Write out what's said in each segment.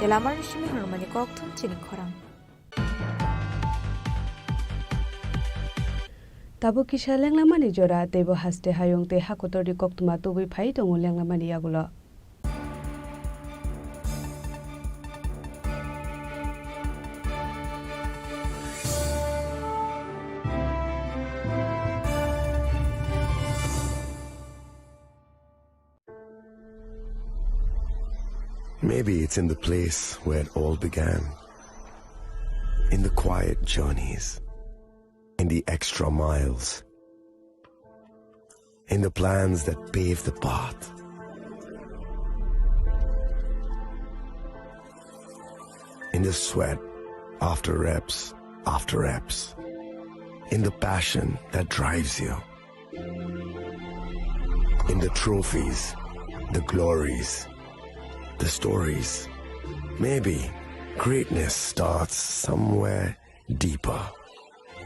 Telamar Chini Khorang Chini Khorang. Tabo kisha lenglamani jora tebo haste hayong te hakotori koktuma tobi phai tongo lenglamani yagulo. Maybe it's in the place where it all began. In the quiet journeys. In the extra miles. In the plans that pave the path. In the sweat after reps. In the passion that drives you. In the trophies, the glories, the stories. Maybe greatness starts somewhere deeper.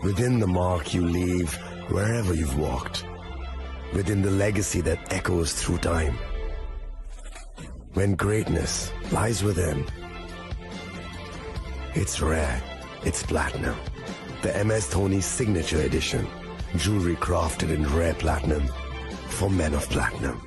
Within the mark you leave wherever you've walked. Within the legacy that echoes through time. When greatness lies within, it's rare, it's platinum. The MS Dhoni Signature Edition. Jewelry crafted in rare platinum for men of platinum.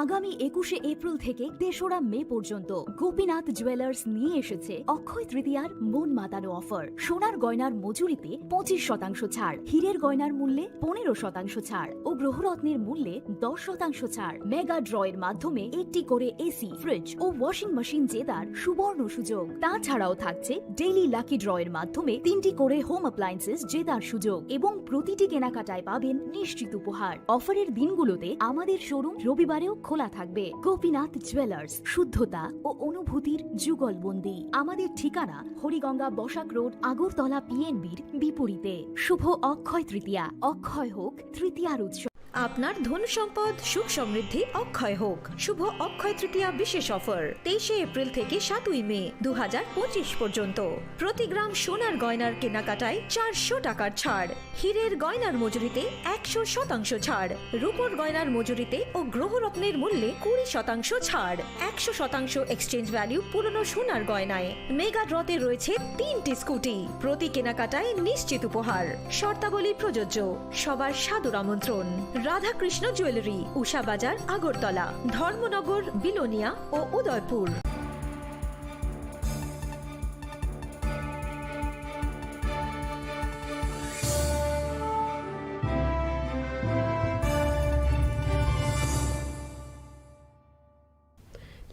আগামী ২১শে April থেকে ৩রা মে পর্যন্ত Gopinath jewellers নিয়ে এসেছে অক্ষয় তৃতীয়ার মন মাতানো offer. সোনার গয়নার মজুরিতে ২৫% ছাড়, হীরের গয়নার মূল্যে ১৫% ছাড় ও গ্রহরত্নের মূল্যে ১০% ছাড়। মেগা ড্রয়ের মাধ্যমে একটি করে এসি, ফ্রিজ ও ওয়াশিং মেশিন জেতার সুবর্ণ সুযোগ। তাছাড়াও থাকছে ডেইলি লাকি ড্রয়ের মাধ্যমে ৩টি করে হোম অ্যাপ্লায়েন্সেস জেতার সুযোগ এবং প্রতিটি কেনাকাটায় পাবেন নিশ্চিত উপহার। অফারের দিনগুলোতে আমাদের শোরুম রবিবারেও খোলা থাকবে। গোপীনাথ জুয়েলার্স, শুদ্ধতা ও অনুভূতির যুগলবন্দি। আমাদের ঠিকানা হরিগঙ্গা বসাক রোড, আগরতলা পিএনবির বিপরীতে। শুভ অক্ষয় তৃতীয়া, অক্ষয় হোক তৃতীয়ার উৎসব। আপনার ধন সম্পদ সুখ সমৃদ্ধি অক্ষয় হোক। শুভ অক্ষয় তৃতীয়া বিশেষ অফার ২৩শে এপ্রিল থেকে ৭ই মে ২০২৫ পর্যন্ত। প্রতি গ্রাম সোনার গয়নার কেনাকাটায় ৪০০ টাকার ছাড়, হীরের গয়নার মজুরিতে ১০০% ছাড়, রূপোর গয়নার মজুরিতে ও গ্রহরত্নের মূল্যে ২০% ছাড়, ১০০% এক্সচেঞ্জ ভ্যালু পুরনো সোনার গয়নায়। মেগা ড্রতে রয়েছে ৩টি স্কুটি, প্রতি কেনাকাটায় নিশ্চিত উপহার। শর্তাবলী প্রযোজ্য। সবার সাদর আমন্ত্রণ। রাধাকৃষ্ণ জুয়েলারি, উষা বাজার, আগরতলা, ধর্মনগর, বিলোনিয়া ও Udaipur.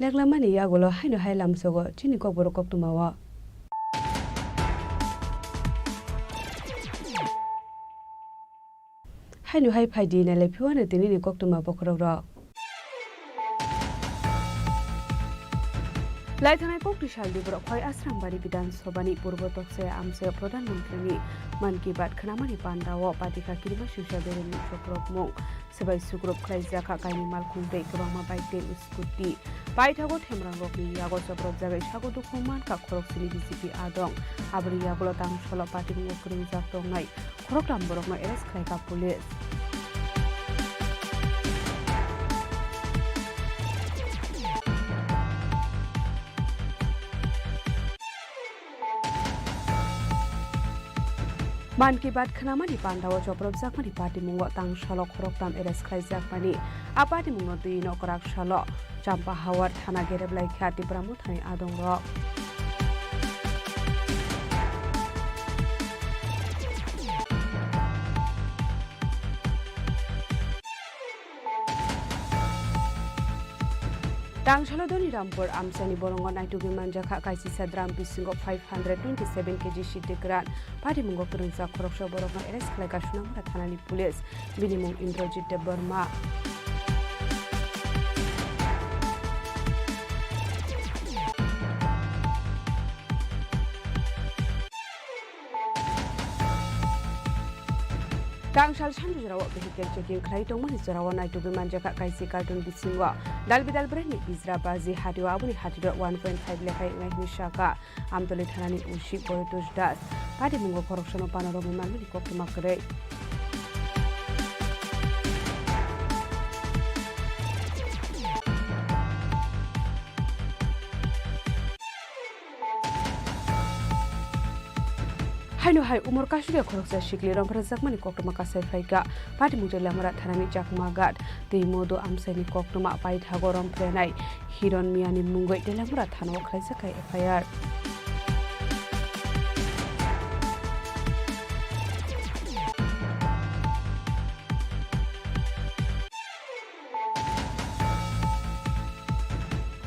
Lenglamani yagulo haino hailam sogo chini kokboro koktumawa. Haino hai phaidi na lepiwana tinini koktuma bokroro. Laithanai kokti shaldi borok khoi asrambari bidan sobani purbo tokse amse pradhan mantri ni man ki baat khanamani pandawo patika kirima shusha bereni chokrok mong sebai sukrop khlai jaka kaini malkhung dei krama baite skuti paithago themrang rokni yago chokrok jagai sago dukhuman ka khorok sini bcp adong abri yagulo tang solo pating ngokring jaktongnai khorok ram borok ma arrest khlai ka police. Man ki baat khanamani pandawo choprok jakmani party mungo tang salo khorok tam eres khlai jakmani apati mungo tui no korak salo champa hawar thana gereblai khati pramu thani adong ro. Tangshalo doni rampur amsani borongo naitugi manjaka kaisi sadram bisingo 527 kg shitikran pari mungo kurunsa khoroksho borongo eres khlaka sunamra thanani police binimung Indrajit Burma. Tangshal sanju jarawa vehicle checking khlai tongmani jarawa naitugi manjaka kaisi carton bisingo dalbidal brani bizra bazi hadiwa abuni hadido 1.5 lekhai ngai shaka amtoli thanani ushi Boytosh Das pari mungo koroksono panoromi manmani koktuma kre. haino hai umur kasuria khoroksa shikli rompra jakmani koktoma kasai phaika pati mutele amara thanani jakma gat tei modo amsani koktoma pai thago romprenai hiron miani mungoi telamura thano khlaisa kai FIR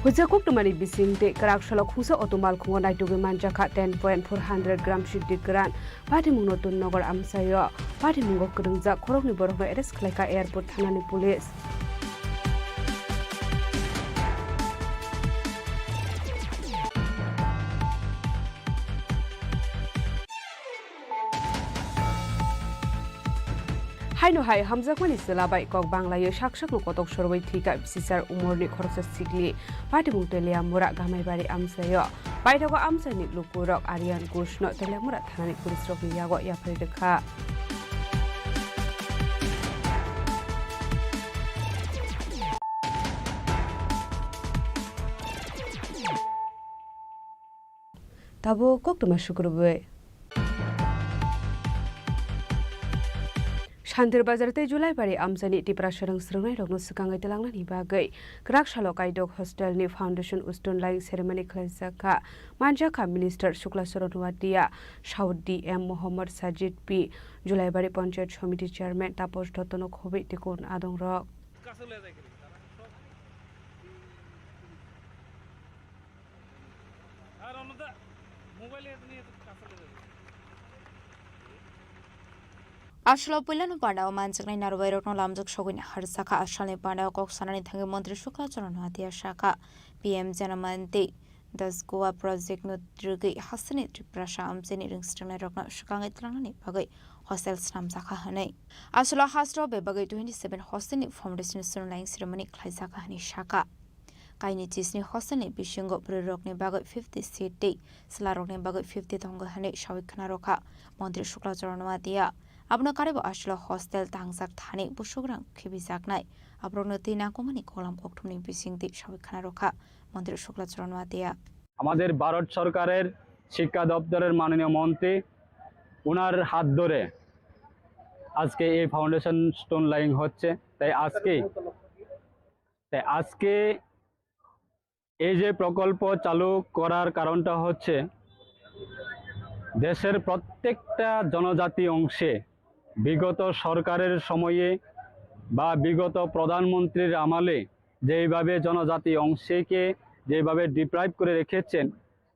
Hujakuk tumani bisingte karak shalok husa otomal khungo naituge manjaka 10.400 gram shiddi gran pati mungno tun nogor amsayo pati mungo krungja khorokni borokno arrest khlaika airport thanani police haino hai hamjakmani selabai kok banglayo saksak no kotok sorbai thika bisisar umorni khoroksa sikli pati mung teleamura gamai bari amsayo baitago amsani lukurok arian gushno teleamura thanani police rok ni yago yaphai rekha tabo koktoma shukurbe Shantir Bazar te Julai pari amsani Tripura sarang srungnai rokno sukangai telangnani bagai krak shalokai dok hostel ni foundation uston lying ceremony khlaisaka manjaka minister Shukla Saranwadia Saudi M Mohammad Sajid P Julai bari panchayat committee chairman Tapos Dottono khobe tikon adong rok Ashlo Pulano Panda, Mansak Narway Rokno Lamjok Shogin Harsaka Ashalni Panda Kok Sanani Tangi Montri Shukla Hatia Shaka PM Janamante Das Goa Project no Drugi Hasani Triprasha Amsini Ringston Rokno Shukang Itlani Pagai Hostel Snam Zaka Hane Ashlo Hastro Bebagai 27 Hostini Foundation Sunline Ceremony Klaisaka Hani Shaka Kaini Chisni Hostini Bishingo Prirokni Bagai 50 seat day Slarokni Bagai 50 Tonga Hane Shawikanaroka Montri Shukla Hatia Abno karibo ashlo hostel tangsak thani busugrang khibijak nai abrogno tina komani kolam kokthumni bisingti sabikhana rokha মন্ত্রী শুক্লা চরণ মাতিয়া আমাদের ভারত সরকারের শিক্ষা দপ্তরের মাননীয় মন্ত্রী ওনার হাত ধরে আজকে এই ফাউন্ডেশন স্টোন লাইং হচ্ছে তাই আজকে এই যে প্রকল্প চালু করার কারণটা হচ্ছে দেশের প্রত্যেকটা জনজাতি অংশে বিগত সরকারের সময়ে বা বিগত প্রধানমন্ত্রীর আমলে যেভাবে জনজাতি অংশকে যেভাবে ডিপ্রাইভ করে রেখেছেন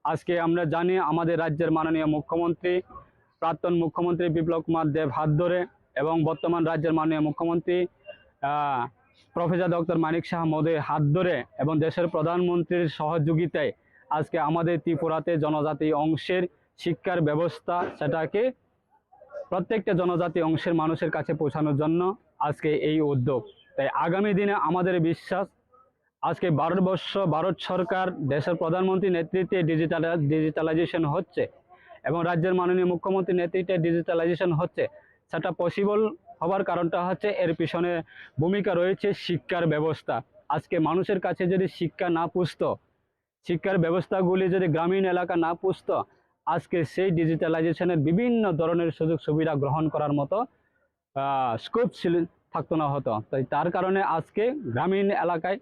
আজকে আমরা জানি আমাদের রাজ্যের মাননীয় মুখ্যমন্ত্রী প্রাক্তন মুখ্যমন্ত্রী বিপ্লব কুমার দেব হাত ধরে এবং বর্তমান রাজ্যের মাননীয় মুখ্যমন্ত্রী প্রফেসর ডক্টর মানিক শাহ মহোদয়ের হাত ধরে এবং দেশের প্রধানমন্ত্রীর সহযোগিতায় আজকে আমাদের ত্রিপুরাতে জনজাতি অংশের শিক্ষার ব্যবস্থা সেটাকে প্রত্যেকটা জনজাতি অংশের মানুষের কাছে পৌঁছানোর জন্য আজকে এই উদ্যোগ তাই আগামী দিনে আমাদের বিশ্বাস আজকে ভারত সরকার দেশের প্রধানমন্ত্রীর নেতৃত্বে ডিজিটালাইজেশন হচ্ছে এবং রাজ্যের মাননীয় মুখ্যমন্ত্রীর নেতৃত্বে ডিজিটালাইজেশন হচ্ছে সেটা পসিবল হওয়ার কারণটা হচ্ছে এর পিছনে ভূমিকা রয়েছে শিক্ষার ব্যবস্থা আজকে মানুষের কাছে যদি শিক্ষা না পৌঁছত শিক্ষার ব্যবস্থাগুলি যদি গ্রামীণ এলাকা না পৌঁছত আজকে সেই ডিজিটালাইজেশনের বিভিন্ন ধরনের সুযোগ সুবিধা গ্রহণ করার মতো স্কোপ থাকতো না হতো তাই তার কারণে আজকে গ্রামীণ এলাকায়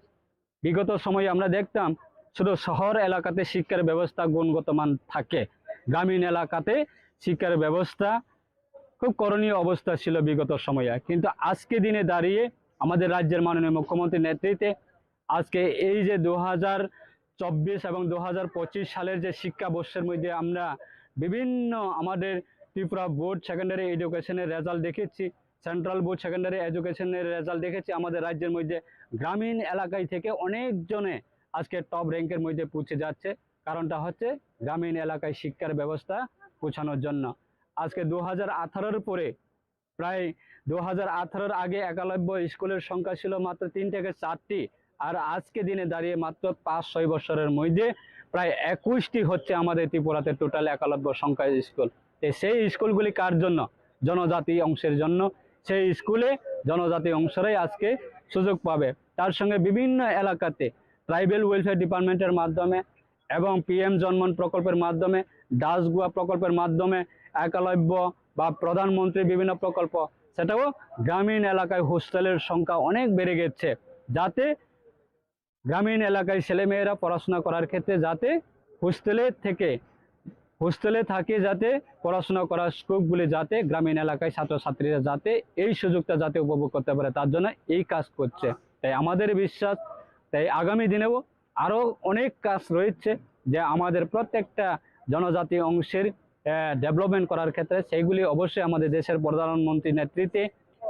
বিগত সময়ে আমরা দেখতাম শুধু শহর এলাকাতে শিক্ষার ব্যবস্থা গুণগত মান থাকে গ্রামীণ এলাকাতে শিক্ষার ব্যবস্থা খুব করণীয় অবস্থা ছিল বিগত সময়ে কিন্তু আজকে দিনে দাঁড়িয়ে আমাদের রাজ্যের মাননীয় মুখ্যমন্ত্রীর নেতৃত্বে আজকে এই যে 2024 এবং 2025 সালের যে শিক্ষাবর্ষের মধ্যে আমরা বিভিন্ন আমাদের ত্রিপুরা বোর্ড সেকেন্ডারি এডুকেশনের রেজাল্ট দেখেছি সেন্ট্রাল বোর্ড সেকেন্ডারি এডুকেশনের রেজাল্ট দেখেছি আমাদের রাজ্যের মধ্যে গ্রামীণ এলাকায় থেকে অনেকজনে আজকে টপ র্যাঙ্কের মধ্যে পৌঁছে যাচ্ছে কারণটা হচ্ছে গ্রামীণ এলাকায় শিক্ষার ব্যবস্থা পৌঁছানোর জন্য আজকে 2018-এর পরে প্রায় 2018-এর আগে একলব্য স্কুলের সংখ্যা ছিল মাত্র 3 থেকে 4টি আর আজকে দিনে দাঁড়িয়ে মাত্র 5-6 বছরের মধ্যে প্রায় 21টি হচ্ছে আমাদের ত্রিপুরাতে টোটাল একলব্য সংখ্যা স্কুল সেই স্কুলগুলি কার জন্য জনজাতি অংশের জন্য সেই স্কুলে জনজাতি অংশরাই আজকে সুযোগ পাবে তার সঙ্গে বিভিন্ন এলাকাতে ট্রাইবেল ওয়েলফেয়ার ডিপার্টমেন্টের মাধ্যমে এবং পিএম জন্মন প্রকল্পের মাধ্যমে দাসগুয়া প্রকল্পের মাধ্যমে একলব্য বা প্রধানমন্ত্রী বিভিন্ন প্রকল্প, সেটাও গ্রামীণ এলাকায় হোস্টেলের সংখ্যা অনেক বেড়ে গেছে, যাতে গ্রামীণ এলাকায় ছেলেমেয়েরা পড়াশোনা করার ক্ষেত্রে যাতে হোস্টেলে থাকে যাতে পড়াশোনা করার স্কোপগুলি যাতে গ্রামীণ এলাকায় ছাত্রছাত্রীরা যাতে এই সুযোগটা যাতে উপভোগ করতে পারে, তার জন্য এই কাজ করছে। তাই আমাদের বিশ্বাস, তাই আগামী দিনেও আরও অনেক কাজ রয়েছে যে আমাদের প্রত্যেকটা জনজাতি অংশের ডেভেলপমেন্ট করার ক্ষেত্রে সেইগুলি অবশ্যই আমাদের দেশের প্রধানমন্ত্রীর নেতৃত্বে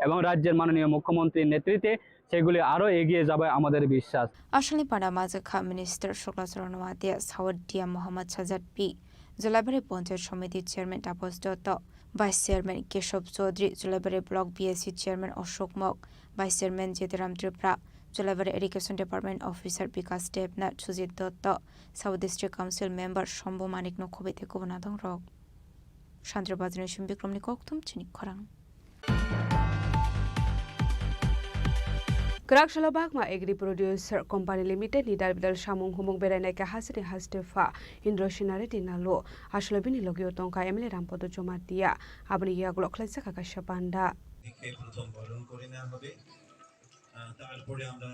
এবং রাজ্যের মাননীয় মুখ্যমন্ত্রীর নেতৃত্বে সেগুলি আরও এগিয়ে যাবে আমাদের বিশ্বাস। আসলে পাড়া মাজখা মিনিস্টার শুক্লাচরণ ওয়াদিয়া সাউদিয়া মোহাম্মদ সাজাদ পি, জুলাইবাড়ি পঞ্চায়েত সমিতির chairman Tapas Dutta, vice chairman Keshab Chowdhury, Jolaibari block BSC chairman Ashok Mog, vice chairman চিনিখরাং Tripura, Jolaibari education department officer Bikash Debnath, Sujit Dutta, south district council member Shambhu Manik নখবিতে গুবনাদং রক। সান্দ্রবাজারের বিক্রমনি কক্তুম চিনি খরাং। Kerak Shalabak ma Agri Producer Company Limited ni dalbidal samung humung beranai ke hasri hastefa Indro Shinare dinalo Ashlabini logio tongka Emile Rampodo Jomatia Abni Yaglo Klesa Kakashapanda প্রথম বরণ করে নেওয়া হবে, তারপরে আমরা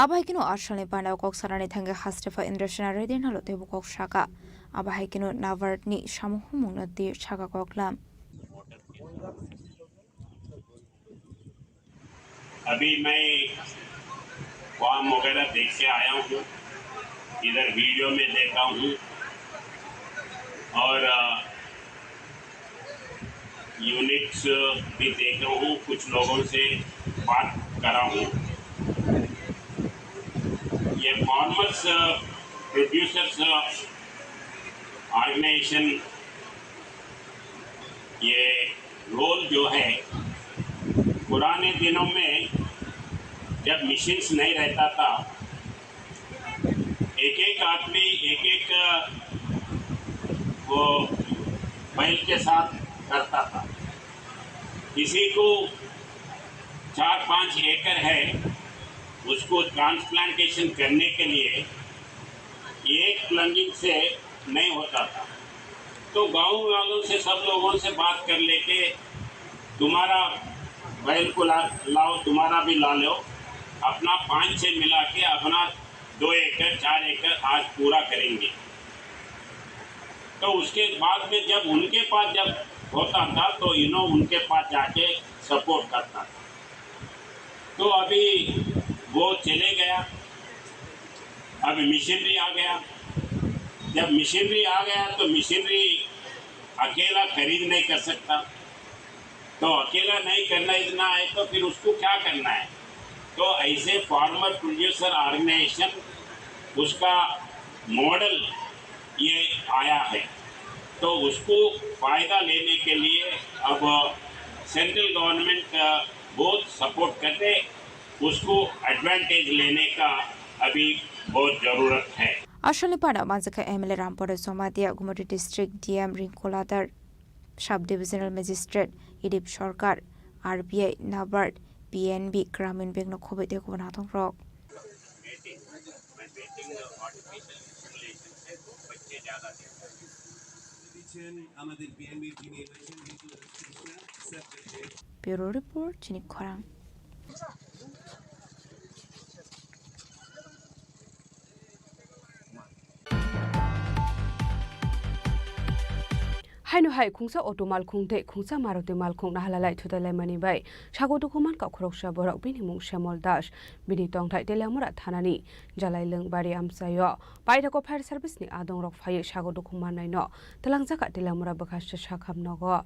Abahikino Ashalni Panda Kok Sarani Tanga Hastefa Indroshina Redinalo Tebukok Shaka Abahikino Navarni Shamuhumung Nadi Shaka Koklam. अभी मैं form वगैरह देख के आया हूँ, इधर वीडियो में देखा हूँ और यूनिट्स भी देखा हूँ, कुछ लोगों से बात करा हूँ। ये फार्मर्स प्रोड्यूसर्स ऑर्गेनाइजेशन ये रोल जो है, पुराने दिनों में जब मशीन्स नहीं रहता था, एक एक आदमी एक एक वो बैल के साथ करता था। किसी को 4-5 एकड़ है, उसको ट्रांसप्लांटेशन करने के लिए एक प्लंगिंग से नहीं होता था, तो गांव वालों से सब लोगों से बात कर लेके तुम्हारा बैल को लाओ, तुम्हारा भी ला लो, अपना 5-6 मिला के अपना 2 एकड़ 4 एकड़ आज पूरा करेंगे। तो उसके बाद में जब उनके पास जब होता था तो उनके पास जाके सपोर्ट करता था। तो अभी वो चले गया, अभी मशीनरी आ गया। जब मशीनरी आ गया तो मशीनरी अकेला खरीद नहीं कर सकता, तो अकेला नहीं करना इतना है तो फिर उसको क्या करना है। तो ऐसे फार्मर प्रोड्यूसर ऑर्गेनाइजेशन उसका मॉडल ये आया है, तो उसको फ़ायदा लेने के लिए अब सेंट्रल गवर्नमेंट बहुत सपोर्ट करते, उसको एडवांटेज लेने का अभी बहुत ज़रूरत है। Ashalni Panda Mazaka Emile Rampodo Somatia Gumoti District DM Rinkoladar Sub Divisional Magistrate Idip Shorkar RBI Nabard PNB Gramin Bank Nokobite Gubanatong Rock. Bureau Report Chini Khorang. Hainu hai khungsa otomal khungte khungsa maruti mal khung na halalai thudalai mani bai sago dokuman ka khoroksa borok bini mung Shamol Das bini tongthai telamura thanani jalai lengbari amsayo paida ko fire service ni adong rok phai sago dokuman nai no telangjaka telamura bakhas sakham nogo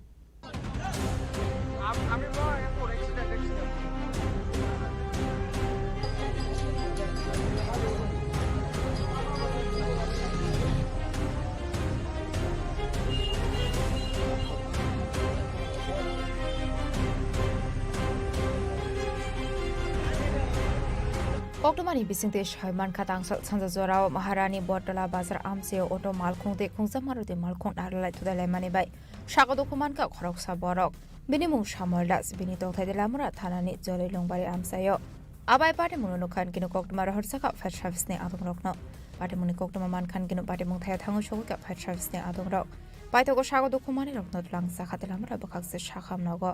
Oktomani Bisingte Shaiman Katang Sansa Zorao Maharani Botala Bazar Amseo Auto Malkung de Kungzamaruti Malkung Aralai to the Lemani Bay Shako Dokumanka Koroksa Borok Binimum Shamoldas Binito Telamura Tanani Jolly Longbari Amsayo Abai Party Munukan Kinokok Mara Horsaka Fashavsne Adonokno Patemuni Koktoma Mankan Gino Patemung Tango Shoka Pat Service Adong Rock. Paitogo Shago Dokumani of Not Lang Sakatelamra Bakaks Shaham Nogo.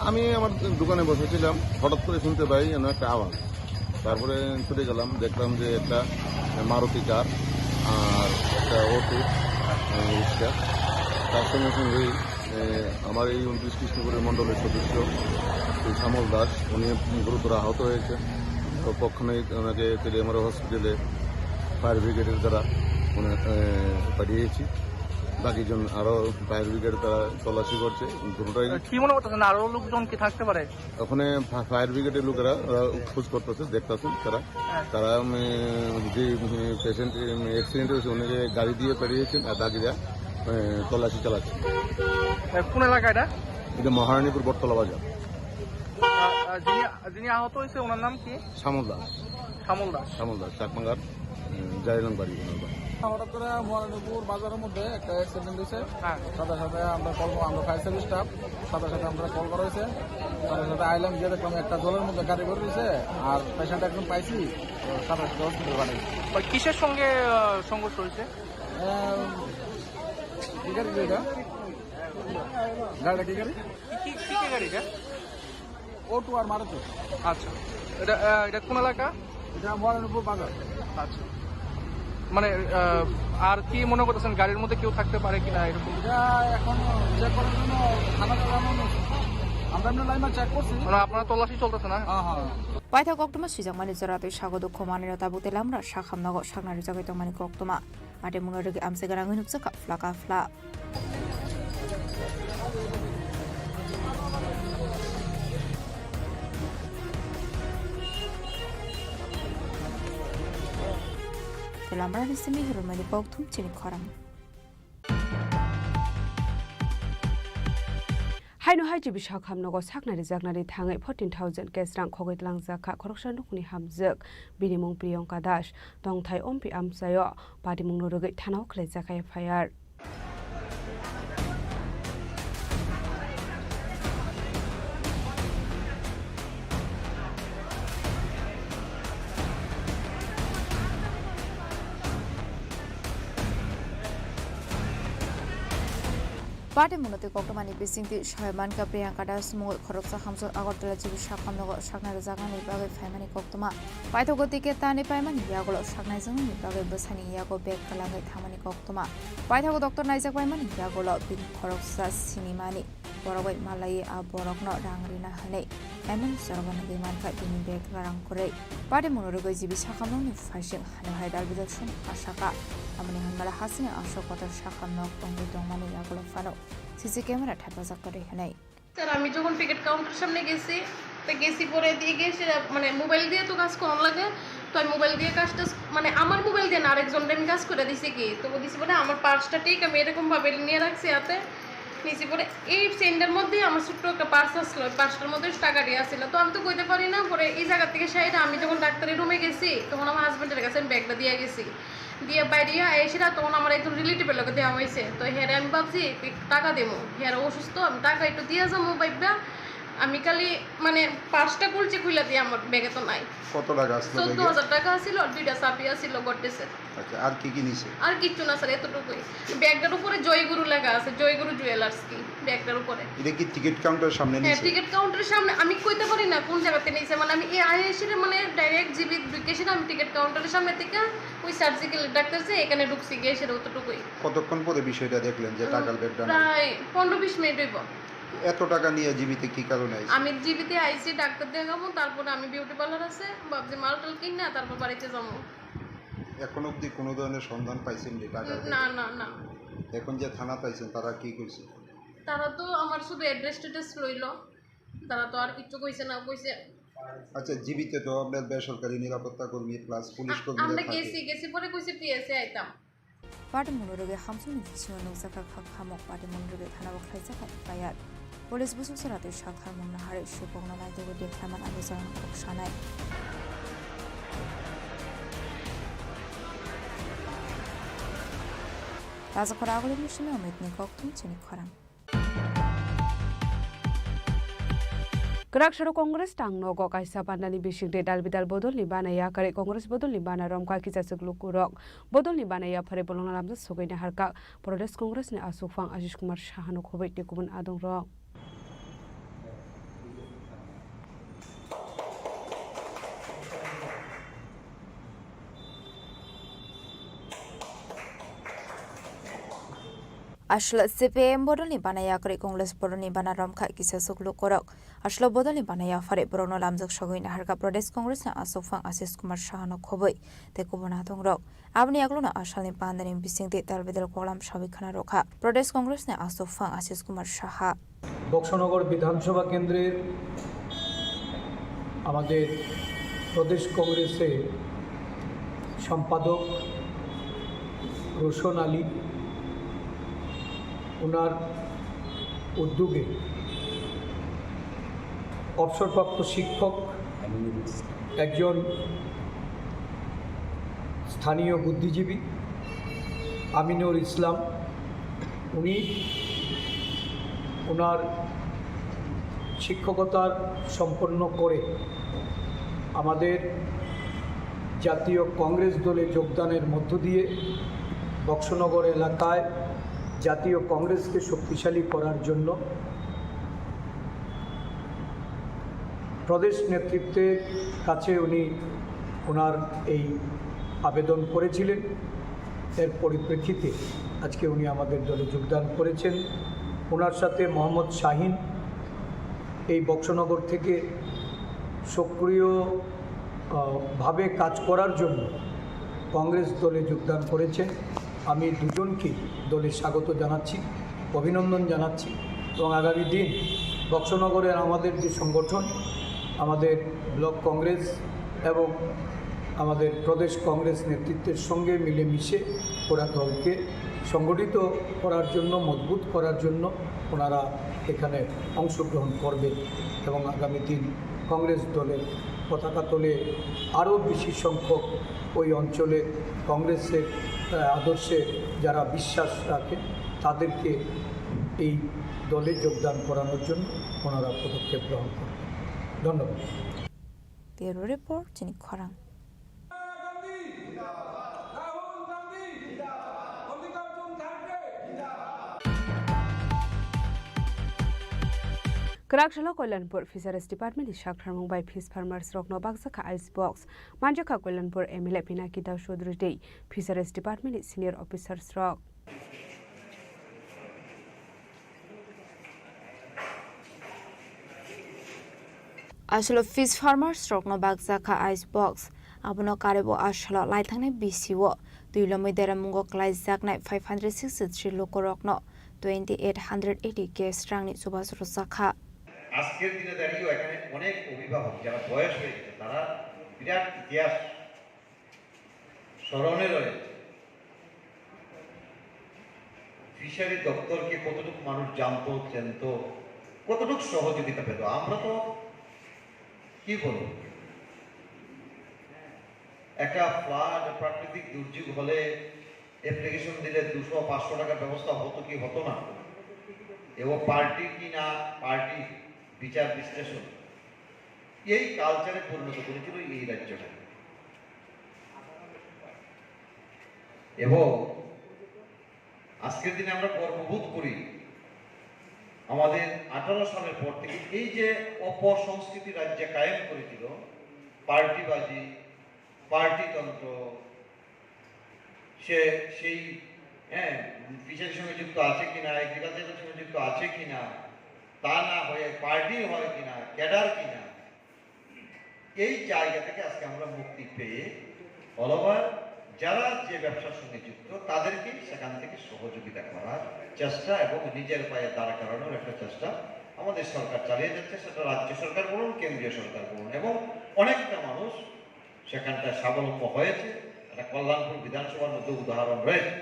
আমি আমার দোকানে বসেছিলাম, হঠাৎ করে শুনতে পাই যেন একটা আওয়াজ। তারপরে ছুটে গেলাম, দেখলাম যে একটা মারুতি কার আর একটা অটো রিক্সা। তার সঙ্গে সঙ্গেই আমার এই 29 কৃষ্ণপুরের মণ্ডলের সদস্য শ্যামল দাস, উনি গুরুতর আহত হয়েছে। তো পক্ষণেই ওনাকে তেলিয়ামারা হসপিটালে ফায়ার ব্রিগেডের দ্বারা পাঠিয়েছি। বাকিজন আরো ফায়ার ব্রিগেড তারা তল্লাশি করছে। দুটোটাই কি মনে করতেছেন আরো লোকজন কি থাকতে পারে? ওখানে ফায়ার ব্রিগেডের লোকেরা খোঁজ করতেছে, দেখতেছেন তারা যে পেশেন্ট অ্যাক্সিডেন্ট হয়েছে উনি গাড়ি দিয়ে পাঠিয়েছেন আর বাকিরা তল্লাশি চালাচ্ছে। কোন এলাকা এটা? এটা মহারানীপুর বটতলা বাজার। যিনি আহত হয়েছে ওনার নাম কি? শ্যামল দাস। শ্যামল দাস চাকমাঙ্গার জারিলাম বাড়ি। হঠাৎ করে মহারানীপুর বাজারের মধ্যে একটা অ্যাক্সিডেন্ট হয়েছে। সাথে সাথে আমরা ফায়ার সার্ভিস স্টাফ সাথে আমরা কল করা হয়েছে। সাথে আইলাম, গিয়ে দেখলাম একটা জলের মধ্যে গাড়ি করে রয়েছে আর পেশেন্ট একজন পাইছি, সাথে হসপিটাল বানাই। কিসের সঙ্গে সংঘর্ষ হয়েছে? কি গাড়ি এটা? গাড়িটা কি গাড়ি? কি গাড়িটা? অটো আর মারুতি। আচ্ছা, এটা কোন এলাকা? এটা মহারানীপুর বাজার। আচ্ছা, মানে আর কি মনে করতেছেন গাড়ির মধ্যে কেউ থাকতে পারে কিনা এরকম? এটা এখন চেক করার জন্য আমরা এমনি লাইনে চেক করছি। আপনারা তল্লাশি চলতেছে না? হ্যাঁ। Paita Koktoma Sujamani Zarate Shago Dokumani Tabutelamra Shaham Nago Shagnari Jagatomani Koktoma. Patemunori Amsegarang Nupsaka Flaka Fla. Telamra Nisimi Rumani Koktum Chini Khorang. Haino haji bishak hamnogo saknari zagnari thangai 14,000 kesrang khogit langjaka koroksan nukni hamjak binimung Priyanka Das dongthai ompi amsayo padimung nurugai thanao khlaijakai FIR. Patemunoti Koktomani Bisinti Shamanka Priyanka Das Mo Khoroksa Hamso Agortala Jibi Shakam Nogo Shagnari Zagani Bagi Family Koktoma. Paitogotike Tani Paimani Yagolo Shagnizing Bagi Busani Yago Bek Kalangai Tamani Koktoma. Paitogo Dr. Nizak Paimani Yagolo Bin Khoroksa Sinimani Borowai Malay Aborokno Rangrina Hane Emin Sorban Gimanka Bin Bek Rangkore. Patemunurugo Jibi Shakamoni Fashion Hanahidal Bidakshun Ashaka. Amani Hamala Hasina Ashokota Shakam Nok Tongi Dongmani Yagolo Fano. CC camera হেফাজত করে এখানে। Sir আমি যখন ticket কাউন্টারের সামনে গেছি পরে দিয়ে গেছি, মানে মোবাইল দিয়ে তো কাজ করানো লাগে, তো আমি মোবাইল দিয়ে কাজটা মানে আমার মোবাইল দিয়ে না আরেকজনকে আমি কাজ করে দিছি কি, তো দিছি পরে আমার পার্সটা ঠিক আমি এরকম ভাবে নিয়ে রাখছি হাতে নিছি পরে এই সেন্ডের মধ্যে আমার ছোট্ট একটা পার্স আসলো, পার্সটার মধ্যে টাকা দিয়ে আসছিল, তো আমি তো কইতে পারি না। পরে এই জায়গা থেকে সাইডে আমি যখন ডাক্তারের রুমে গেছি তখন আমার হাজবেন্ডের কাছে আমি ব্যাগটা দিয়ে গেছি, দিয়ে বাইরে এসে তখন আমার একজন রিলেটিভের লোকে দেওয়া হয়েছে। তো হেরে আমি ভাবছি টাকা দেবো, হেরে অসুস্থ আমি টাকা একটু দিয়ে যাবো ভাববা আমি খালি মানে পার্সটা খুলে দিয়ে আমার ব্যাগে তো নাই। কত টাকা আসলো? 14,000 টাকা ছিল, 2টা চাবি ছিল গড্রেসের। আচ্ছা, আর কি কি নিছে? আর কিচ্ছু না স্যার, এতটুকুই। ব্যাগটার উপরে জয়গুরু লেখা আছে, জয়গুরু জুয়েলার্স কি ব্যাগটার উপরে। এটা কি টিকিট কাউন্টারের সামনে নিছে? হ্যাঁ, টিকিট কাউন্টারের সামনে। আমি কইতে পারি না কোন জায়গাতে নিছে, মানে আমি এই আইএসির মানে ডাইরেক্ট জিবি ঢুকেছি না, আমি টিকিট কাউন্টারের সামনে থেকে ওই সার্জিক্যাল ডাক্তার যে এখানে ঢুকছি গিয়ে সেটা অতটুকুই। কতক্ষণ পরে বিষয়টা দেখলেন যে টাকার ব্যাগটা? প্রায় 15-20 মিনিট হইব। এত টাকা নিয়ে জীবিতে কি কারণে আইছে? আমি জীবিতে আইছি ডাক্তার দেখাবো, তারপরে আমি বিউটি পার্লার আছে ভাবছি মালটাল কিনা তারপর বাড়িতে যাবো। এখন অবধি কোনো ধরনের সন্ধান পাইছেন যে টাকা? না না না। এখন যে থানা পাইছেন তারা কি কইছে? তারা তো আমার শুধু অ্যাড্রেস টেড্রেস লইল, তারা তো আর কিছু কইছে না। কইছে আচ্ছা, জীবিতে তো আপনার বেসরকারি নিরাপত্তা কর্মী প্লাস পুলিশ কর্মী আমরা গেছি পরে কইছে পিএসএ আইতাম। Patemunurugo Hamsuni Fishiano Zaka Hamok Patemunurugo Hanawak Zaka Bayat. Police Busu Sarate Shakhar Munahari Shupona Night with the Kaman Amazon Okshanai. As a Koragoli Mishino met Nikok Chini Khorang. Kerak Saro Kongres tang no go kaisa pandani bising de dal bidal bodol ni bana ya kare Kongres bodol ni bana rom ka kisa seglu kurok bodol ni bana ya phare bolong lam sogai na harka Pradesh Kongres ni asufang Ashish Kumar Shahano khobai te kubun adong ro Ashla CPM bodol ni banaya kare Kongres bodol ni bana ramkha kisa suklu korok ashla bodol ni banaya fare brono lamjak sogoi na harka Pradesh Congress na asofang Ashish Kumar Shahano khoboi te kubona dongrok abni aglona ashal ni pandani bising te talbedel kolam sabikhana rokha Pradesh Congress na asofang Ashish Kumar Shaha Boxanagar বিধানসভা কেন্দ্রের আমাদের প্রদেশ কংগ্রেসের সম্পাদক রোশন আলী ওনার উদ্যোগে অবসরপ্রাপ্ত শিক্ষক একজন স্থানীয় বুদ্ধিজীবী আমিনুর ইসলাম উনি ওনার শিক্ষকতার সম্পন্ন করে আমাদের জাতীয় কংগ্রেস দলে যোগদানের মধ্য দিয়ে বক্সনগর এলাকায় জাতীয় কংগ্রেসকে শক্তিশালী করার জন্য প্রদেশ নেতৃত্বের কাছে উনি ওনার এই আবেদন করেছিলেন এর পরিপ্রেক্ষিতে আজকে উনি আমাদের দলে যোগদান করেছেন ওনার সাথে মোহাম্মদ শাহিন এই বক্সনগর থেকে সক্রিয়ভাবে কাজ করার জন্য কংগ্রেস দলে যোগদান করেছেন আমি দুজনকে দলে স্বাগত জানাচ্ছি অভিনন্দন জানাচ্ছি এবং আগামী দিন বক্সনগরের আমাদের যে সংগঠন আমাদের ব্লক কংগ্রেস এবং আমাদের প্রদেশ কংগ্রেস নেতৃত্বের সঙ্গে মিলেমিশে ওরা দলকে সংগঠিত করার জন্য মজবুত করার জন্য ওনারা এখানে অংশগ্রহণ করবেন এবং আগামী দিন কংগ্রেস দলের পতাকা তোলে আরও বেশি সংখ্যক ওই অঞ্চলে কংগ্রেসের আদর্শে যারা বিশ্বাস রাখে তাদেরকে এই দলে যোগদান করানোর জন্য ওনারা পদক্ষেপ গ্রহণ করবেন ধন্যবাদ ব্যুরো রিপোর্ট চিনি খরাং Kerak Shala Koilanpur Fisheries Department is Shakramung by Fish Farmers Rokno Bagsaka Ice Box. Manjaka Koilanpur MLA Pinakita Shodri Day. Fisheries Department is Senior Officers Rock. Ashlo Fish Farmers Rokno Bagsaka Ice Box. Abono Karebo Ashlo Lightangne BCO. Duilomitera Mungo Klai Zaknai 563 Loko Rokno 2880 K Strangni Subas Rosaka. আজকের দিনে দাঁড়িয়েও এখানে অনেক অভিভাবক যারা বয়স হয়ে গেছে তারা বিরাট ইতিহাস স্মরণে রয়েছে ফিশারি দপ্তরকে কতটুকু মানুষ জানতো চেনতো কতটুকু সহযোগিতা পেত আমরা তো কি বলবো একটা ফ্লাড প্রাকৃতিক দুর্যোগ হলে অ্যাপ্লিকেশন দিলে 200-500 টাকার ব্যবস্থা হতো কি হতো না এবং পার্টি কি না পার্টি বিচার বিশ্লেষণ এই কালচারে পরিণত করেছিল এই রাজ্যটা এবং আজকের দিনে আমরা গর্ববোধ করি আমাদের 18 সালের পর থেকে এই যে অপসংস্কৃতি রাজ্যে কায়েম করেছিল পার্টিবাজি পার্টিতন্ত্র সেই ফিশারির সঙ্গে যুক্ত আছে কিনা এগ্রিকালচারের সঙ্গে যুক্ত আছে কিনা তা না হয়ে পার্টি হয় কিনা ক্যাডার কিনা এই জায়গা থেকে আজকে আমরা মুক্তি পেয়ে অল ওভার যারা যে ব্যবসার সঙ্গে যুক্ত তাদেরকে সেখান থেকে সহযোগিতা করার চেষ্টা এবং নিজের পায়ে দাঁড়া করানোর একটা চেষ্টা আমাদের সরকার চালিয়ে যাচ্ছে সেটা রাজ্য সরকার বলুন কেন্দ্রীয় সরকার বলুন এবং অনেকটা মানুষ সেখানটায় স্বাবলম্ব হয়েছে একটা কল্যাণপুর বিধানসভার মধ্যে উদাহরণ রয়েছে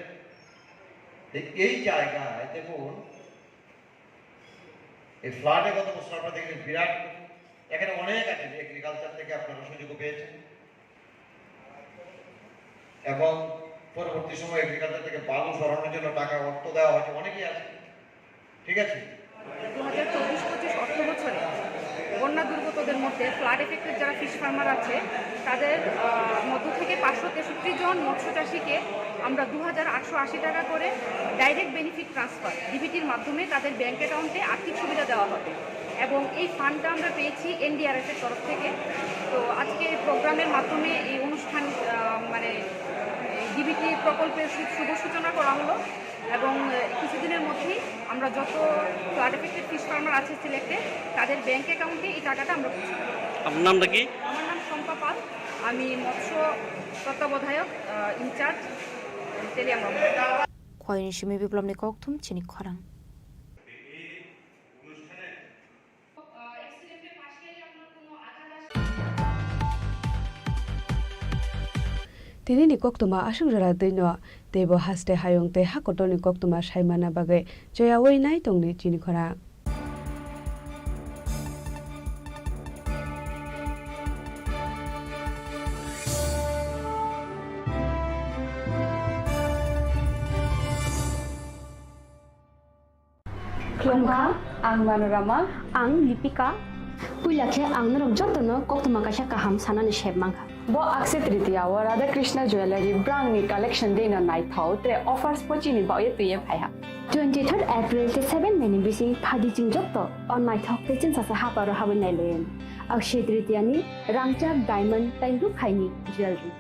এই জায়গায় দেখুন এই ফ্লাডে গত বছর আপনারা দেখলেন বিরাট এখানে অনেক আছে এগ্রিকালচার থেকে আপনারা সুযোগ পেয়েছেন এবং পরবর্তী সময় এগ্রিকালচার থেকে বালু সরানোর জন্য টাকা অর্থ দেওয়া হয়েছে অনেকেই আছে ঠিক আছে 2024-25 অর্থ বছরে বন্যা দুর্গতদের মধ্যে ফ্লাড এফেক্টেড যারা ফিশ ফার্মার আছে তাদের মধ্য থেকে 563 জন মৎস্য চাষিকে আমরা 2,880 টাকা করে ডাইরেক্ট বেনিফিট ট্রান্সফার ডিবিটির মাধ্যমে তাদের ব্যাংক অ্যাকাউন্টে আর্থিক সুবিধা দেওয়া হবে এবং এই ফান্ডটা আমরা পেয়েছি NDRF এর তরফ থেকে। তো আজকে এই প্রোগ্রামের মাধ্যমে এই অনুষ্ঠান মানে ডিবিটি প্রকল্পের শুভ সূচনা করা হলো এবং কিছুদিনের মধ্যেই আমরা যত ফ্লাড এফেক্টেড ফিশ ফার্মার আছে সিলেক্টে তাদের ব্যাংক অ্যাকাউন্টে এই টাকাটা আমরা পৌঁছে দেব। আপনার নামটা কি? আমার নাম শম্পা পাল, আমি মৎস্য তত্ত্বাবধায়ক ইনচার্জ তেলিয়াম। খয়নি সিমি বিপ্লব নিকথুম চিনি খরাং। তিনি নিকক্তমা আসংজরা दैनो देबो हास्ते हायं ते हाकोto निकक्तमा साइमाना बागे जया वैनाय तंगनि चिनि खरां। Klongka, ang Manorama, ang Lipika, Pulakhe ang narok jotono koktuma kasha kaham sanani shebmangka. Bo akse tritiya wa Radha Krishna Jewelry brand ni collection dena nai thau te offers pochini ba ye tuye phaiha. 23rd April te 7 meni bisi phadi jing jotto on my talk te chin sasa ha paro habin nai len. Akshay tritiya ni rangchak diamond tairu khaini jewelry.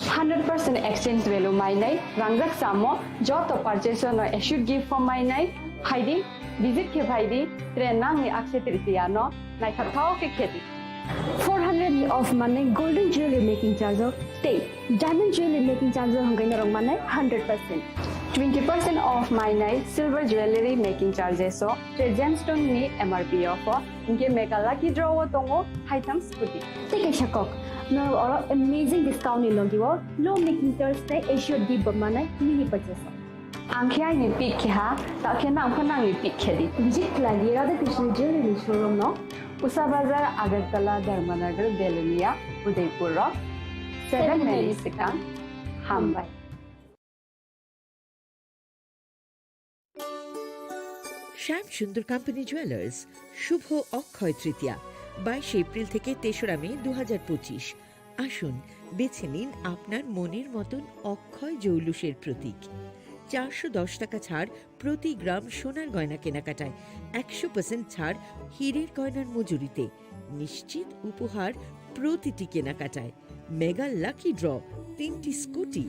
100% exchange value mai nai rangrak samo joto purchase no should give for mai nai haidi visit ke bhaidi trenang ni akse tritiya no nai thau ke kheti 400 ni off mane golden jewelry making charge of stay diamond jewelry making charge hangai na rong mane 100%. 20% off my night silver jewelry making charges so gemstone ni MRP offer inke mega lucky draw tongo item scooty take a shakok no or amazing discount ni logi wo low making charge te should give mane mini purchase angkhya ni pick ha ta khena khana ni pick khedi visit lagi Radha Krishna jewelry showroom no Usa Bazar Agartala Dharmanagar Belunia Udaipur Rock 7 Mary Sikang Hambai শ্যাম সুন্দর company jewellers শুভ Akshaya Tritiya 22 April থেকে 3রা মে 2025। আসুন বেছে নিন আপনার মনের মতন অক্ষয় জৌলুসের প্রতীক। 410 টাকা ছাড় প্রতি গ্রাম সোনার গয়না কেনাকাটায়, 100% ছাড় হীরের গয়নার মজুরিতে, নিশ্চিত উপহার প্রতিটি কেনাকাটায়, মেগা লাকি ড্র 3টি স্কুটি,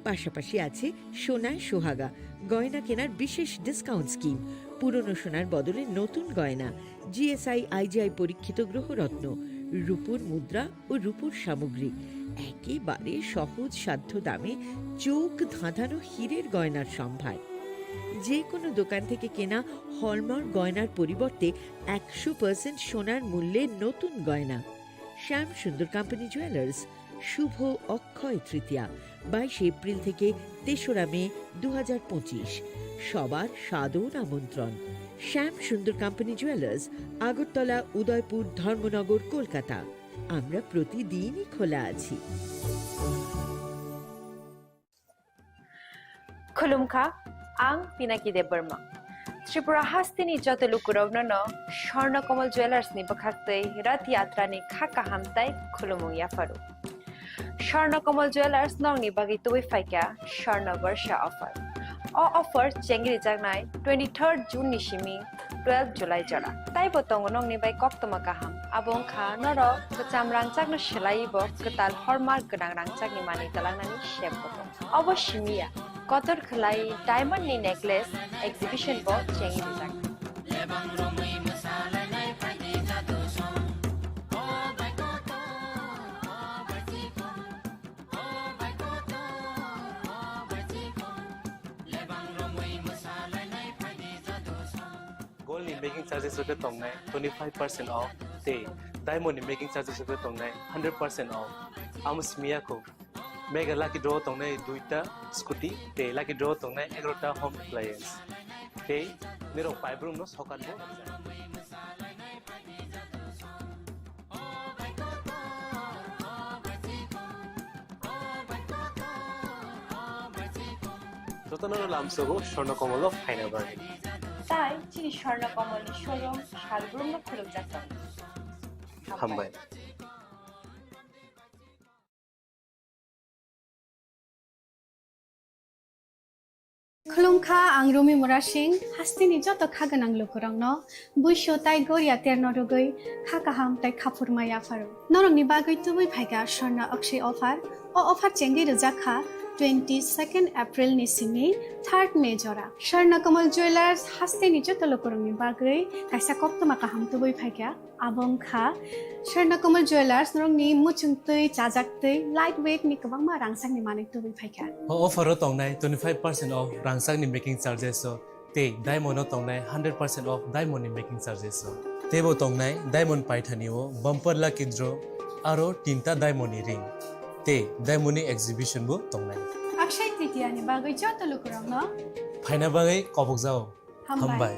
পাশাপাশি আছে সোনায় সোহাগা গয়না কেনার বিশেষ ডিসকাউন্ট স্কিম, পুরনো সোনার বদলে নতুন গয়না, GSI IGI পরীক্ষিত গ্রহরত্ন, রূপোর মুদ্রা ও রূপোর সামগ্রী, একেবারে সহজ সাধ্য দামে চোখ ধাঁধানো হীরের গয়নার সম্ভার। যে কোনো দোকান থেকে কেনা হলমার্ক গয়নার পরিবর্তে 100% সোনার মূল্যে নতুন গয়না। শ্যাম সুন্দর কোম্পানি জুয়েলার্স শুভ অক্ষয় তৃতীয়া 22 এপ্রিল থেকে 3রা মে 2025। সবার সাদর আমন্ত্রণ। শ্যাম সুন্দর কোম্পানি জুয়েলার্স, আগরতলা, উদয়পুর, ধর্মনগর, কলকাতা। আমরা প্রতিদিনই খোলা আছি। खुलुमखा आं पिनाकी देब बर्मा त्रिपुरा हास्तिनी जतलुकुरवनो स्वर्णकमल ज्वेलर्स नि बखाक्तै रथ यात्रा नि खाका हामताई खुलुमु याफारु स्वर्णकमल ज्वेलर्स नंगनि बागै तुबै फाइका स्वर्ण वर्ष अफर ऑफर चेंगरि जागनाय 23rd जून नि सिमी 12 जुलाई जरा ताइ बतंग नंगनि बाय कक्तमा काहाम आबं खा नर बचाम रांचागनो सिलाइबो कताल हरमार्क गोनां रांचागनि मानि तलांनानि शेप बतंग अवश्यमिया कतर खलाई डायमंड नि नेकलेस एग्जिबिशन बो चेंगि जाग Gold ni making charges hote tongnai 25% off te diamond ni making charges hote tongnai 100% off amusmiya ko mega lucky draw tongnai 2ta scooty te lucky draw tongnai 11ta home appliance te nero paibrung no sokan bo যতনর লামসগো Swarnakamal final bargain তাই চিনি Swarnakamal showroom সালগ্রুম খুলুক যাচ্ছেন হামবাই खुलुमखा आं रमि मुरा सिंह हास्तिनि जत खागोनां लोगोरांनो बैसो ताइ गरिया तेरनो रुगै खाकाहाम ताइ खाफुरमाय आफारो नरंनि बागै तुबै फाइगा स्वर्ण अक्षय अफार अफार चेंगि रजाखा 22 एप्रिल नि सिमी 3 मे जरा स्वर्ण कमल ज्वेलर्स हास्तिनि जत लोगोरांनि बागै काइसा कप्तमा काहाम तुबै फाइगा आबंखा स्वर्ण कमल ज्वेलर्स नरंनि मुचुंतै चाजाक्तै लाइट वेट नि गोबांमा रांसांनि माने तुबै फाइगा ऑफर तंनाय 25% ऑफ रांसांनि मेकिंग चार्जेस ते डायमंड तंनाय 100% ऑफ डायमंड मेकिंग चार्जेस तेबो तंनाय डायमंड पाइथानिओ बम्पर लकी ड्र आरो तीनटा डायमंड रिंग ते डायमंड एग्जिबिशन बो तंनाय अक्षय तृतीया नि बागै जत लोगोरांनो फाइना बागै कबक जाओ हामबाय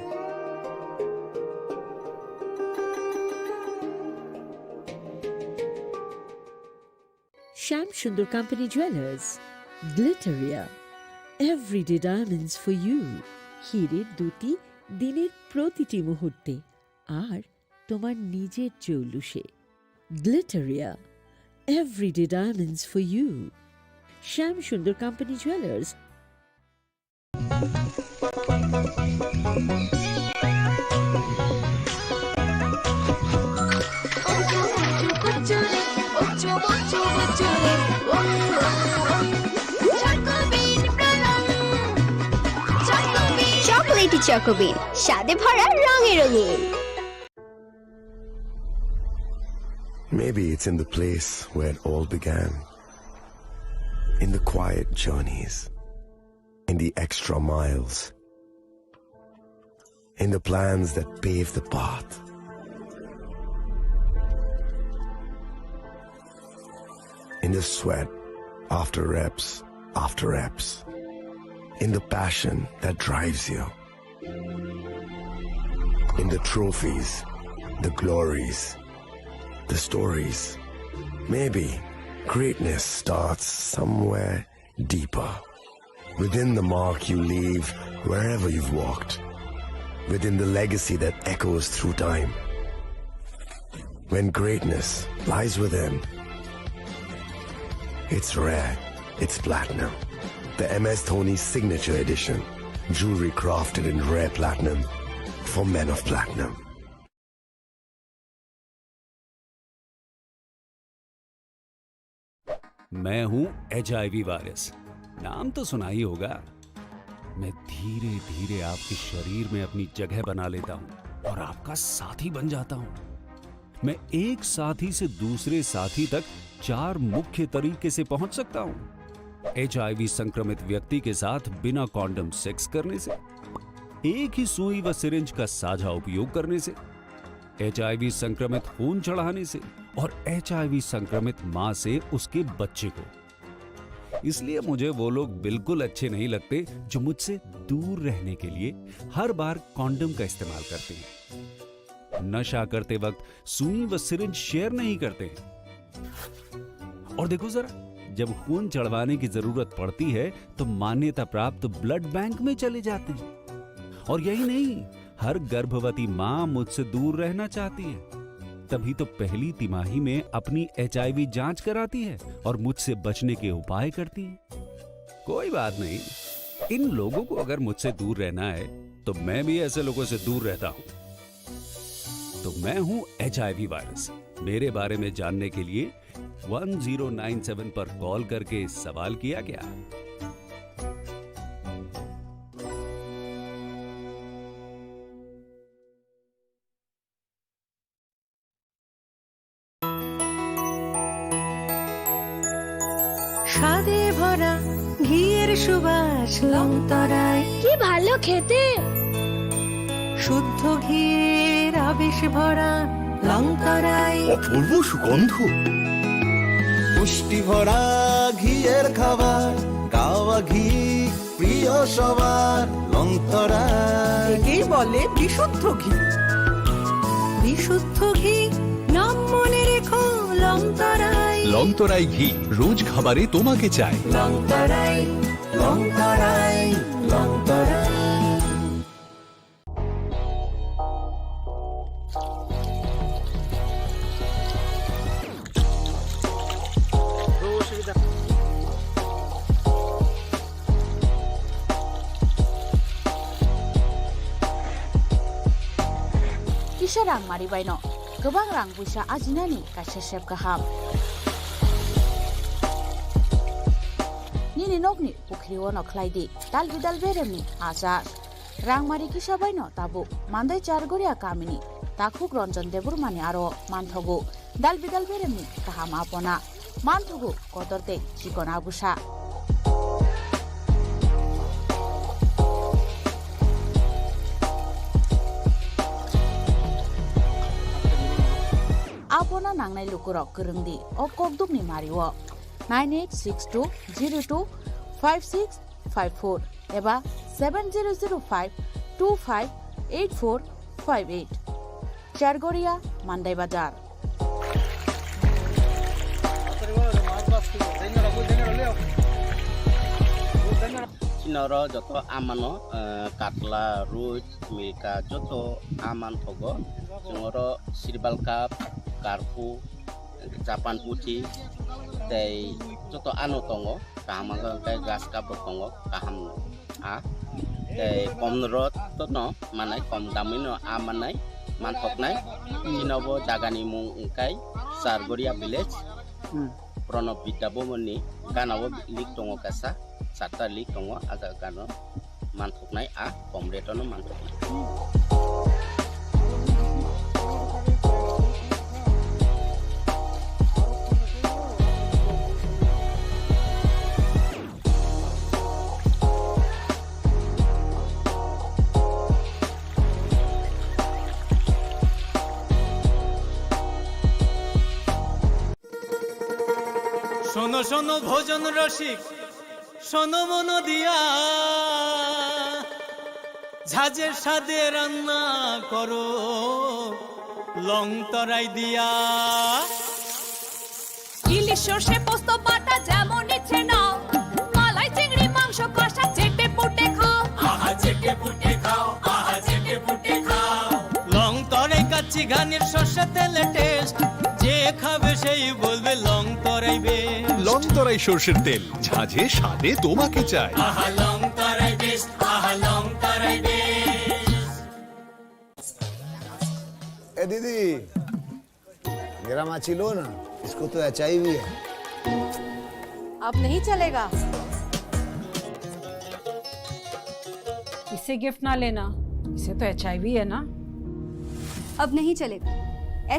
Sham Sundar Company Jewelers, Glitteria, everyday diamonds for you. হীরের দুটি দিনের প্রতিটি মুহূর্তে আর তোমার নিজের জৌলুসে। Glitteria, everyday diamonds for you. Sham Sundar Company Jewelers. Chocolatey চকোবিন স্বাদে ভরা রঙে রঙিন Maybe it's in the place where it all began. In the quiet journeys. In the extra miles. In the plans that pave the path. In the sweat after reps, in the passion that drives you, in the trophies, the glories, the stories. Maybe greatness starts somewhere deeper, within the mark you leave wherever you've walked, within the legacy that echoes through time. When greatness lies within, it's rare, it's platinum. The MS Dhoni Signature Edition. Jewelry crafted in rare platinum for men of platinum. मैं हूं HIV virus. नाम तो सुना ही होगा। मैं धीरे धीरे आपके शरीर में अपनी जगह बना लेता हूं और आपका साथी बन जाता हूं। मैं एक साथी से दूसरे साथी तक 4 मुख्य तरीके से पहुंच सकता हूं। HIV संक्रमित व्यक्ति के साथ बिना कॉन्डम सेक्स करने से, एक ही सुई व सिरिंज का साझा उपयोग करने से, HIV संक्रमित खून चढ़ाने से और HIV संक्रमित मां से उसके बच्चे को। इसलिए मुझे वो लोग बिल्कुल अच्छे नहीं लगते जो मुझसे दूर रहने के लिए हर बार कॉन्डम का इस्तेमाल करते हैं, नशा करते वक्त सुई व सिरिंज शेयर नहीं करते हैं। और देखो जरा, जब खून चढ़वाने की जरूरत पड़ती है तो मान्यता प्राप्त ब्लड बैंक में चले जाते हैं। और यही नहीं, हर गर्भवती मां मुझसे दूर रहना चाहती है, तभी तो पहली तिमाही में अपनी HIV जांच कराती है और मुझसे बचने के उपाय करती है। कोई बात नहीं, इन लोगों को अगर मुझसे दूर रहना है तो मैं भी ऐसे लोगों से दूर रहता हूं। तो मैं हूं HIV वायरस। मेरे बारे में जानने के लिए 1097 पर कॉल करके सवाल किया क्या? স্বাদে ভরা ঘিয়ের সুবাস লংতরায় কি ভালো খেতে শুদ্ধ ঘিয়ের আবেশ ভরা লংতরায় অপূর্ব সুগন্ধ পুষ্টি ভরা ঘিয়ের খাবার গাওয়া ঘি প্রিয় সবার লংতরায় একেই বলে বিশুদ্ধ ঘি। বিশুদ্ধ ঘি নাম মনে রেখো লংতরায়। লংতরাই ঘি রোজ খাবারে তোমাকে চাই। Longtharai Longtharai Longtharai. Kisa rang maribaino gobang rang buisa ajinani kaisa sep gaham Nini nokni pukrio no khlaidi dal bidal beremni aja rangmari kisa baino tabu mandai chargoria kamini takuk ranjan deburmani aro manthogu dal bidal beremni kaham apona manthogu kodorte chikon abusa apona nangnai lukurok gerungdi o kokdukni mariwo 9862025654 eba 7005258458 Chargoria Mandai Bazar Chinoro joto amano katla ruj mika joto aman thogo jongoro sirbal kap karpu japan puji tei joto ano tongo kaham kai gas kap tongo kaham a tei komrot to no manai kom damino amanai manthoknai chinobo jagani mung kai Sargoria village Pronov Bidabomoni ganabo lik tongo kasa sata lik tongo aga gano manthoknai a komretono manthoknai শোনো শোনো ভোজন রসিক শোনো মন দিয়া ঝাঁঝের স্বাদে রান্না করো লং তরাই দিয়া ইলিশ সর্ষে পোস্ত বাটা যেমন ইচ্ছে নাও মালাই চিংড়ি মাংস কষা চেটে পুটে খাও আহা চেটে পুটে খাও আহা চেটে পুটে খাও লং তরাই কাচ্চি ঘানির সর্ষে তেলে টেস্ট যে খাবে সেই বলবে লং তরাই বেশ লং তরাই সরষের তেল ঝাঁঝে স্বাদে তোমাকে চাই আহা লং তরাই বেশ আহা লং তরাই বেশ ए दीदी मेरा माची लो ना इसको तो HIV है अब नहीं चलेगा इससे गिफ्ट ना लेना इसे तो HIV है ना अब नहीं चलेगा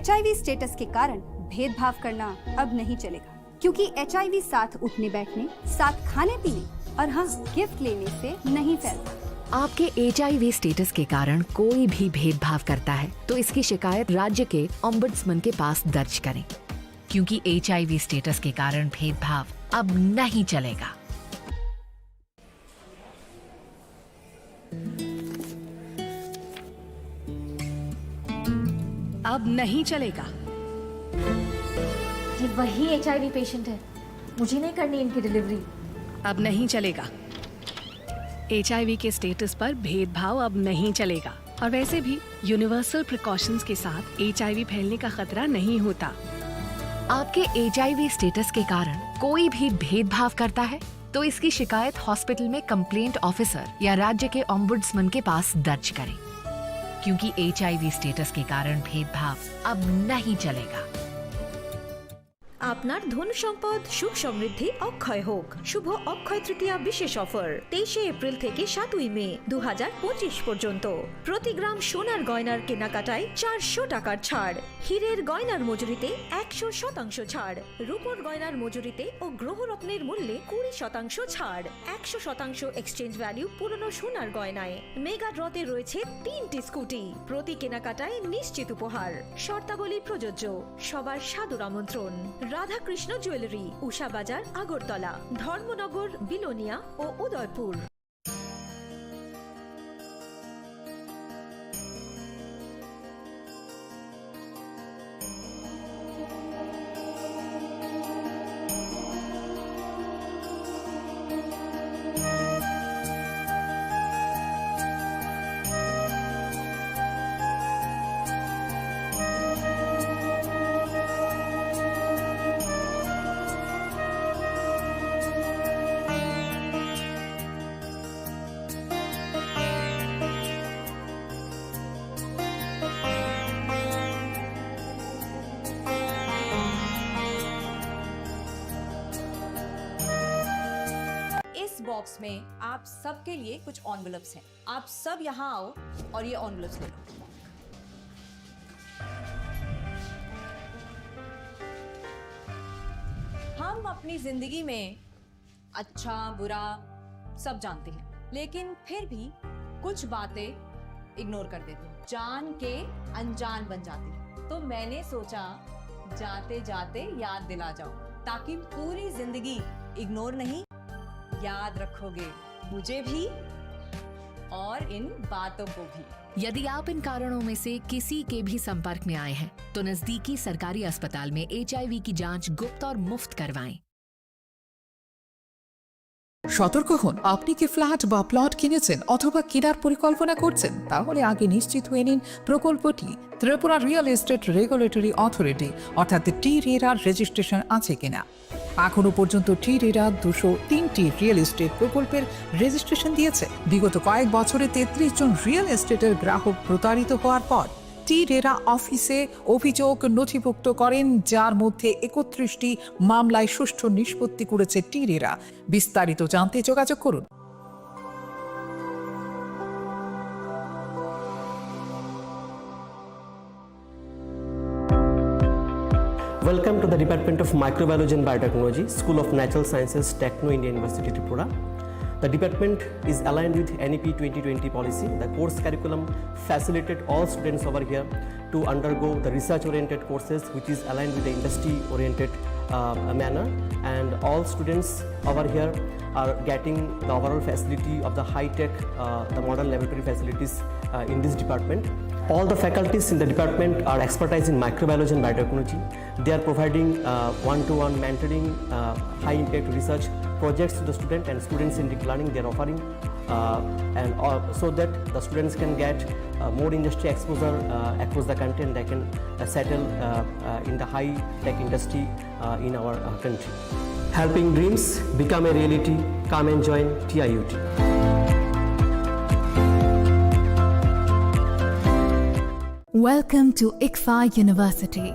HIV स्टेटस के कारण भेदभाव करना अब नहीं चलेगा क्योंकि HIV साथ उठने बैठने साथ खाने पीने और हाँ गिफ्ट लेने से नहीं फैलता आपके HIV स्टेटस के कारण कोई भी भेदभाव करता है तो इसकी शिकायत राज्य के ओम्बुड्समैन के पास दर्ज करें क्योंकि HIV स्टेटस के कारण भेदभाव अब नहीं चलेगा अब नहीं चलेगा ये वही HIV पेशेंट है मुझे नहीं करनी इनकी डिलीवरी अब नहीं चलेगा HIV के स्टेटस पर भेदभाव अब नहीं चलेगा और वैसे भी यूनिवर्सल प्रिकॉशंस के साथ HIV फैलने का खतरा नहीं होता आपके HIV स्टेटस के कारण कोई भी भेदभाव करता है तो इसकी शिकायत हॉस्पिटल में कंप्लेंट ऑफिसर या राज्य के ओम्बुड्समैन के पास दर्ज करें क्योंकि HIV स्टेटस के कारण भेदभाव अब नहीं चलेगा আপনার ধন সম্পদ সুখ সমৃদ্ধি অক্ষয় হোক শুভ অক্ষয় তৃতীয়া বিশেষ অফার 23 এপ্রিল থেকে 7 মে 2025 পর্যন্ত প্রতি গ্রাম সোনার গয়নার কেনাকাটায় 400 টাকার ছাড় হীরের গয়নার মজুরিতে 100% ছাড় রূপোর গয়নার মজুরিতে ও গ্রহরত্নের মূল্যে 20% ছাড় 100% এক্সচেঞ্জ ভ্যালু পুরনো সোনার গয়নায় মেগা ড্রতে রয়েছে 3টি স্কুটি প্রতি কেনাকাটায় নিশ্চিত উপহার শর্তাবলী প্রযোজ্য সবার সাদর আমন্ত্রণ রাধাকৃষ্ণ জুয়েলারি উষা বাজার আগরতলা ধর্মনগর বিলোনিয়া ও উদয়পুর बॉक्स में आप सबके लिए कुछ एनवेलप्स हैं। आप सब यहाँ आओ और ये एनवेलप्स ले लो। हम अपनी जिंदगी में अच्छा बुरा सब जानते हैं, लेकिन फिर भी कुछ बातें इग्नोर कर देते हैं, जान के अनजान बन जाते हैं। तो मैंने सोचा जाते जाते याद दिला जाओ, ताकि पूरी जिंदगी इग्नोर नहीं, याद रखोगे मुझे भी और इन बातों को भी। यदि आप इन कारणों में से किसी के भी संपर्क में आए हैं तो नजदीकी सरकारी अस्पताल में HIV की जांच गुप्त और मुफ्त करवाएं। সতর্ক হন, আপনি কি ফ্ল্যাট বা প্লট কিনেছেন অথবা কেনার পরিকল্পনা করছেন, তাহলে আগে নিশ্চিত হয়ে নিন প্রকল্পটি Tripura real estate regulatory authority অর্থাৎ টি-রেরা রেজিস্ট্রেশন আছে কিনা। এখনো পর্যন্ত টি-রেরা 203টি রিয়েল এস্টেট প্রকল্পের রেজিস্ট্রেশন দিয়েছে। বিগত কয়েক বছরে 33 জন রিয়েল এস্টেটের গ্রাহক প্রতারিত হওয়ার পর টি-রেরা অফিসে অভিযোগ নথিভুক্ত করেন, যার মধ্যে 31টি মামলায় সুষ্ঠু নিষ্পত্তি করেছে টি-রেরা। বিস্তারিত জানতে যোগাযোগ করুন। Welcome to the Department of Microbiology and Biotechnology, School of Natural Sciences, Techno India University, Tripura. The department is aligned with NEP 2020 policy. The course curriculum facilitated all students over here to undergo the research-oriented courses, which is aligned with the industry-oriented manner. And all students over here are getting the overall facility of the high-tech, the modern laboratory facilities in this department. All the faculties in the department are expertise in microbiology and biotechnology. They are providing one-to-one mentoring, high-impact research projects to the student and student-centric learning they are offering, and so that the students can get more industry exposure across the country, and they can settle in the high-tech industry in our country. Helping dreams become a reality. Come and join TIUT. Welcome to ICFA University.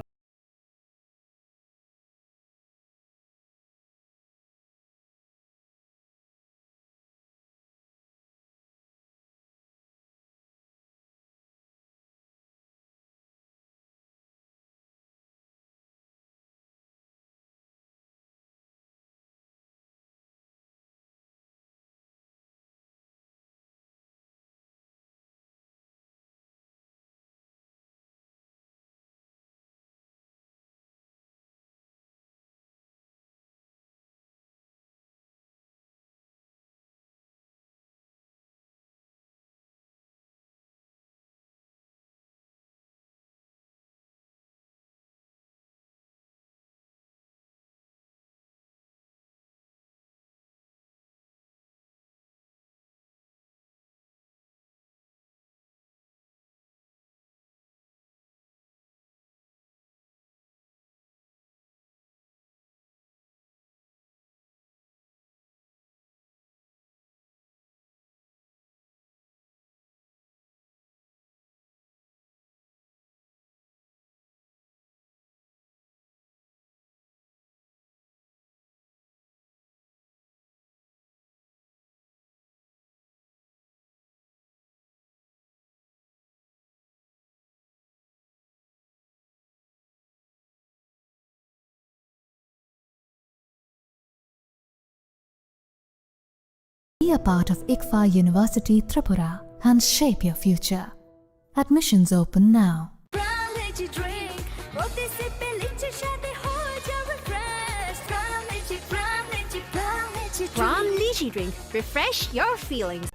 Be a part of ICFA University Tripura and shape your future. Admissions open now. Prom lychee drink. Refresh your feelings.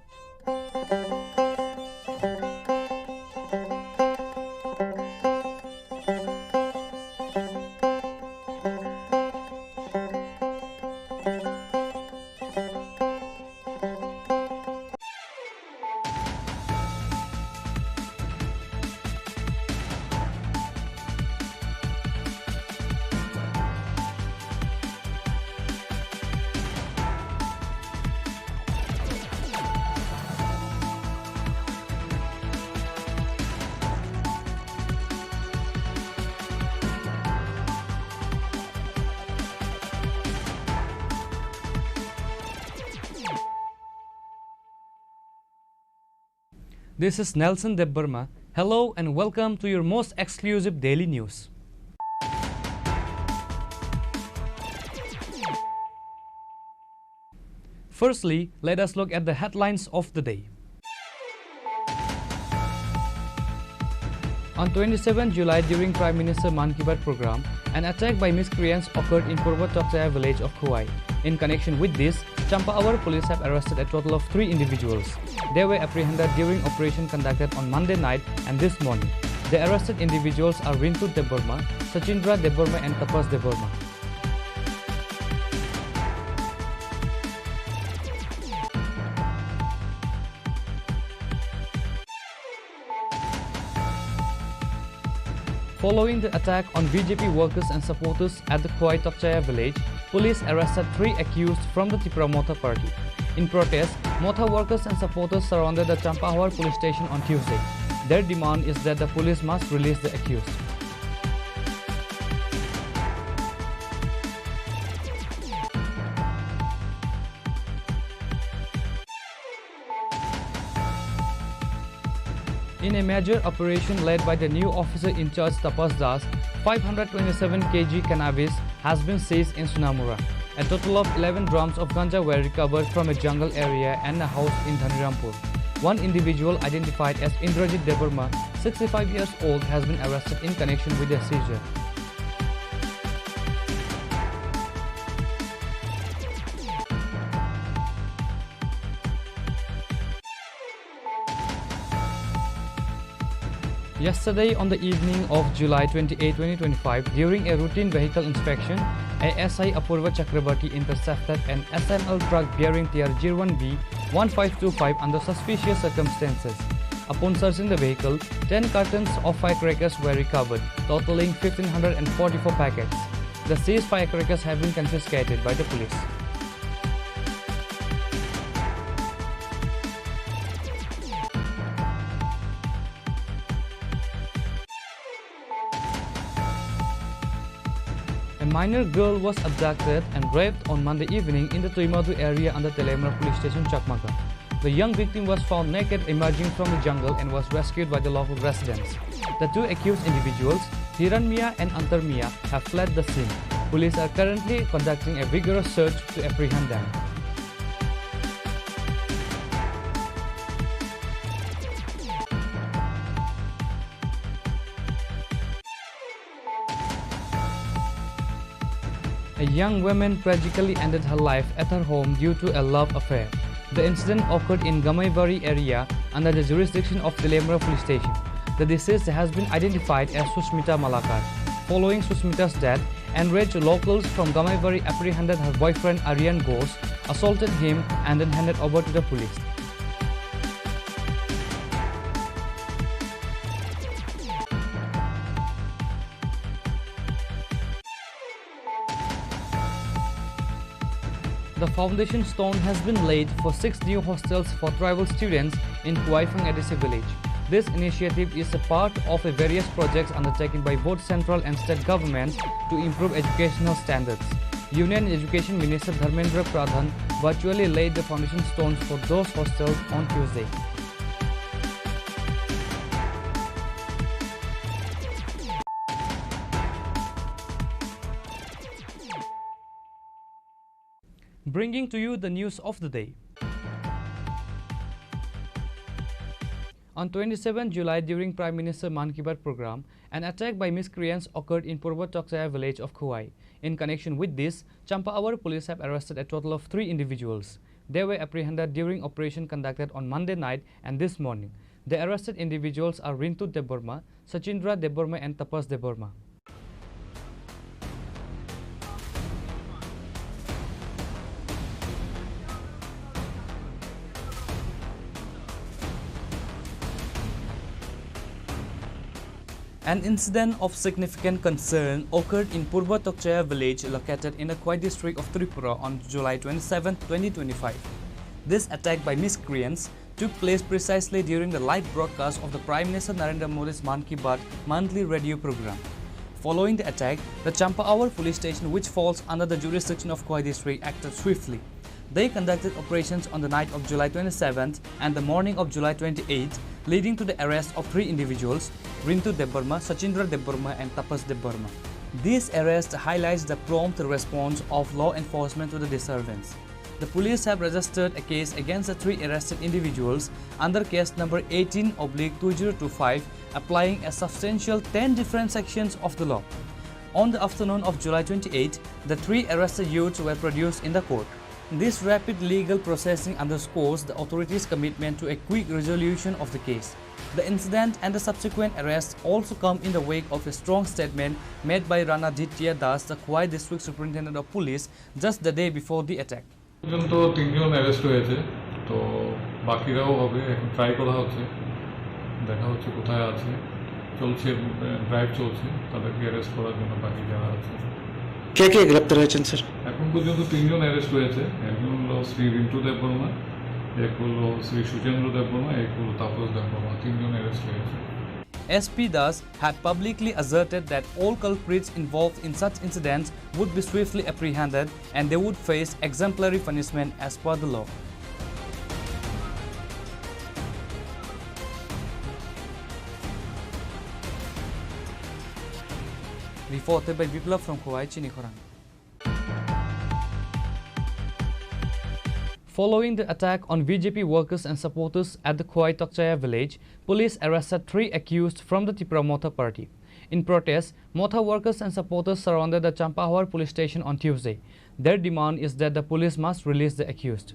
This is Nelson Debbarma. Hello and welcome to your most exclusive daily news. Firstly, let us look at the headlines of the day. On 27 July, during Prime Minister Man Ki Baat program, an attack by miscreants occurred in Purva Tokchaya village of Khowai. In connection with this, Champaawar police have arrested a total of 3 individuals. They were apprehended during operation conducted on Monday night and this morning. The arrested individuals are Rintu Debbarma, Sachindra Debbarma and Tapas Debbarma. Following the attack on BJP workers and supporters at the Khowai Tokchaya village, police arrested 3 accused from the Tripura Motha party. In protest, Motha workers and supporters surrounded the Champaawar police station on Tuesday. Their demand is that the police must release the accused. In a major operation led by the new officer in charge Tapas Das, 527 kg cannabis has been seized in Sunamura. A total of 11 drums of ganja were recovered from a jungle area and a house in Dhanirampur. One individual identified as Indrajit Debbarma, 65 years old, has been arrested in connection with the seizure. Yesterday, on the evening of July 28, 2025, during a routine vehicle inspection, ASI Apurva Chakrabarti intercepted an SML truck bearing TR01B 1525 under suspicious circumstances. Upon searching the vehicle, 10 cartons of firecrackers were recovered, totaling 1,544 packets. The seized firecrackers have been confiscated by the police. A minor girl was abducted and raped on Monday evening in the Tuimadu area under Telemra police station, Chakmaga. The young victim was found naked emerging from the jungle and was rescued by the local residents. The 2 accused individuals, Hiranmia and Antarmia, have fled the scene. Police are currently conducting a vigorous search to apprehend them. A young woman tragically ended her life at her home due to a love affair. The incident occurred in Gamaivari area under the jurisdiction of Telemra police station. The deceased has been identified as Susmita Malakar. Following Susmita's death, enraged locals from Gamaivari apprehended her boyfriend Aryan Ghosh, assaulted him and then handed over to the police. The foundation stone has been laid for 6 new hostels for tribal students in Huaifang Edisi village. This initiative is a part of various projects undertaken by both central and state governments to improve educational standards. Union Education Minister Dharmendra Pradhan virtually laid the foundation stones for those hostels on Tuesday. Bringing to you the news of the day. On 27 July, during Prime Minister Man Ki Baat program, an attack by miscreants occurred in Purva Tokchaya village of Khowai. In connection with this, Champaawar police have arrested a total of 3 individuals. They were apprehended during operation conducted on Monday night and this morning. The arrested individuals are Rintu Debbarma, Sachindra Debbarma and Tapas Debbarma. An incident of significant concern occurred in Purva Tokchaya village located in the Khowai district of Tripura on July 27, 2025. This attack by miscreants took place precisely during the live broadcast of the Prime Minister Narendra Modi's Man Ki Baat monthly radio program. Following the attack, the Champaawar police station, which falls under the jurisdiction of Khowai district, acted swiftly. They conducted operations on the night of July 27th and the morning of July 28th, leading to the arrest of 3 individuals, Rintu Debbarma, Sachindra Debbarma and Tapas Debbarma. This arrest highlights the prompt response of law enforcement to the disturbance. The police have registered a case against the 3 arrested individuals under case number 18/2025, applying a substantial 10 different sections of the law. On the afternoon of July 28, the 3 arrested youths were produced in the court. This rapid legal processing underscores the authorities' commitment to a quick resolution of the case. The incident and the subsequent arrest also come in the wake of a strong statement made by Rana Ditya Das, the Khwai District Superintendent of Police, just the day before the attack. পর্যন্ত 3 জন arrest হয়েছে, তো বাকিরাও হবে, এখন try করা হচ্ছে, দেখা হচ্ছে কোথায় আছে, চলছে ড্রাইভ চলছে, তাদেরকে অ্যারেস্ট করার জন্য বাকি যারা আছে। কে কে গ্রেপ্তার হয়েছেন স্যার? এখন পর্যন্ত 3 জন অ্যারেস্ট হয়েছে, একজন হলো শ্রী রিন্টু দেববর্মা, এক হলো শ্রী সুচেন্দ্র দেববর্মা, এক হলো তাপস দেববর্মা, 3 জন অ্যারেস্ট হয়েছে। SP Das had publicly asserted that all culprits involved in such incidents would be swiftly apprehended and they would face exemplary punishment as per the law. Reported by Biplav from Khwai, Chini Khorang. Following the attack on BJP workers and supporters at the Khwai Tokchaya village, police arrested 3 accused from the Tripura Motha party. In protest, Motha workers and supporters surrounded the Champahawar police station on Tuesday. Their demand is that the police must release the accused.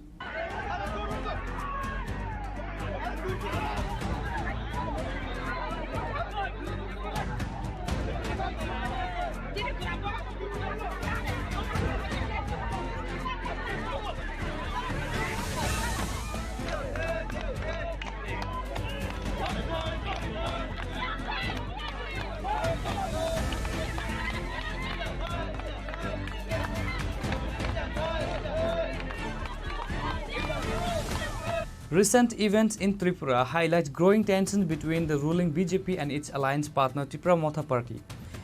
Recent events in Tripura highlight growing tensions between the ruling BJP and its alliance partner Tripura Motha party.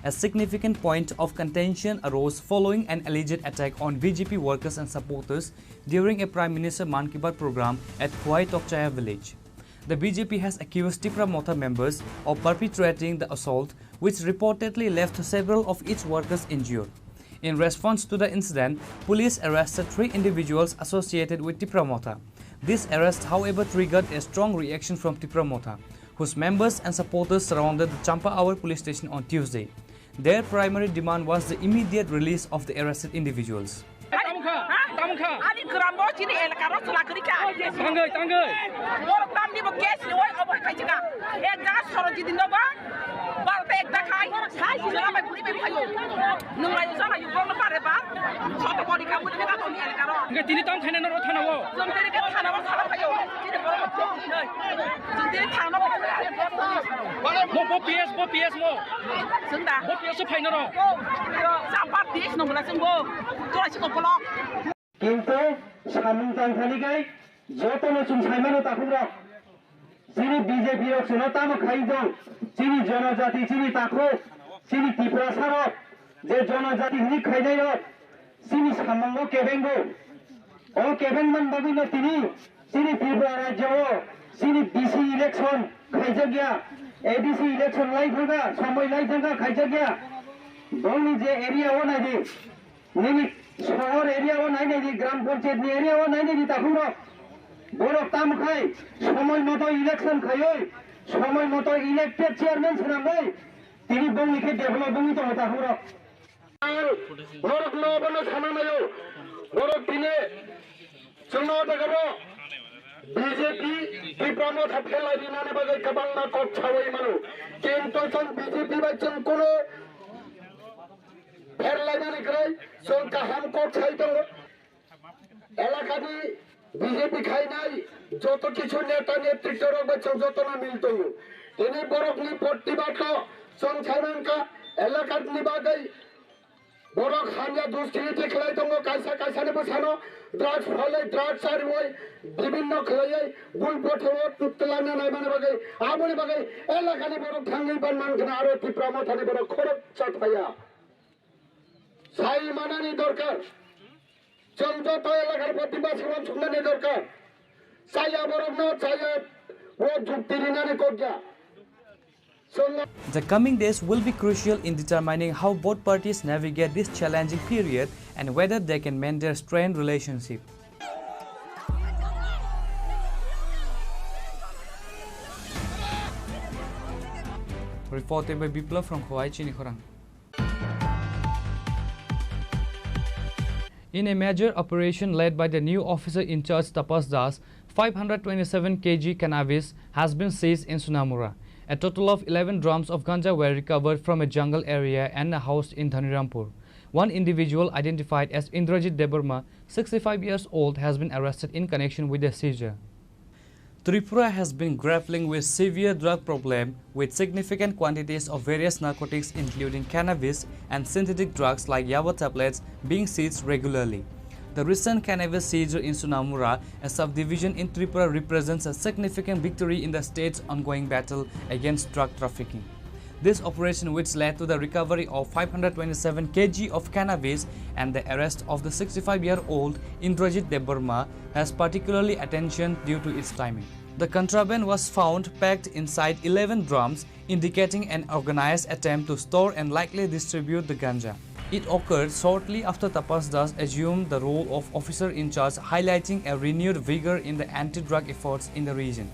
A significant point of contention arose following an alleged attack on BJP workers and supporters during a Prime Minister Man Ki Baat program at Khwai Tokchaya village. The BJP has accused Tripura Motha members of perpetrating the assault, which reportedly left several of its workers injured. In response to the incident, police arrested 3 individuals associated with Tripura Motha. This arrest, however, triggered a strong reaction from Tripura Motha, whose members and supporters surrounded the Champahawar police station on Tuesday. Their primary demand was the immediate release of the arrested individuals. কিন্তু সামুংতাং থালিগাই যত নতুন সাইমানো তাকুরা চিনি BJP রক্ষণ তাম খাইদং চিনি জনজাতি চিনি তাকো চিনি ত্রিপুরা সারক যে জনজাতি হিনি খাইনাই চিনি সামঙ্গ কেবেঙ্গো ও কেবেংমান বাবিনো তিনি চিনি ত্রিপুরা রাজ্য চিনি বিসি ইলেকশন খাইজগিয়া এডিসি ইলেকশন লাই থাকা সময় লাই থাকা খাইজগিয়া বংনি যে এরিয়া ও নাই নিমি শহর এরিয়াও নাই নাকি গ্রাম পঞ্চায়েত এরিয়াও নাই নাকি তখন বড় কাম খাই সময় মতো ইলেকশন খাই সময় মতো ইলেক্টেড চেয়ারম্যান ছিলাম ভাই তিনি বঙ্গিকে ডেভেলপ বঙ্গি তো তখন বড় নবন সামানায় বড় দিনে চুনো দেখাবো বিজেপি বিপ্রমথ ফেলাই দিনানে বাজে কাবাংনা কচ্ছাওই মানু কিন্তু বিজেপি বাইছেন কোন ফেরলাইনানি করে সংখ্যা হামকো ছাইতো এলাকাটি বিজেপি খাই নাই যত কিছু নেতা নেতৃত্ব রয়েছে যত না মিলত তিনি বরফনি প্রতিবাদ সংসারকা এলাকার নিবাগাই বড় খানিয়া দুষ্কৃতি খেলাই দঙ্গ কাইসা কাইসানে বসানো ড্রাগস ফলে ড্রাগস আর ওই বিভিন্ন খেলাই গুল পথে তুতলানে নাই মানে বাগাই আমনি বাগাই এলাকানি বড় ভাঙ্গি বান মানখানে আরো ত্রিপ্রামথানে বড় খরচ চাট পাইয়া সাই মানানি দরকার যত এলাকার প্রতিবাসী শুনলে দরকার চাইয়া বরফ না চাইয়া ও যুক্তি ঋণারে করজা The coming days will be crucial in determining how both parties navigate this challenging period and whether they can mend their strained relationship. Reported by Bipla from Hawaii, Chini Khorang. In a major operation led by the new officer in charge Tapas Das, 527 kg cannabis has been seized in Sunamura. A total of 11 drums of ganja were recovered from a jungle area and a house in Dhanirampur. One individual identified as Indrajit Debarma, 65 years old, has been arrested in connection with the seizure. Tripura has been grappling with severe drug problem with significant quantities of various narcotics including cannabis and synthetic drugs like Yaba tablets being seized regularly. The recent cannabis seizure in Sunamura, a subdivision in Tripura, represents a significant victory in the state's ongoing battle against drug trafficking. This operation, which led to the recovery of 527 kg of cannabis and the arrest of the 65-year-old Indrajit Debarma, has particularly attention due to its timing. The contraband was found packed inside 11 drums, indicating an organized attempt to store and likely distribute the ganja. It occurred shortly after Tapas Das assumed the role of officer in charge, highlighting a renewed vigor in the anti-drug efforts in the region.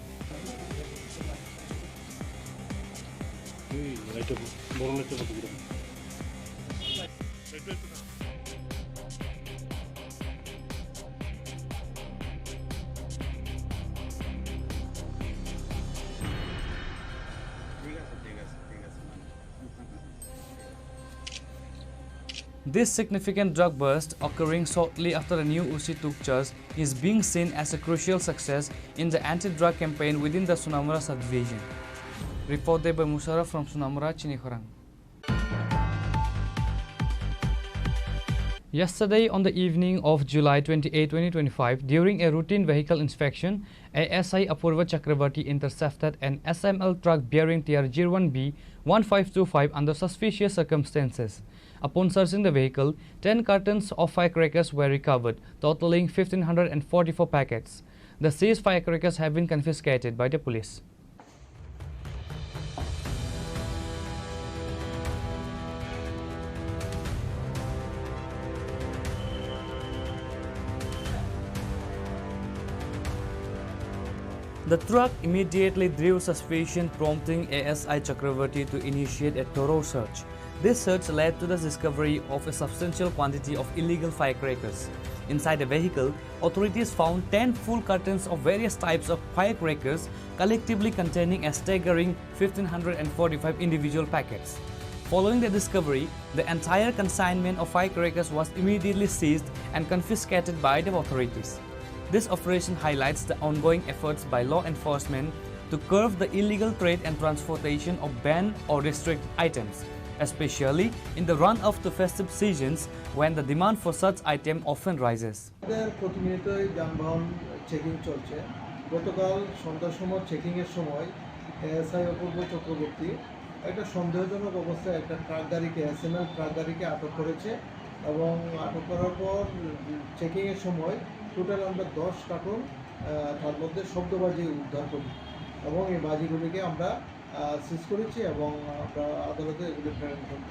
This significant drug burst, occurring shortly after the new UC took charge, is being seen as a crucial success in the anti-drug campaign within the Sunamura subdivision. Reported by Musharraf from Sunamura, Chini Khorang. Yesterday, on the evening of July 28, 2025, during a routine vehicle inspection, ASI Apurva Chakrabarti intercepted an SML truck bearing TR01B 1525 under suspicious circumstances. Upon searching the vehicle, 10 cartons of firecrackers were recovered, totaling 1,544 packets. The seized firecrackers have been confiscated by the police. The truck immediately drew suspicion, prompting ASI Chakrabarti to initiate a thorough search. This search led to the discovery of a substantial quantity of illegal firecrackers. Inside the vehicle, authorities found 10 full cartons of various types of firecrackers, collectively containing a staggering 1,545 individual packets. Following the discovery, the entire consignment of firecrackers was immediately seized and confiscated by the authorities. This operation highlights the ongoing efforts by law enforcement to curb the illegal trade and transportation of banned or restricted items, especially in the run-up to festive seasons when the demand for such items often rises. প্রতিনিয়তই যানবাহন checking চলছে। গতকাল সন্ধ্যার সময় চেকিংয়ের সময় ASI অপূর্ব চক্রবর্তী একটা সন্দেহজনক অবস্থায় একটা ট্রাক গাড়িকে এসএমএল ট্রাক গাড়িকে আটক করেছে এবং আটক করার পর চেকিংয়ের সময় টোটাল আমরা 10 কার্টন তার মধ্যে শব্দবাজি উদ্ধার করি এবং এই বাজিগুলিকে আমরা সিজ করেছি এবং আমরা আদালতে এগুলি প্রেরণ করি।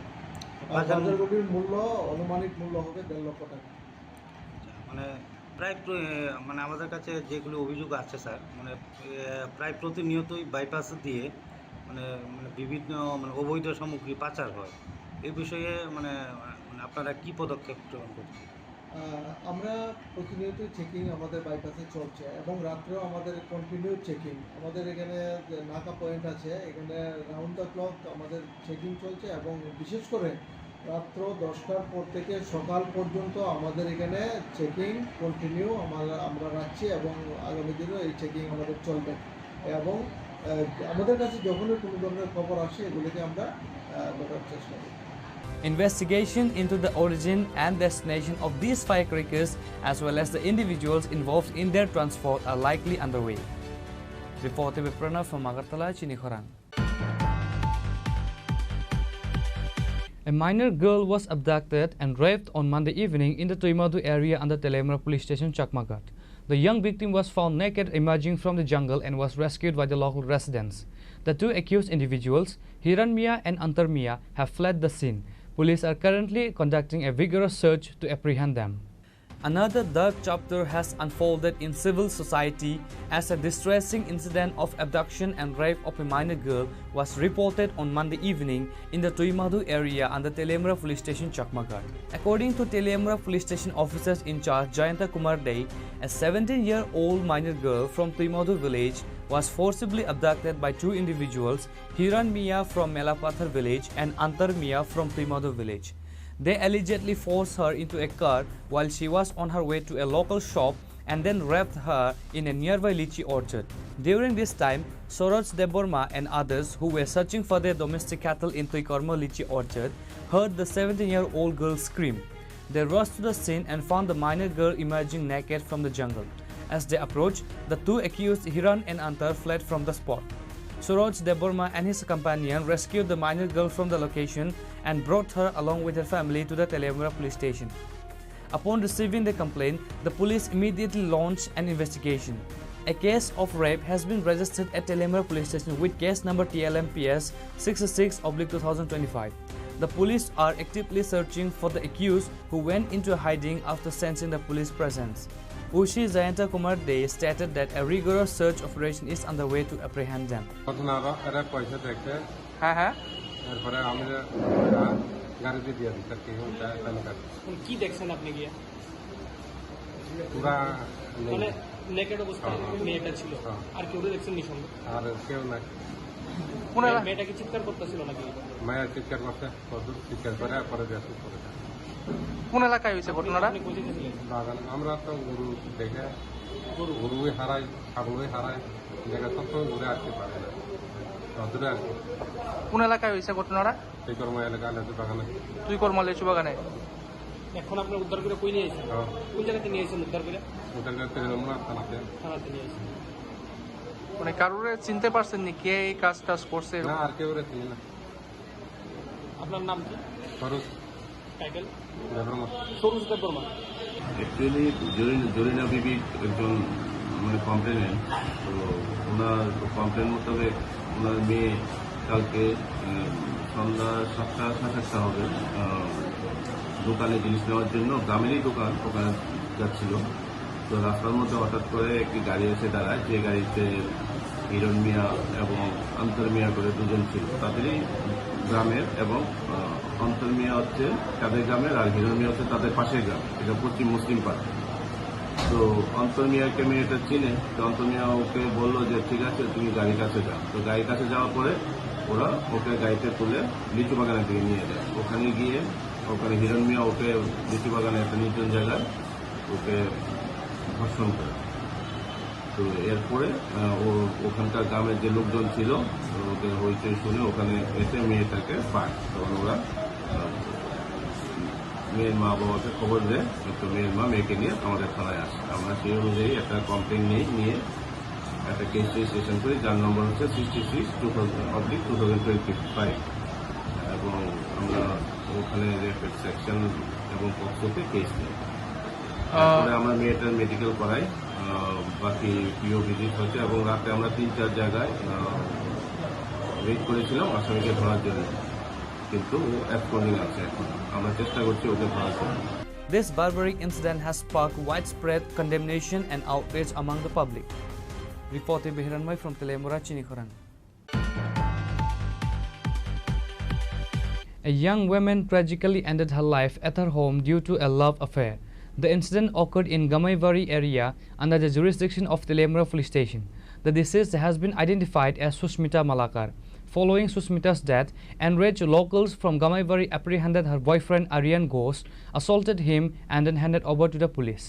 বাজারগুলির মূল্য অনুমানিক মূল্য হবে 1.5 লক্ষ টাকা। মানে প্রায় মানে আমাদের কাছে যেগুলো অভিযোগ আছে স্যার, মানে প্রায় প্রতিনিয়তই বাইপাস দিয়ে মানে বিভিন্ন অবৈধ সামগ্রী পাচার হয়। এই বিষয়ে মানে আপনারা কি পদক্ষেপ গ্রহণ করছেন? আমরা প্রতিনিয়ত চেকিং আমাদের বাইপাসে চলছে এবং রাত্রেও আমাদের কন্টিনিউ চেকিং। আমাদের এখানে নাকা পয়েন্ট আছে, এখানে রাউন্ড দ্য ক্লক আমাদের চেকিং চলছে এবং বিশেষ করে রাত্র 10টার পর থেকে সকাল পর্যন্ত আমাদের এখানে চেকিং কন্টিনিউ আমরা রাখছি এবং আগামী দিনেও এই চেকিং আমাদের চলবে এবং আমাদের কাছে যখনই কোনো ধরনের খবর আসে এগুলিকে আমরা ধরার চেষ্টা করি। Investigation into the origin and destination of these firecrackers as well as the individuals involved in their transport are likely underway. Reported by Pranav from Agartala, Chini Khorang. A minor girl was abducted and raped on Monday evening in the Tuimadu area under Telemra police station, Chakmagat. The young victim was found naked emerging from the jungle and was rescued by the local residents. The two accused individuals, Hiran Mia and Antar Mia, have fled the scene. Police are currently conducting a vigorous search to apprehend them. Another dark chapter has unfolded in civil society as a distressing incident of abduction and rape of a minor girl was reported on Monday evening in the Tuimadu area under Telemra police station, Chakmagat. According to Telemra police station officers in charge Jayanta Kumar Dey, a 17-year-old minor girl from Tuimadu village was forcibly abducted by two individuals, Hiran Mia from Melapathar village and Antar Mia from Tuimadu village. They allegedly forced her into a car while she was on her way to a local shop and then raped her in a nearby lychee orchard. During this time, Soroj Deborma and others who were searching for their domestic cattle in Tuikorma lychee orchard heard the 17-year-old girl scream. They rushed to the scene and found the minor girl emerging naked from the jungle. As they approached, the two accused Hiran and Antar fled from the spot. Suraj Deborma and his companion rescued the minor girl from the location and brought her along with her family to the Telemra police station. Upon receiving the complaint, the police immediately launched an investigation. A case of rape has been registered at Telemra police station with case number TLMPS 66/2025. The police are actively searching for the accused who went into hiding after sensing the police presence. Ushi Jayanta Kumar Dey stated that a rigorous search operation is underway to apprehend them. কোন এলাকায় হয়েছে ঘটনাটা? বাগান আমরা তো গরু দেখে গরুই হারাই, ছাগলই হারাই, জায়গা সবসময় ঘুরে আসতে পারে না, দূরে আসবে। কোন এলাকায় হয়েছে ঘটনাটা? তুইকর্মা এলাকা লেচু বাগানে। তুইকর্মা লেচু বাগানে। এখন আপনার উদ্ধার করে কই নিয়ে এসেছেন? কোন জায়গাতে নিয়ে এসেছেন উদ্ধার করে? উদ্ধার করতে আমরা থানাতে নিয়ে এসেছেন। মানে কারোরে চিনতে পারছেন নি কে এই কাজটা করছে? না, আর কেউ চিনি না। আপনার নাম কি? সরোজ টাইটেল? দেববর্মা। সরোজ দেববর্মা। অ্যাকচুয়ালি জরিনা বিবি একজন মানে কমপ্লেনেন্ট, তো ওনার কমপ্লেন মোতাবেক ওনার মেয়ে কালকে সন্ধ্যা 7টা 7:30 হবে দোকানে জিনিস নেওয়ার জন্য, গ্রামেরই দোকান, ওখানে যাচ্ছিল। তো রাস্তার মধ্যে হঠাৎ করে একটি গাড়ি এসে দাঁড়ায়, যে গাড়িতে হিরণ মিয়া এবং অন্তর মিয়া করে দুজন ছিল, তাদেরই গ্রামের, এবং অন্তর মিয়া হচ্ছে তাদের গ্রামের আর হিরণ মিয়া হচ্ছে তাদের পাশের গ্রাম, এটা পশ্চিম মুসলিম পাড়া। তো অন্তর মিয়াকে মেয়েটা চিনে, তো অন্তর মিয়া ওকে বললো যে ঠিক আছে তুমি গাড়ির কাছে যাও। তো গাড়ির কাছে যাওয়ার পরে ওরা ওকে গাড়িতে তুলে লিচু বাগানের দিকে নিয়ে যায়। ওখানে গিয়ে ওখানে হিরণ মিয়া ওকে লিচু বাগানে একটা নির্জন জায়গায় ওকে ধর্ষণ করে। তো এরপরে ওখানকার গ্রামের যে লোকজন ছিল ওদের হইচই শুনে ওখানে এসে মেয়েটাকে পায়। তখন ওরা মেয়ের মা বাবাকে খবর দেয়, তো মেয়ের মা মেয়েকে নিয়ে আমাদের থানায় আসে। আমরা সেই অনুযায়ী একটা কমপ্লেন নিয়ে একটা কেস রেজিস্ট্রেশন করি, যার নম্বর হচ্ছে 66/2025, এবং আমরা ওখানে রেপের সেকশন এবং পক্ষতে কেস নিই। তারপরে আমরা মেয়েটার মেডিকেল করাই, বাকি পিও ভিজিট হচ্ছে, এবং রাতে আমরা 3-4 জায়গায় ওয়েট করেছিলাম আসামিকে ধরার জন্য, কিন্তু ও অ্যাবসকন্ডিং আছে। এখন আমরা চেষ্টা করছি ওকে ধরার জন্য। This barbaric incident has sparked widespread condemnation and outrage among the public. Reported by Hiranmai from Telemura, Chini Khorang. A young woman tragically ended her life at her home due to a love affair. The incident occurred in Gamaivari area under the jurisdiction of Telemura police station. The deceased has been identified as Susmita Malakar. Following Susmita's death, enraged locals from Gamaivari apprehended her boyfriend Aryan Ghosh, assaulted him and then handed over to the police.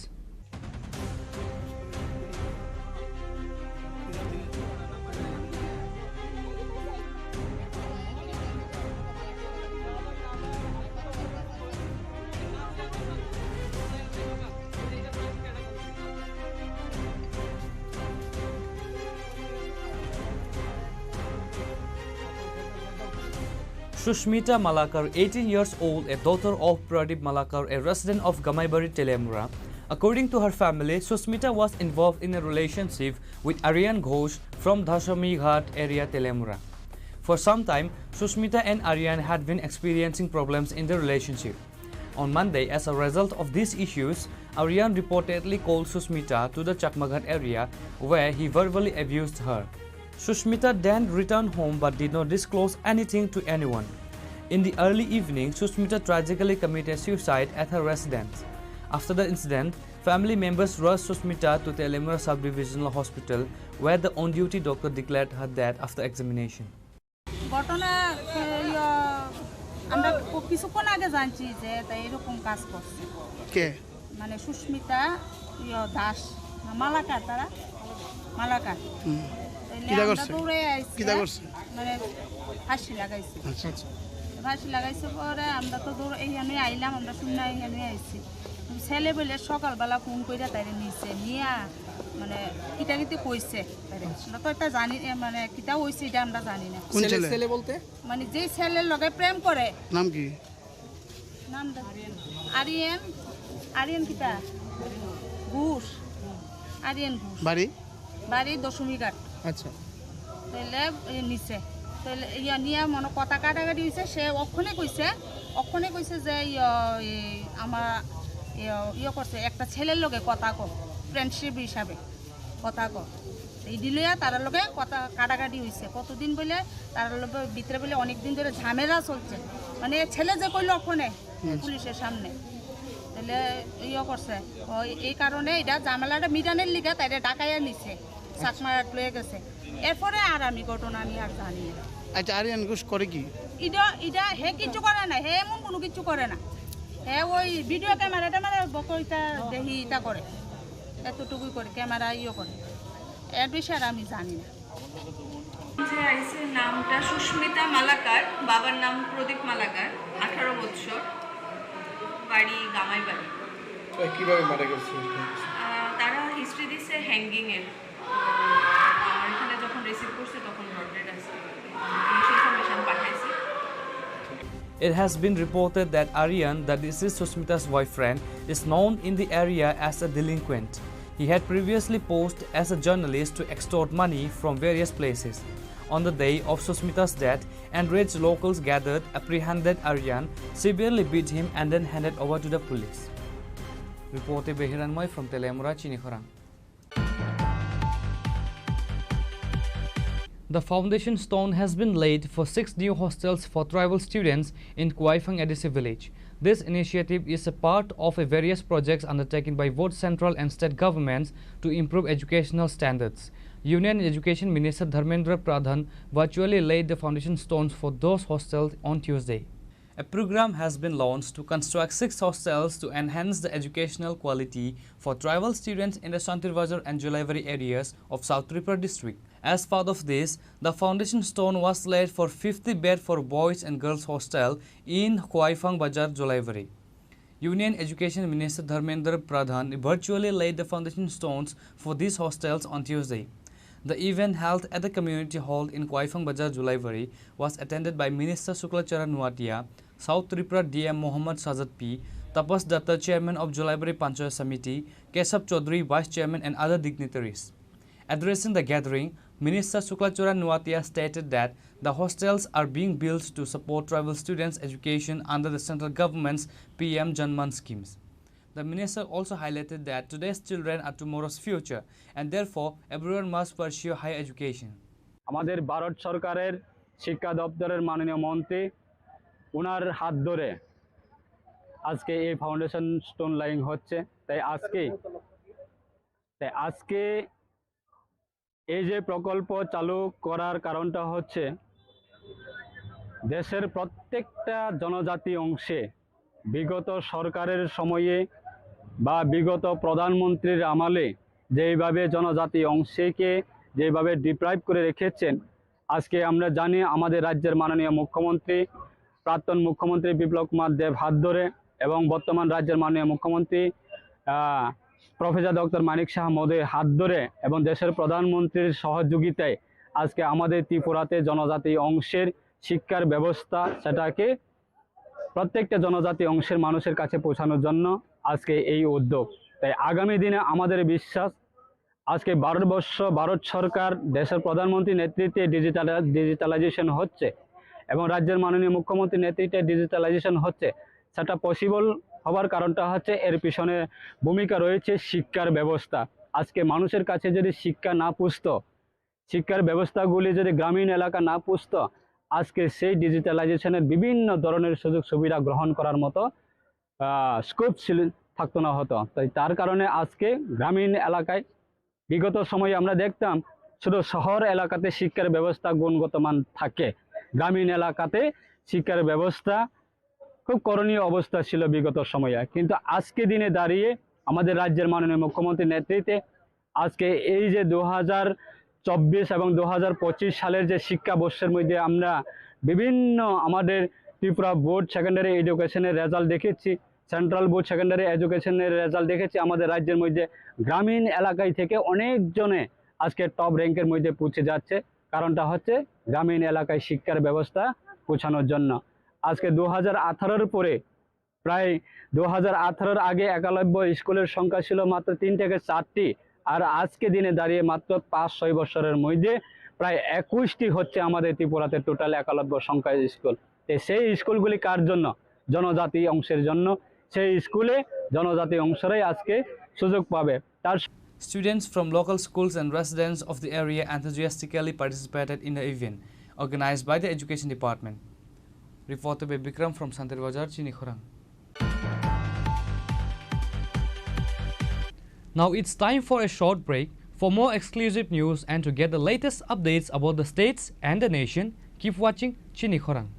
Sushmita Malakar, 18 years old, a daughter of Pradip Malakar, a resident of Gamaibari, Telemura. According to her family, Sushmita was involved in a relationship with Aryan Ghosh from Dhashami Ghat area, Telemura. For some time, Sushmita and Aryan had been experiencing problems in the relationship. On Monday, as a result of these issues, Aryan reportedly called Sushmita to the Chakmaghat area where he verbally abused her. Sushmita then returned home but did not disclose anything to anyone. In the early evening, Sushmita tragically committed suicide at her residence. After the incident, family members rushed Sushmita to Telemura Sub-Divisional Hospital where the on-duty doctor declared her dead after examination. ঘটনা আমরা কিছুক্ষণ আগে জানছি যে এরকম কাজ করছে কে মানে সুস্মিতা দাস মালাকার তারা মালাকার মানে ফাঁসি লাগাইছে ফাঁসি লাগাইছে পরে আমরা তো দৌড় এইখানে আইলাম আমরা শুনে এইখানে আইছি ছেলে বলে সকালবেলা ফোন করে তাই নিয়েছে নিয়ে মানে কিটা কিতে কইছে আমরা তো এটা জানি মানে কিটা হইছে এটা আমরা জানি না কোন ছেলে বলতে মানে যে ছেলের লগে প্রেম করে নাম কি নাম আরিয়ান আরিয়ান কিটা ঘোষ আরিয়ান ঘোষ বাড়ি দশমী ঘাট আচ্ছা তাহলে নিচে তাহলে ইয়া নিয়ে মনে কথা কাটাকাটি হয়েছে সে অক্ষণে কইছে যে আমার ইয়ে করছে একটা ছেলের লগে কথা কো ফ্রেন্ডশিপ হিসাবে কথা কো এই দিলে তার লগে কথা কাটাকাটি হয়েছে কতদিন বলে তার লগে ভিতরে বলে অনেক দিন ধরে ঝামেলা চলছে মানে ছেলে যে কইল ওখানে পুলিশের সামনে তাহলে ইয়ে করছে এই কারণে এটা ঝামেলাটা মিটানের লিগে তাই ডাকাইয়া নিছে চাকমারাট লয়ে গেছে এরপরে আর আমি ঘটনা নিয়ে আর জানি না। আচ্ছা আরিয়ান ঘোষ করে কি এটা হে কিছু করে না হে এমন কোনো কিছু করে না হে ওই ভিডিও ক্যামেরাটা মানে বকইটা দেখি এটা করে এতটুকুই করে ক্যামেরা ইয়ে করে এর বিষয়ে আমি জানি না। যে আইসে নামটা সুস্মিতা মালাকার, বাবার নাম প্রদীপ মালাকার, 18 বছর, বাড়ি গামাইবাড়ি। কিভাবে মারা গেছে? তারা হিস্ট্রি দিছে হ্যাঙ্গিং এর। আমার এখানে যখন রিসিভ করছে তখন রডেড আছে। ইনফরমেশন পাঠাইছি। It has been reported that Aryan, that is Sushmita's boyfriend, is known in the area as a delinquent. He had previously posed as a journalist to extort money from various places. On the day of Sushmita's death, enraged locals gathered, apprehended Aryan, severely beat him and then handed over to the police. Reporter Behiranmoy from Telemura, Chini Khorang. The foundation stone has been laid for 6 new hostels for tribal students in Kuaifang Edisi village. This initiative is a part of various projects undertaken by both central and state governments to improve educational standards. Union Education Minister Dharmendra Pradhan virtually laid the foundation stones for those hostels on Tuesday. A program has been launched to construct 6 hostels to enhance the educational quality for tribal students in the Shantirbajar and Jolaivari areas of South Tripura district. As part of this, the foundation stone was laid for 50 bed for boys and girls hostel in Kuaifang Bajar, Jolaivari. Union Education Minister Dharmendra Pradhan virtually laid the foundation stones for these hostels on Tuesday. The event held at the community hall in Kuaifang Bajar, Jolaivari was attended by Minister Suklacharan Nuatia, South Tripura DM Mohammad Sajad P, Tapas Datta Chairman of Jolaivari Panchayat Samiti, Kesab Chaudhary Vice Chairman and other dignitaries. Addressing the gathering, Minister Suklacharan Nuatia stated that the hostels are being built to support tribal students' education under the central government's PM Janman schemes. The minister also highlighted that today's children are tomorrow's future and therefore everyone must pursue higher education. আমাদের ভারত সরকারের শিক্ষা দপ্তরের মাননীয় মন্ত্রী ওনার হাত ধরে আজকে এই ফাউন্ডেশন স্টোন লাইং হচ্ছে তাই আজকে এই যে প্রকল্প চালু করার কারণটা হচ্ছে দেশের প্রত্যেকটা জনজাতি অংশে বিগত সরকারের সময়ে বা বিগত প্রধানমন্ত্রীর আমলে যেইভাবে জনজাতি অংশকে যেভাবে ডিপ্রাইভ করে রেখেছেন আজকে আমরা জানি আমাদের রাজ্যের মাননীয় মুখ্যমন্ত্রী প্রাক্তন মুখ্যমন্ত্রী বিপ্লব কুমার দেব হাত ধরে এবং বর্তমান রাজ্যের মাননীয় মুখ্যমন্ত্রী প্রফেসর ডক্টর মানিক শাহ মহোদয়ের হাত ধরে এবং দেশের প্রধানমন্ত্রীর সহযোগিতায় আজকে আমাদের ত্রিপুরাতে জনজাতি অংশের শিক্ষার ব্যবস্থা সেটাকে প্রত্যেকটা জনজাতি অংশের মানুষের কাছে পৌঁছানোর জন্য আজকে এই উদ্যোগ। তাই আগামী দিনে আমাদের বিশ্বাস আজকে ভারত সরকার দেশের প্রধানমন্ত্রীর নেতৃত্বে ডিজিটালাইজেশন হচ্ছে এবং রাজ্যের মাননীয় মুখ্যমন্ত্রীর নেতৃত্বে ডিজিটালাইজেশন হচ্ছে, সেটা পসিবল হওয়ার কারণটা হচ্ছে এর পিছনে ভূমিকা রয়েছে শিক্ষার ব্যবস্থা। আজকে মানুষের কাছে যদি শিক্ষা না পৌঁছত, শিক্ষার ব্যবস্থাগুলি যদি গ্রামীণ এলাকা না পৌঁছত, আজকে সেই ডিজিটালাইজেশনের বিভিন্ন ধরনের সুযোগ সুবিধা গ্রহণ করার মতো স্কোপ থাকতো না হতো। তাই তার কারণে আজকে গ্রামীণ এলাকায় বিগত সময়ে আমরা দেখতাম শুধু শহর এলাকাতে শিক্ষার ব্যবস্থা গুণগত মান থাকে, গ্রামীণ এলাকাতে শিক্ষার ব্যবস্থা খুব করণীয় অবস্থা ছিল বিগত সময়ে। কিন্তু আজকে দিনে দাঁড়িয়ে আমাদের রাজ্যের মাননীয় মুখ্যমন্ত্রীর নেতৃত্বে আজকে এই যে 2024 এবং 2025 সালের যে শিক্ষাবর্ষের মধ্যে আমরা বিভিন্ন আমাদের ত্রিপুরা বোর্ড সেকেন্ডারি এডুকেশনের রেজাল্ট দেখেছি, সেন্ট্রাল বোর্ড সেকেন্ডারি এডুকেশনের রেজাল্ট দেখেছি, আমাদের রাজ্যের মধ্যে গ্রামীণ এলাকায় থেকে অনেকজনে আজকে টপ র্যাঙ্কের মধ্যে পৌঁছে যাচ্ছে। কারণটা হচ্ছে গ্রামীণ এলাকায় শিক্ষার ব্যবস্থা পৌঁছানোর জন্য। আজকে 2018-র পরে প্রায় 2018-র আগে একলব্য স্কুলের সংখ্যা ছিল মাত্র 3 থেকে 4টি, আর আজকে দিনে দাঁড়িয়ে মাত্র 5-6 বছরের মধ্যে প্রায় 21টি হচ্ছে আমাদের ত্রিপুরাতে টোটাল একলব্য সংখ্যার স্কুল। সেই স্কুলগুলি কার জন্য? জনজাতি অংশের জন্য। সেই স্কুলে জনজাতি অংশরাই আজকে সুযোগ পাবে। তার Students from local schools and residents of the area enthusiastically participated in the event organized by the Education Department. Reported by Bikram from Santar Bazar, Chini Khorang. Now it's time for a short break. For more exclusive news and to get the latest updates about the states and the nation, keep watching Chini Khorang.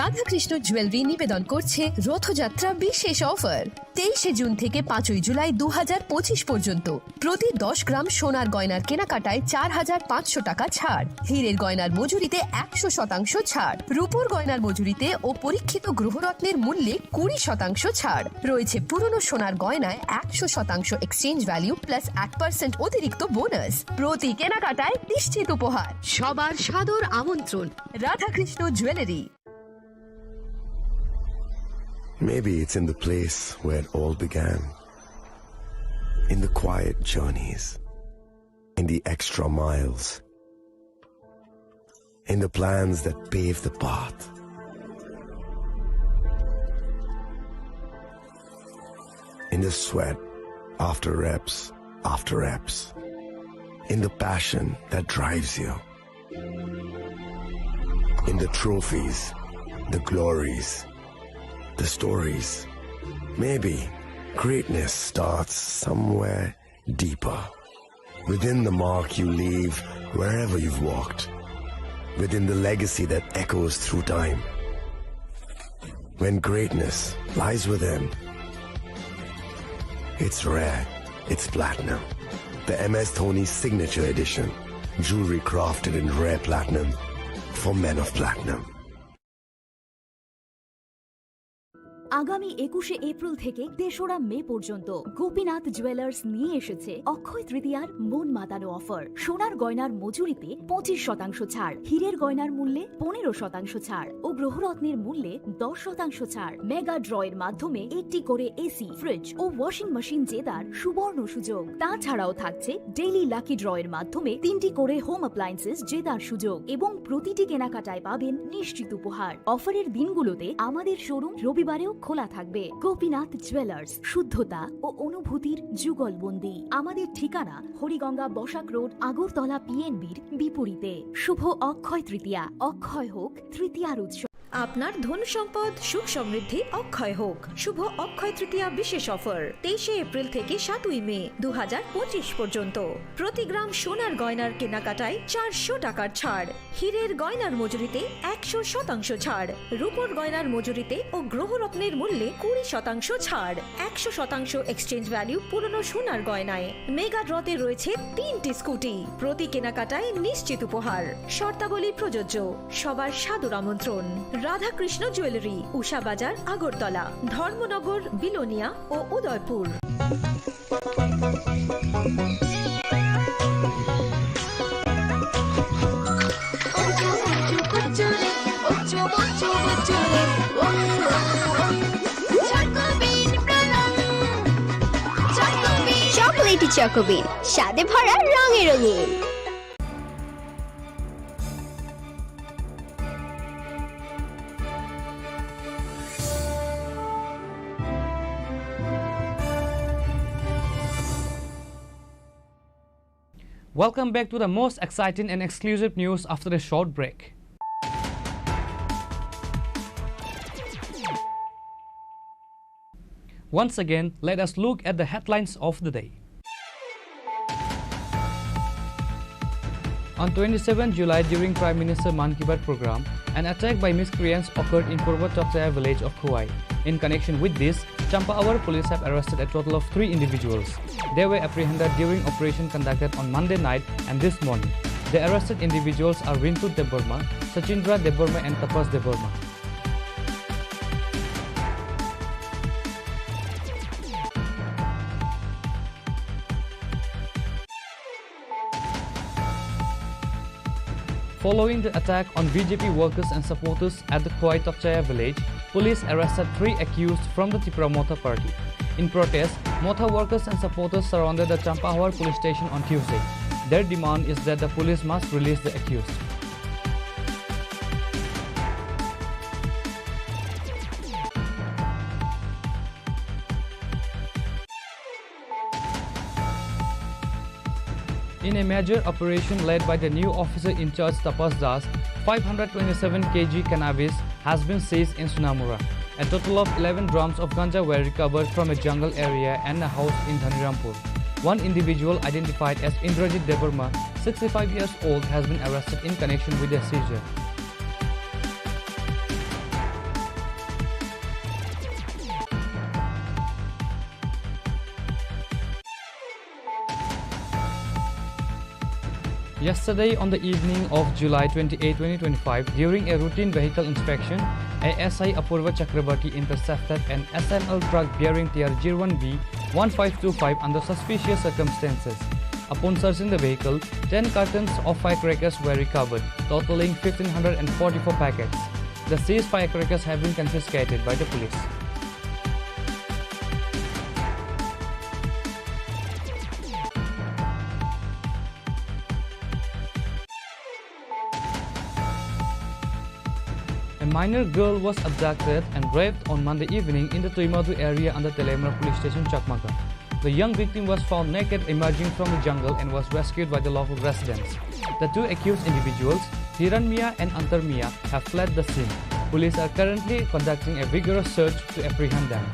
Radhakrishna jewellery নিবেদন করছে রথযাত্রা বিশেষ offer 23 June থেকে 5 জুলাই 2025 পর্যন্ত। প্রতি 10 গ্রাম সোনার গয়নার কেনাকাটায় 4500 টাকা ছাড়, হীরের গয়নার মজুরিতে 100% ছাড়, রূপোর গয়নার মজুরিতে ও পরীক্ষিত গ্রহরত্নের মূল্যে 20% ছাড় রয়েছে। পুরনো সোনার গয়নায় 100% এক্সচেঞ্জ ভ্যালু প্লাস 8% অতিরিক্ত বোনাস। প্রতি কেনাকাটায় নিশ্চিত উপহার। সবার সাদর আমন্ত্রণ Radhakrishna jewellery. Maybe it's in the place where it all began, in the quiet journeys, in the extra miles, in the plans that pave the path. In the sweat after reps, in the passion that drives you, in the trophies, the glories, the stories. Maybe greatness starts somewhere deeper, within the mark you leave wherever you've walked, within the legacy that echoes through time. When greatness lies within, it's rare, it's platinum. The MS Dhoni Signature Edition, jewelry crafted in rare platinum for men of platinum. আগামী 21 April থেকে 3রা মে পর্যন্ত Gopinath jewellers নিয়ে এসেছে অক্ষয় তৃতীয়ার মন মাতানো offer. সোনার গয়নার মজুরিতে 25% ছাড়, হীরের গয়নার মূল্যে 15% ছাড় ও গ্রহরত্নের মূল্যে 10% ছাড়। মেগা ড্রয়ের মাধ্যমে একটি করে এসি, ফ্রিজ ও ওয়াশিং মেশিন জেতার সুবর্ণ সুযোগ। তাছাড়াও থাকছে ডেইলি লাকি ড্রয়ের মাধ্যমে 3টি করে হোম অ্যাপ্লায়েন্সেস জেতার সুযোগ এবং প্রতিটি কেনাকাটায় পাবেন নিশ্চিত উপহার। অফারের দিনগুলোতে আমাদের শোরুম রবিবারেও খোলা থাকবে। গোপীনাথ জুয়েলার্স, শুদ্ধতা ও অনুভূতির যুগলবন্দি। আমাদের ঠিকানা হরিগঙ্গা বসাক রোড, আগরতলা পিএনবির বিপরীতে। শুভ অক্ষয় তৃতীয়া, অক্ষয় হোক তৃতীয়ার উৎসব। আপনার ধন সম্পদ সুখ সমৃদ্ধি অক্ষয় হোক। শুভ অক্ষয় তৃতীয়া বিশেষ অফার 23 এপ্রিল থেকে 7 মে 2025 পর্যন্ত। প্রতি গ্রাম সোনার গয়নার কেনাকাটায় 400 টাকার ছাড়, হীরের গয়নার মজুরিতে 100% ছাড়, রূপোর গয়নার মজুরিতে ও গ্রহরত্নের মূল্যে 20% ছাড়, 100% এক্সচেঞ্জ ভ্যালু পুরনো সোনার গয়নায়। মেগা ড্রতে রয়েছে 3টি স্কুটি, প্রতি কেনাকাটায় নিশ্চিত উপহার। শর্তাবলী প্রযোজ্য। সবার সাদর আমন্ত্রণ রাধাকৃষ্ণ জুয়েলারি, উষা বাজার, আগরতলা, ধর্মনগর, বিলোনিয়া ও উদয়পুর। চকোলেটি চকোবিন, স্বাদে ভরা রঙে রঙিন। Welcome back to the most exciting and exclusive news after a short break. Once again, let us look at the headlines of the day. On 27 July, during Prime Minister Man Ki Baat program, an attack by miscreants occurred in Purva Chokchaya village of Khuwai. In connection with this, Champaawar police have arrested a total of 3 individuals. They were apprehended during operation conducted on Monday night and this morning. The arrested individuals are Rintu Deborma, Sachindra Deborma and Tapas Deborma. Following the attack on BJP workers and supporters at the Khuwai Chokchaya village, police arrested 3 accused from the Tripura Motha party. In protest, Motha workers and supporters surrounded the Champaawar police station on Tuesday. Their demand is that the police must release the accused. In a major operation led by the new officer in charge Tapas Das, 527 kg cannabis has been seized in Sunamura. A total of 11 drums of ganja were recovered from a jungle area and a house in Dhanirampur. One individual identified as Indrajit Deborma, 65 years old, has been arrested in connection with the seizure. Yesterday, on the evening of July 28, 2025, during a routine vehicle inspection, ASI Apurva Chakrabarti intercepted an SML truck bearing TR01B 1525 under suspicious circumstances. Upon searching the vehicle, 10 cartons of firecrackers were recovered, totaling 1,544 packets. The seized firecrackers have been confiscated by the police. A minor girl was abducted and raped on Monday evening in the Tuimadu area under Telemra police station, Chakmaka. The young victim was found naked emerging from the jungle and was rescued by the local residents. The 2 accused individuals, Hiran Mia and Antar Mia, have fled the scene. Police are currently conducting a vigorous search to apprehend them.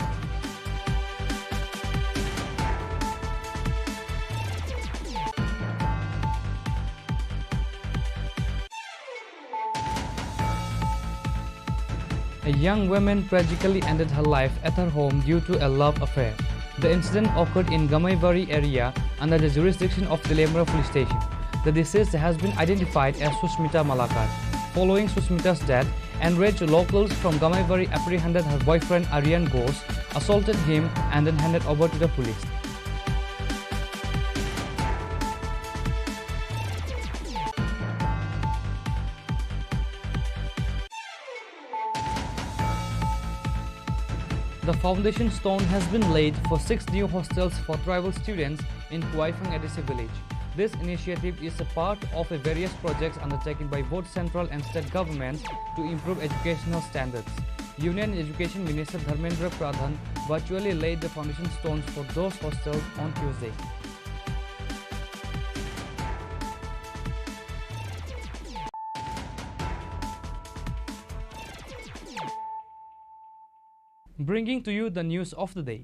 A young woman tragically ended her life at her home due to a love affair. The incident occurred in Gamaivari area under the jurisdiction of Telemra police station. The deceased has been identified as Susmita Malakar. Following Susmita's death, enraged locals from Gamaivari apprehended her boyfriend Aryan Ghosh, assaulted him and then handed over to the police. The foundation stone has been laid for 6 new hostels for tribal students in Kuaifang Edisi village. This initiative is a part of various projects undertaken by both central and state governments to improve educational standards. Union Education Minister Dharmendra Pradhan virtually laid the foundation stones for those hostels on Tuesday. Bringing to you the news of the day.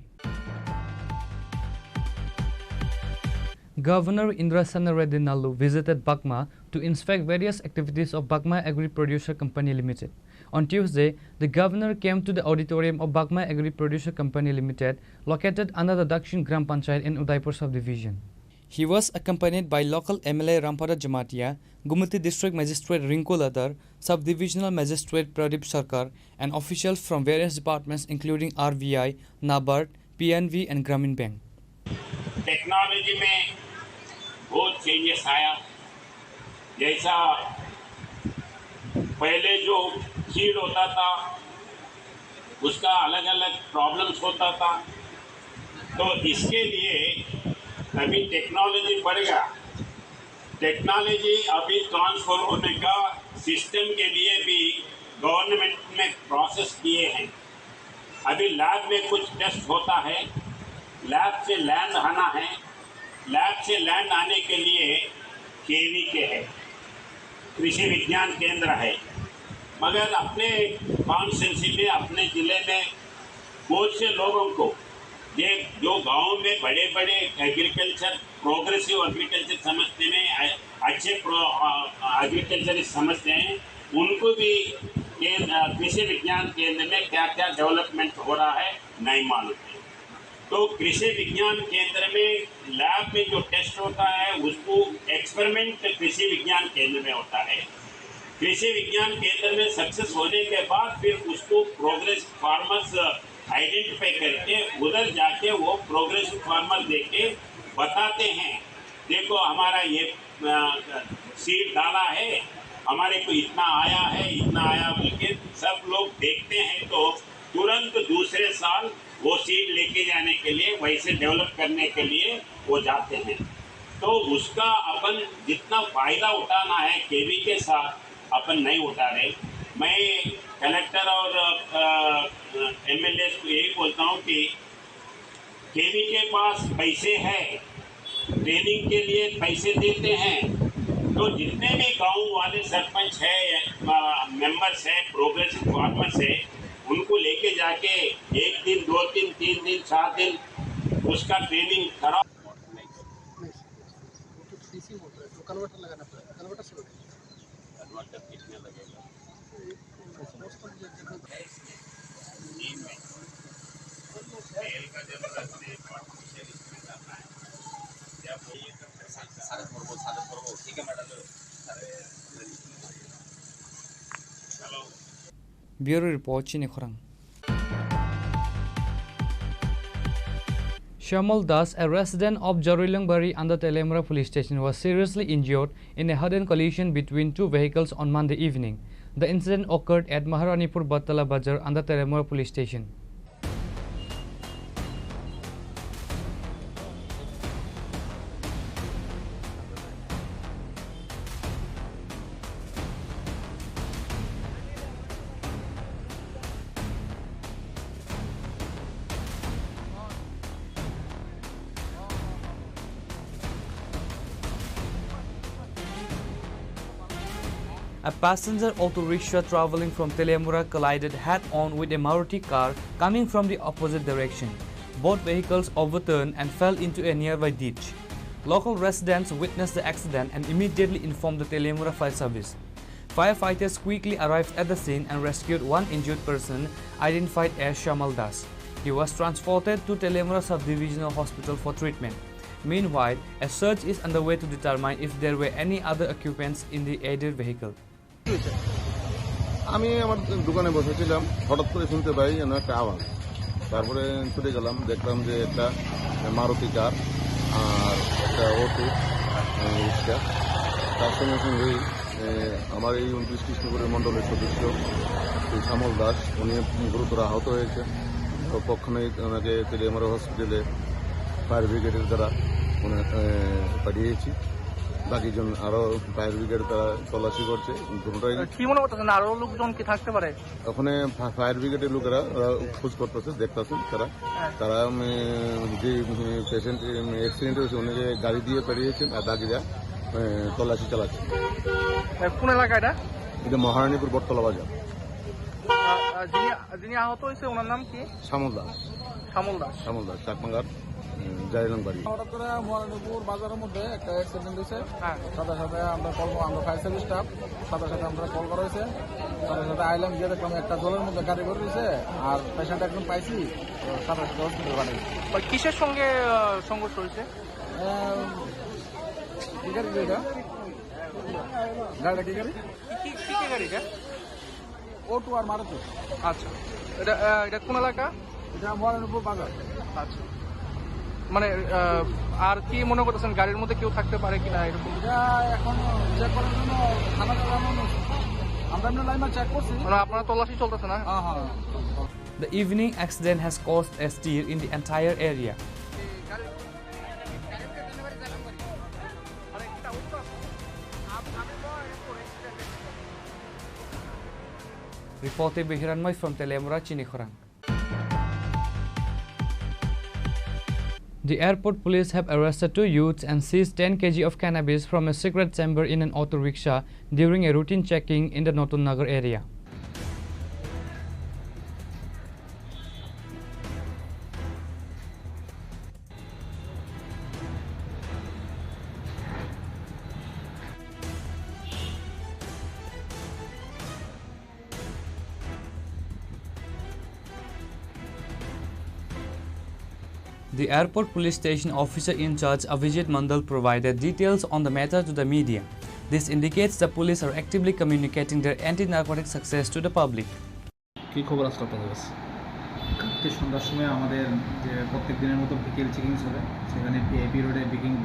Governor Indrasena Reddy Nallu visited Bakma to inspect various activities of Bakma Agri Producer Company Limited. On Tuesday, the governor came to the auditorium of Bakma Agri Producer Company Limited, located under the Dakshin Gram Panchayat in Udaipur subdivision. He was accompanied by local MLA Rampada Jamatia, Gumati District Magistrate Rinku Ladar, Sub-Divisional Magistrate Pradeep Sarkar, and officials from various departments including RVI, NABARD, PNV and Grameen Bank. Technology में बहुत changes आया। जैसा पहले जो seed होता था उसका अलग अलग प्रॉब्लम्स होता था, तो इसके लिए अभी टेक्नोलॉजी बढ़ेगा। टेक्नोलॉजी अभी ट्रांसफर होने का सिस्टम के लिए भी गवर्नमेंट में प्रोसेस किए हैं। अभी लैब में कुछ टेस्ट होता है, लैब से लैंड आना है, लैब से लैंड आने के लिए केवी के है, कृषि विज्ञान केंद्र है। मगर अपने कॉन्स्टिट्यूंसी में, अपने ज़िले में बहुत से लोगों को ये जो गांव में बड़े बड़े एग्रीकल्चर, प्रोग्रेसिव एग्रीकल्चर समझते हैं, अच्छे एग्रीकल्चरिस्ट समझते हैं, उनको भी कृषि विज्ञान केंद्र में क्या क्या डेवलपमेंट हो रहा है नहीं मालूम है। तो कृषि विज्ञान केंद्र में लैब में जो टेस्ट होता है उसको एक्सपेरिमेंट कृषि विज्ञान केंद्र में होता है। कृषि विज्ञान केंद्र में सक्सेस होने के बाद फिर उसको प्रोग्रेस फार्मर्स आइडेंटिफाई करके उधर जाके वो प्रोग्रेसिव फार्मर देके बताते हैं, देखो हमारा ये सीड डाला है, हमारे को इतना आया है, इतना आया बोल के सब लोग देखते हैं, तो तुरंत दूसरे साल वो सीड लेके जाने के लिए, वैसे डेवलप करने के लिए वो जाते हैं। तो उसका अपन जितना फ़ायदा उठाना है केवी के साथ अपन नहीं उठा रहे। मैं कलेक्टर और एमएलए को यही बोलता हूँ कि केवी के पास पैसे हैं, ट्रेनिंग के लिए पैसे देते हैं, तो जितने भी गांव वाले सरपंच है, मेंबर्स है, प्रोग्रेसिव फार्मर्स है, उनको लेके जाके 1 दिन, 2 दिन, 3 दिन, 7 दिन उसका ट्रेनिंग कराओ। कन्वर्टर लगाना पड़ेगा, कन्वर्टर से कन्वर्टर कितने लगेगा? तेल का जरूरत नहीं, आर्टिफिशियल इसमें करना है। जब ये सारे भरबो ठीक है मैडम, चलो। Bureau Report, Chini Khorang. Shamal Das, a resident of Jarilungbari under Telemura police station, was seriously injured in a sudden collision between two vehicles on Monday evening. The incident occurred at Maharanipur Battala Bazar under Telemura police station. A passenger auto rickshaw traveling from Telemura collided head-on with a Maruti car coming from the opposite direction. Both vehicles overturned and fell into a nearby ditch. Local residents witnessed the accident and immediately informed the Telemura Fire Service. Firefighters quickly arrived at the scene and rescued one injured person identified as Shamal Das. He was transported to Telemura Sub-Divisional Hospital for treatment. Meanwhile, a search is underway to determine if there were any other occupants in the aided vehicle. আমি আমার দোকানে বসেছিলাম, হঠাৎ করে শুনতে পাই যেন একটা আওয়াজ। তারপরে ছুটে গেলাম, দেখলাম যে একটা মারুতি কার আর একটা অটো রিক্সা। তার সঙ্গে সঙ্গেই আমার এই 29 কৃষ্ণপুরের মণ্ডলের সদস্য শ্যামল দাস, উনি গুরুতর আহত হয়েছে। তো পক্ষণে ওনাকে তেলিয়ামারা হসপিটালে ফায়ার ব্রিগেডের দ্বারা পাঠিয়েছি। বাকিজন আরো ফায়ার ব্রিগেড তারা তল্লাশি করছে। কি মনে করতেছেন আরো লোকজন কি থাকতে পারে? ওখানে ফায়ার ব্রিগেডের লোকেরা খোঁজ করতেছে, দেখতেছেন তারা যে পেশেন্ট অ্যাক্সিডেন্ট হয়েছে উনাকে গাড়ি দিয়ে পাঠিয়েছেন আর বাকিরা তল্লাশি চালাচ্ছে। কোন এলাকা এটা? এটা মহারানীপুর বটতলা বাজার। যিনি আহত হয়েছে ওনার নাম কি? শ্যামল দাস। শ্যামল দাস চাকমাঙ্গার জারিলংবাড়ি। হঠাৎ করে মহারানীপুর বাজারের মধ্যে একটা অ্যাক্সিডেন্ট হয়েছে। সাথে সাথে আমরা ফায়ার সার্ভিস স্টাফ সাথে আমরা কল করা হয়েছে। সাথে আইলাম, গিয়ে দেখলাম একটা জলের মধ্যে গাড়ি করে রয়েছে আর পেশেন্ট একদম পাইছি, সাথে হসপিটাল বানিয়েছি। কিসের সঙ্গে সংঘর্ষ হয়েছে? কি গাড়ি রে এটা? গাড়িটা কি গাড়ি? কি গাড়ি এটা? অটো আর মারুতি। আচ্ছা, এটা কোন এলাকা? এটা মহারানীপুর বাজার। আচ্ছা, মানে আর কি মনে করতেছেন গাড়ির মধ্যে কেউ থাকতে পারে কিনা এরকম? এটা এখন চেক করার জন্য থানা চালানো, আমরা এমনি লাইনে চেক করছি। মানে আপনারা তল্লাশি চলতেছে না? হ্যাঁ। The evening accident has caused a stir in the entire area. Reported by Hiranmoy from Telemura, Chini Khorang. The airport police have arrested 2 youths and seized 10 kg of cannabis from a secret chamber in an auto rickshaw during a routine checking in the Notun Nagar area. The airport police station officer in charge, Avijit Mandal, provided details on the matter to the media. This indicates the police are actively communicating their anti-narcotic success to the public. কি খবর আছে আপনাদের কাছে? কালকে সন্ধ্যার সময় আমাদের যে প্রত্যেক দিনের মতো বিকেল চেকিং চলে, সেখানে পিআইপি রোডে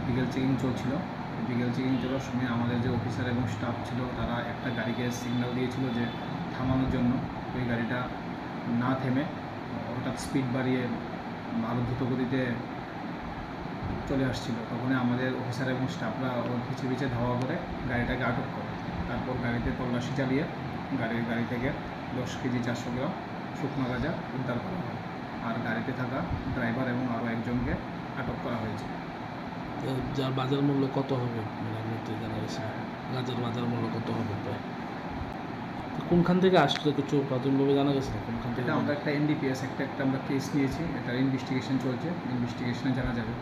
বিকেল চেকিং চলছিল। বিকেল চেকিং চলার সময় আমাদের যে অফিসার এবং স্টাফ ছিল তারা একটা গাড়িকে সিগন্যাল দিয়েছিল যে থামানোর জন্য। ওই গাড়িটা না থেমে হঠাৎ স্পিড বাড়িয়ে আরও দ্রুত গতিতে চলে আসছিল। তখন আমাদের অফিসার এবং স্টাফরা ওর পিছিয়ে ধাওয়া করে গাড়িটাকে আটক করে। তারপর গাড়িতে তল্লাশি চালিয়ে গাড়ি থেকে 10 কেজি 400 গ্রাম শুকনো গাঁজা উদ্ধার করা হয়। আর গাড়িতে থাকা ড্রাইভার এবং আরও একজনকে আটক করা হয়েছে। যার বাজার মূল্য কত হবে জানা গেছে? গাঁজার বাজার মূল্য কত হবে প্রায়? কোনখান থেকে আসলে কিছু প্রাথমিকভাবে জানা গেছে? কোনখান থেকে? আমরা একটা এনডিপিএস একটা আমরা কেস নিয়েছি, এটার ইনভেস্টিগেশন চলছে, ইনভেস্টিগেশনে জানা যাবে।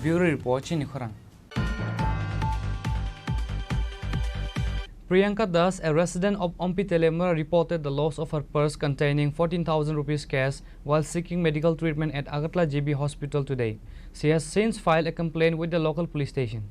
Bureau Report, Chini Khorang. Priyanka Das, a resident of Ompi Telemura, reported the loss of her purse containing 14,000 rupees cash while seeking medical treatment at Agatla JB Hospital today. She has since filed a complaint with the local police station.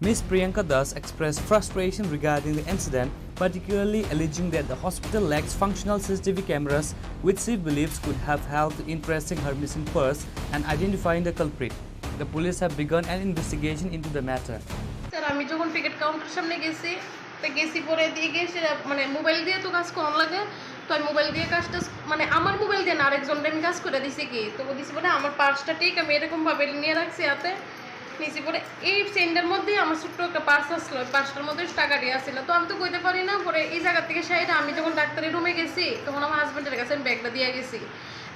Ms. Priyanka Das expressed frustration regarding the incident, particularly alleging that the hospital lacks functional CCTV cameras, which she believes could have helped in tracing her missing purse and identifying the culprit. The police have begun an investigation into the matter. Sir, আমি যখন ticket কাউন্টারের সামনে গেছি পরে দিয়ে গিয়ে সেটা মানে মোবাইল দিয়ে তো কাজ করানো লাগে, তো আমি মোবাইল দিয়ে কাজটা মানে আমার মোবাইল দিয়ে না আরেকজনকে আমি কাজ করে দিছি কি, তো দিছি পরে আমার পার্সটা ঠিক আমি এরকমভাবে নিয়ে রাখছি হাতে নিচে পরে এই সেন্টার মধ্যে আমার ছোট্ট একটা পার্স আসলো, ওই পার্সটার মধ্যে টাকা দিয়ে আসছিল। তো আমি তো কইতে পারি না, পরে এই জায়গা থেকে সাইডে আমি যখন ডাক্তারের রুমে গেছি তখন আমার হাজব্যান্ডের কাছে আমি ব্যাগটা দিয়ে গেছি,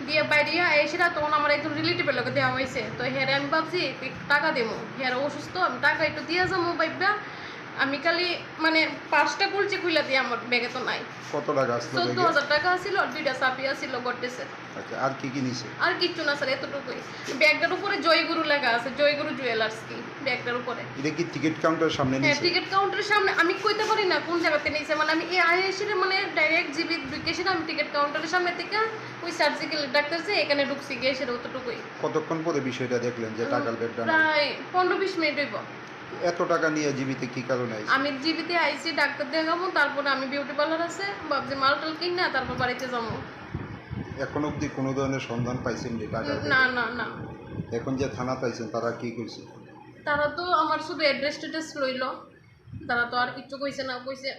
দিয়ে বাইরিয়া এসে তখন আমার একজন রিলেটিভের লোকে দেওয়া হয়েছে। তো হেরে আমি ভাবছি টাকা দেবো, হেরা অসুস্থ, আমি টাকা একটু দিয়ে যাবো ভাইবা, আমি খালি মানে পার্সটা খুলে দিয়ে আমার ব্যাগে তো নাই। কত টাকা আসলো? 14,000 টাকা ছিল আর 2টা চাপিয়া ছিল গড্ডেসের। আচ্ছা, আর কি কি নিছে? আর কিচ্ছু না স্যার, এতটুকুই। ব্যাগটার উপরে জয়গুরু লেখা আছে, জয়গুরু জুয়েলার্স কি ব্যাগটার উপরে। এটা কি টিকিট কাউন্টারের সামনে নিছে? হ্যাঁ, টিকিট কাউন্টারের সামনে। আমি কইতে পারি না কোন জায়গাতে নিছে, মানে আমি এই আইএসির মানে ডাইরেক্ট জিবি ঢুকেছি না, আমি টিকিট কাউন্টারের সামনে থেকে ওই সার্জিক্যাল ডাক্তার যে এখানে ঢুকছি গিয়ে সেটা অতটুকুই। কতক্ষণ পরে বিষয়টা দেখলেন যে টাকার ব্যাগটা? প্রায় 15-20 মিনিট হইব। এত টাকা নিয়ে জীবিতে কি কারণে আইছে? আমি জীবিতে আইছি ডাক্তার দেখাবো, তারপরে আমি বিউটি পার্লার আছে ভাবছি মালটাল কিনা তারপর বাড়িতে যাবো। এখন অবধি কোনো ধরনের সন্ধান পাইছেন যে টাকা? না না না। এখন যে থানা পাইছেন তারা কি কইছে? তারা তো আমার শুধু অ্যাড্রেস টেড্রেস লইলো, তারা তো আর কিছু কইছে না। কইছে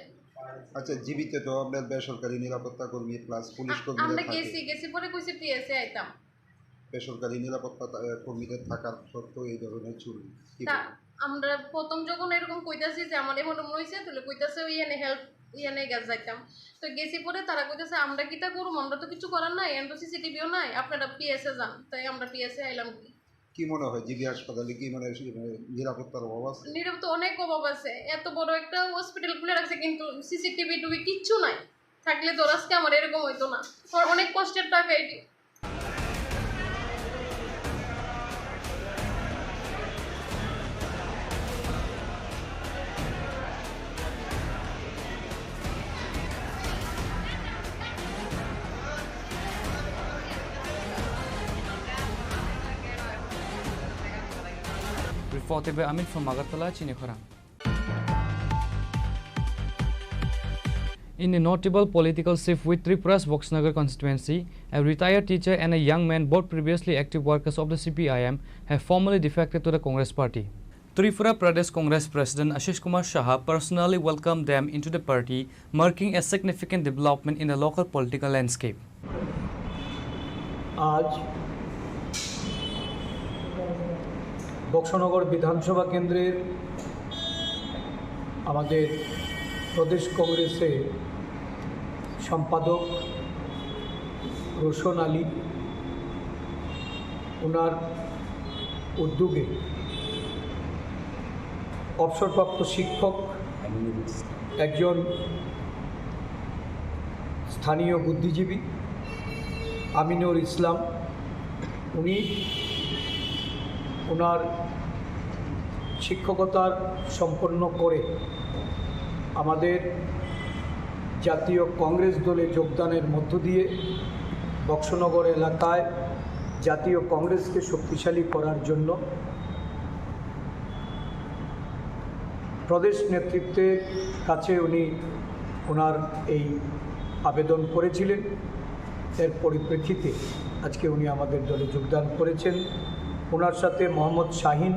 আচ্ছা, জীবিতে তো আপনার বেসরকারি নিরাপত্তা কর্মী প্লাস পুলিশ কর্মী আমরা গেছি পরে কইছে পিএসএ আইতাম। বেসরকারি নিরাপত্তা কর্মীদের থাকার সত্ত্বেও এই ধরনের চুরি আমরা প্রথম যখন এরকম কইতাছি যে আমার এমন মনে হয়েছে, তাহলে কইতাছে ইয়ানে হেল্প ইয়ানে গেছ যাইতাম। তো গেছি পরে তারা কইতাছে আমরা কিটা করব, আমরা তো কিছু করার নাই, এন্ড সিসিটিভিও নাই, আপনারা পিএসএ যান। তাই আমরা পিএসএ আইলাম। কি মনে হয় জিবি হাসপাতালে কি মানে নিরাপত্তার অভাব আছে? নিরাপত্তা অনেক অভাব আছে, এত বড় একটা হসপিটাল খুলে রাখছে কিন্তু সিসিটিভি টুবি কিচ্ছু নাই। থাকলে তো আজকে আমার এরকম হইতো না। অনেক কষ্টের টাকা এটি। Reported by Amit from Agartala, Chini Khorang. In a notable political shift with Tripura's Boxnagar constituency, a retired teacher and a young man, both previously active workers of the CPIM, have formally defected to the Congress party. Tripura Pradesh Congress President Ashish Kumar Saha personally welcomed them into the party, marking a significant development in the local political landscape. आज বক্সনগর বিধানসভা কেন্দ্রের আমাদের প্রদেশ কংগ্রেসের সম্পাদক রোশন আলী ওনার উদ্যোগে অবসরপ্রাপ্ত শিক্ষক একজন স্থানীয় বুদ্ধিজীবী আমিনুর ইসলাম উনি ওনার শিক্ষকতার সম্পন্ন করে আমাদের জাতীয় কংগ্রেস দলে যোগদানের মধ্য দিয়ে বক্সনগর এলাকায় জাতীয় কংগ্রেসকে শক্তিশালী করার জন্য প্রদেশ নেতৃত্বের কাছে উনি ওনার এই আবেদন করেছিলেন। এর পরিপ্রেক্ষিতে আজকে উনি আমাদের দলে যোগদান করেছেন। ওনার সাথে মোহাম্মদ শাহিন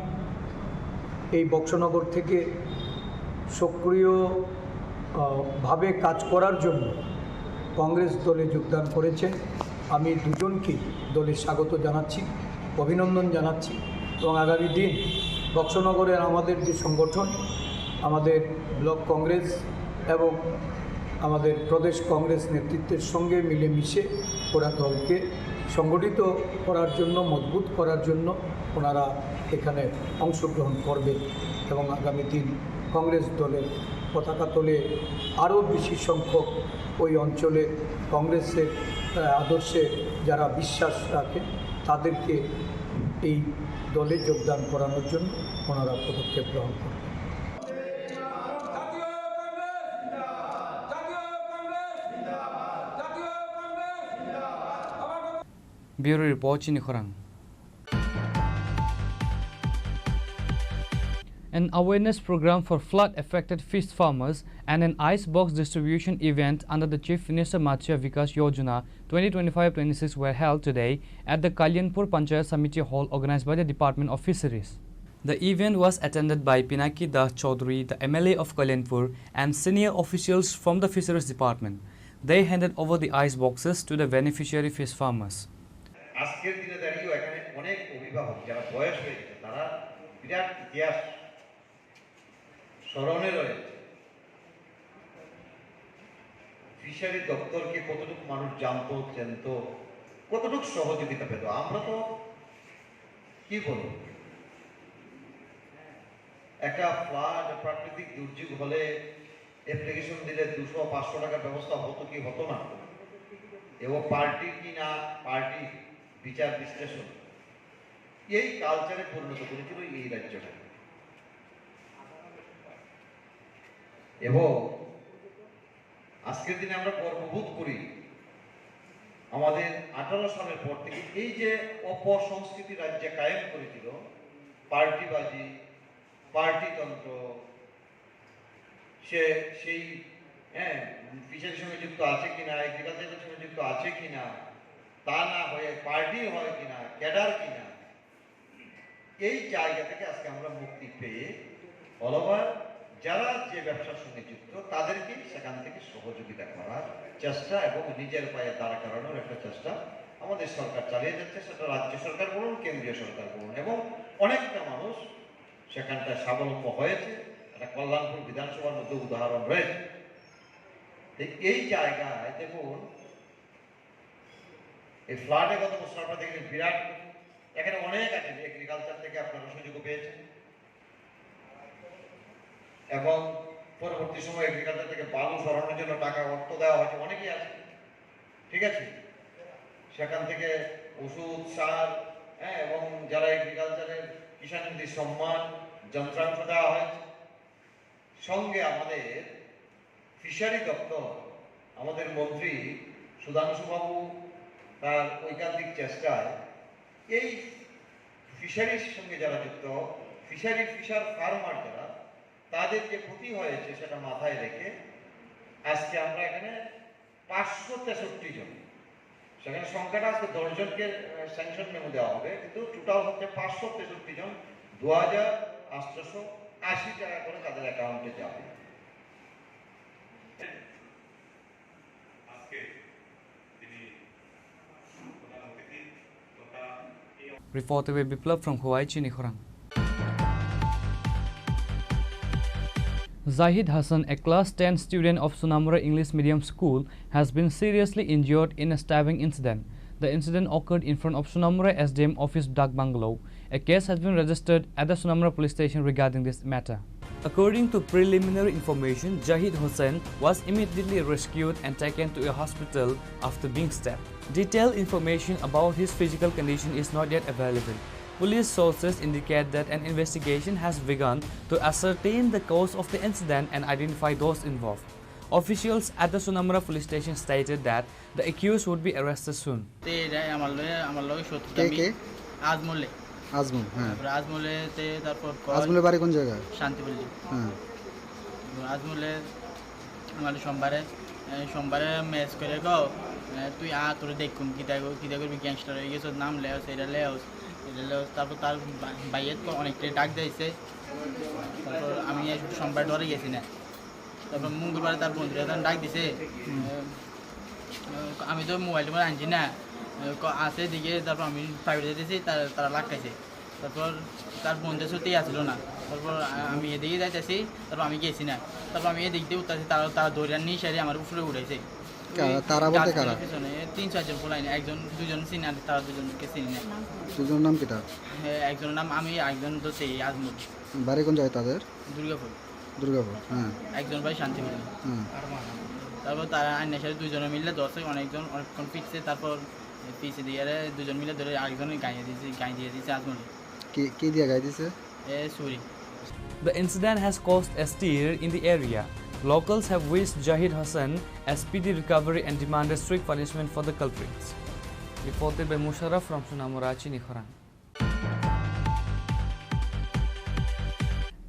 এই বক্সনগর থেকে সক্রিয়ভাবে কাজ করার জন্য কংগ্রেস দলে যোগদান করেছেন। আমি দুজনকেই দলে স্বাগত জানাচ্ছি, অভিনন্দন জানাচ্ছি এবং আগামী দিন বক্সনগরের আমাদের যে সংগঠন, আমাদের ব্লক কংগ্রেস এবং আমাদের প্রদেশ কংগ্রেস নেতৃত্বের সঙ্গে মিলেমিশে ওরা দলকে সংগঠিত করার জন্য, মজবুত করার জন্য ওনারা এখানে অংশগ্রহণ করবেন এবং আগামী দিন কংগ্রেস দলের পতাকা তোলে আরও বেশি সংখ্যক ওই অঞ্চলে কংগ্রেসের আদর্শে যারা বিশ্বাস রাখে তাদেরকে এই দলে যোগদান করানোর জন্য ওনারা পদক্ষেপ গ্রহণ করবেন। Bureau Report, Chini Khorang. An awareness program for flood-affected fish farmers and an ice box distribution event under the Chief Minister Matsya Vikas Yojana 2025-26 were held today at the Kalyanpur Panchayat Samiti Hall organized by the Department of Fisheries. The event was attended by Pinaki Das Chaudhary, the MLA of Kalyanpur, and senior officials from the Fisheries Department. They handed over the ice boxes to the beneficiary fish farmers. আজকের দিনে দাঁড়িয়েও এখানে অনেক অভিভাবক যারা বয়স হয়েছে তারা বিরাট ইতিহাস স্মরণে রয়েছে। ফিশারি দপ্তরকে কতটুকু মানুষ জানতো, চেনতো, কতটুকু সহযোগিতা পেত। আমরা তো কি বলবো, একটা ফ্লাড প্রাকৃতিক দুর্যোগ হলে অ্যাপ্লিকেশন দিলে 200-500 টাকার ব্যবস্থা হতো কি হতো না, এবং পার্টি কি না পার্টি বিচার বিশ্লেষণ এই কালচারে পরিণত করেছিল এই রাজ্যটা। এবং আজকের দিনে আমরা গর্ববোধ করি আমাদের 18 সালের পর থেকে এই যে অপসংস্কৃতি রাজ্যে কায়েম করেছিল, পার্টিবাজি, পার্টিতন্ত্র, সেই ফিশারির সঙ্গে যুক্ত আছে কিনা, এগ্রিকালচারের সঙ্গে যুক্ত আছে কিনা, তা না হয়ে পার্টি হয় কিনা, ক্যাডার কিনা, এই জায়গা থেকে আজকে আমরা মুক্তি পেয়ে অল ওভার যারা যে ব্যবসার সঙ্গে যুক্ত তাদেরকে সেখান থেকে সহযোগিতা করার চেষ্টা এবং নিজের পায়ে দাঁড়া করানোর একটা চেষ্টা আমাদের সরকার চালিয়ে যাচ্ছে। সেটা রাজ্য সরকার বলুন, কেন্দ্রীয় সরকার বলুন, এবং অনেকটা মানুষ সেখানটায় স্বাবলম্ব হয়েছে। একটা কল্যাণপুর বিধানসভার মধ্যে উদাহরণ রয়েছে। এই জায়গায় দেখুন, এই ফ্লাডে গত বছর আপনারা দেখেন বিরাট, এখানে অনেক আছে, এগ্রিকালচার থেকে আপনারা সুযোগ পেয়েছেন এবং পরবর্তী সময় এগ্রিকালচার থেকে বালু সরানোর জন্য টাকা অর্থ দেওয়া হয়েছে, অনেকেই আছে, ঠিক আছে। সেখান থেকে ওষুধ, সার, এবং যারা এগ্রিকালচারের কিষাণ নিধি সম্মান যন্ত্রাংশ দেওয়া হয়েছে। সঙ্গে আমাদের ফিশারি দপ্তর, আমাদের মন্ত্রী সুধাংশুবাবু তার ঐকান্তিক চেষ্টায় এই ফিশারির সঙ্গে যারা যুক্ত, ফিশার ফার্মার যারা, তাদের যে ক্ষতি হয়েছে সেটা মাথায় রেখে আজকে আমরা এখানে 563 জন, সেখানে সংখ্যাটা আজকে 10 জনকে স্যাংশন মেমো দেওয়া হবে, কিন্তু টোটাল হচ্ছে 563 জন, 2880 টাকা করে তাদের অ্যাকাউন্টে যাবে। Reported by Biplab from Hawaii, Chini Khorang. Zahid Hassan, a class 10 student of Sunamura English Medium School, has been seriously injured in a stabbing incident. The incident occurred in front of Sunamura SDM office Dak Bungalow. A case has been registered at the Sunamura police station regarding this matter. According to preliminary information, Zahid Hassan was immediately rescued and taken to a hospital after being stabbed. Detailed information about his physical condition is not yet available. Police sources indicate that an investigation has begun to ascertain the cause of the incident and identify those involved. Officials at the Sunamura police station stated that the accused would be arrested soon. আজমলে বাড়ি কোন জায়গায়? শান্তিপল্লী। হ্যাঁ, আজমলে আমার সোমবারে match করে গো, তুই তোর দেখুন কিতা করবি, গ্যাংস্টার হয়ে গেছ, নাম লেওস, এটা লেওস। তারপর তার বাইয়ের অনেকটাই ডাক দিয়েছে। তারপর আমি সোমবার ডরে গেছি না, তারপর মঙ্গলবারে তার বন্ধুরা তখন ডাক দিছে। আমি তো মোবাইল টোবাইল আনছি না, আছে দিকে। তারপর আমি প্রাইভেট যেতেছি, তারা লাগাইছে। তারপর তার বন্ধুদের সাথেই আসলো না। তারপর আমি এদিকে যাইতেছি, তারপর আমি গেছি না। তারপর আমি এদিক দিয়ে উঠতেছি, তারা দৌড়ে নিয়ে সারি আমার উপরে উঠেছে। তারা বলতে কারা? পিছনে 3-4 জন বলাই না, দুজন চিনি, আর তারা দুজনকে চিনি না। দুজনের নাম কিটা? একজনের নাম আমি, একজন তো সেই আজমল। বাড়ি কোন জায়গায় তাদের? দুর্গাপুর। হ্যাঁ, একজন ভাই শান্তিপুর। তারপর তারা আইনের সাথে দুজনে মিলে ধরছে, অনেকক্ষণ পিছছে। তারপর পিছিয়ে দিয়ে দুজন মিলে ধরে আরেকজনের গায়ে দিয়েছে আজমল। কি দিয়ে গায়ে দিয়েছে? ছুরি। The incident has caused a stir in the area. Locals have wished Zahid Hassan a speedy recovery and demanded strict punishment for the culprits. Reported by Musharraf from Sunamura, Chini Khorang.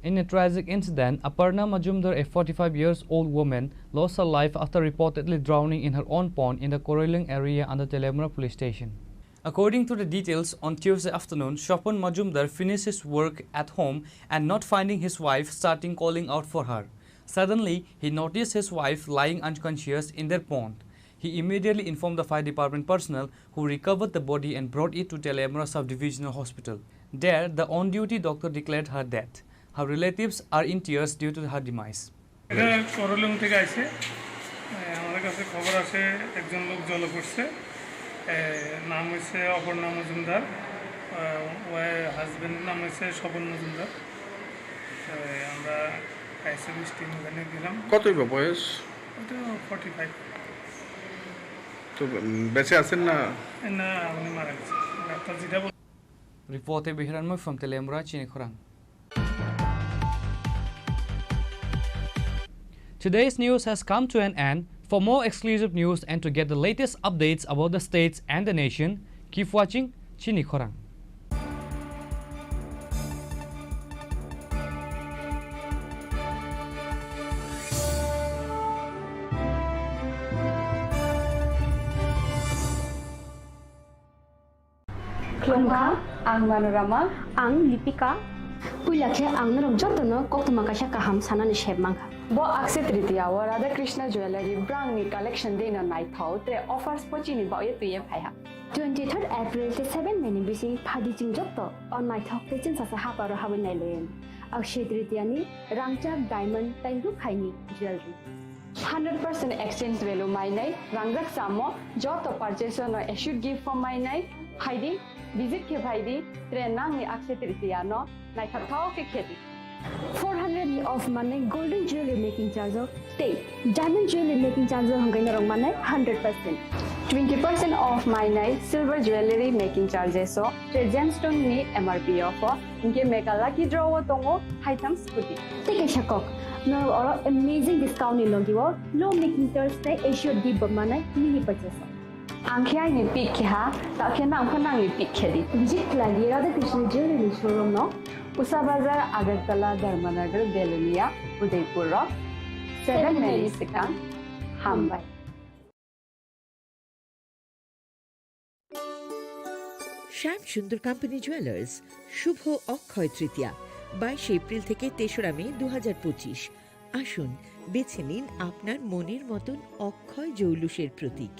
In a tragic incident, Aparna Majumdar, a 45-year-old woman, lost her life after reportedly drowning in her own pond in the Koreling area under Telemura police station. According to the details, on Tuesday afternoon, Shopan Majumdar finished his work at home and not finding his wife, starting calling out for her. Suddenly, he noticed his wife lying unconscious in their pond. He immediately informed the fire department personnel, who recovered the body and brought it to Telemura Sub-Divisional Hospital. There, the on-duty doctor declared her death. Her relatives are in tears due to her demise. করলিং থেকে আসে আমাদের কাছে খবর আছে একজন লোক জলে পড়ছে, নাম হচ্ছে অপর্ণা মজুমদার, হাজবেন্ডের নাম হচ্ছে স্বপন মজুমদার। আমরা আইসিবিএস টিম ওখানে দিলাম। কতই বয়স? ওটা 45। তো বেঁচে আছেন না? না, উনি মারা গেছে, ডাক্তার যেটা। Reported by Hiranmoy from Telemura, Chini Khorang. Today's news has come to an end. For more exclusive news and to get the latest updates about the states and the nation, keep watching Chini Khorang. Klongka, ang Manorama, ang Lipika. Puilakhe ang narong jotono kokuma kasha kaham sanani sheb mangha. Bo akse tritiya wa Radha Krishna Jewelry brand ni collection dena night thau tre offers pochini ba ye tuye phaiha. 23rd April te 7 meni bisi phadi jing jotto on night thau te chin sasa haparo hawen nailen. Akshe tritiya ni rangchak diamond tairu khaini jewelry. 100% exchange value mainai rangjak samo joto purchase no should give for mainai haidi visit ke bhaidi tre nang ni akse tritiya no night thau ke kheti. 400 of money golden jewelry making charge of state. Diamond jewelry making charge of hangai narong manai 100%. 20% off mainai silver jewelry making charges so gemstone ni MRP offer inke mega lucky draw tongo item scooty. Take a shakok. No or amazing discount ni logiwo low making charge te issue di manai mini purchase. Angkhya ni pik kha ta khena angkhana ni pik khedi. Visit lagi Radha Krishna Jewelry showroom no Usabazar Agartala Dharmanagar Belunia Udaipur 7 minutes sekan Hambai. শ্যাম সুন্দর company jewellers শুভ Akshaya Tritiya 22 April থেকে 3রা মে 2025। আসুন বেছে নিন আপনার মনের মতন অক্ষয় জৌলুসের প্রতীক।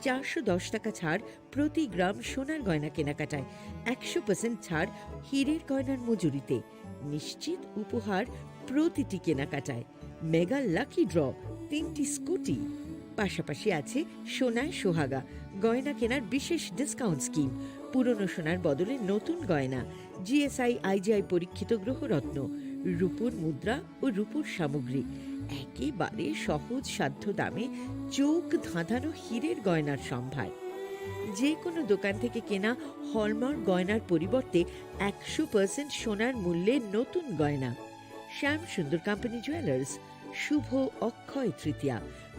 410 টাকা ছাড় প্রতি গ্রাম সোনার গয়না কেনাকাটায়, 100% ছাড় হীরের গয়নার মজুরিতে, নিশ্চিত উপহার প্রতিটি কেনাকাটায়, মেগা লাকি ড্র 3টি স্কুটি। পাশাপাশি আছে সোনায় সোহাগা গয়না কেনার বিশেষ ডিসকাউন্ট স্কিম, পুরনো সোনার বদলে নতুন গয়না, জিএসআই আইজিআই পরীক্ষিত গ্রহরত্ন, রূপোর মুদ্রা ও রূপোর সামগ্রী, একেবারে সহজ সাধ্য দামে চোখ ধাঁধানো হীরের গয়নার সম্ভার। যে কোনো দোকান থেকে কেনা হলমার্ক গয়নার পরিবর্তে 100% সোনার মূল্যে নতুন গয়না। শ্যাম সুন্দর কোম্পানি জুয়েলার্স শুভ অক্ষয় তৃতীয়া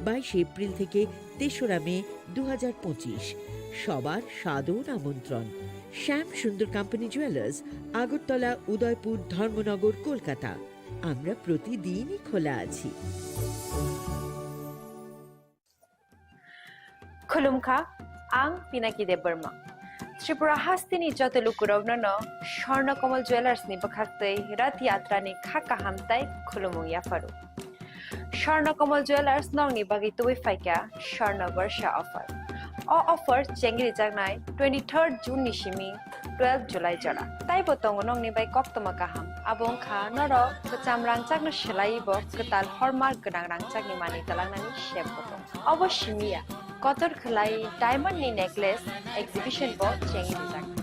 22 এপ্রিল থেকে 3রা মে 2025। সবার সাদর আমন্ত্রণ। শ্যাম সুন্দর কোম্পানি জুয়েলার্স, আগরতলা, উদয়পুর, ধর্মনগর, কলকাতা। আমরা প্রতিদিনই খোলা আছি। Khulumkha ang Pinaki de Burma. Tripura Hastini Jotalukurovno, Shorna Komal Jewelers ni Bakakte, Rat Yatra ni Khaka Hamtai, Khulumung Yafaru. Shorna Komal Jewelers nong ni bagi tuwi faika Shorna Varsha offer. All offer Chengri Jagnai 23rd June Nishimi 12 July Jara. Tai botong nong ni bai Koktoma Kaham. Abong Kha Noro, Kacam Rangchak no Shelai bo Katal Hormark Ganang Rangchak ni Mani Talanani Shep botong. Obo Shimia. Kotor Khalai Diamond ni Necklace Exhibition bo Chengri Jagnai.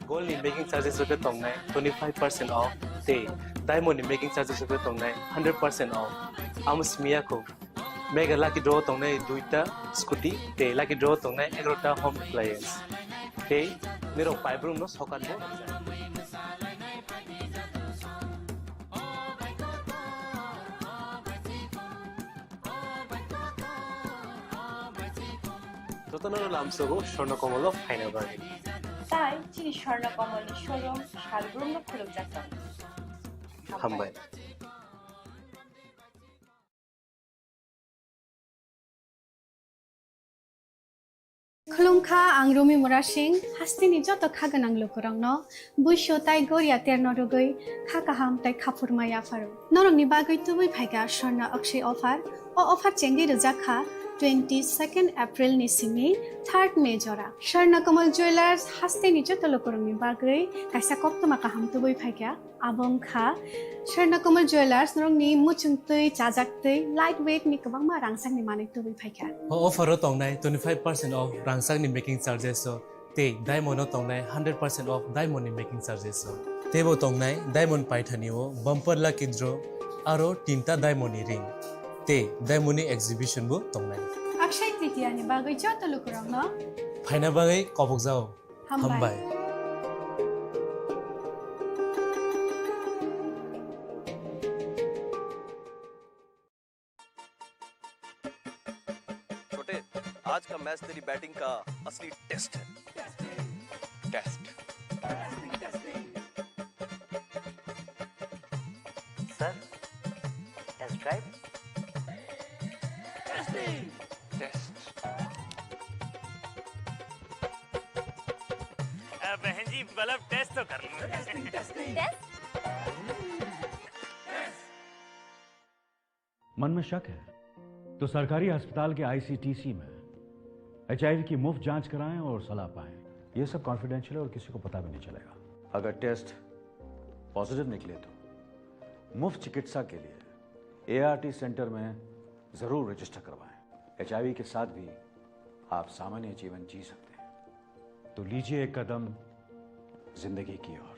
Gold in making charges of the tongnai 25% off. Day diamond in making charges of the tongnai 100% off. Amus miyako mega lucky draw tongnai duita scooty. Day lucky draw tongnai 11ta home appliance. Day mero pipe room no sokan bo. Totanoro lamsogo shorna komolo final bargain. তাই চিনি স্বর্ণ কমলের showroom শালগ্রাম খুলুক যাত্রা হাম্বাই। Khulumkha ang Rumi Murashing hastini joto khaganang lukurangno buisho tai goria terno rogoi khakaham tai khapurmaya faru norong ni bagoi tubui phaiga shorna akshay offer o offer chengi rujakha 22nd April ni simi 3rd May jora Shorna Komal Jewelers hastini joto lukurangni bagoi kaisa koktoma kaham tubui phaiga abong kha Shorna Komal Jewelers norong ni muchungtui chajaktui lightweight ni kabangma rangsang ni mani tubui phaiga Offer tongnai 25% off rangsang ni making charges so te diamond tongnai 100% off diamond ni making charges so tebo tongnai diamond paithani o bumper lucky draw aro tinta diamond ni ring te diamond ni exhibition bo tongnai Akshay Tritiya ni bagoi joto lukurangno phaina bagai kobok jao hambai आज का match तेरी batting का असली test है test sir test drive बहन जी bulb test तो कर लो मन में शक है तो सरकारी अस्पताल के आईसीटीसी में HIV की मुफ्त जांच कराएं और सलाह पाएं। ये सब कॉन्फिडेंशियल है और किसी को पता भी नहीं चलेगा। अगर टेस्ट पॉजिटिव निकले तो मुफ्त चिकित्सा के लिए ART सेंटर में जरूर रजिस्टर करवाएं। HIV के साथ भी आप सामान्य जीवन जी सकते हैं। तो लीजिए एक कदम जिंदगी की ओर।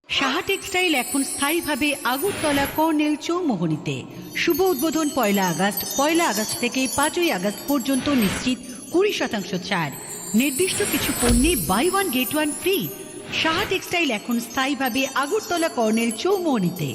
সাহা টেক্সটাইল এখন স্থায়ীভাবে আগরতলা কর্নেল চৌমোহনীতে শুভ উদ্বোধন 1 আগস্ট থেকে 5 আগস্ট পর্যন্ত নিশ্চিত 20% ছাড় নির্দিষ্ট কিছু পণ্যে buy one get one free. Saha textile এখন স্থায়ীভাবে আগরতলা কর্নেল চৌমুহনীতে।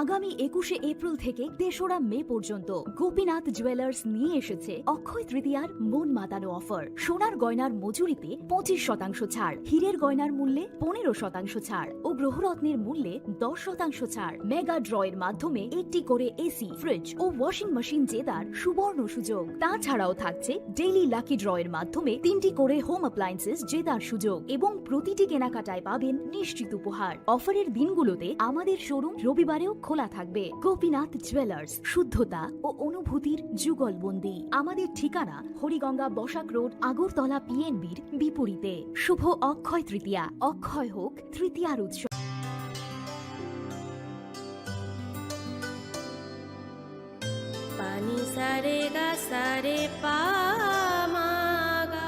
আগামী 21শে এপ্রিল থেকে 3রা মে পর্যন্ত গোপীনাথ জুয়েলার্স নিয়ে এসেছে অক্ষয় তৃতীয়ার মন মাতানো অফার। সোনার গয়নার মজুরিতে 25% ছাড়, হীরের গয়নার মূল্যে 15% ছাড় ও গ্রহরত্নের মূল্যে 10% ছাড়। মেগা ড্রয়ের মাধ্যমে একটি করে এসি, ফ্রিজ ও ওয়াশিং মেশিন জেতার সুবর্ণ সুযোগ। তাছাড়াও থাকছে ডেইলি লাকি ড্রয়ের মাধ্যমে 3টি করে হোম অ্যাপ্লায়েন্সেস জেতার সুযোগ এবং প্রতিটি কেনাকাটায় পাবেন নিশ্চিত উপহার। অফারের দিনগুলোতে আমাদের শোরুম রবিবারেও খোলা থাকবে। গোপীনাথ জুয়েলার্স, শুদ্ধতা ও অনুভূতির যুগলবন্দি। আমাদের ঠিকানা হরিগঙ্গা বসাক রোড, আগরতলা পিএনবির বিপরীতে। শুভ অক্ষয় তৃতীয়া, অক্ষয় হোক তৃতীয়ার উৎসব। পানি সারে গা সারে পা মা গা।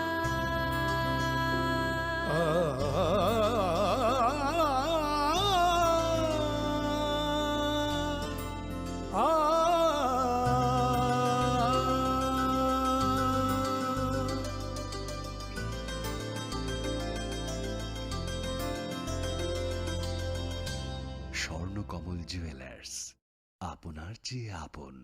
স্বর্ণকমল জুয়েলার্স, আপনার চেয়ে আপন।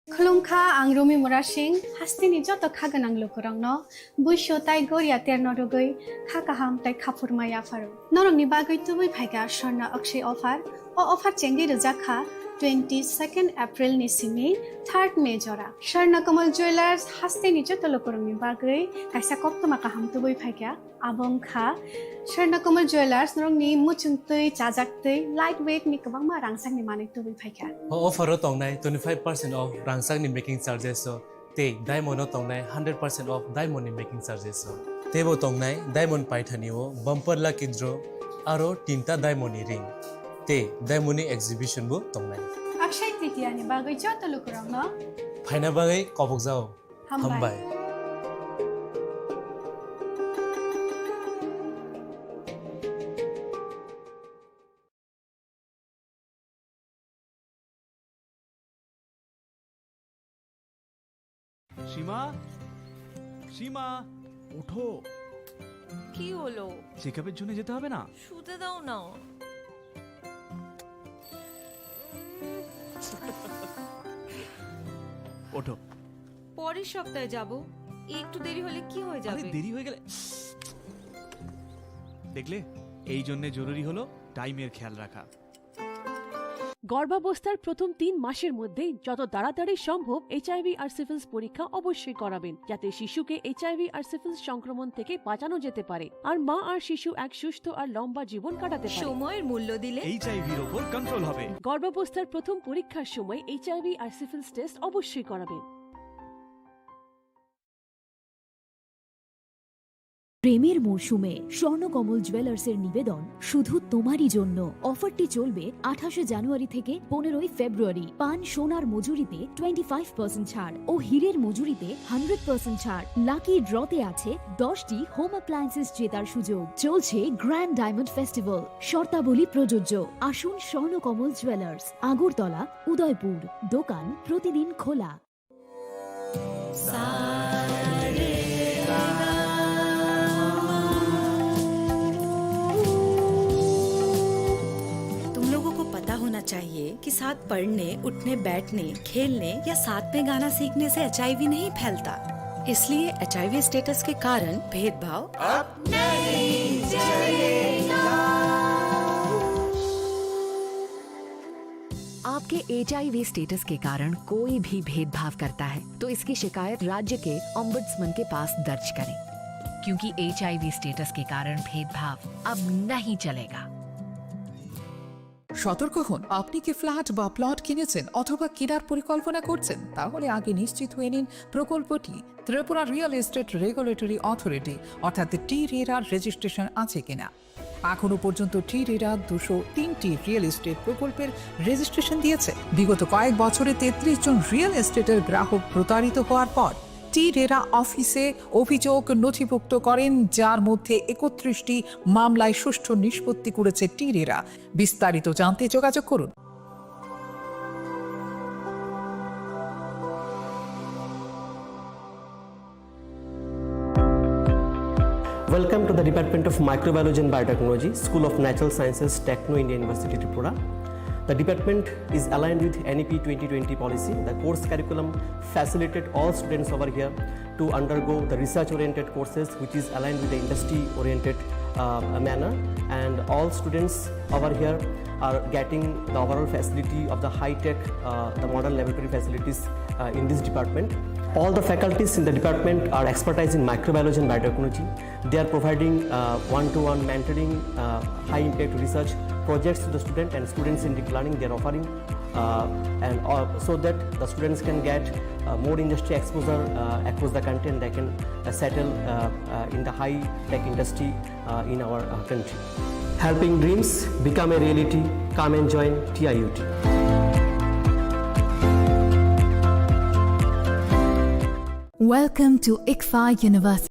खुलुमखा आं रमि मुरा सिंह हास्तिनि जत खागोनां लोगोरांनो बुइसो ताइ गोरिया तेरनो रुगै खाकाहाम ताइ खाफुरमाय आफारो नरंनि बागै तुबै फाइगा स्वर्ण अक्षय ऑफर ओ ऑफर चेंगि रजाखा 22 एप्रिल नि सिमि 3 मे जरा स्वर्ण कमल ज्वेलर्स हास्तिनि जत लोगोरांनि बागै काइसा कप्तमा काहाम तुबै फाइगा आबंखा स्वर्ण कमल ज्वेलर्स नरंनि मुचुंतै चाजाक्तै लाइट वेट नि गोबांमा रांसांनि माने तुबै फाइगा ऑफर तंगनाय 25% ऑफ रांसांनि मेकिंग चार्जेस ते डायमंड तंगनाय 100% ऑफ डायमंड मेकिंग चार्जेस तेबो तंगनाय डायमंड पाइथानिओ बम्पर लाकी ड्र आरो 3टा डायमंड रिंग ते डायमंड एग्जिबिशन बो तंगनाय अक्षय तृतीया नि बागै जत लोगोरांनो फाइना बागै कबक जाओ हामबाय সীমা, সীমা ওঠো। কি হলো? চেকআপের জন্য যেতে হবে না? শুতে দাও না। ওঠো। পরের সপ্তাহে যাব। একটু দেরি হলে কি হয়ে যাবে? আরে দেরি হয়ে গেলে দেখলে, এই জন্য জরুরি হলো টাইমের খেয়াল রাখা। গর্ভাবস্থার প্রথম 3 মাসের মধ্যে যত তাড়াতাড়ি সম্ভব এইচআইভি আর সিফিলিস পরীক্ষা অবশ্যই করাবেন, যাতে শিশুকে এইচআইভি আর সিফিলিস সংক্রমণ থেকে বাঁচানো যেতে পারে আর মা আর শিশু এক সুস্থ আর লম্বা জীবন কাটাতে পারে। সময়ের মূল্য দিলে এইচআইভির উপর কন্ট্রোল হবে। গর্ভাবস্থার প্রথম পরীক্ষার সময় এইচআইভি আর সিফিলিস টেস্ট অবশ্যই করাবেন। প্রেমের মরশুমে স্বর্ণকমল জুয়েলার্সের নিবেদন শুধু তোমারই জন্য। অফারটি চলবে 28 জানুয়ারি থেকে 15 ফেব্রুয়ারি। পান সোনার মজুরিতে 25% ছাড় ও হীরের মজুরিতে 100% ছাড়। লাকি ড্রতে আছে 10টি হোম অ্যাপ্লায়েন্সেস জেতার সুযোগ। চলছে গ্র্যান্ড ডায়মন্ড ফেস্টিভ্যাল, শর্তাবলী প্রযোজ্য। আসুন স্বর্ণকমল জুয়েলার্স, আগরতলা, উদয়পুর। দোকান প্রতিদিন খোলা। होना चाहिए कि साथ पढ़ने, उठने, बैठने, खेलने या साथ में गाना सीखने से एचआईवी नहीं फैलता। इसलिए एचआईवी स्टेटस के कारण भेदभाव अब नहीं चलेगा। आपके एचआईवी स्टेटस के कारण कोई भी भेदभाव करता है तो इसकी शिकायत राज्य के ओम्बुड्समैन के पास दर्ज करें, क्योंकि एचआईवी स्टेटस के कारण भेदभाव अब नहीं चलेगा। সতর্ক হন, আপনি কি ফ্ল্যাট বা প্লট কিনেছেন অথবা কেনার পরিকল্পনা করছেন? তাহলে আগে নিশ্চিত হয়ে নিন প্রকল্পটি Tripura real estate regulatory authority অর্থাৎ টি-রেরার রেজিস্ট্রেশন আছে কিনা। এখনো পর্যন্ত টি-রেরা 203টি রিয়েল এস্টেট প্রকল্পের রেজিস্ট্রেশন দিয়েছে। বিগত কয়েক বছরে 33 জন রিয়েল এস্টেটের গ্রাহক প্রতারিত হওয়ার পর টি-রেরা অফিসে অভিযোগ নথিভুক্ত করেন, যার মধ্যে 31টি মামলায় সুষ্ঠু নিষ্পত্তি করেছে টি-রেরা। বিস্তারিত জানতে যোগাযোগ করুন। of the Department of Microbiology and Biotechnology, School of Natural Sciences, Techno India University, Tripura. The department is aligned with NEP 2020 policy. The course curriculum facilitated all students over here to undergo the research-oriented courses, which is aligned with the industry-oriented manner. And all students over here are getting the overall facility of the high-tech, the modern laboratory facilities in this department. All the faculties in the department are expertise in microbiology and biotechnology. They are providing one-to-one mentoring, high-impact research projects to the student, and students in deep learning they are offering, so that the students can get more industry exposure across the country, and they can settle in the high-tech industry in our country. Helping dreams become a reality. Come and join TIUT. Welcome to ICFA University.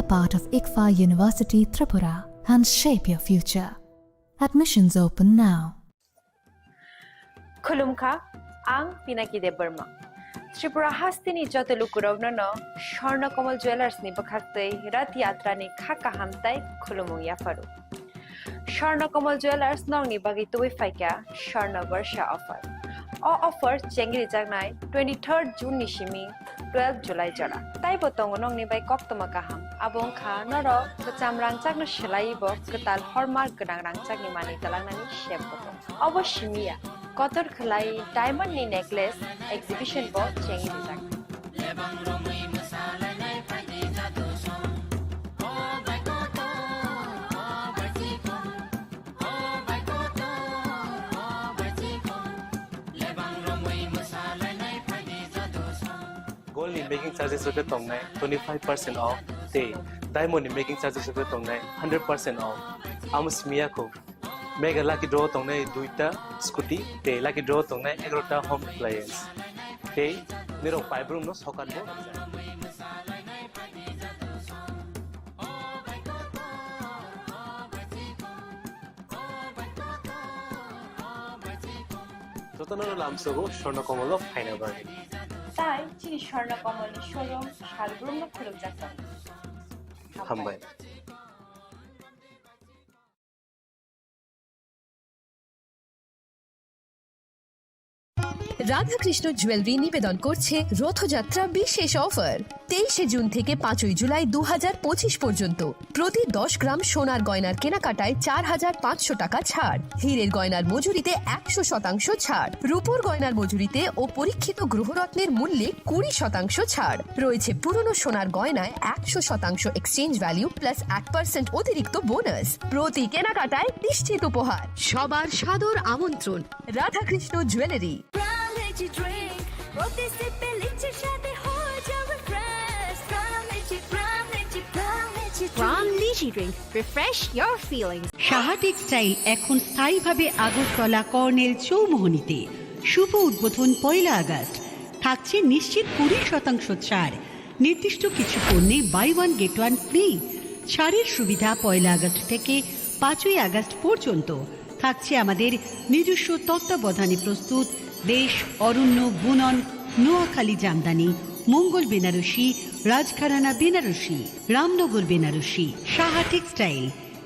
A part of ICFA University, Tripura, and shape your future. Admissions open now. Khulumkha, ang Pinaki de Burma. Tripura hastini joto lukurovna no Sharna Kamal Jewelers ni bakhaktei rat yatra ni khaka hamtai khulumung yafaru. Sharna Kamal Jewelers nong ni bagi tuwi faika Sharna Varsha offer. O offer chengri jagnai 23rd June nishimi 12 July jara. Tai botong nong ni bai kok tomakaham. Abong kha noro kecam rangcak no shelai bo ketal hallmark gedang rangcak ni mani talang nani shep botong. Abo shimia kotor khlai diamond ni necklace exhibition bo chengi dijak. Gold in making charges of the tongue 25% off. Day diamond in making charges of the tongue 100% off. Amus miyako. Mega lucky draw tongue duita scooty. Day lucky draw tongue egrota home appliance. Day nero five room no sokan bo. Totanano lamsogo Sharna Kamal of Hainabari. Tai Chini Khorang Tripura showroom shalbrum no khuluk jakam. Hambai. Radhakrishna jewellery নিবেদন করছে রথযাত্রা বিশেষ offer 23 June থেকে 5 জুলাই 2025 পর্যন্ত প্রতি 10 গ্রাম সোনার গয়নার কেনাকাটায় 4500 টাকা ছাড়, হীরের গয়নার মজুরিতে 100% ছাড়, রূপোর গয়নার মজুরিতে ও পরীক্ষিত গ্রহরত্নের মূল্যে 20% ছাড় রয়েছে। পুরনো সোনার গয়নায় 100% এক্সচেঞ্জ ভ্যালু প্লাস 8% অতিরিক্ত বোনাস। প্রতি কেনাকাটায় নিশ্চিত উপহার। সবার সাদর আমন্ত্রণ Radhakrishna jewellery. From Lychee Drink, refresh your feelings. Saha textile এখন স্থায়ীভাবে আগরতলা কর্নেল চৌমুহনীতে। শুভ উদ্বোধন 1 আগস্ট। থাকছে নিশ্চিত 20% ছাড়। নির্দিষ্ট কিছু পণ্যে buy one get one free. ছাড়ের সুবিধা 1 আগস্ট থেকে 5 আগস্ট পর্যন্ত। থাকছে আমাদের নিজস্ব তত্ত্বাবধানে প্রস্তুত দেশ অরণ্য বুনন নোয়াখালী জামদানি, মঙ্গল বেনারসি, রাজঘরানা বেনারসি, রামনগর বেনারসি, সাহা টেক্সটাইল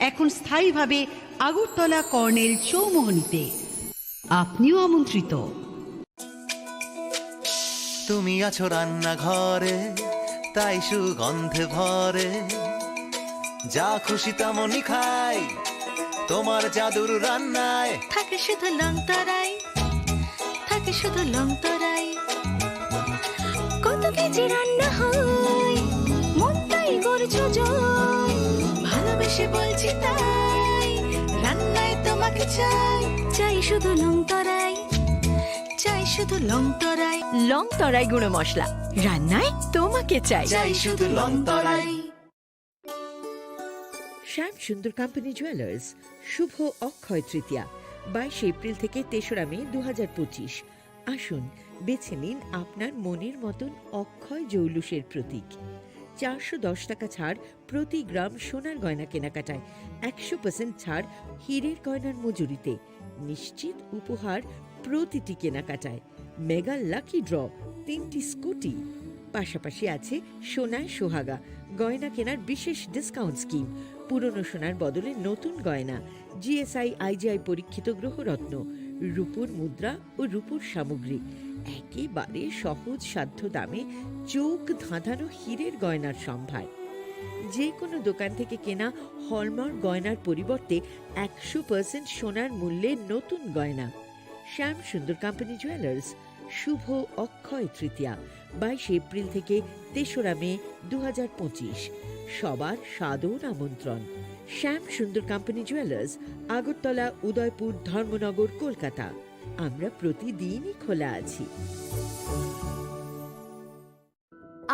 এখন স্থায়ীভাবে আগরতলা কর্নেল চৌমোহনীতে। আপনিও আমন্ত্রিত। তুমি আছো রান্নাঘরে, তাই সুগন্ধে ভরে, যা খুশি তেমনই খাই তোমার জাদুর রান্নায়। থাকে শুধু লং তরাই, থাকে শুধু লং তরাই, কত কেজি রান্না হয় মনটাই করছো জয়, ভালোবেসে বলছি তাই রান্নায় তোমাকে চাই, চাই শুধু লং তরাই, চাই শুধু লং তরাই, লং তরাই গুঁড়ো মশলা রান্নায় তোমাকে চাই, চাই শুধু লং তরাই। শ্যাম সুন্দর কোম্পানি জুয়েলার্স শুভ অক্ষয় তৃতীয়া 22 এপ্রিল থেকে 3রা মে 2025। আসুন বেছে নিন আপনার মনের মতন অক্ষয় জৌলুসের প্রতীক। 410 টাকা ছাড় প্রতি গ্রাম সোনার গয়না কেনাকাটায়, 100% ছাড় হীরের গয়নার মজুরিতে, নিশ্চিত উপহার প্রতিটি কেনাকাটায়, মেগা লাকি ড্র 3টি স্কুটি। পাশাপাশি আছে সোনায় সোহাগা গয়না কেনার বিশেষ ডিসকাউন্ট স্কিম, পুরনো সোনার বদলে নতুন গয়না, জিএসআই আইজিআই পরীক্ষিত গ্রহরত্ন, রূপোর মুদ্রা ও রূপোর সামগ্রী, একেবারে সহজ সাধ্য দামে চোখ ধাঁধানো হীরের গয়নার সম্ভার। যে কোনো দোকান থেকে কেনা হলমার্ক গয়নার পরিবর্তে 100% সোনার মূল্যে নতুন গয়না। শ্যাম সুন্দর কোম্পানি জুয়েলার্স শুভ অক্ষয় তৃতীয়া 22 এপ্রিল থেকে 3রা মে 2025। সবার সাদর আমন্ত্রণ। শ্যাম সুন্দর কোম্পানি জুয়েলার্স, আগরতলা, উদয়পুর, ধর্মনগর, কলকাতা। আমরা প্রতিদিনই খোলা আছি।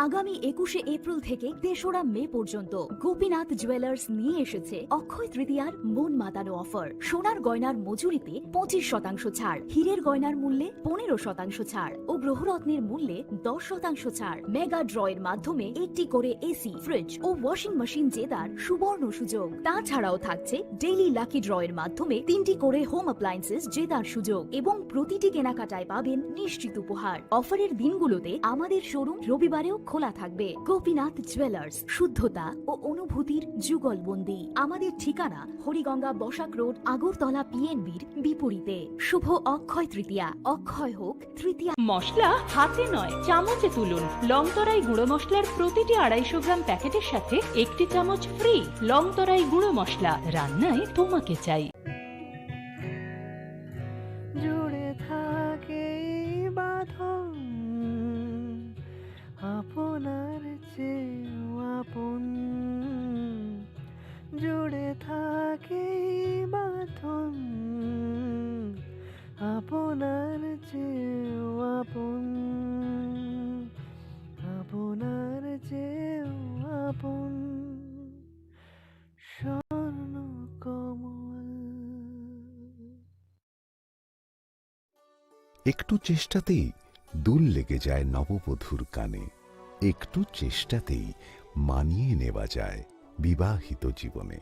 আগামী 21 এপ্রিল থেকে 3রা মে পর্যন্ত গোপীনাথ জুয়েলার্স নিয়ে এসেছে অক্ষয় তৃতীয়ার মন মাতানো অফার। সোনার গয়নার মজুরিতে 25% ছাড়, হীরের গয়নার মূল্যে 15% ছাড় ও গ্রহরত্নের মূল্যে 10% ছাড়। মেগা ড্রয়ের মাধ্যমে একটি করে এসি, ফ্রিজ ও ওয়াশিং মেশিন জেতার সুবর্ণ সুযোগ। তাছাড়াও থাকছে ডেইলি লাকি ড্রয়ের মাধ্যমে 3টি করে হোম অ্যাপ্লায়েন্সেস জেতার সুযোগ এবং প্রতিটি কেনাকাটায় পাবেন নিশ্চিত উপহার। অফারের দিনগুলোতে আমাদের শোরুম রবিবারেও খোলা থাকবে। গোপীনাথ জুয়েলার্স, শুদ্ধতা ও অনুভূতির যুগলবন্দি। আমাদের ঠিকানা হরিগঙ্গা বসাক রোড, আগরতলা পিএনবির বিপরীতে। শুভ অক্ষয় তৃতীয়া, অক্ষয় হোক তৃতীয়া। মশলা হাতে নয় চামচে তুলুন। লং তরাই গুঁড়ো মশলার প্রতিটি 250 গ্রাম প্যাকেটের সাথে 1টি চামচ ফ্রি। লং তরাই গুঁড়ো মশলা রান্নায় তোমাকে চাই। জুড়ে থাকে বাঁধন আপনার চেয়েও আপন, জুড়ে থাকে বাঁধন আপনার চেয়েও আপন, আপনার চেয়েও আপন স্বর্ণ কমল। একটু চেষ্টাতেই দুল লেগে যায় নববধূর কানে, একটু চেষ্টাতেই মানিয়ে নেওয়া যায় বিবাহিত জীবনে।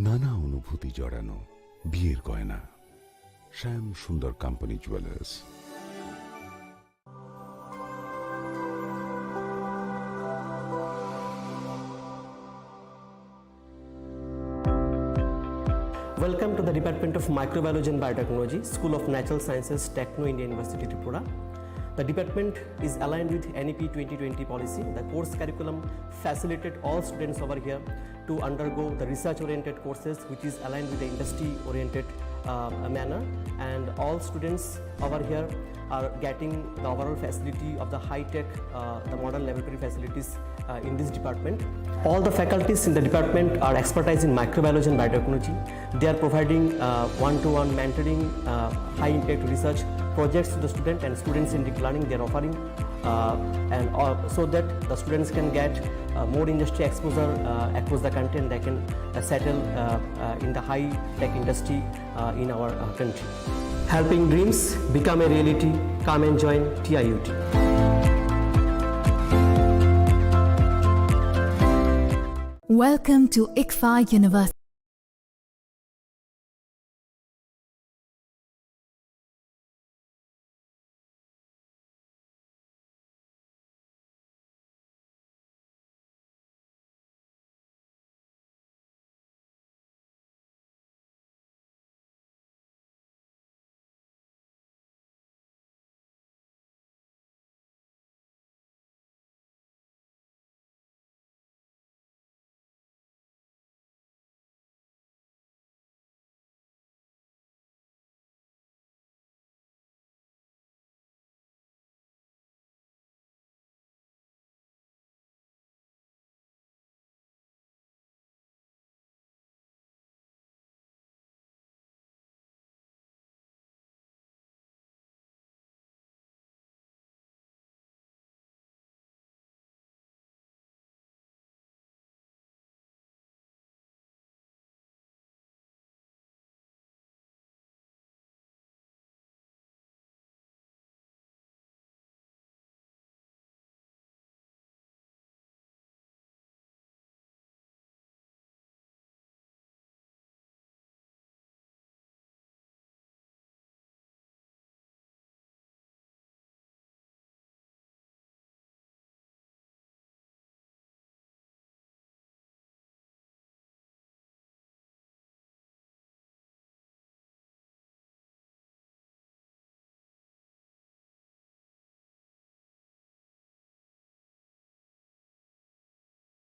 নানা অনুভূতি জড়ানো বিয়ের গয়না। শ্যাম সুন্দর company jewellers. Welcome to the Department of Microbiology and Biotechnology, School of Natural Sciences, Techno India University Tripura. The department is aligned with NEP 2020 policy. The course curriculum facilitated all students over here to undergo the research-oriented courses, which is aligned with the industry-oriented manner. And all students over here are getting the overall facility of the high-tech, the modern laboratory facilities in this department. All the faculties in the department are expertise in microbiology and biotechnology. They are providing one-to-one mentoring, high-impact research projects to the student, and students in deep learning they are offering, and so that the students can get more industry exposure across the country, and they can settle in the high-tech industry in our country. Helping dreams become a reality. Come and join TIUT. Welcome to ICFA University.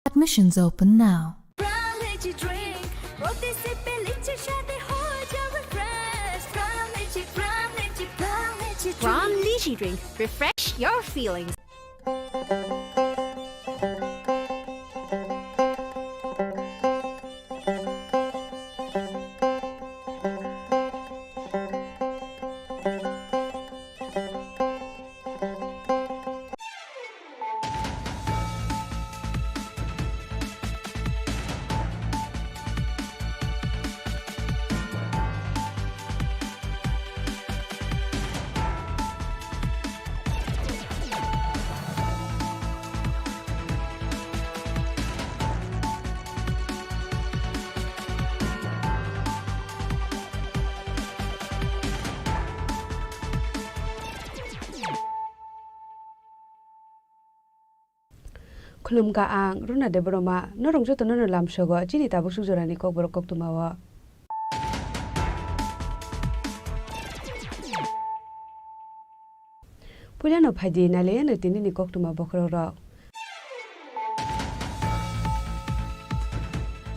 Admissions open now. From Lychee Drink, refresh your feelings. Khulum ka ang runa de broma no rong joto no lam shogo chini ta busu jorani kok borok kok tumawa Pulano phadi na le na tini ni kok tuma bokro ro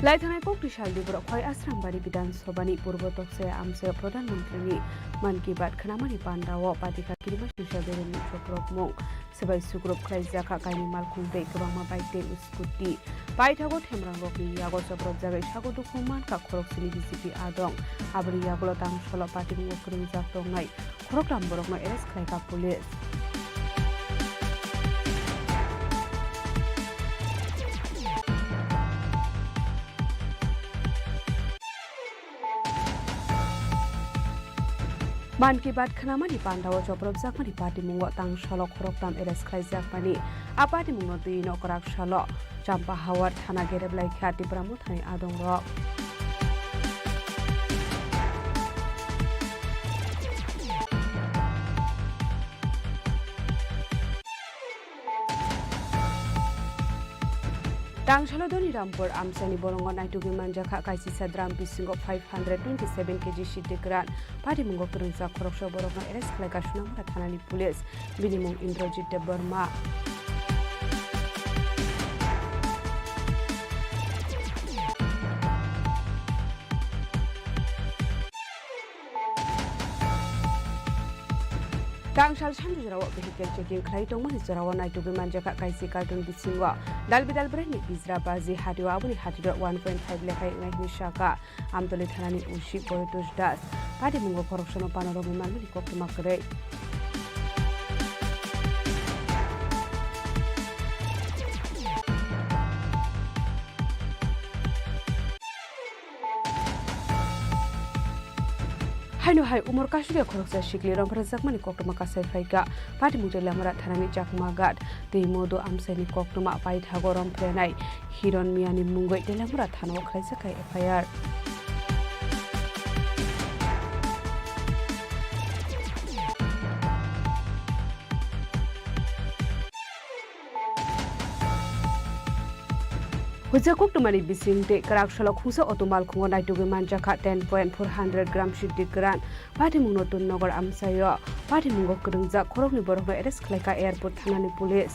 Laithanai kok tishal di borok khoi asram bari bidan sobani purbotok se amse pradhan mantri ni man ki baat khanamani pandawo patika kirima shisha beren ni chokrok mong sebai sugrop khlai jaka kaini mal khungbe kwbangma baite uskuti paithago themrang rokni yago chokrok jagai sago dukhuman ka khorok sini BJP adong abri yagulo tang solo party ngo kurung jak tongnai khorok ram borok no arrest khlai ka police Man ki baat khanamani pandawo choprok jakmani party mungo tang solo khorok tam arrest khlai jakmani a party mungo dui no korak solo champa hawar thana gereblai khati pramu thani adong ro Tangshalo doni rampur amsani borongo naitugi manjaka kaisi sadram bisingo 527 kg shidikran party mungo kurunsa khoroksho borongo arrest khlai ka sunamra thanani police binimung Indrajit Burma Tangsal sanju jarawa vehicle checking khlai tongmani jarawa naitugi manjaka kaisi carton bisingo dalbidal brani bizra bazi hadiwa abuni hadido 1.5 lekhai ngahni shaka amtoli thanani ushi poetus das party mungo corruption panorogi manmani kokma kare haino hai umur kasuria khoroksa shikli rompra zakmani koktoma kasai phaika pati mutela mara thanani jakma gat tei modo amsani koktoma pai thago romprenai hiron miani mungoi telamura thano khlaisa kai FIR Huja koktomani bisingte karak shalok husa otomal khungo naituge manjaka 10.400 gram shiddi gran pati mungno tun nogor amsayo pati mungo krungja khorokni borokno arrest khlaika airport thanani police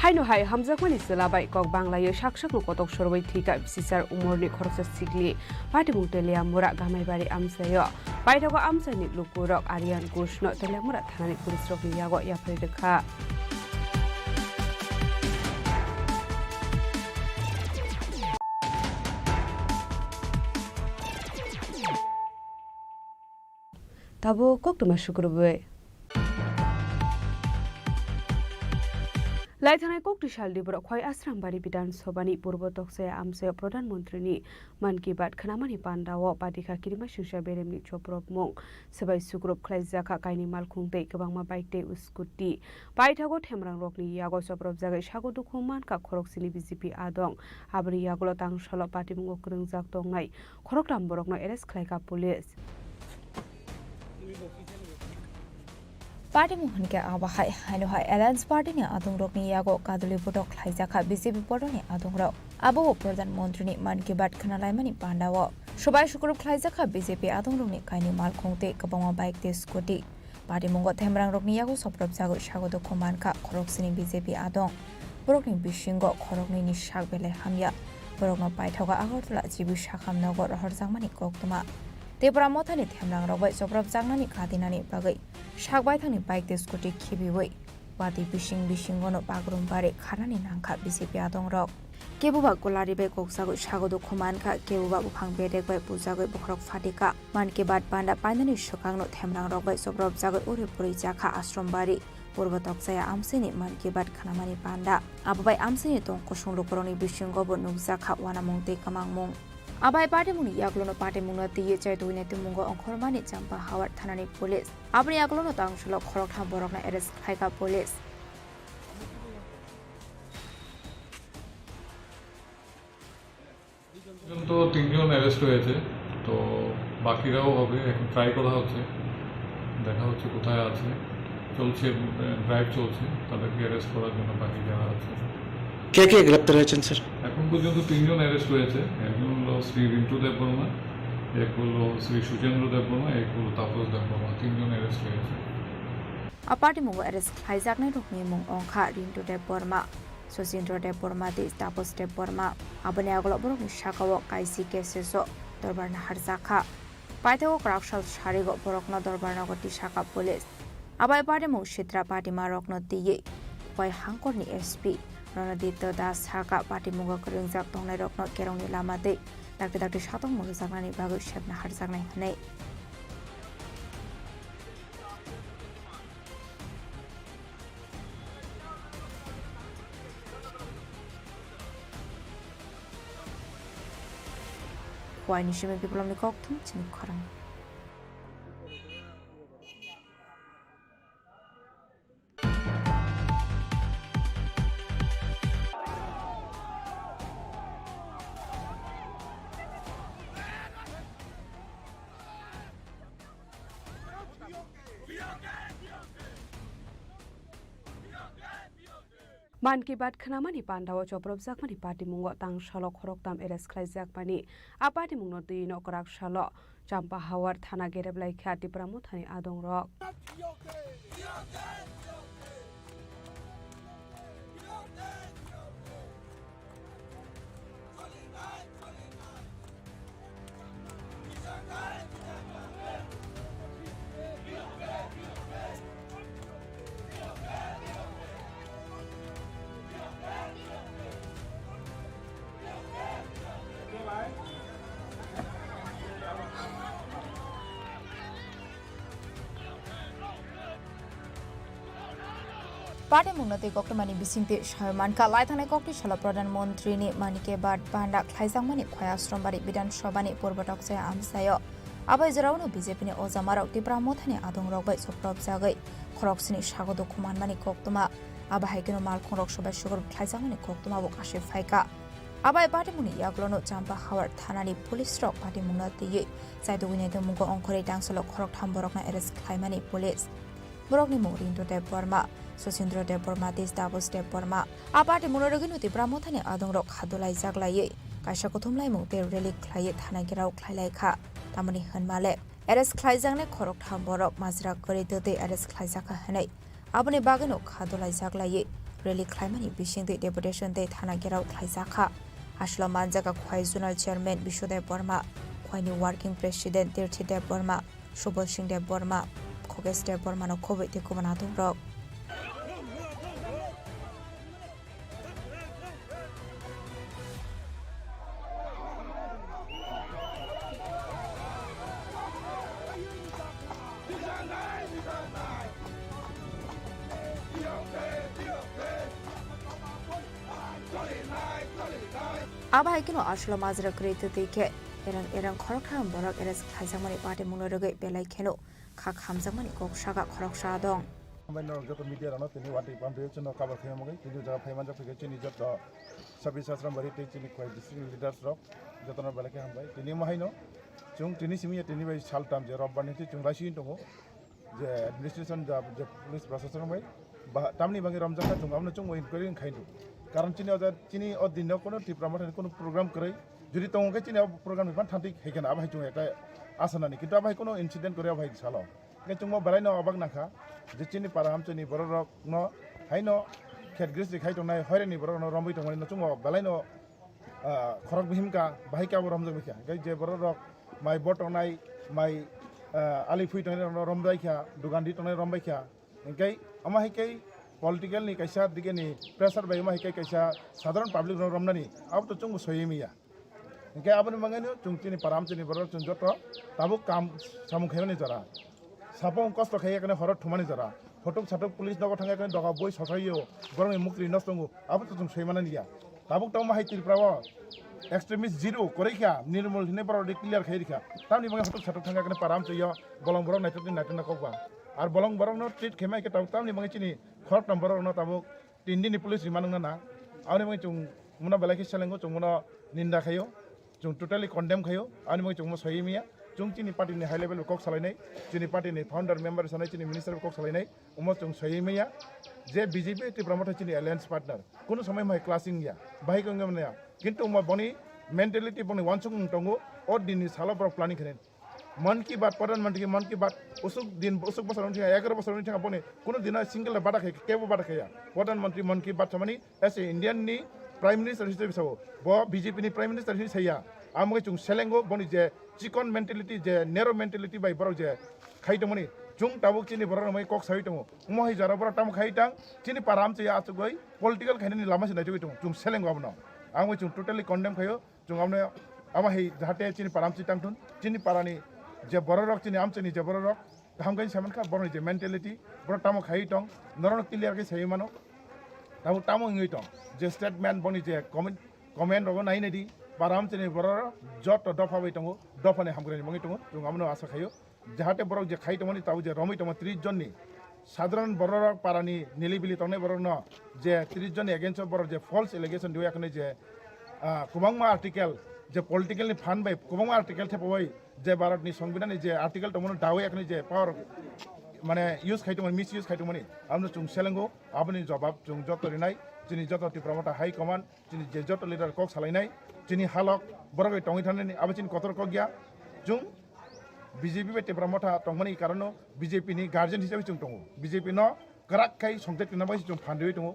haino hai hamjakmani selabai kok banglayo saksak kotok sorbai thika bisisar umorni khoroksa sikli pati mungtelia mura gamai bari amsayo paitago amsani lukurok arian gushno telia mura thanani police rokni yago yapre dekha tabo koktoma shukurbe लाइथानाय कोक्टी शालदिबर खय आश्रामबारी विधानसभानि पूर्व तक्से आमसे प्रधानमन्त्रीनि मन की बात खनामानि पान्डाव पादिखा किरिमा Sousa बेरेमनि चप्रब मं सबाय सुग्रुप खलाइजाखा काइनि मालखुंते गोबांमा बाइकते उस्कुटि बाइथागो थेमरां रकनि यागो चप्रब जागाय सागो दुखुमान का खरकसिनि बीजेपी आदं आबरि यागलो तांसल पार्टी मुंगो krungjak tongnai खरकराम बरकनो एरेस्ट खलाइका पुलिस पार्टी मुहन के आवाहाय हाइनो हाय एलायंस पार्टी ने आदुंग रोकनी यागो कादुली बुडक लाइजाखा बीजेपी पडोनि आदुंग रो आबो प्रधानमन्त्रीनि मन की बात खनालायमानि पान्डाव सबाय सुग्रुप लाइजाखा बीजेपी आदुंग रोकनि काइनि मालखुंते गोबांमा बाइक ते स्कुटी पार्टी मुंगो थेमरां रोकनि यागो सप्रब जागो सागो खमानखा खरकसिनि बीजेपी आदं बरकनि बिसिंगो खरकनि नि साग बेले हामया बरकनो पाइथागा आगरतला जिबु साखाम नगर हरजांमानि कोक्तमा तेपरा मथानि थेमरां रगबाय सप्रब जांनानि खादिनानि बागै सागबाय थांनि बाइक ते स्कुटी खिबिवै पार्टी बिसिंगनो बागरुम बारे खानानि नांखा बीजेपी आदं रक केबुबा गोलारि बे गकसागो सागो खमानखा केबुबा बुखां बेदेक बाय पुजागो बखरक फाटिका मान के बाद पान्डा पाइनानि सकांनो थेमरां रगबाय सप्रब जागो उरे पुरै जाखा आश्रमबारी पूर्व तक्साया आमसेनि मन की बात खानामानि पान्डा आबाबाय आमसेनि तं कसुं लुकरनि बिसिंगबो नुकजाखा वाना मुंते कामां मुं आबाय पार्टी मुनि यागलोनो पार्टी मुंनो तिये चाय दुइने तुमुंगो अंखरमानि चाम्पा हावार थानानि पुलिस आपनि यागलोनो तांसुलो खरक थाम बरकना एरेस्ट खाइका पुलिस তো তিনজন অ্যারেস্ট হয়েছে তো বাকিরাও হবে এখন ট্রাই করা হচ্ছে দেখা হচ্ছে কোথায় আছে চলছে ড্রাইভ চলছে তাদেরকে অ্যারেস্ট করার জন্য বাকি যারা আছে কে কে গ্রেপ্তার হয়েছেন স্যার এখন পর্যন্ত তিনজন অ্যারেস্ট হয়েছে একজন হলো শ্রী রিন্টু দেববর্মা এক হলো শ্রী সুচেন্দ্র দেববর্মা এক হলো তাপস দেববর্মা তিনজন অ্যারেস্ট হয়েছে पार्टी मुंगो एरेस्ट खाइजाकनाय रोकनि मुं अंखा रिन्टु देबबर्मा सुचेन्द्र देबबर्मा दे तापस देबबर्मा आबनि आगलो बरकनि साकाव काइसि केसेसो दरबारना हारजाखा पाइथागो क्राकसाल सारिगो बरकनो दरबारना गति साका पुलिस आबाय पार्टी मुं सित्रा पार्टी मा रकनो तिये वाय हांकरनि एसपी रणदीप दास साका पार्टी मुंगो krungjak tongnai rokno kerongni lama dei dakte satong mugi jagnani bagoi sebna harjagnai hanai Chini Khorang मान की बात खनामानि पान्डाव चप्रब जाकमानि पार्टी मुंगो तां सालो खरकताम एरेस्ट खाइजाकमानि आ पार्टी मुंगनो दुइनो कराक सालो चाम्पा हावार थाना गेरेबलाइ ख्याति प्रामो थानि आदं रक पार्टी मुंगनते गक्टमानी बिसिंगते सायमानका लाइथाने गक्ति सल प्रधानमन्त्रीनि मानिके बाद बान्दा ख्लाइजांमानि खयाश्रमबारि विधानसभानि पूर्वटकसे आमसायो आबै जरावनो बीजेपीनि अजामाराव तिब्रा मथानि आदंरगबाय सप्रब जागै खरकसिनि सागद खुमानमानि गक्तमा आबाहायगनो मालखंरक सबाय सुगर ख्लाइजांमानि गक्तमाबो काशि फायका आबाय पार्टी मुनि याग्लोनो चाम्पा हावार थानानि पुलिस रक पार्टी मुंगना तियै जायदुगिने दमुगो अंखरै डांसलो खरक थामबरकना एरेस्ट ख्लाइमानि पुलिस बरकनि मोरिन्टो देब बर्मा सुसिन्द्र देब बर्मा देश दाबोस देब बर्मा आ पार्टी मुनरगिनो तिब्रा मथानि आदंरक खादुलाय जागलायै कायसा कुथुमलाय मुते रेली ख्लायै थानागिराव ख्लायलायखा तामनि हनमाले एरेस्ट ख्लायजांने खरक थामबरक माजरा गरे दते एरेस्ट ख्लायजाखा हनै आबनि बागनो खादुलाय जागलायै रेली ख्लायमानि बिसिंदे डेपुटेशन दे थानागिराव ख्लायजाखा आसला मानजागा खय जुनाल चेयरमैन विश्वदेव बर्मा खयनि वर्किंग प्रेसिडेंट तीर्थी देव बर्मा सुबल सिंह देव बर्मा खगेश देव बर्मा नो खबै ते कुमाना दंरक आबाहायकिनो आसला माजरा ग्रेट देखे एरं खरखाम बरक एरेस खायजांमानि पार्टी मुनरगै बेलाय खेनो खा खामजांमानि गकसागा खरकसा दं Kamano joto media rano tini wati pambe chuno kabar khaya mogai tini jaga phaiman jap ke chini joto sabi sasram bari te chini khoi district leaders rok joto na balake hambai tini mahaino chung tini simi tini bai sal tam je rob bani chung rasi tongo je administration je police prosecution bai tamni bangi ramjang ka chung amno chung oi inquiry khaidu karon chini odinno kono tipra mata kono program krai jodi tongo ke chini program ban thanti hekena abai chung eta asanani kintu abai kono incident kore abai salo ke chung mo balai no abak nakha je chini param chini borok no haino khetgris khai tongnai hoireni borok no rombai tongmani no chung mo balai no khorok bhimka bahika bo romjak bikha ke je borok mai botongnai mai ali phui tongnai rombai kha dugandi tongnai rombai kha engkai ama hekai political ni kaisa dige ni pressure bai ma hekai kaisa sadharan public no romnani ab to chung soyemiya engkai abani mangani chung chini param chini borok chung joto tabu kam samung khaini jara sapong kosto khaya kane horot thumani jara photok satok police nogo thanga kane doga boi sosaiyo gorong mukri nostongo abu to chung soimana niya tabuk taw ma haitir prawo extremist zero koreikha nirmol hine paro clear khairikha tamni bangai photok satok thanga kane param cheyo bolong borong naitoti naitona kokba ar bolong borong no treat khemai ke taw tamni bangai chini khorok tam borong no tabuk tindini police rimanung na awni bangai chung muna belaki selengo chung muna ninda khayo chung totally condemn khayo awni bangai chung mo soimiya chung chini party ni high level kok salai chini party ni founder member sanai chini minister kok salai umo chung soimiya je BJP ti promote chini alliance partner kono samay mai classing ya bai kong ngamna kintu mo boni mentality boni wansung tongo or din salo pro planning kren मन की बात प्रधानमंत्री की मन की बात उसुक बसर उठे 11 बसर उठे अपने कोनो दिन सिंगल बाटा खे केबो बाटा खेया प्रधानमंत्री मन की बात समनी एस इंडियन नि प्राइम मिनिस्टर हिसाब से बो बीजेपी नि प्राइम मिनिस्टर हिसाब छैया आमगे chung selengo boni je chikon mentality je narrow mentality bai boro je khaito moni chung tabuk chini boro mai kok sai tongo mo hi jara boro tam khaitang chini param che achu goi political khaini lama se najoi tongo chung selengo abno amgo chung totally condemn khayo chung amne ama hi jahate chini param chitang thun chini parani je boro rok chini am chini je boro rok hamgai saman kha boro je mentality boro tam khai tong noron clear ke sai mano tabu tamo ngi tong je statement boni je comment rogo nai nedi param chini boro jot dofa bai tongo dofa ne hamgrani mangi tongo chung amno asa khayo jahate boro je khai tomoni tabu je romi tomo 30 jon ni সাধারণ বড় পারানি নিলিবিলি তনে বড় ন যে 30 জন against বড় যে false allegation দিও এখানে যে কুমাংমা আর্টিকেল যে পলিটিক্যাল নি ফান বাই কুমাংমা আর্টিকেল থেপই যে ভারত নি সংবিধান যে আর্টিকেল তমন দাও এখানে যে পাওয়ার মানে ইউজ খাইতমন মিস ইউজ খাইতমনি আমনো চুং সেলেঙ্গো আপনি জবাব চুং জতরিনাই যিনি যত টিপ্রমতা হাই কমান্ড যিনি যে যত লিডার কক সালাইনাই যিনি হালক বড় টঙি থানে আবচিন কতর কক গিয়া চুং BJP be টিপ্রমতা টংমনি কারণ BJP ni গার্জিয়ান হিসাবে চুং টং BJP no করাক খাই সংতে কিনা বাই চুং ফান্ডই টং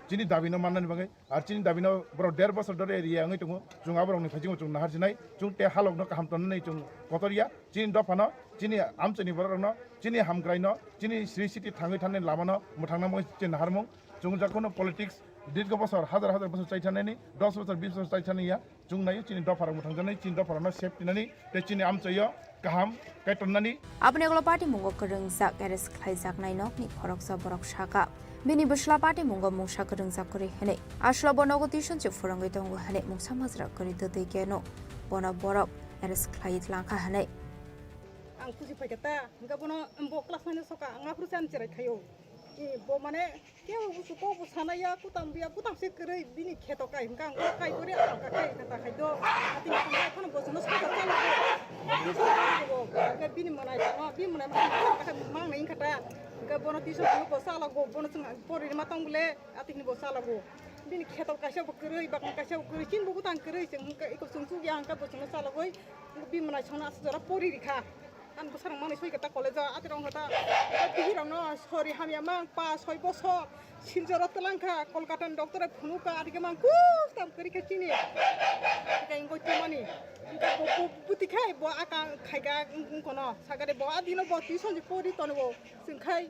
যিনি দাবিনো মাননানি বাঙাই আর যিনি দাবিনো বড় 1.5 বছর ধরে এরিয়া আঙই টং চুং আবরংনি ফাইজিং চুং নাহার জিনাই চুং তে হালক ন কাহাম তননাই চুং কতরিয়া যিনি দফানো যিনি আমচনি বরনো যিনি হামগ্রাইনো যিনি শ্রী সিটি থাঙ্গই থানে লামানো মুথাংনা মই চিন নাহারমং চুং জাকোনো পলিটিক্স দীর্ঘ বছর হাজার হাজার বছর চাইথানেনি 10 বছর 20 বছর চাইথানিয়া চুং নাই চিনি দফার মুথাংজানাই চিনি দফারনো সেফটি নানি তে চিনি আমচয় kaham kai tonnani apne glo party mungo kereng sak eres khlai jak nai nok ni khorok sa borok saka Bini Bushla Party Mungo Musha Kurung Zakuri Hene. Ashla Bonogo Tishon to Furangitongo Hane Musamazra Kurito de Geno. Bona Borok, Eres Clyde Lanka Hane. Ang kusi paketa, enggak bono embok kelas mana soka, ngap perusahaan cerai kayu. Bo mana, kia buku buku sana ya, aku tambah sekerai bini ketok kai, enggak kai kori apa kai kata kai do, hati nggak kan bos nus kata calo. Enggak bini mana itu, bini mana kata mang nih kata, enggak bono tisu bono bosa lagu, bono cuma pori lima tahun boleh, hati ini bosa lagu. Bini ketok kasih bekerja, bahkan kasih bekerja, cint buku tang kerja, enggak ikut sungsu yang enggak bos nus lagu, bini mana cuma sejarah pori dikah. An besar mana sih kita kolej ati orang kata pihirang no sorry kami amang pas hoi boso sinjara telangka Kolkata dokter phunuka ati kemang tam keri ke Chini kayak ingko cumani ingko buti kai bo akan kai ga kono sagade bo adino bo tison je pori tono singkai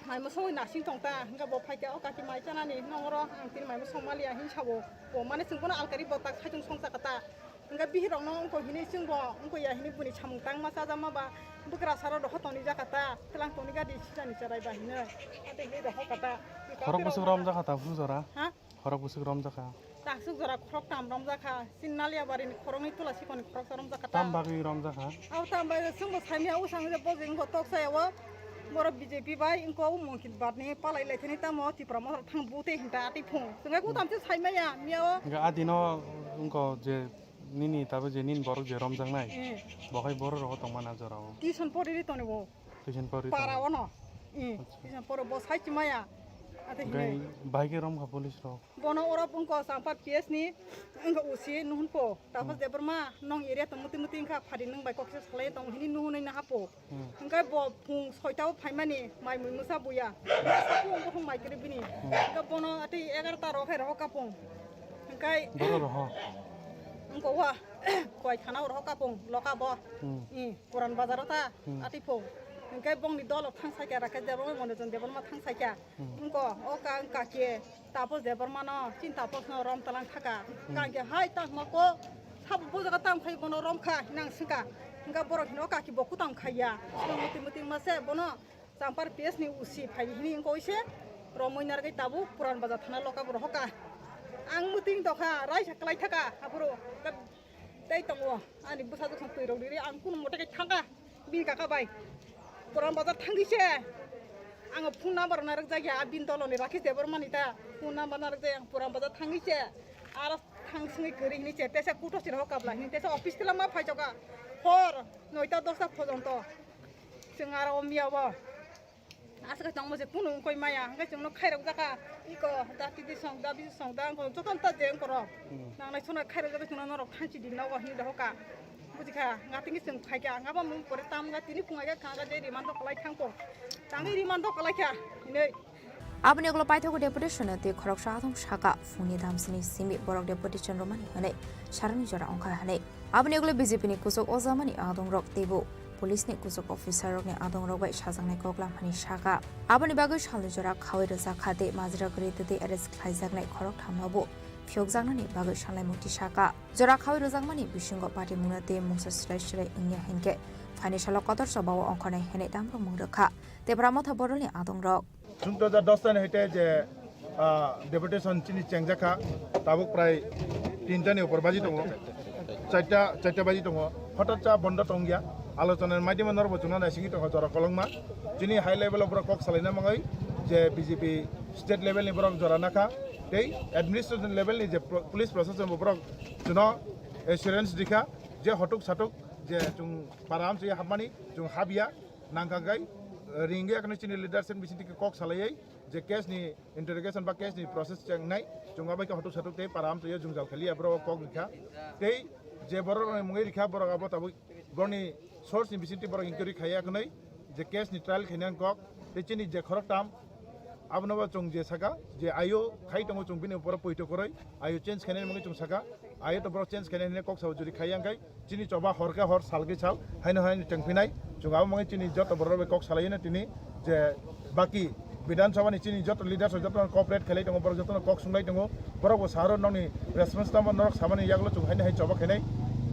mai mo soi nasing tongta ingka bo pai ka okaki mai chana ni nongro ang tin mai mo Somalia hin chabo bo mane singkona alkari bo tak sajung songsa kata enggak bihirong nong ko hini singbo engko ya hini puni chamtang masa jama ba bukra saro do hotoni jakata telang toni ga di sani charai ba hine ate he do kata khorok busuk rom jakata fuzora ha khorok busuk rom jaka tak suk jara khorok tam rom jaka sinnalia bari ni khorong ni tulasi koni khorok rom jakata tam bagi rom jaka au tam ba singbo samia usang je bojing ko tok sayawa moro BJP bai ingko mungkin barni palai letheni tamo Tripura mo thang bute hinta ati phung sungai ku tam se saimaya miao enggak adino engko je nini tapi je nin borok je rom jang nai bokai borok ro tong mana jorao tison pori ri tone bo tison pori para ono tison poro bo sai chimaya ate gai baike rom ka police ro bono ora pungko sampat PS ni engga usi nuhun po tapos de berma nong area to muti muti ka phadi nang bai ko kse sale tong hini nuhun na hapo engga bo phung soitao phaimani mai mui musa buya pung ko mai kre bini engga bono ati 11 ta ro khai ro ka pung engkai boro ro engko wa koi thana ro ka pung loka bo puran bazar ta ati phung engkai bong ni dolo thang sai ka ra ka de ro mon jon de bon ma thang sai ka engko o ka ke tapos de ber ma no chin tapos no rom talang thaka ka ke hai ta ma ko sab bo jaga tam khai bono rom kha nang sika engka borok no ka ki boku tam khaya muti muti ma se bono sampar PS ni usi phai hini engko ise romoinar gai tabu puran bazar thana loka bro hoka ang muting doka rai saklai thaka apuro dai tongo ani busa do santoi ro diri ang kun mote ke thanga bin kaka bai puran bazar thangi se ang phun number narak jagi abin tolo ni rakhi debar manita phun number narak jagi ang puran bazar thangi se ar thang singi gari ni che tesa kuto sir ho kabla ni tesa office tila ma phai joka hor noita dosta phojonto singara omiawa asal kita ngomong sepuluh koi maya, enggak cuma khairok jaka, iko dati di song, dabi song, dan kalau jokan tak jeng koro, nang naik cuma khairok jaka cuma norok hanci di nawa hini dah hoka, bujika, nggak tinggi seng kaya, nggak apa mungkin pertama nggak tinggi pungaja kagak jadi mantok kalai kangkong, tangi di mantok kalai kya, ini. Abni oglo paitho ko deputation te khorok shathom shaka funi damsini simi borok deputation romani hane sharani jora ongka hane abni oglo BJP ni kusok ozamani adong rok tebo police ni kusok officer rok ni adong rok bai shajang nai koklam hani shaka abni bagu shalu jora khawai raja khate majra gre te arrest khaijak nai khorok thamnabo fyokjang ni bagu shalai muti shaka jora khawai rajang mani bisingo party munate mungsa srai ingya henke financial qadar sabaw ongkhane hene damro mungrakha te bramotha boroni adong rok June 2010 hete je deputation Chini Chengjaka tabuk prai 3টা ni upor baji tongo 4টা baji tongo hotat cha bondo tongya alochona maidima norbo chuna na singi tongo jora kolongma Chini high level of kok salina mangai je BJP state level ni borok jora naka tei administration level ni je police procession borok chuna assurance dikha je hotuk satuk je chung param se hamani chung habia nangkagai ringe akan Chini leadership bisinti ke kok salai je case ni interrogation ba case ni process chang nai chunga ba ka hotu satuk te param to ye jungjal khali abro kok likha tei je boro mungai likha boro abo tabu goni source ni bisinti boro inquiry khaya knai je case ni trial khinan kok te Chini je khorok tam abnaba chung je saka je ayo khai tongo chung bini upor poito koroi ayo change khane mungai chung saka ayo to boro change khane ne kok saw juri khayang kai Chini choba horka hor salgi chal haino hain changpinai chunga mungai Chini jot boro be kok salai na tini je baki Vidansabha ni Chini jot leaders jot corporate khelai tongo boro jot kok sungai tongo boro bo saro noni response tam norok samani yaglo chung hain hai choba khenai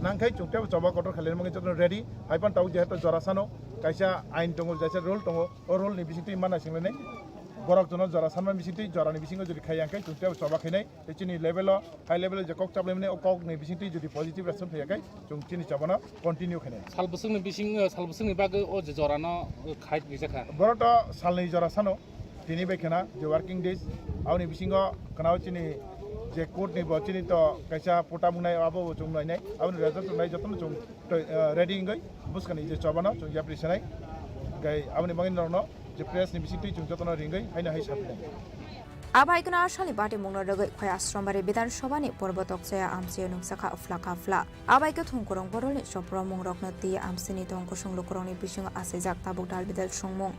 nangkai chungte choba kotor khalen mungai jot ready haipan tau je to jorasano kaisa ain tongo jaisa rule tongo o rule ni bisiti mana singlene borok jono jora sanma bisingti jorani bisingo jodi khaiyankai chungte choba khainai chini level high level je kok chablem ne kok ne bisingti jodi positive reaction phaiyakai chung chini chabana continue khainai salbusung ni bising salbusung ni bag o je jorano khai bijaka borota salni jora sano tini bai khana je working days awni bisingo kanao chini je court ni bo chini to kaisa pota munai abo chung nai awni result nai jotno chung ready ngai buskani je chabana chung ya prisanai gai awni bangin no je press ni bisingti chung jotno ringai haina hai sapnai আবাইকনা আশালি বাটে মুংনরগৈ খয় আশ্রমবারে বিধানসভানি পর্বতকসয়া আমসে নুকসাখা ফ্লাকাফলা আবাইকে থুংকরং বরলে সপ্র মুংরকনতি আমসেনি তংক সংলুকরংনি বিসং আছে জাক তাবুক ডাল বিদাল সংমং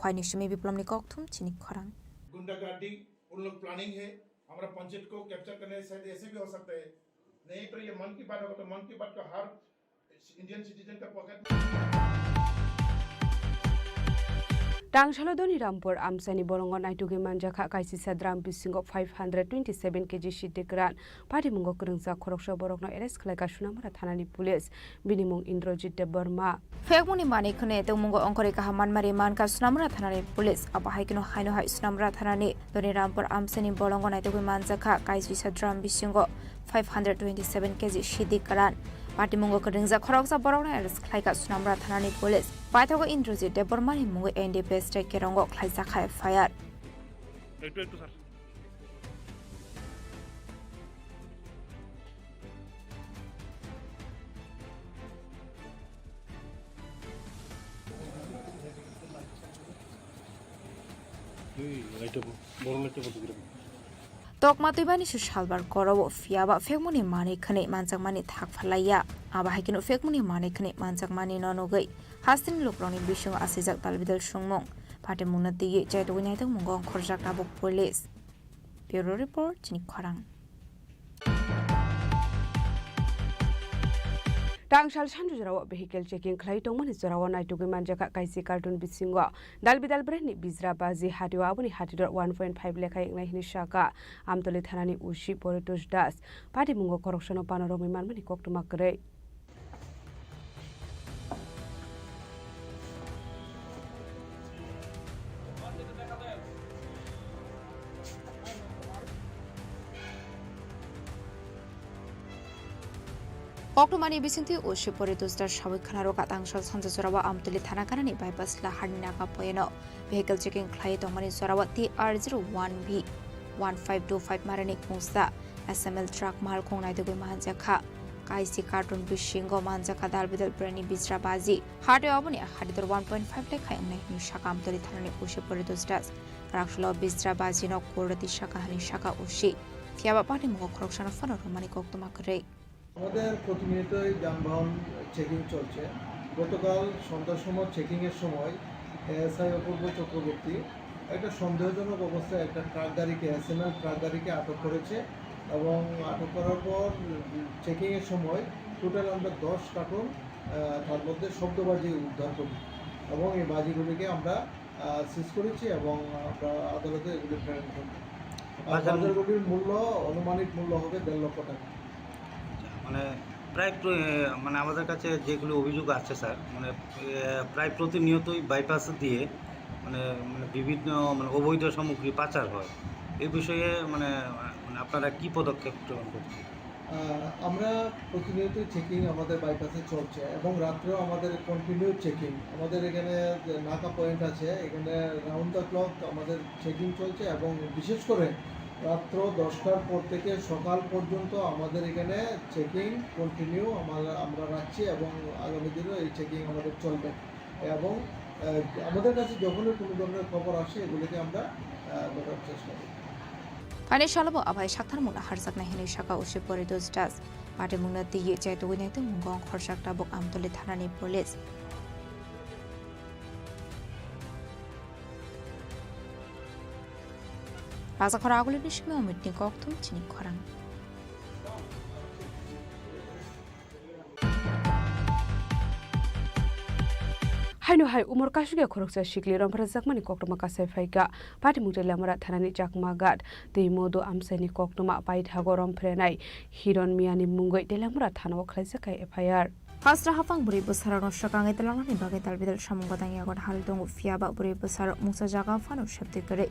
খয়নি সুমি বিপ্লবনি ককথুম চিনি খরাং गुंडागर्दी उन लोग planning है हमारा पंचायत को कैप्चर करने शायद ऐसे भी हो सकता है नहीं तो ये मन की बात होगा तो मन की बात का हर इंडियन सिटीजन का pocket Tangshalo Rampur Amsani Borongon Naitugi Manjaka Kaisi Sadram Bisingo 527 kg Shitikran, Party Mungo Kurungza Korosho Borogno Eres Kalakashunamara Tanani Police, Binimung Indrojit de Burma. Fekmuni Mani Kune, the Mungo Onkoreka Haman Mariman Kasunamara Tanani Police, Abahikino Haino Haisnamra Tanani, Doni Rampur Amsani Borongon Naitugi Manjaka Kaisi Sadram Bisingo 527 kg Shidikaran. Party Mungo Kurungza Koroksa Borogno Eres Kalakashunamra Tanani Police. Paithago Indrojit de Burma Mungo NDP Strike Kerongo Klaisaka Fire. Tok matibani su shalbar korobo fiaba fekmuni mani khane manjak mani thak phalaya aba haikino fekmuni mani khane manjak mani nonogai hastin lokroni bisung asijak talbidal sungmong pate munati chaitwinai tang mungong khorjak tabuk police bureau report Chini Khorang Tangshal Shanjurawa vehicle checking Clayton Jarawa Naitugi Manjaka Kaisi cartoon bisingo Dalbidal Breni Bizra Bazi Hadiwabuni Hatidor 1.5 Leka Ignahi Shaka Amtoli Thanani Ushi Poritus Das Party Mungo Corruption of Panorami Manmani Koktumakre Oktumani bisinti Ushi Poritus Das Shawikanaro Katangshal Sanjurawa Amtoli Thanakanani bypass La Hadinaka Poeno vehicle checking Clayton Mani Sorawati R01B 1525 Maranik Musa SML truck Malkong Naitugi Manjaka Kaisi cartoon bishingo Manjaka Dalbidal Breni Bizra Bazi Hade Abuni Hadidor 1.5 Leka Ignahi Shaka Amtoli Thanani Ushi Poritus Das Rakshlo Bizra Bazi no Kurati Shaka Hani Shaka Ushi Fiaba Party Mungo Corruption of Fano Romani Koktumakre আমাদের প্রতিনিয়তই যানবাহন checking চলছে গতকাল সন্ধ্যার সময় চেকিংয়ের সময় ASI অপূর্ব চক্রবর্তী একটা সন্দেহজনক অবস্থায় একটা ট্রাক গাড়িকে এসএমএল ট্রাক গাড়িকে আটক করেছে এবং আটক করার পর চেকিংয়ের সময় টোটাল আমরা 10 কার্টন তার মধ্যে শব্দবাজি উদ্ধার করি এবং এই বাজিগুলিকে আমরা সিজ করেছি এবং আমরা আদালতে এগুলি প্রেরণ করি বাজারগুলির মূল্য অনুমানিক মূল্য হবে 1.5 লক্ষ টাকা মানে প্রায় মানে আমাদের কাছে যেগুলো অভিযোগ আছে স্যার মানে প্রায় প্রতিনিয়তই বাইপাস দিয়ে মানে বিভিন্ন মানে অবৈধ সামগ্রী পাচার হয় এই বিষয়ে মানে আপনারা কি পদক্ষেপ গ্রহণ করছেন আমরা প্রতিনিয়তই চেকিং আমাদের বাইপাসে চলছে এবং রাত্রেও আমাদের কন্টিনিউ চেকিং আমাদের এখানে নাকা পয়েন্ট আছে এখানে রাউন্ড দ্য ক্লক আমাদের চেকিং চলছে এবং বিশেষ করে রাত্র 10টার পর থেকে সকাল পর্যন্ত আমাদের এখানে চেকিং কন্টিনিউ আমরা রাখছি এবং আগামী দিনেও এই চেকিং আমাদের চলবে এবং আমাদের কাছে যখনই কোনো ধরনের খবর আসে এগুলিকে আমরা ধরার চেষ্টা করি Pane Shalabo Abai Shaktar Muna Harsak Nahini Shaka Ushi Poritus Das Pate Muna Tiye Chaitwinai Mungong Khorshak Tabuk Amtoli Thanani Police Rasa Khoraguli Nishmi Omitni Koktum Chini Khorang haino hai umor kasuge khoroksa shikli romphra jakmani koktoma kasai phaika pati mutele amara thanani chakma gat tei modo amsaini koktoma pai thago romprenai hiron miani mungoi delamra thano khlaisakai FIR Hasra hafang buri besar no shakangai telamani bagai talbidal samunggatang yagot hal dong fiaba buri besar musa jaga fano shapti kare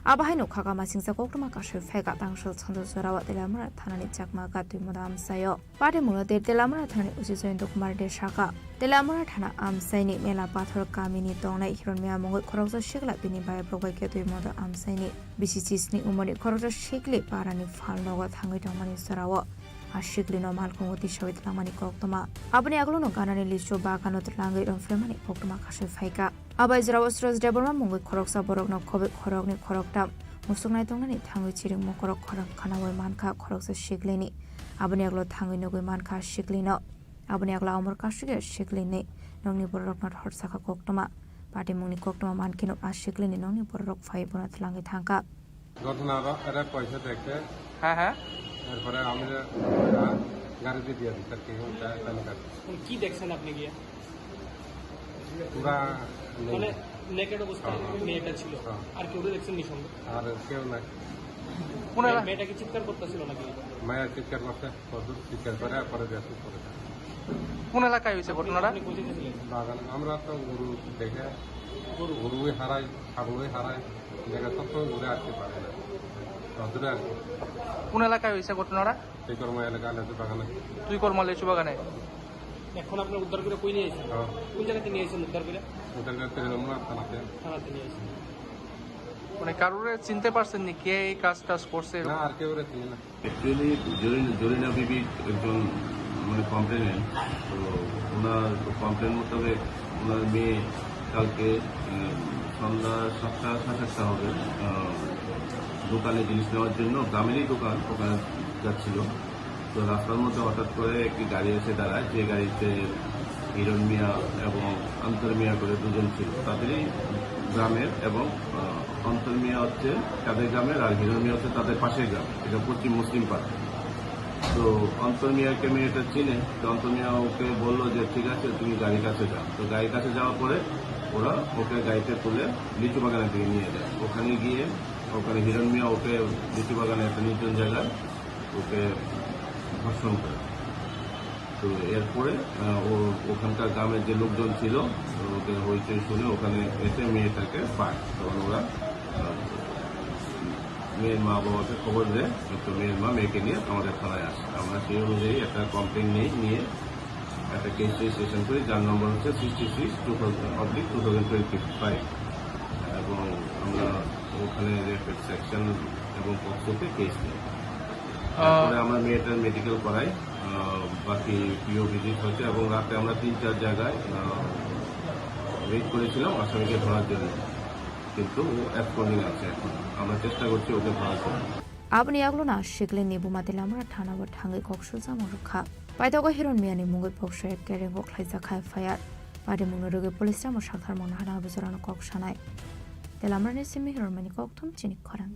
abahai no khaga masingsa koktoma kasai phaika tangshol chando zorawa telamra thanani chakma gat tui moda amsayo pati mungate telamra thanani usisoin dokumar de shaka telamra thana amsaini mela pathor kamini tongnai hiron mia mongoi khoroksa shikla bini bai progai ke tui moda amsaini bcc ni umoni khoroksa shikli parani phalnoga thangai tongmani zorawa Ashikli no malkongoti shawit lamani koktoma abani aglono ganani licho bagano tlangai romflemani koktoma kashe phaika abai jrawostros deborma mungoi khoroksa borokno khobe khorokni khorokta musugnai tongnani thangoi chiring mokorok khorang khanawai mankha khoroksa shiklini abani aglo thangoi nogoi mankha shiklino abani agla amor kashige shiklini nongni borokno horsaka koktoma pati mungni koktoma mankino ashiklini nongni borok phai bona tlangai thangka ঘটনাটা এরা পয়সা দেখে হ্যাঁ তারপরে আমি গাড়িতে দিয়ে দিই তার কি দেখছেন আপনি গিয়ে পুরা মানে নেকেড অবস্থায় মেয়েটা ছিল আর কেউ দেখছেন নিঃসন্দেহ আর কেউ না মেয়েটা কি চিৎকার করতেছিল নাকি মায়ের চিৎকার করতে চিৎকার করে পরে দেখি করে কোন এলাকায় হয়েছে ঘটনাটা বাগান আমরা তো গরু দেখে গরুই হারাই ছাগলই হারাই দেখে সবসময় ঘুরে আসতে পারে না রোদরে আসে কোন এলাকায় হয়েছে ঘটনাটা তুই কর্ম এলাকা লেচু বাগানে তুই কর্ম লেচু বাগানে এখন আপনার উদ্ধার করে কই নিয়ে এসেছেন কোন জায়গাতে নিয়ে এসেছেন উদ্ধার করে তৃণমূল থানাতে নিয়ে এসেছেন মানে কারোরে চিনতে পারছেন নি কে এই কাজটা করছে না আর কেউ চিনি না অ্যাকচুয়ালি জরিনা বিবি একজন মানে কমপ্লেনেন্ট তো ওনার কমপ্লেন মোতাবেক ওনার মেয়ে কালকে সন্ধ্যা 7টা হবে দোকানে জিনিস নেওয়ার জন্য গ্রামেরই দোকান ওখানে যাচ্ছিল তো রাস্তার মধ্যে হঠাৎ করে একটি গাড়ি এসে দাঁড়ায় যে গাড়িতে হিরণ মিয়া এবং অন্তর মিয়া করে দুজন ছিল তাদেরই গ্রামের এবং অন্তর মিয়া হচ্ছে তাদের গ্রামের আর হিরণ মিয়া হচ্ছে তাদের পাশের গ্রাম এটা পশ্চিম মুসলিম পাড়া তো অন্তর মিয়াকে মেয়েটা চিনে তো অন্তর মিয়া ওকে বললো যে ঠিক আছে তুমি গাড়ির কাছে যাও তো গাড়ির কাছে যাওয়ার পরে ওরা ওকে গাড়িতে তুলে লিচু বাগানের দিকে নিয়ে যায় ওখানে গিয়ে ওখানে হিরণ মিয়া ওকে লিচু বাগানে একটা নির্জন জায়গায় ওকে ধর্ষণ করে তো এরপরে ওখানকার গ্রামের যে লোকজন ছিল ওকে হইচই শুনে ওখানে এসে মেয়েটাকে পায় তখন ওরা মেয়ের মা বাবাকে খবর দেয় তো মেয়ের মা মেয়েকে নিয়ে আমাদের থানায় আসে আমরা সেই অনুযায়ী একটা কমপ্লেন নিয়ে একটা কেস রেজিস্ট্রেশন করি যার নম্বর হচ্ছে 66/2025 এবং আমরা ওখানে রেপেড সেকশন এবং পক্ষকে কেস নিই তারপরে আমরা মেয়েটার মেডিকেল করাই বাকি পিও ভিজিট হচ্ছে এবং রাতে আমরা 3-4 জায়গায় ওয়েট করেছিলাম আসামিকে ধরার জন্য কিন্তু ও অ্যাবসকন্ডিং আছে এখন আমরা চেষ্টা করছি ওকে ধরার জন্য abni aglona shikli nibu matilamra thana wa thangai koksul samurkha paitago hiron miani mungoi pokshe kereng ok khlaisa khai fire pade munoruge police ra mo sakhar mon hana bujorano kok sanai telamra ne simi hiron mani kokthum chini khorang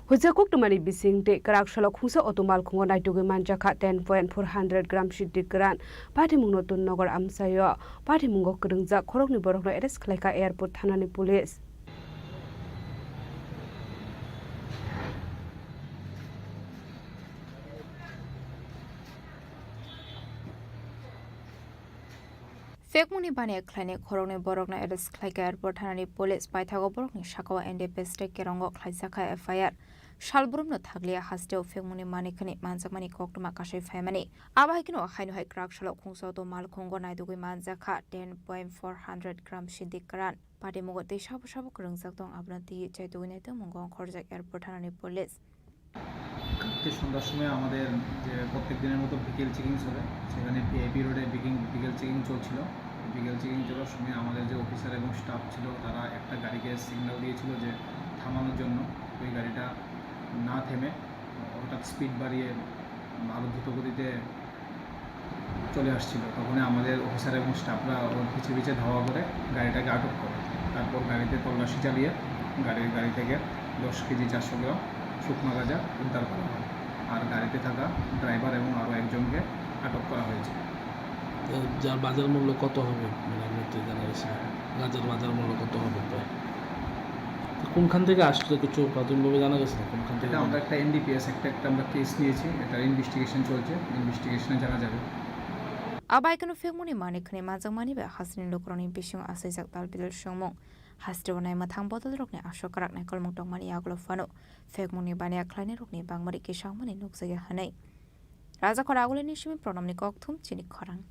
Hujakuk tumani bising te karak shalok khungsa otomal khungo naituge manjakha 10.400 gram shiddi gran pati mungno tun nogor amsayo pati mungo krungja khorokni borokno arrest khlaika airport thanani police Fekmuni bani khlaine khorokni borokno arrest khlaika airport thanani police paithago borokni shakawa NDPS te kerongo khlaisakha FIR Shalbrumno thaglia hasteo fekmuni manikani manjakmani koktoma kasai faimani abahikino haino hai krak shalok khungso to mal khongo naidugui manjakha 10.400 gram shidikran pati mugo te shabu shabu krungjak tong abranti chaitugine te mungo khorjak airport thanani police কালকে সন্ধ্যার সময় আমাদের যে প্রত্যেক দিনের মতো বিকেল checking চলে সেখানে পিআইপি রোডে বিকেল চেকিং চলছিল বিকেল চেকিং চলার সময় আমাদের যে অফিসার এবং স্টাফ ছিল তারা একটা গাড়িকে সিগন্যাল দিয়েছিল যে থামানোর জন্য ওই গাড়িটা না থেমে হঠাৎ স্পিড বাড়িয়ে আরও দ্রুত গতিতে চলে আসছিল তখন আমাদের অফিসার এবং স্টাফরা ওর পিছিয়ে পিছিয়ে ধাওয়া করে গাড়িটাকে আটক করে তারপর গাড়িতে তল্লাশি চালিয়ে গাড়ি থেকে 10 কেজি 400 গ্রাম শুকনো গাঁজা উদ্ধার করা হয় আর গাড়িতে থাকা ড্রাইভার এবং আরও একজনকে আটক করা হয়েছে যার বাজার মূল্য কত হবে মানে আপনার তো জানা গেছে গাঁজার বাজার মূল্য কত হবে প্রায় কোনখান থেকে আসছে কিছু প্রাথমিকভাবে জানা গেছে না কোনখান থেকে আমরা একটা এনডিপিএস একটা আমরা কেস নিয়েছি এটা ইনভেস্টিগেশন চলছে ইনভেস্টিগেশনে জানা যাবে Abaikano Fegmuni Manikne Mazamani by Hasni Lokroni Bishing Asizak Dalbil Shomong. Hastronai Matang Bottle Rockne Ashokarak Nicol Moktomani Aglofano. Fegmuni Bania Kleine Rockne Bangmari Kishamani Nuxaya Hane. Raza Koragulini Shimi Pronomni Koktum Chini Khorang.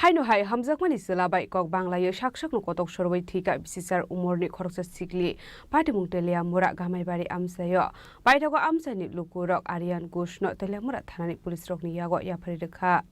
Haino hai hamjak mani selabai kok banglayo shakshak no kotok sorbai thika bisisar umorni khoroksa sikli patimung telia mura gamai bari amsayo baitago amsani lukurok arian gushno telia mura thanani police rokni yago yapari rekha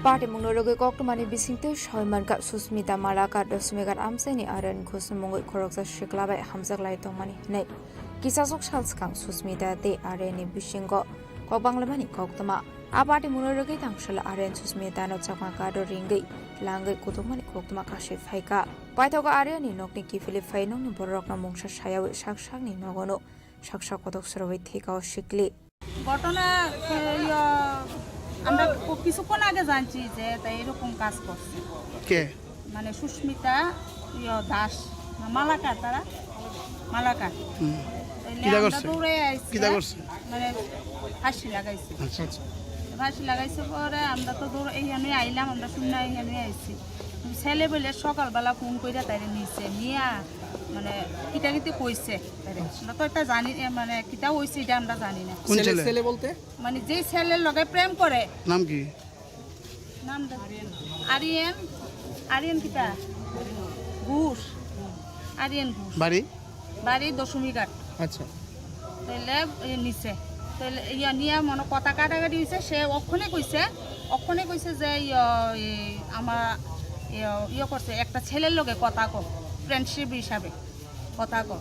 Party Munologi Koktomani Bisinte, Shoymanka, Susmita Malaka, Dosmegar Amseni, Aren Kusumung, Koroksa Shiklaba, Hamzak Laitomani, Nay. Kisasok Shalskang, Susmita, de Areni Bishingo, Kobanglamani, Koktama. A party Munologi Tangshala, Aren Susmita, no Chamakado Ringi, Langai Kutumani, Koktama Kashi Faika. Paitoga Areni, Nokniki Philip Faino, Borokna Mungsha Shaya with Shakshani, Nogono, Shakshakotok Survey take our Shikli. আমরা কিছুক্ষণ আগে জানছি যে তাই এরকম কাজ করছে কে মানে সুস্মিতা দাস মালাকা তারা মালাকা কিটা করছে কিটা করছে মানে ফাঁসি লাগাইছে আচ্ছা আচ্ছা ফাঁসি লাগাইছে পরে আমরা তো দৌড়ে এইখানে আইলাম আমরা শুনে এইখানে আইছি ছেলে বলে সকালবেলা ফোন করে তাইরে নিছে নিয়া মানে কিটা কিতে কইছে তাইরে আমরা তো এটা জানি মানে কিটা হইছে এটা আমরা জানি না কোন ছেলে বলতে মানে যে ছেলের লগে প্রেম করে নাম কি নাম আরিয়ান আরিয়ান কিটা ঘুষ আরিয়ান ঘুষ বাড়ি দশমী ঘাট আচ্ছা তাহলে নিচে তাহলে ইয়া নিয়ে মনে কথা কাটাকাটি হয়েছে সে অক্ষণে কইছে যে আমার ইয়ে করছে একটা ছেলের লগে কথা কো ফ্রেন্ডশিপ হিসাবে কথা কো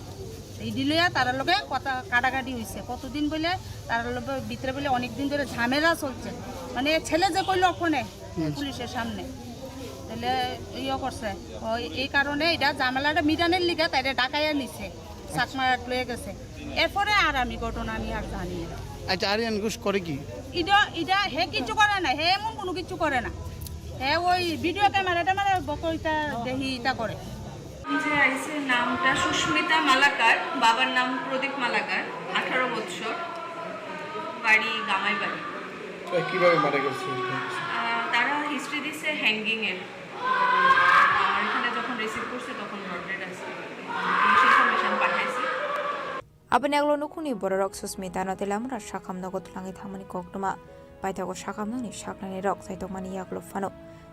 এই দিলে তার লগে কথা কাটাকাটি হয়েছে কতদিন বলে তার লগে ভিতরে বলে অনেক দিন ধরে ঝামেলা চলছে মানে ছেলে যে কইল ওখানে পুলিশের সামনে তাহলে ইয়ে করছে এই কারণে এটা ঝামেলাটা মিটানের লিগে তাই ডাকাইয়া নিছে চাকমার লয়ে গেছে এরপরে আর আমি ঘটনা আমি আর জানি না আচ্ছা আরিয়ান ঘোষ করে কি এটা হে কিছু করে না হে এমন কোনো কিছু করে না হে ওই ভিডিও ক্যামেরাটা মানে বকইটা দেখি এটা করে যে আইছে নামটা সুস্মিতা মালাকার বাবার নাম প্রদীপ মালাকার 18 বছর বাড়ি গামাই বাড়ি কিভাবে মারা গেছে তারা হিস্ট্রি দিছে হ্যাঙ্গিং এর আর এখানে যখন রিসিভ করছে তখন রডেড আছে ইনফরমেশন পাঠাইছে Abang yang lo nukuni borok Susmita no telamura shakam no gotlangi thamani koktuma baitago shakam no ni shaklani rok sai tomani yaklo fano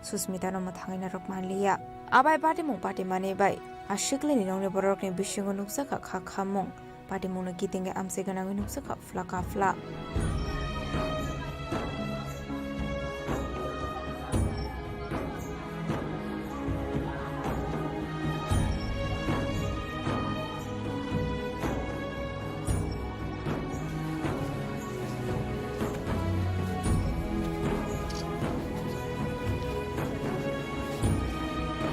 Susmita no mathangi na rok manliya abai pati mani bai ashikli ni nong ni borok ni bishingo nuksaka khamong pati mung no kitinge amse ganangi nuksaka flaka fla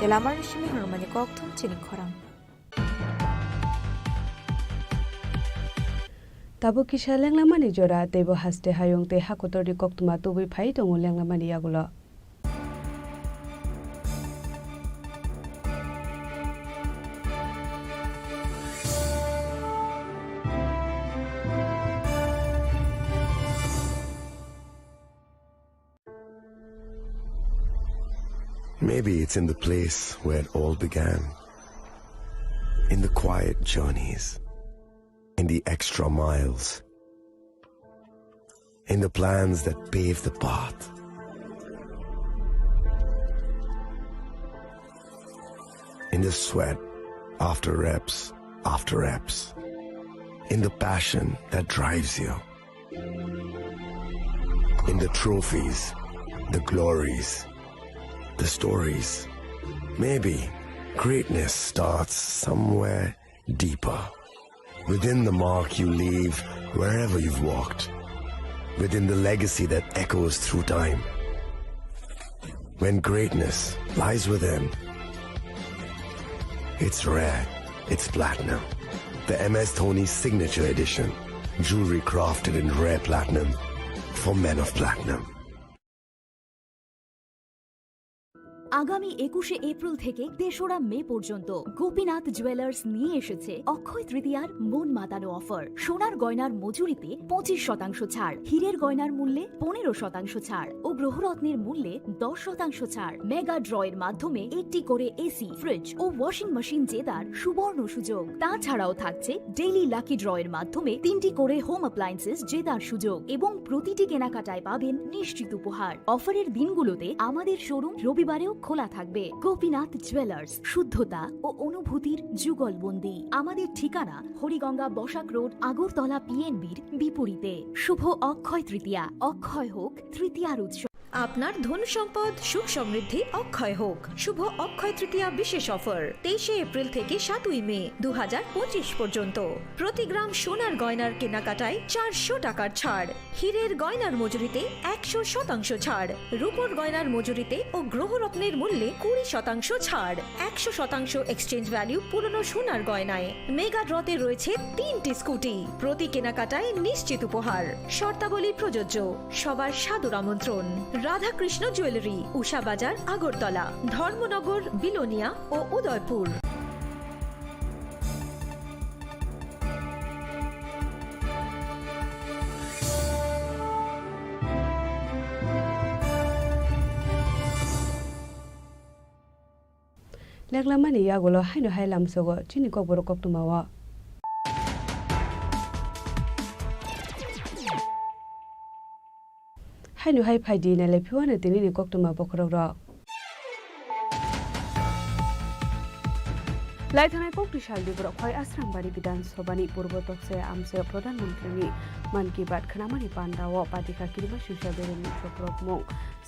Telamar Chini Khorang Chini Khorang Tabo kisha lenglamani jora tebo haste hayong te hakotori koktuma tubi phai tongo lenglamani yagulo Maybe it's in the place where it all began, in the quiet journeys, in the extra miles, in the plans that pave the path. In the sweat after reps, in the passion that drives you, in the trophies, the glories, the stories. Maybe greatness starts somewhere deeper, within the mark you leave wherever you've walked, within the legacy that echoes through time. When greatness lies within, it's rare, it's platinum. The MS Dhoni Signature Edition, jewelry crafted in rare platinum for men of platinum. আগামী 21শে April থেকে 3রা মে পর্যন্ত Gopinath jewellers নিয়ে এসেছে অক্ষয় তৃতীয়ার মন মাতানো offer. সোনার গয়নার মজুরিতে 25% ছাড়, হীরের গয়নার মূল্যে 15% ছাড় ও গ্রহরত্নের মূল্যে 10% ছাড়। মেগা ড্রয়ের মাধ্যমে একটি করে এসি, ফ্রিজ ও ওয়াশিং মেশিন জেতার সুবর্ণ সুযোগ। তাছাড়াও থাকছে ডেইলি লাকি ড্রয়ের মাধ্যমে 3টি করে হোম অ্যাপ্লায়েন্সেস জেতার সুযোগ এবং প্রতিটি কেনাকাটায় পাবেন নিশ্চিত উপহার। অফারের দিনগুলোতে আমাদের শোরুম রবিবারেও খোলা থাকবে। গোপীনাথ জুয়েলার্স, শুদ্ধতা ও অনুভূতির যুগলবন্দি। আমাদের ঠিকানা হরিগঙ্গা বসাক রোড, আগরতলা পিএনবির বিপরীতে। শুভ অক্ষয় তৃতীয়া, অক্ষয় হোক তৃতীয়ার উৎসব। আপনার ধন সম্পদ সুখ সমৃদ্ধি অক্ষয় হোক। শুভ অক্ষয় তৃতীয়া বিশেষ অফার 23শে এপ্রিল থেকে 7ই মে 2025 পর্যন্ত। প্রতি গ্রাম সোনার গয়নার কেনাকাটায় 400 টাকার ছাড়, হীরের গয়নার মজুরিতে 100% ছাড়, রূপোর গয়নার মজুরিতে ও গ্রহরত্নের মূল্যে 20% ছাড়, 100% এক্সচেঞ্জ ভ্যালু পুরনো সোনার গয়নায়। মেগা ড্রতে রয়েছে 3টি স্কুটি, প্রতি কেনাকাটায় নিশ্চিত উপহার। শর্তাবলী প্রযোজ্য। সবার সাদর আমন্ত্রণ। রাধাকৃষ্ণ জুয়েলারি, উষা বাজার, আগরতলা, ধর্মনগর, বিলোনিয়া ও উদয়পুর। লেগলামানি ইয়াগুলো হাইনো হাইলাম সগো চিনি কবর কক্তুমাওয়া হাইনো হাই ফাইদি নালে ফিওয়ানে তিনি কক্তুমা বখররা লাইথানাय कक्टिशाल दिब्र खय आश्रामबाड़ी विधानसभानि पूर्व तकसे आमसे प्रधानमंत्री मन की बात खनामानि पान्डाव पाटिका किरिमा शिवसा बेरेनि चक्रमु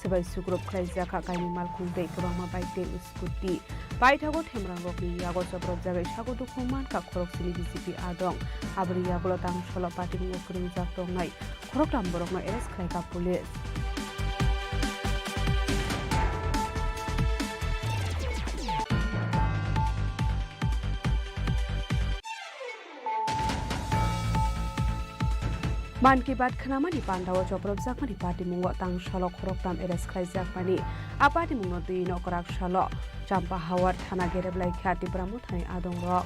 सबाय सुग्रुप खलाइजाखा काइनि मालखुंदै गोबांमा बाइटे स्कुटि बाइथागो थेमरांगनि यागो चक्रब जागाय सागो दुखुमान का खरकसिनि बिजेपि आदं आबरि यागलो तांसल पार्टी मुखरिं जातंनाय खरकराम बरकमा एरेस्ट खलाइका पुलिस मान की बात खनामानि पान्डाव चप्रब जाकमानि पार्टी मुंग तांसल खरकराम एरेस्ट खलाइजाकमानि आ पार्टी मुंग दुइ नकराक सल चाम्पा हावार थाना गेरेबलाय ख्यातिफ्रा मुथानि आदं र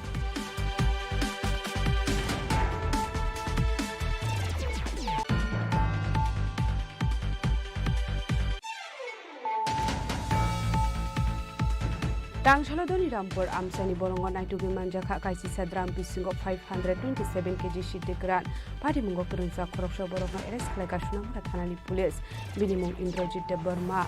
Tangshalo doni rampur amsani borongo naitugi manjaka kaisi sadram bisingo 527 kg shidikran padi mungo kurunsa khoroksho borongo eres khlaika sunamra thanani police binimung Indrajit Burma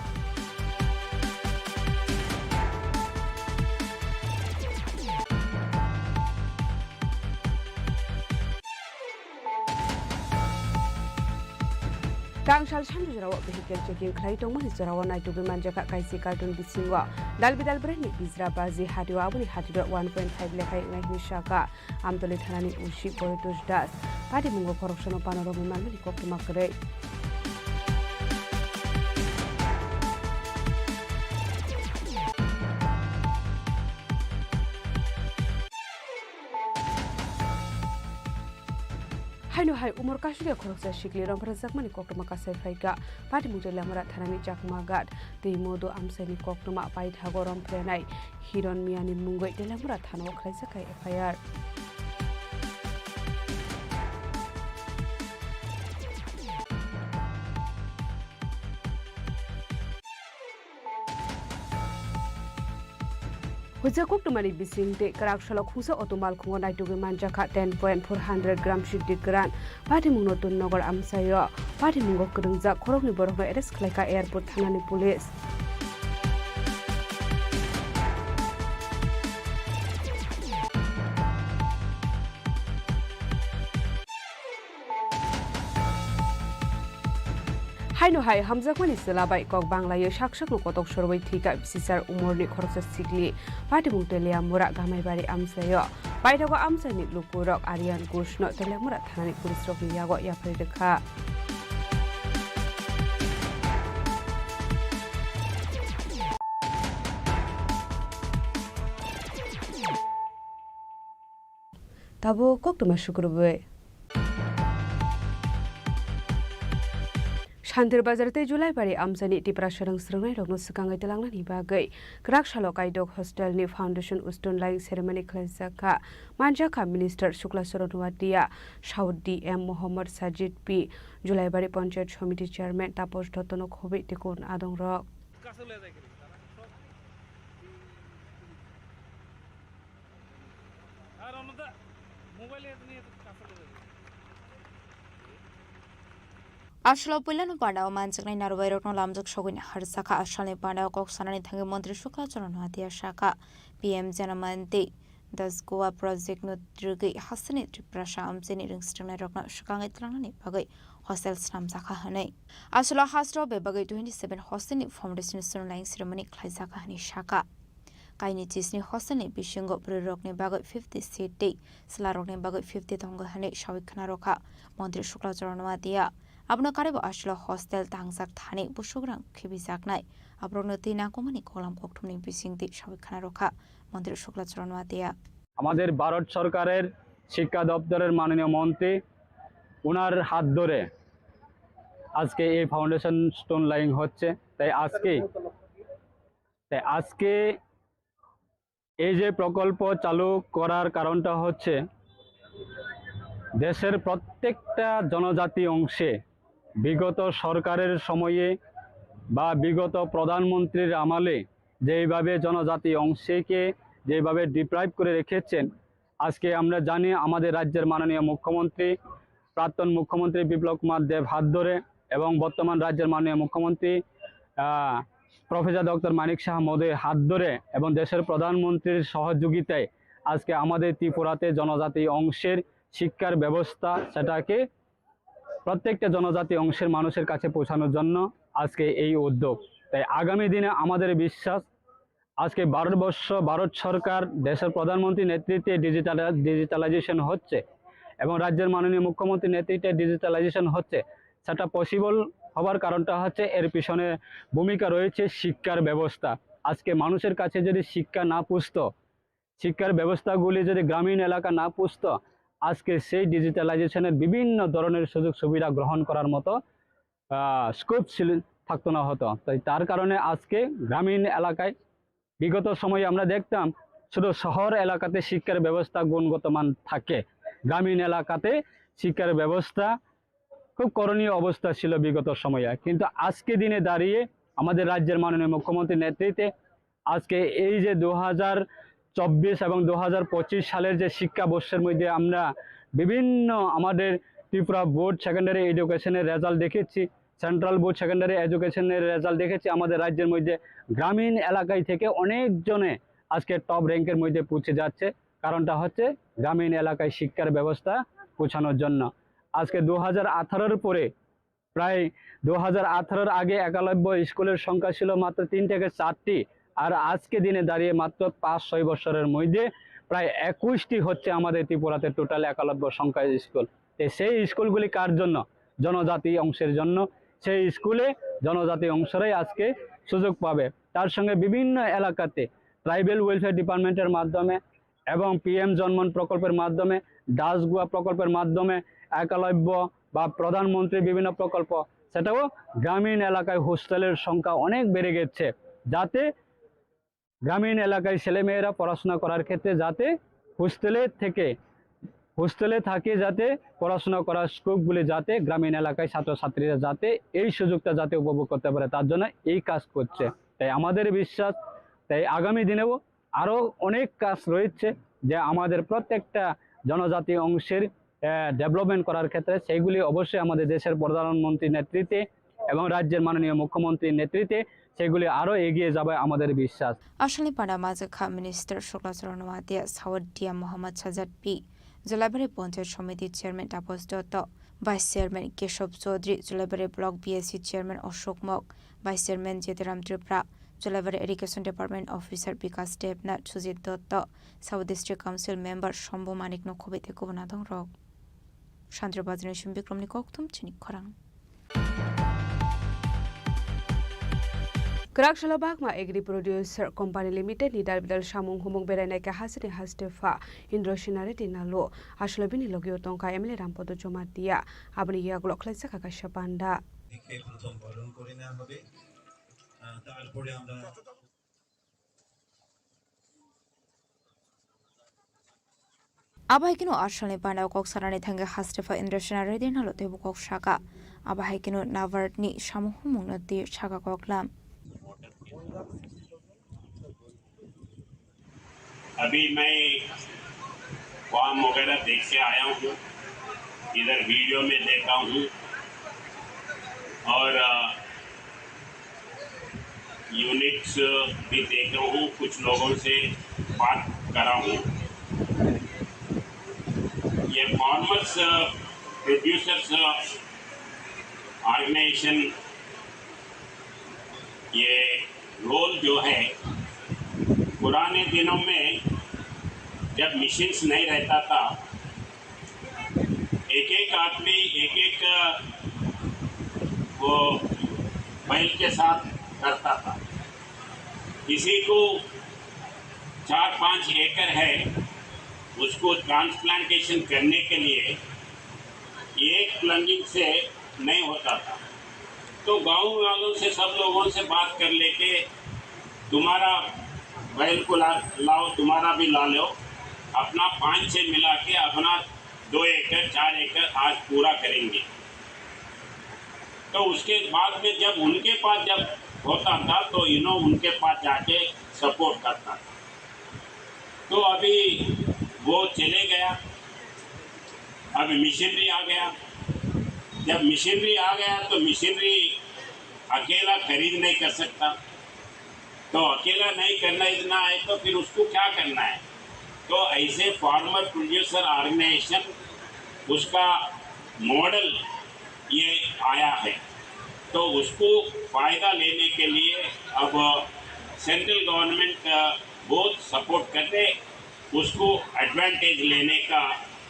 Tangshal Chandra vehicle checking Kraito Manisara Naitugi Manjaka Kaisi cartoon bisingo Dalbidal Breni Bizra Bazi Hadu Aburi Hadu 1.5 Lekai Nishaka Amtoli Thanani Ushi Poritus Das Padi Mungo Corruption of Panorama Mani Kokimakre Haino hai umur kashiga khoroksa shikli rampara zakmani koktuma kasai fraiga pati mujela mara thanani jakma gad tei modo amsani koktuma pai thago ramprenai hiron miani mungoi delamura thano khlaisa kai FIR Huja koktumani bisingte karak shalok husa otomal khungo naitugi manjaka 10.400 gram shidikran pati mungno tun nogor amsayo pati mungo kurungja khorokni borokno eres khlaika airport thanani police হাইনো হাই হামজাকমানি সোলাবাই কক বাংলায় সাকসাকনো কতক সরবাই থিকা বিসিসার উমরনি খরচা সিগলি পাটিমুং তেলিয়া মুরা গামাইবাড়ি আমসায় বাইরাগো আমসানি লুকুরক আরিয়ান কৃষ্ণ তেলিয়া মুরা থানানি পুলিশ রকনিয়াগো ইয়াফাই রেখা তাবো কক্তমা শুক্রবে শান্তির বাজারতে জুলাই বাড়ি আমজানি ত্রিপুরা সরং স্রংনাই রংनो सिगाङै तेलांनानि बागै ग्राकशालो काइदक हस्टेलनि फाउन्डेसन उस्टन लाइं सेरेमनि खालामजाखा मानजाखा मिनिस्टार शुक्ला सरनवादिया south DM. Mohammad Sajid P Jolaibari panchayat समिति चेयरमैन तापस दत्तनो खबि तिकुन आदं रक Ashlo Pulano Panda, Mansakai Narvairo, Lamzak Shogin, Harsaka, Ashani Panda, Coxan, Tangi Montri Shukla, Hatia Shaka, PM Zanamante, Das Goa Project Nutrugi, Hasani, Tripura, Amsini, Ringston, Rockna, Shukangitlani, Pagay, Hostel Slamzaka Hane. Ashlo Hastro, Begay 27 Hostini, Foundation Line Ceremony, Klaisaka Hani Shaka. Kaini Tisni Hostani, Bishingo, Brurokni Bagay 50 seat day, Slarokni Bagay 50 Tonga Hane, Shawikanaroka, Montri Shukla Zornoadia. Abno karibo ashlo hostel tangsak thani busugrang khibijak nai abrono tina komani kolam kokthumni bisingti sabikhana rokha মন্ত্রী শুক্লা চরণওয়াতিয়া আমাদের ভারত সরকারের শিক্ষা দপ্তরের মাননীয় মন্ত্রী ওনার হাত ধরে আজকে এই ফাউন্ডেশন স্টোন লাইং হচ্ছে তাই আজকে এই যে প্রকল্প চালু করার কারণটা হচ্ছে দেশের প্রত্যেকটা জনজাতি অংশে বিগত সরকারের সময়ে বা বিগত প্রধানমন্ত্রীর আমলে যেভাবে জনজাতি অংশকে যেভাবে ডিপ্রাইভ করে রেখেছেন আজকে আমরা জানি আমাদের রাজ্যের মাননীয় মুখ্যমন্ত্রী প্রাক্তন মুখ্যমন্ত্রী বিপ্লব কুমার দেব হাত ধরে এবং বর্তমান রাজ্যের মাননীয় মুখ্যমন্ত্রী প্রফেসর ডক্টর মানিক শাহ মহোদয়ের হাত ধরে এবং দেশের প্রধানমন্ত্রীর সহযোগিতায় আজকে আমাদের ত্রিপুরাতে জনজাতি অংশের শিক্ষার ব্যবস্থা সেটাকে প্রত্যেকটা জনজাতি অংশের মানুষের কাছে পৌঁছানোর জন্য আজকে এই উদ্যোগ তাই আগামী দিনে আমাদের বিশ্বাস আজকে ভারত সরকার দেশের প্রধানমন্ত্রীর নেতৃত্বে ডিজিটালাইজেশন হচ্ছে এবং রাজ্যের মাননীয় মুখ্যমন্ত্রীর নেতৃত্বে ডিজিটালাইজেশন হচ্ছে সেটা পসিবল হওয়ার কারণটা হচ্ছে এর পিছনে ভূমিকা রয়েছে শিক্ষার ব্যবস্থা আজকে মানুষের কাছে যদি শিক্ষা না পৌঁছত শিক্ষার ব্যবস্থাগুলি যদি গ্রামীণ এলাকা না পৌঁছত আজকে সেই ডিজিটালাইজেশনের বিভিন্ন ধরনের সুযোগ সুবিধা গ্রহণ করার মতো স্কোপ থাকতো না হতো তাই তার কারণে আজকে গ্রামীণ এলাকায় বিগত সময়ে আমরা দেখতাম শুধু শহর এলাকাতে শিক্ষার ব্যবস্থা গুণগত মান থাকে গ্রামীণ এলাকাতে শিক্ষার ব্যবস্থা খুব করণীয় অবস্থা ছিল বিগত সময়ে কিন্তু আজকে দিনে দাঁড়িয়ে আমাদের রাজ্যের মাননীয় মুখ্যমন্ত্রীর নেতৃত্বে আজকে এই যে 2024 এবং 2025 সালের যে শিক্ষাবর্ষের মধ্যে আমরা বিভিন্ন আমাদের ত্রিপুরা বোর্ড সেকেন্ডারি এডুকেশনের রেজাল্ট দেখেছি সেন্ট্রাল বোর্ড সেকেন্ডারি এডুকেশনের রেজাল্ট দেখেছি আমাদের রাজ্যের মধ্যে গ্রামীণ এলাকায় থেকে অনেকজনে আজকে টপ র্যাঙ্কের মধ্যে পৌঁছে যাচ্ছে কারণটা হচ্ছে গ্রামীণ এলাকায় শিক্ষার ব্যবস্থা পৌঁছানোর জন্য আজকে 2018 পরে প্রায় 2018 আগে একলব্য স্কুলের সংখ্যা ছিল মাত্র 3 থেকে 4টি আর আজকে দিনে দাঁড়িয়ে মাত্র 5-6 বছরের মধ্যে প্রায় 21টি হচ্ছে আমাদের ত্রিপুরাতে টোটাল একলব্য সংখ্যার স্কুল সেই স্কুলগুলি কার জন্য জনজাতি অংশের জন্য সেই স্কুলে জনজাতি অংশরাই আজকে সুযোগ পাবে তার সঙ্গে বিভিন্ন এলাকাতে ট্রাইবেল ওয়েলফেয়ার ডিপার্টমেন্টের মাধ্যমে এবং পিএম জন্মন প্রকল্পের মাধ্যমে দাসগুয়া প্রকল্পের মাধ্যমে একলব্য বা প্রধানমন্ত্রীর বিভিন্ন প্রকল্প সেটাও গ্রামীণ এলাকায় হোস্টেলের সংখ্যা অনেক বেড়ে গেছে যাতে গ্রামীণ এলাকায় ছেলেমেয়েরা পড়াশোনা করার ক্ষেত্রে যাতে হোস্টেলে থাকে যাতে পড়াশোনা করার স্কোপগুলি যাতে গ্রামীণ এলাকায় ছাত্রছাত্রীরা যাতে এই সুযোগটা যাতে উপভোগ করতে পারে তার জন্য এই কাজ করছে তাই আমাদের বিশ্বাস তাই আগামী দিনেও আরও অনেক কাজ রয়েছে যে আমাদের প্রত্যেকটা জনজাতি অংশের ডেভেলপমেন্ট করার ক্ষেত্রে সেইগুলি অবশ্যই আমাদের দেশের প্রধানমন্ত্রীর নেতৃত্বে এবং রাজ্যের মাননীয় মুখ্যমন্ত্রীর নেতৃত্বে সেগুলি আরও এগিয়ে যাবে আমাদের বিশ্বাস আসলে পাড়া মাঝে খা মিনিস্টার শুক্লা চরণওয়াতিয়া south DM Mohammad Sajjad P Jolaibari panchayat সমিতির chairman Tapas Dutta, vice chairman Keshab Chowdhury, Jolaibari block BSC chairman Ashok Mog, vice chairman Chiniram Tripura, Jolaibari education department officer Bikash Debnath, Sujit Dutta, south district council member Shambhu Manik নখবিতে গুবনাদং রক শান্তিবাজারের বিক্রমনি কক্তুম চিনি খরাং Kerak Bagma Agri Producer Company Limited ni dal samung humung berenai ke hasri hastefa Indro Shinare dinalo aslobini logio tongka emle rampodo joma dia abni ya glok khlesa kaka shapanda দেখে প্রথম বরণ করে নেওয়া হবে তারপরে আমরা Abahikino Arshani Panda Kok Sarani Tanga Hastefa Indro Shinare dinalo tebu kok shaka Abahikino Navart ni samuhumung nati shaka koklam अभी मैं फॉर्म वगैरह देख के आया हूँ, इधर वीडियो में देखा हूँ और यूनिट्स भी देख रहा हूँ, कुछ लोगों से बात करा हूँ। ये फार्मर्स प्रोड्यूसर्स ऑर्गेनाइजेशन ये रोल जो है पुराने दिनों में जब मशीन्स नहीं रहता था एक एक आदमी एक एक वो बैल के साथ करता था। किसी को 4-5 एकड़ है उसको ट्रांसप्लांटेशन करने के लिए एक प्लंगिंग से नहीं होता था, तो गांव वालों से सब लोगों से बात कर लेके तुम्हारा बैल को लाओ, तुम्हारा भी ला लो, अपना 5-6 मिला के अपना 2 एकड़ 4 एकड़ आज पूरा करेंगे। तो उसके बाद में जब उनके पास जब होता था तो उनके पास जाके सपोर्ट करता था। तो अभी वो चले गया, अभी मशीनरी आ गया। जब मशीनरी आ गया तो मशीनरी अकेला खरीद नहीं कर सकता, तो अकेला नहीं करना इतना है तो फिर उसको क्या करना है। तो ऐसे फार्मर प्रोड्यूसर ऑर्गेनाइजेशन उसका मॉडल ये आया है, तो उसको फ़ायदा लेने के लिए अब सेंट्रल गवर्नमेंट बहुत सपोर्ट करते, उसको एडवांटेज लेने का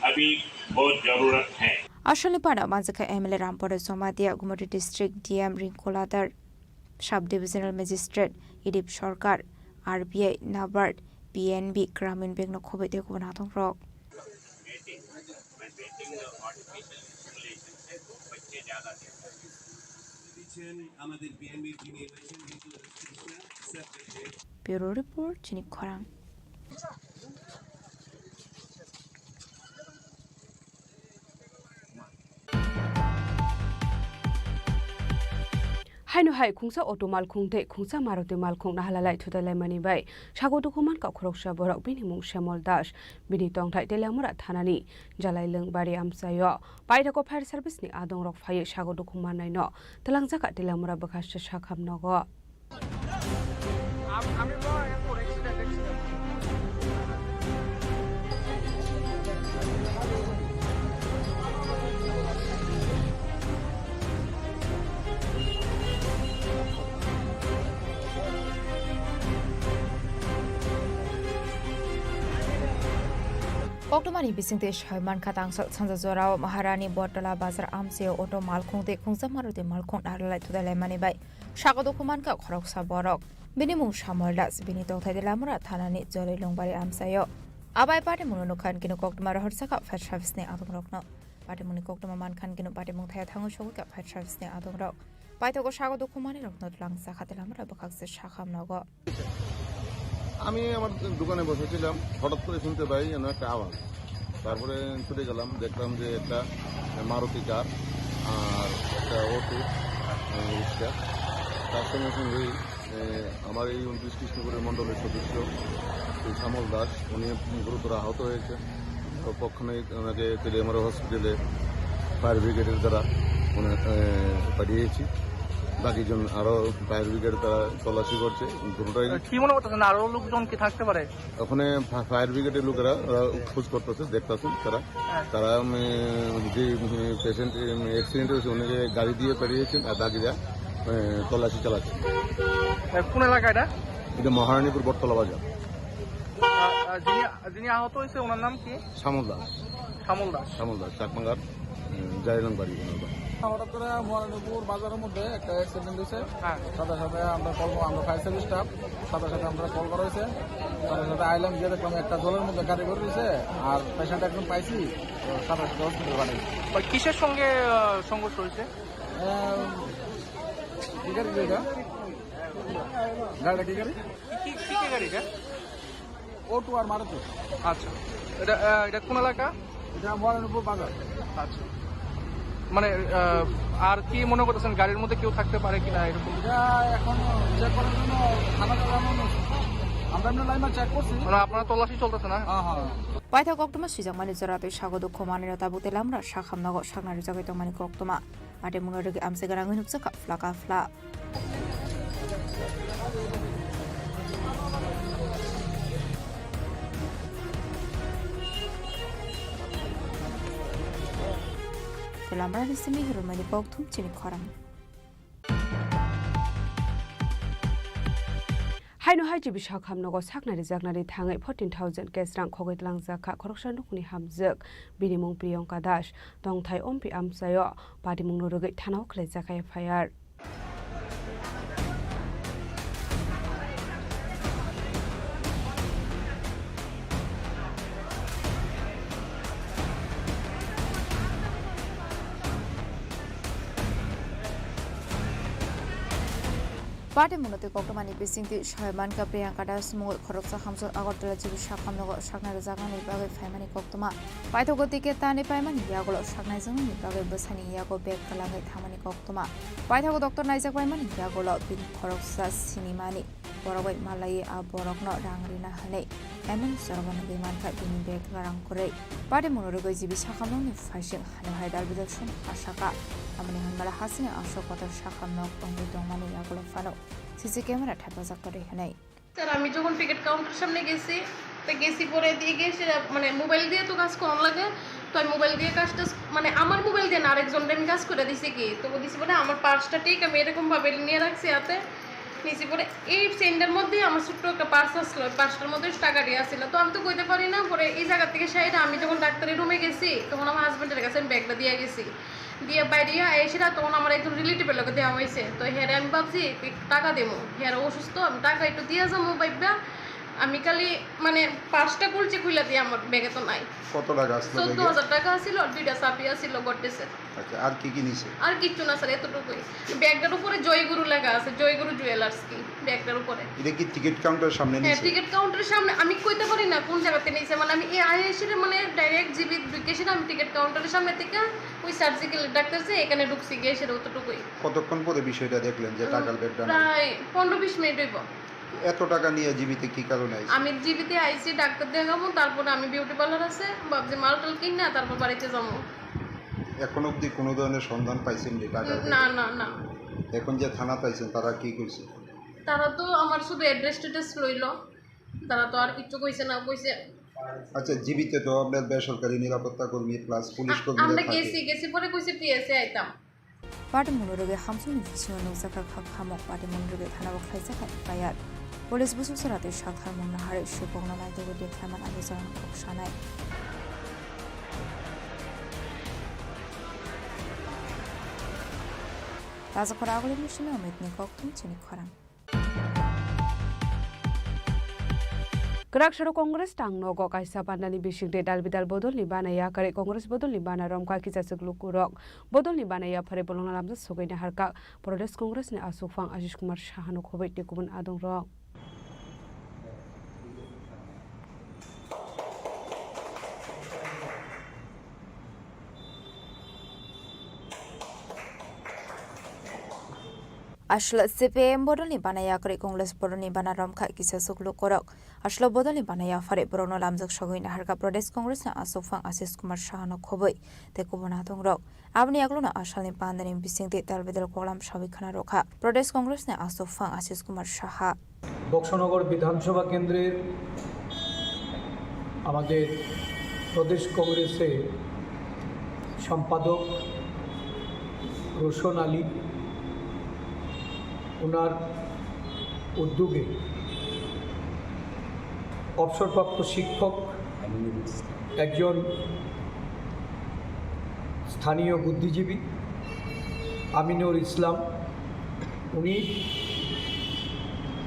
अभी बहुत ज़रूरत है। Ashali Panda Manzaka MLA Rampoda Somadia Gumati District DM Rinkoladar Sub Divisional Magistrate Idip Shorkar RBI Nabard PNB Gramin Bank no Kobete Kubanatong Rock Bureau Report Chini Khorang Hainu hai khungsa auto mal khungte khungsa maruti mal khung na halalai thudalai mani bai sago dokuman ka khoroksha borok bini mung Shamol Das bini tongthai telamura thanani jalai lengbari amsayo paida ko fire service ni adong rok phai sago dokuman nai no talangja ka telamura bakhasha shakham nogo Oktomani bisingte shaiman khatang sanja jorao Maharani Botala Bazar amse auto malkhungte khungsa maruti malkhung narlai thudalai mani bai sago dokuman ka khoroksa borok bini mung Shamol Das bini tongthai delamura thanani jolai longbari amsayo abai pate muno khan kinu koktoma rohorsa ka fire service ne adong rokno pate muni koktoma man khan kinu pate mung thaya thangu shogu ka fire service ne adong rok paito ko sago dokumani rokno langsa khatelamura bakhakse shakham nago আমি আমার দোকানে বসেছিলাম, হঠাৎ করে শুনতে পাই যেন একটা আওয়াজ। তারপরে চলে গেলাম, দেখলাম যে একটা মারুতি কার আর একটা অটো রিক্সা, তার সঙ্গে সঙ্গেই আমার এই 29 কৃষ্ণপুরের মণ্ডলের সদস্য শ্যামল দাস, উনি গুরুতর আহত হয়েছে। তৎক্ষণাৎ ওনাকে তেলিয়ামুড়া হসপিটালে ফায়ার ব্রিগেডের দ্বারা পাঠিয়েছি। বাকিজন আরো ফায়ার ব্রিগেড তারা তল্লাশি করছে। দুটোটাই কি মনে করতেছেন আরো লোকজন কি থাকতে পারে? ওখানে ফায়ার ব্রিগেডের লোকেরা খোঁজ করতেছে, দেখতেছেন তারা যে পেশেন্ট অ্যাক্সিডেন্ট হয়েছে ওনাকে গাড়ি দিয়ে পাঠিয়েছেন আর বাকিরা তল্লাশি চালাচ্ছে। কোন এলাকা এটা? এটা মহারানীপুর বটতলা বাজার। যিনি আহত হয়েছে ওনার নাম কি? শ্যামল দাস। শ্যামল দাস চাকমাঙ্গার জাইরং বাড়ি। হঠাৎ করে মহারানীপুর বাজারের মধ্যে একটা অ্যাক্সিডেন্ট হয়েছে। সাথে সাথে আমরা ফায়ার সার্ভিস স্টাফ সাথে আমরা কল করা হয়েছে। সাথে আইলাম গিয়ে দেখলাম একটা জলের মধ্যে গাড়ি করে রয়েছে আর পেশেন্ট একজন পাইছি, সাথে হসপিটাল বাড়ি। কিসের সঙ্গে সংঘর্ষ হয়েছে? কি গাড়ি এটা? গাড়িটা কি গাড়ি? কি গাড়িটা? অটো আর মারুতি। আচ্ছা, এটা কোন এলাকা? এটা মহারানীপুর বাজার। আচ্ছা, মানে আর কি মনে করতেছেন গাড়ির মধ্যে কেউ থাকতে পারে কিনা এরকম? এটা এখন চেক করার জন্য থানাতে জানানো আমরা এমনি লাইন চেক করছি। মানে আপনারা তল্লাশি চলতেছে না? হ্যাঁ। পাইথা কক্তমা সিজাংমানি জরাতে সাগো দুঃখ মানিরতা বুতেলামরা সাখামনাগো সাগনারি জাগাই তমানি কক্তমা আটে মুনারগে আমসে গারাঙ্গি নুকসা কাফলা কাফলা Telamra di sini rumani Koktum Chini Khorang. Haino haji bishak hamnogo saknari zagnari thangai 14,000 kesrang khogit langjaka khoroksan nukni hamjak binimung Priyanka Das tongthai ompi amsayo padimung nurugai thanau khlaijakai FIR. Party Munati Kokamani Bisinti Shaiman Priyanka Das Mul Khoroksa Hamso Agotla Jibi Shakamnogo Shakna Zagani Bagai Family Koktoma Paitogotike Tani Paiman Yago Shaknazan Bagai Basani Yago Bek Kalangai Tamani Koktoma Paitago Dr. Nizak Paiman Yagola Bin Khoroksa Sinimani Borowai Malay Aborokno Rangrina Hane Emin Sarvan Dimanka Bin Bek Larangkore Party Munurugo Jibi Shakamoni Fashion Hanohaidal Reduction Ashaka Amani Hamala Hasina Ashokota Shakamnok Ongi Domani Yagola Fano CC camera হেফাজত করে এখানে sir আমি যখন ticket কাউন্টারের সামনে গেছি তো গেছি পরে দিয়ে গেছি মানে মোবাইল দিয়ে তো কাজ কম লাগে তো আমি মোবাইল দিয়ে কাজটা মানে আমার মোবাইল দিয়ে না আরেকজন আমি কাজ করে দিছি কি তো দিছি পরে আমার পার্সটা ঠিক আমি এরকম ভাবে নিয়ে রাখছি হাতে নিছি পরে এই সেন্টার মধ্যে আমার ছোট্ট একটা পার্স আসলো পার্সটার মধ্যে টাকা দিয়ে আসছিল তো আমি তো কইতে পারি না পরে এই জায়গা থেকে সাইডে আমি যখন ডাক্তারের রুমে গেছি তখন আমার হাজবেন্ডের কাছে আমি ব্যাগটা দিয়ে গেছি দিয়ে বাইরে এসেরা তখন আমার একজন রিলেটিভের লোকে দেওয়া হয়েছে তো হেরে আমি ভাবছি টাকা দেবো হেরে অসুস্থ আমি টাকা একটু দিয়ে যাবো ভাইবা আমি খালি মানে পার্সটা খুলছি খুলে দিয়ে আমার ব্যাগে তো নাই কত টাকা আসলো 14,000 টাকা ছিল দুইটা চাপি ছিল গডেসের আচ্ছা আর কি কি নিছে আর কিচ্ছু না স্যার এতটুকুই ব্যাগটার উপরে জয়গুরু লেখা আছে জয়গুরু জুয়েলার্স কি ব্যাগটার উপরে এটা কি টিকিট কাউন্টারের সামনে নিছে হ্যাঁ টিকিট কাউন্টারের সামনে আমি কইতে পারি না কোন জায়গাতে নিছে মানে আমি এই আইএসির মানে ডাইরেক্ট জিবি ঢুকেছি আমি টিকিট কাউন্টারের সামনে থেকে ওই সার্জিক্যাল ডাক্তার যে এখানে ঢুকছি গিয়ে সেটা অতটুকুই কতক্ষণ পরে বিষয়টা দেখলেন যে টাকার ব্যাগটা প্রায় 15-20 মিনিট হইব এত টাকা নিয়ে জীবিতে কি কারণে আইছে আমি জীবিতে আইছি ডাক্তার দেখাবো তারপর আমি বিউটি পার্লার আছে ভাবছি মালটাল কিন না তারপর বাড়িতে যাবো এখন অবধি কোনো ধরনের সন্ধান পাইছেন যে টাকা না না না এখন যে থানা পাইছেন তারা কি কইছে তারা তো আমার শুধু অ্যাড্রেস টেড্রেস লইলো তারা তো আর কিছু কইছে না কইছে আচ্ছা জীবিতে তো আপনার বেসরকারি নিরাপত্তা কর্মী প্লাস পুলিশ কর্মী আমরা গেছি পরে কইছে পিএসএ আইতাম পার্টি মুনুরগে হামসুনি ভিসিও নৌজাকা খামক পার্টি মুনুরগে থানা বখাইজাকা পায়ার পুলিশ বুসু সরাতে সাধার মুন্না হারে সুপগ্ন নাইদগে দেখামান আবিজান খকসানাই রাজাখরা আগলে মিশনে অমিতনি কক্তুম চিনি খরাং Gerak Sharo Congress tang nogo kaisa pandani bising de dalbidal bodol ni banaya kare Congress bodol ni bana romka ki jasuk lukurok bodol ni banaya phare bolong lamja sogaina harka Pradesh Congress ni Asufang Ashish Kumar Shahano khobai te kubun adong rok Ashla CPM bodol ni banaya kare Congress bodol ni bana romka ki jasuk lukurok আসলো বদলি বানাইয়া ফারে বরনো লামজক সগৈনা হারকা প্রদেশ কংগ্রেস না আসফাং আশিস কুমার সাহানো খবই তে কুবনা দংরক আপনি আগলনা আসালনি পান্দানি বিসিংতে তালবেদল column সাবিখানা রক্ষা প্রদেশ কংগ্রেস না আসফাং আশিস কুমার সাহা বক্সনগর বিধানসভা কেন্দ্রের আমাদের প্রদেশ কংগ্রেসের সম্পাদক রোশন আলী ওনার উদ্যোগে অবসরপ্রাপ্ত শিক্ষক একজন স্থানীয় বুদ্ধিজীবী আমিনুর ইসলাম উনি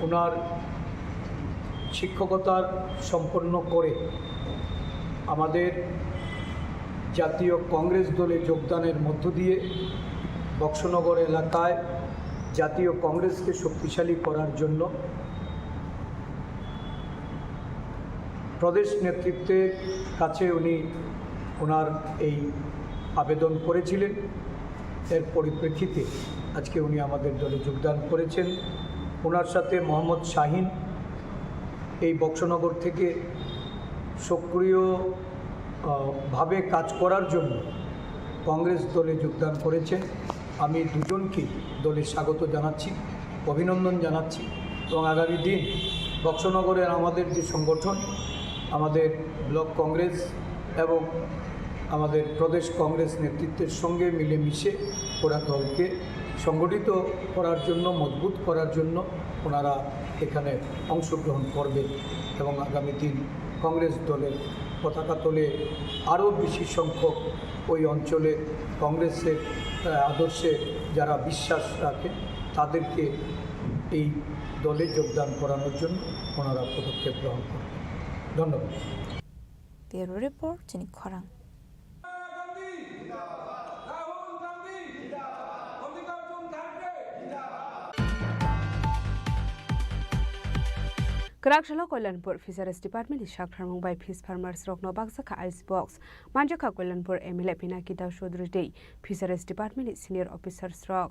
ওনার শিক্ষকতার সম্পন্ন করে আমাদের জাতীয় কংগ্রেস দলে যোগদানের মধ্য দিয়ে বক্সনগর এলাকায় জাতীয় কংগ্রেসকে শক্তিশালী করার জন্য প্রদেশ নেতৃত্বের কাছে উনি ওনার এই আবেদন করেছিলেন। এর পরিপ্রেক্ষিতে আজকে উনি আমাদের দলে যোগদান করেছেন। ওনার সাথে মোহাম্মদ শাহিন এই বক্সনগর থেকে সক্রিয়ভাবে কাজ করার জন্য কংগ্রেস দলে যোগদান করেছেন। আমি দুজনকে দলে স্বাগত জানাচ্ছি, অভিনন্দন জানাচ্ছি এবং আগামী দিন বক্সনগরের আমাদের যে সংগঠন, আমাদের ব্লক কংগ্রেস এবং আমাদের প্রদেশ কংগ্রেস নেতৃত্বের সঙ্গে মিলেমিশে ওরা দলকে সংগঠিত করার জন্য, মজবুত করার জন্য ওনারা এখানে অংশগ্রহণ করবেন এবং আগামী দিন কংগ্রেস দলের পতাকা তোলে আরও বেশি সংখ্যক ওই অঞ্চলে কংগ্রেসের আদর্শে যারা বিশ্বাস রাখে তাদেরকে এই দলে যোগদান করানোর জন্য ওনারা পদক্ষেপ গ্রহণ করবেন। ধন্যবাদ। ব্যুরো রিপোর্ট চিনি খরাং। Karakshalo Kollanpur Fisheries Department is Shakram by Fish Farmers Rokno Baksaka Ice Box. Manjaka Kollanpur MLA Pinakita Shodri Day. Fisheries Department is Senior Officers Rock.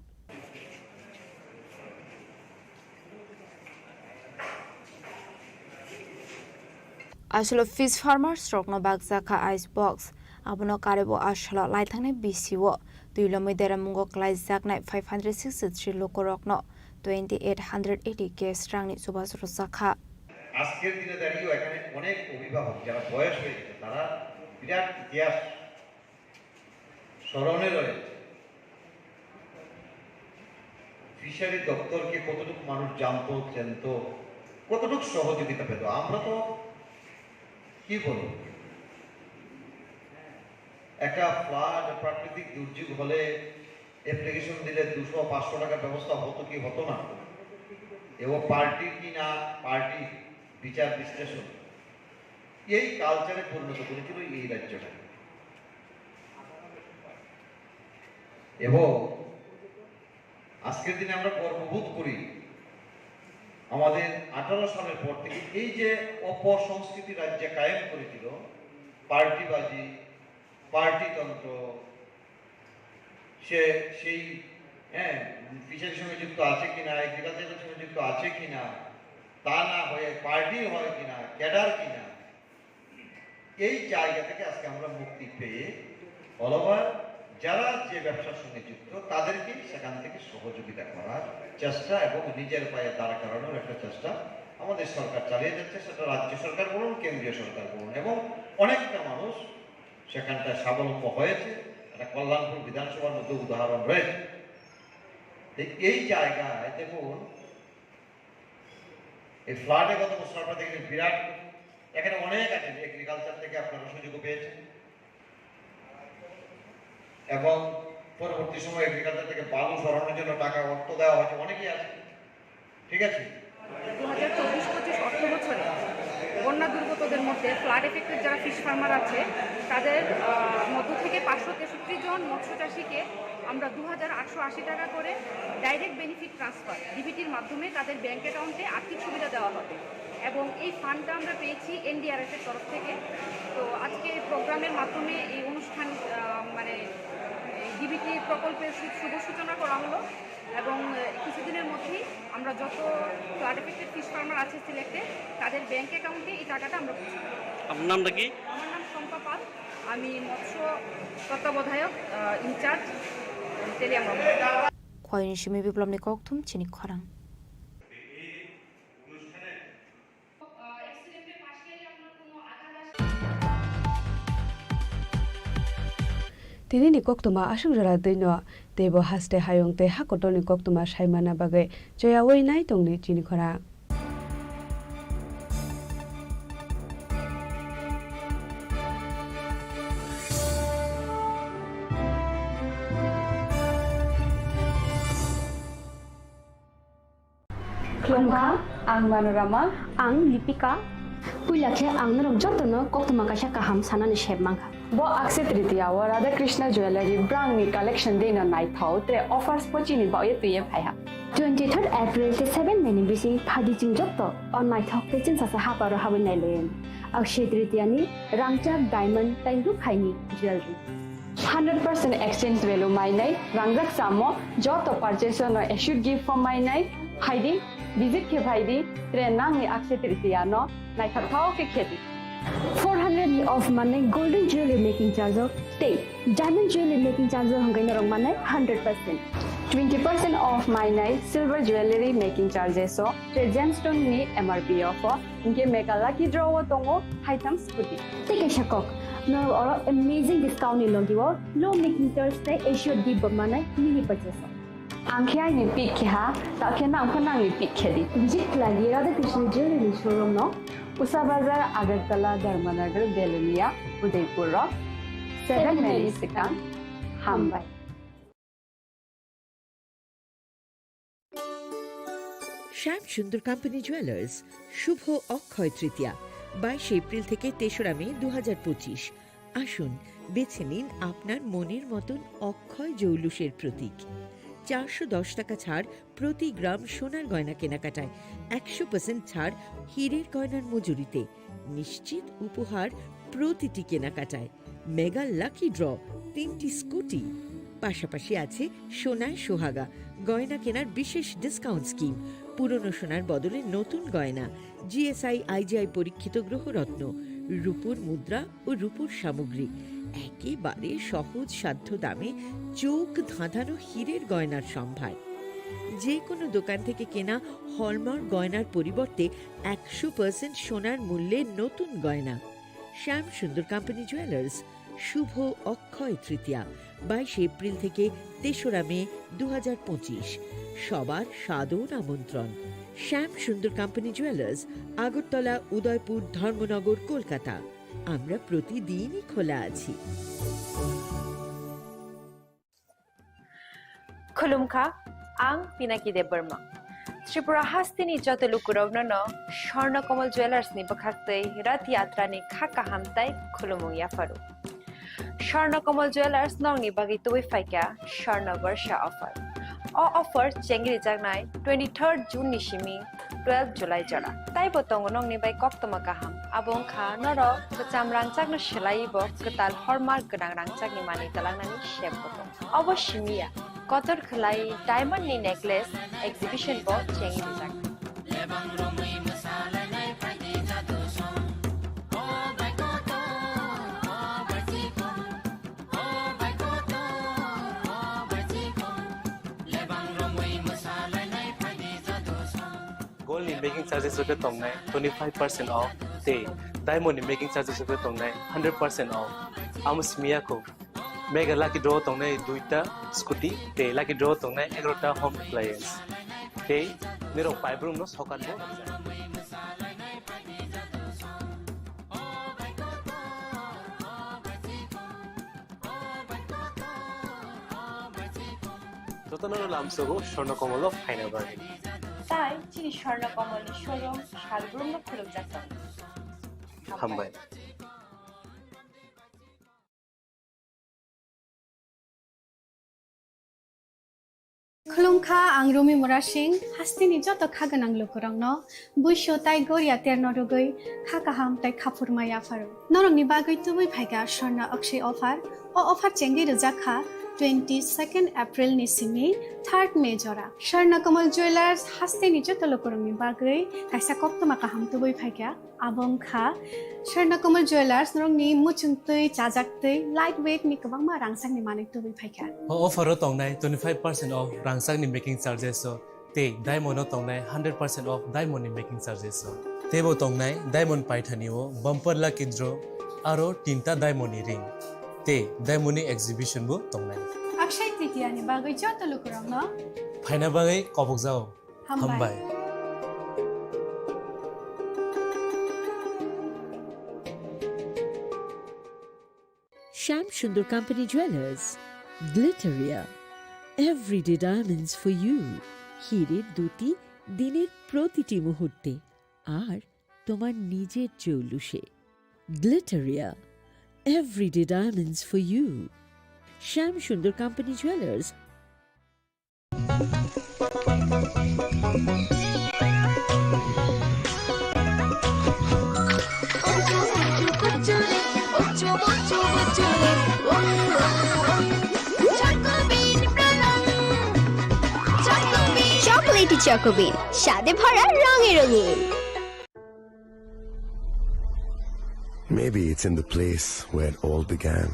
আসলে ফিশ ফার্মার্স রকনো বাগজাকা আইস বক্স আবনো কারেবো আসলে লাইথাংনে বিসিও দুইলমইদারা মুঙ্গ ক্লাইজ জাকনাই 563 লোক রকনো 2880 কেস রাংনি সুবাস রসাখা আজকের দিনে দাঁড়িয়েও এখানে অনেক অভিভাবক যারা বয়স হয়ে গেছে তারা বিরাট ইতিহাস স্মরণে রয়েছে। ফিশারি দপ্তরকে কতটুকু মানুষ জানতো, চেনত, কতটুকু সহযোগিতা পেত। আমরা তো কি বলবো, একটা ফ্লাড প্রাকৃতিক দুর্যোগ হলে অ্যাপ্লিকেশন দিলে 200-500 টাকার ব্যবস্থা হতো কি হতো না, এবং পার্টি কি না পার্টি বিচার বিশ্লেষণ এই কালচারে পরিণত করেছিল এই রাজ্যটা। এবং আজকের দিনে আমরা গর্ববোধ করি আমাদের 18 সালের পর থেকে এই যে অপসংস্কৃতি রাজ্যে কায়েম করেছিল, পার্টিবাজি, পার্টিতন্ত্র, সেই ফিশারির সঙ্গে যুক্ত আছে কিনা, এগ্রিকালচারের সঙ্গে যুক্ত আছে কিনা, তা না হয়ে পার্টি হয় কিনা, ক্যাডার কিনা, এই জায়গা থেকে আজকে আমরা মুক্তি পেয়ে অল ওভার যারা যে ব্যবসার সঙ্গে যুক্ত তাদেরকে সেখান থেকে সহযোগিতা করার চেষ্টা এবং নিজের পায়ে দাঁড়া করানোর একটা চেষ্টা আমাদের সরকার চালিয়ে যাচ্ছে। সেটা রাজ্য সরকার বলুন, কেন্দ্রীয় সরকার বলুন, এবং অনেকটা মানুষ সেখানটা স্বাবলম্ব হয়েছে। একটা কল্যাণপুর বিধানসভার মধ্যে উদাহরণ রয়েছে। এই জায়গায় দেখুন, এই ফ্লাডে গত বছর আপনারা দেখলেন বিরাট, এখানে অনেক আছে এগ্রিকালচার থেকে আপনারা সুযোগ পেয়েছেন, এবং পরবর্তী সময় এগ্রিকালচার থেকে বালু সরানোর জন্য টাকা অর্থ দেওয়া হয়েছে, অনেকেই আছে। ঠিক আছে, 2024-25 অর্থ বছরে বন্যা দুর্গতদের মধ্যে ফ্লাড এফেক্টেড যারা ফিশ ফার্মার আছে তাদের মধ্য থেকে 563 জন মৎস্য চাষিকে আমরা 2880 টাকা করে ডাইরেক্ট বেনিফিট ট্রান্সফার ডিবিটির মাধ্যমে তাদের ব্যাংক অ্যাকাউন্টে আর্থিক সুবিধা দেওয়া হবে, এবং এই ফান্ডটা আমরা পেয়েছি এনডিআরএফের তরফ থেকে। তো আজকে প্রোগ্রামের মাধ্যমে এই অনুষ্ঠান মানে ডিবিটি প্রকল্পের শুভ সূচনা করা হলো, এবং কিছুদিনের মধ্যেই আমরা যত ফ্লাড এফেক্টেড ফিশ ফার্মার আছে সিলেক্টে তাদের ব্যাংক অ্যাকাউন্টে এই টাকাটা আমরা পৌঁছে দেব। আপনার নামটা কি? আমার নাম শম্পা পাল, আমি মৎস্য তত্ত্বাবধায়ক ইনচার্জ তেলিয়াং। খয়নি সিমি বিপ্লবনি ককথুম চিনি খরাং। Tini ni koktuma asung jara dino tebo haste hayong te hakotoni koktuma saimana bagai joya wei nai tongni Chini Khorang. Klongka, ang Manorama, ang Lipika. Puilakhe ang narok jotono koktuma kasha kaham sanani sheb mangka. Bo akse tritiya wa Radha Krishna Jewelry brand ni collection dena night thau tre offers pochini ba ye tuye phaiha. 23rd April te 7 meni bisi phadi jing jotto on night thok te chin sasa haparo hawen nai len. Akshay tritiya ni rangchak diamond taingu khaini jewelry. 100% exchange value mainai rangjak samo joto purchase no should give for mainai haidi visit ke bhaidi tre nang ni akse tritiya no night thau ke kheti. 400 of money golden jewelry making charge of stay diamond jewelry making charge hangai narong money 100%. 20% off mainai silver jewelry making charges so tre gemstone ni MRP offer inke mega lucky draw tongo haitang scooty. Take a shakok. No or amazing discount ni logiwo low making charge te issue di money mini purchase. Angkhai ni pik kha ta khena angkhana ni pik khedi. Visit lagi Radha Krishna jewelry showroom no Usa Bazar, Agartala, Dharmanagar, Belunia, Udaipur Rock, 7 Mary Sikang, Hambai. শ্যাম সুন্দর company jewellers শুভ Akshaya Tritiya 22 April থেকে 3রা মে 2025। আসুন বেছে নিন আপনার মনের মতন অক্ষয় জৌলুসের প্রতীক। 410 টাকা ছাড় প্রতি গ্রাম সোনার গয়না কেনাকাটায়, 100% ছাড় হীরের গয়নার মজুরিতে, নিশ্চিত উপহার প্রতিটি কেনাকাটায়, মেগা লাকি ড্র 3টি স্কুটি। পাশাপাশি আছে সোনায় সোহাগা গয়না কেনার বিশেষ ডিসকাউন্ট স্কিম, পুরনো সোনার বদলে নতুন গয়না, জিএসআই আইজিআই পরীক্ষিত গ্রহরত্ন, রূপোর মুদ্রা ও রূপোর সামগ্রী, একেবারে সহজ সাধ্য দামে চোখ ধাঁধানো হীরের গয়নার সম্ভার। যে কোনো দোকান থেকে কেনা হলমার্ক গয়নার পরিবর্তে 100% সোনার মূল্যে নতুন গয়না। শ্যাম সুন্দর কোম্পানি জুয়েলার্স শুভ অক্ষয় তৃতীয়া 22 এপ্রিল থেকে 3রা মে 2025। সবার সাদর আমন্ত্রণ। শ্যাম সুন্দর কোম্পানি জুয়েলার্স, আগরতলা, উদয়পুর, ধর্মনগর, কলকাতা। আমরা প্রতিদিনই খোলা আছি। Khulumkha ang Pinaki de Burma. Tripura hastini jotolukurogno Swarnakomal Jewelers ni bakhaktei Rath Yatra ni khaka hamtai khulumung yafaru. Swarnakomal Jewelers nongni bagi tuwi faika Swarna Varsha offer. O offer chengri jagnai 23rd June ni shimi 12 July jara. Tai botong nongni bai koktoma kaham. Abong kha noro bacham rangchak no shelai bo ketal hallmark gedang rangchak ni mani talangnani shep botong. Oboshimiya Kotor Khlai Diamond ni necklace exhibition bo chengi dijak. Gold in making charges of tong nai 25% off. Te diamond in making charges of tong nai 100% off. Amus miyako. Mega lucky draw tong nai 2ta scooty te lucky draw tong nai 11ta home appliance te nirong pipe room no sokat bo Totanano lamsogo Swarnakomal final bargain Tai Chini Swarnakomal ni showroom shalbrum no khuluk jakta. Hambai Khulumkha ang Rumi Murashing hastini joto khaganang lukurangno buisho tai goria terno rogoi khakaham tai khapurma yafaru norong ni bagoi tubui phaiga Swarna Akshay offer o offer chengi rejakha 22 April ni simi 3 May jora Swarnakomal Jewelers haste ni jotolo korongni bagui kaisa koktoma kaham tubui phaikya abong kha Swarnakomal Jewelers norongni muchungtui chajaktui lightweight ni kabangma rangsang ni manik tubui phaikya offer tongnai 25% off rangsang ni making charges so te diamond tongnai 100% off diamond ni making charges so tebo tongnai diamond paithani o bumper lucky draw aro tinta diamond ni ring te diamond ni exhibition bo tongnai Akshay Tritiya ni bagui jotolo korongno phaina bagai kobok jao hambai Sham Sundar Company Jewelers, Glitteria, everyday diamonds for you. হিরের দুটি দিনের প্রতিটি মুহূর্তে আর তোমার নিজের জৌলুসে Glitteria, everyday diamonds for you. Sham Sundar Company Jewelers. Chocolatey চকোবিন স্বাদে ভরা রঙে রঙিন Maybe it's in the place where it all began.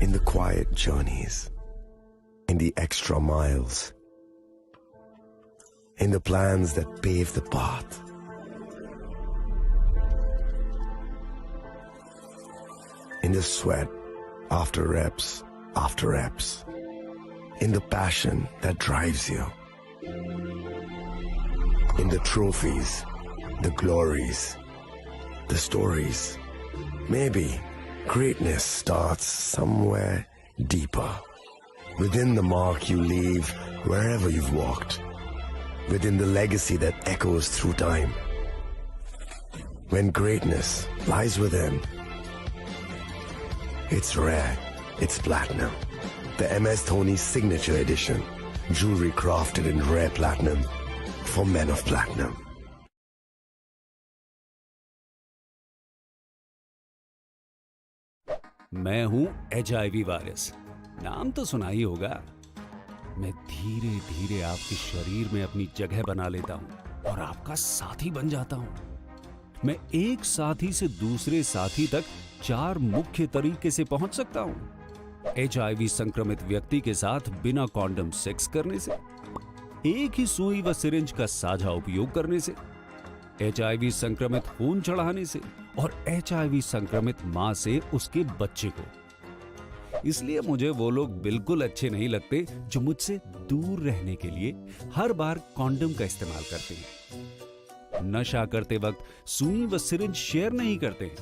In the quiet journeys. In the extra miles. In the plans that pave the path. In the sweat after reps, after reps. In the passion that drives you. In the trophies, the glories, the stories. Maybe greatness starts somewhere deeper. Within the mark you leave wherever you've walked. Within the legacy that echoes through time. When greatness lies within, it's rare, it's platinum. The MS Dhoni Signature Edition. Jewelry crafted in rare platinum for men of platinum. मैं हूं HIV virus. नाम तो सुना ही होगा। मैं धीरे धीरे आपके शरीर में अपनी जगह बना लेता हूं और आपका साथी बन जाता हूं। मैं एक साथी से दूसरे साथी तक 4 मुख्य तरीके से पहुंच सकता हूं। HIV संक्रमित व्यक्ति के साथ बिना कॉन्डम सेक्स करने से, एक ही सुई व सिरिंज का साझा उपयोग करने से, HIV संक्रमित खून चढ़ाने से और HIV संक्रमित मां से उसके बच्चे को। इसलिए मुझे वो लोग बिल्कुल अच्छे नहीं लगते जो मुझसे दूर रहने के लिए हर बार कॉन्डम का इस्तेमाल करते हैं, नशा करते वक्त सुई व सिरिंज शेयर नहीं करते हैं।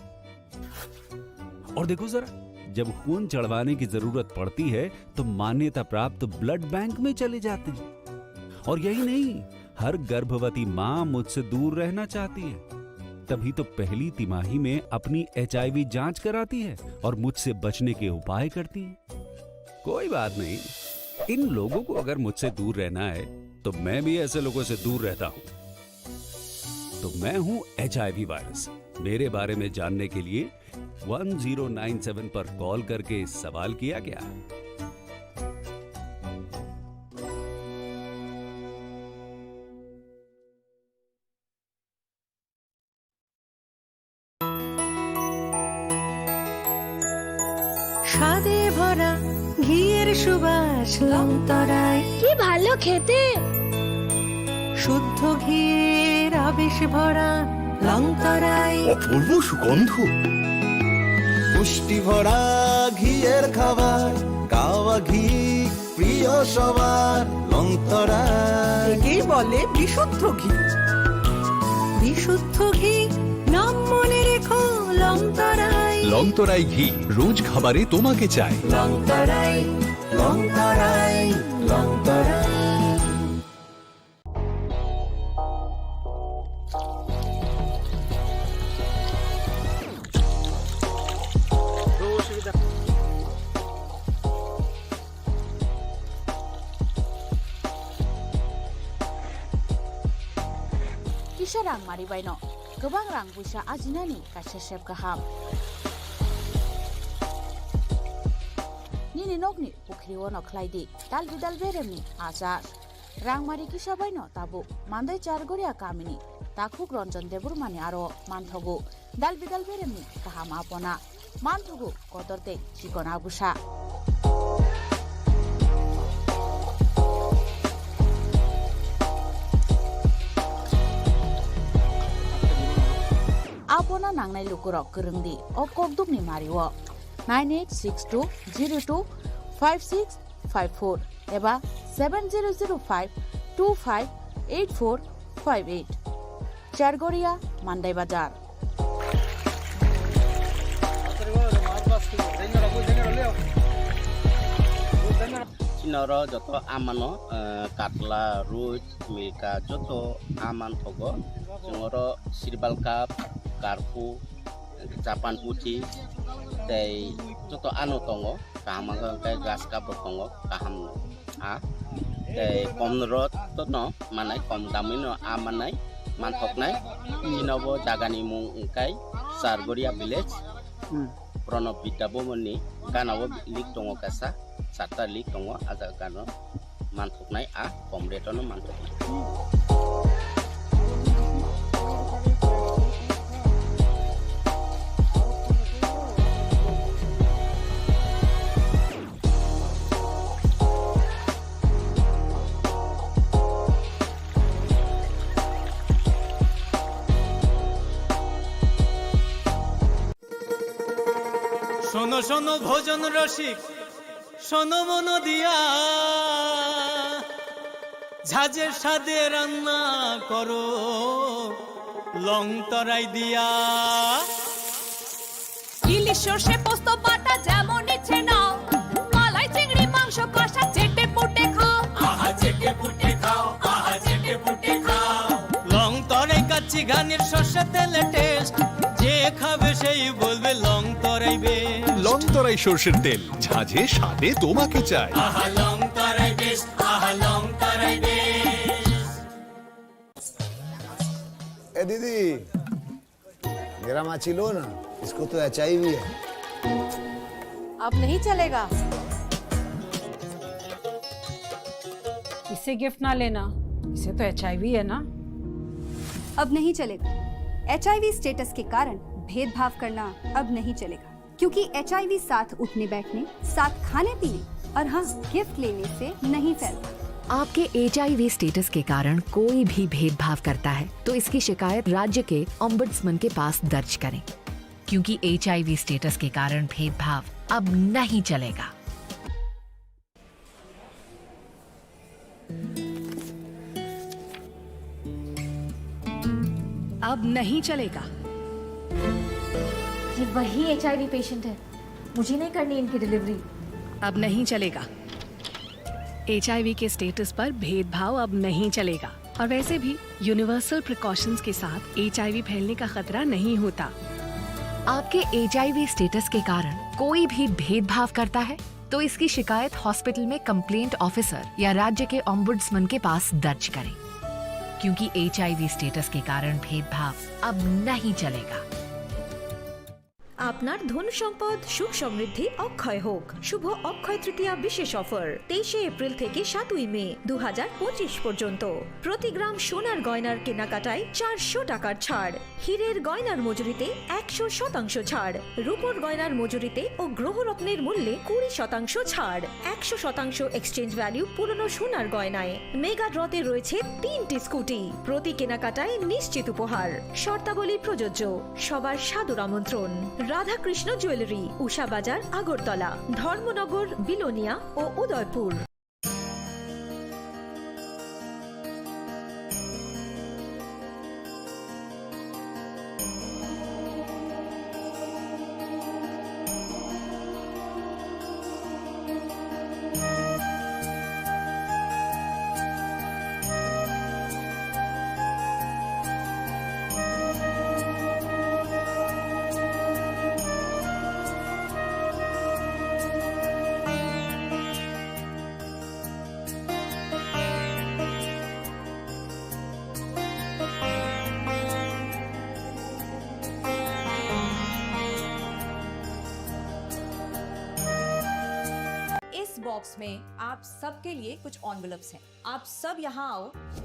और देखो जरा, जब खून चढ़वाने की जरूरत पड़ती है तो मान्यता प्राप्त ब्लड बैंक में चले जाते हैं। और यही नहीं, हर गर्भवती मां मुझसे दूर रहना चाहती है, तभी तो पहली तिमाही में अपनी HIV जांच कराती है और मुझसे बचने के उपाय करती है। कोई बात नहीं, इन लोगों को अगर मुझसे दूर रहना है तो मैं भी ऐसे लोगों से दूर रहता हूं। तो मैं हूं HIV वायरस। मेरे बारे में जानने के लिए 1097 पर कॉल करके सवाल किया गया। স্বাদে ভরা ঘিয়ের সুবাস লংতরায় কি ভালো খেতে শুদ্ধ ঘিয়ের আবেশ ভরা লংতরায় অপূর্ব সুগন্ধ পুষ্টি ভরা ঘিয়ের খাবার গাওয়া ঘি প্রিয় সবার লংতরায় একেই বলে বিশুদ্ধ ঘি। বিশুদ্ধ ঘি নাম মনে রেখো লংতরায়। লংতরাই ঘি রোজ খাবারে তোমাকে চাই। Longtharai Longtharai Longtharai. Kisah rang mari baino, gobang rang busa ajinani kasesep gaham. nini nokni pukri wono khlaidi dal bidal beremni achar rangmari kisabaino tabu mandai chargoria kamini takhuk ranjan deburmani aro manthogu dal bidal beremni kaham apona manthogu kodorte chikona busa apona nangnai lukurok kerengdi o kokdukni mariwo 9862025654 eba 7005258458 Chargoria Mandai Bazar Chinoro joto amano katla ruj milka joto aman thogo jongoro sirbal kap karpu japan puti tei joto ano tongo kaham kai gas kap tongo kaham a tei komrot to no manai kom damino amanai manthoknai chinobo jagani mung kai Sargoria village Pranab Bidabomoni ganabo lik tongo kasa sata lik tongo aja gano manthoknai a komretono manthoknai শোনো শোনো ভোজন রসিক শোনো মন দিয়া ঝাঁঝের স্বাদে রান্না করো লং তরাই দিয়া ইলিশ সর্ষে পোস্ত বাটা যেমন ইচ্ছে নাও মালাই চিংড়ি মাংস কষা চেটে পুটে খাও আহা চেটে পুটে খাও আহা চেটে পুটে খাও লং তরাই কাচ্চি ঘানির সর্ষে তেলে টেস্ট যে খাবে সেই বলবে লং তরাই বে লং তরাই সরষের তেল ঝাঁঝে স্বাদে তোমাকে চাই আহা লং তরাই বেশ আহা লং তরাই বেশ ए दीदी मेरा माची लो ना इसको तो HIV है अब नहीं चलेगा इससे गिफ्ट ना लेना इसे तो HIV है ना अब नहीं चलेगा HIV स्टेटस के कारण भेदभाव करना अब नहीं चलेगा क्योंकि HIV साथ उठने बैठने साथ खाने पीने और हाँ गिफ्ट लेने से नहीं फैलता। आपके HIV स्टेटस के कारण कोई भी भेदभाव करता है तो इसकी शिकायत राज्य के ओम्बुड्समैन के पास दर्ज करें क्योंकि HIV स्टेटस के कारण भेदभाव अब नहीं चलेगा। अब नहीं चलेगा। ये वही HIV पेशेंट है, मुझे नहीं करनी इनकी डिलीवरी। अब नहीं चलेगा। HIV के स्टेटस पर भेदभाव अब नहीं चलेगा और वैसे भी यूनिवर्सल प्रिकॉशंस के साथ HIV फैलने का खतरा नहीं होता। आपके HIV स्टेटस के कारण कोई भी भेदभाव करता है तो इसकी शिकायत हॉस्पिटल में कंप्लेंट ऑफिसर या राज्य के ओम्बुड्समैन के पास दर्ज करें क्योंकि HIV स्टेटस के कारण भेदभाव अब नहीं चलेगा। আপনার ধন সম্পদ সুখ সমৃদ্ধি অক্ষয় হোক শুভ অক্ষয় তৃতীয়া বিশেষ অফার 23 এপ্রিল থেকে 7 মে 2025 পর্যন্ত প্রতি গ্রাম সোনার গয়নার কেনাকাটায় 400 টাকার ছাড় হীরের গয়নার মজুরিতে 100% ছাড় রূপোর গয়নার মজুরিতে ও গ্রহরত্নের মূল্যে 20% ছাড় 100% এক্সচেঞ্জ ভ্যালু পুরনো সোনার গয়নায় মেগা ড্রতে রয়েছে 3টি স্কুটি প্রতি কেনাকাটায় নিশ্চিত উপহার শর্তাবলী প্রযোজ্য সবার সাদর আমন্ত্রণ রাধাকৃষ্ণ জুয়েলারি উষা বাজার আগরতলা ধর্মনগর বিলোনিয়া ও উদয়পুর बॉक्स में आप सबके लिए कुछ एनवेलप्स हैं। आप सब यहाँ आओ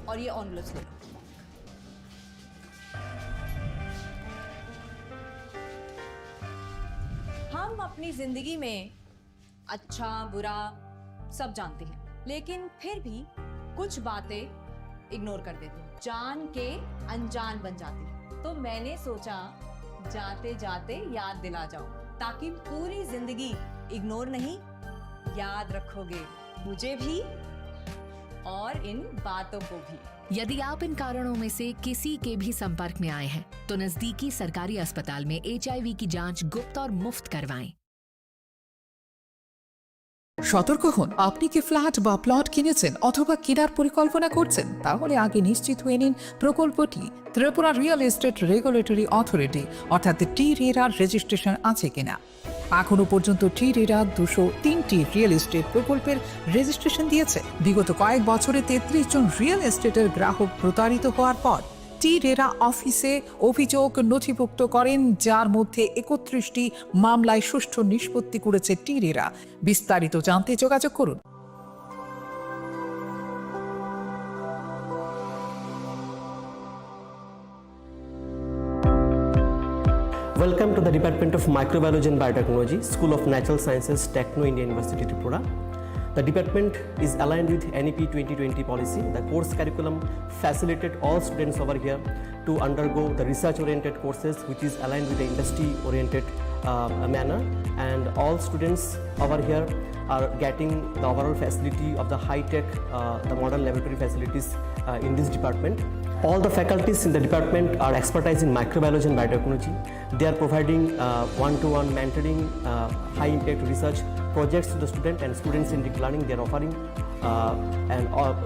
और ये एनवेलप्स ले लो। हम अपनी जिंदगी में अच्छा बुरा सब जानते हैं, लेकिन फिर भी कुछ बातें इग्नोर कर देते हैं, जान के अनजान बन जाती हैं। तो मैंने सोचा जाते जाते याद दिला जाऊं, ताकि पूरी जिंदगी इग्नोर नहीं, याद रखोगे मुझे भी और इन बातों को भी। यदि आप इन कारणों में से किसी के भी संपर्क में आए हैं तो नजदीकी सरकारी अस्पताल में HIV की जांच गुप्त और मुफ्त करवाएं। সতর্ক হন, আপনি কি ফ্ল্যাট বা প্লট কিনেছেন অথবা কেনার পরিকল্পনা করছেন, তাহলে আগে নিশ্চিত হয়ে নিন প্রকল্পটি Tripura real estate regulatory authority অর্থাৎ টি-রেরা রেজিস্ট্রেশন আছে কিনা। এখনো পর্যন্ত টি-রেরা 203টি রিয়েল এস্টেট প্রকল্পের রেজিস্ট্রেশন দিয়েছে। বিগত কয়েক বছরে 33 জন রিয়েল এস্টেটের গ্রাহক প্রতারিত হওয়ার পর টি-রেরা অফিসে অভিযোগ নথিভুক্ত করেন, যার মধ্যে 31টি মামলায় সুষ্ঠু নিষ্পত্তি করেছে টি-রেরা। বিস্তারিত জানতে যোগাযোগ করুন। Welcome to the Department of Microbiology and Biotechnology, School of Natural Sciences, Techno India University, Tripura. The department is aligned with NEP 2020 policy. The course curriculum facilitated all students over here to undergo the research-oriented courses, which is aligned with the industry-oriented manner. And all students over here are getting the overall facility of the high-tech, the modern laboratory facilities in this department. All the faculties in the department are expertise in microbiology and biotechnology. They are providing one-to-one mentoring, high-impact research projects to the student and student-centric learning they are offering, and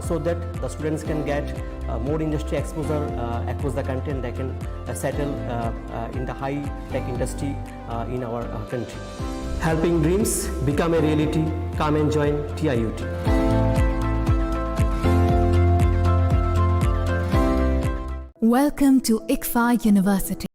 so that the students can get more industry exposure across the country, and they can settle in the high-tech industry in our country. Helping dreams become a reality. Come and join TIUT. Welcome to ICFA University.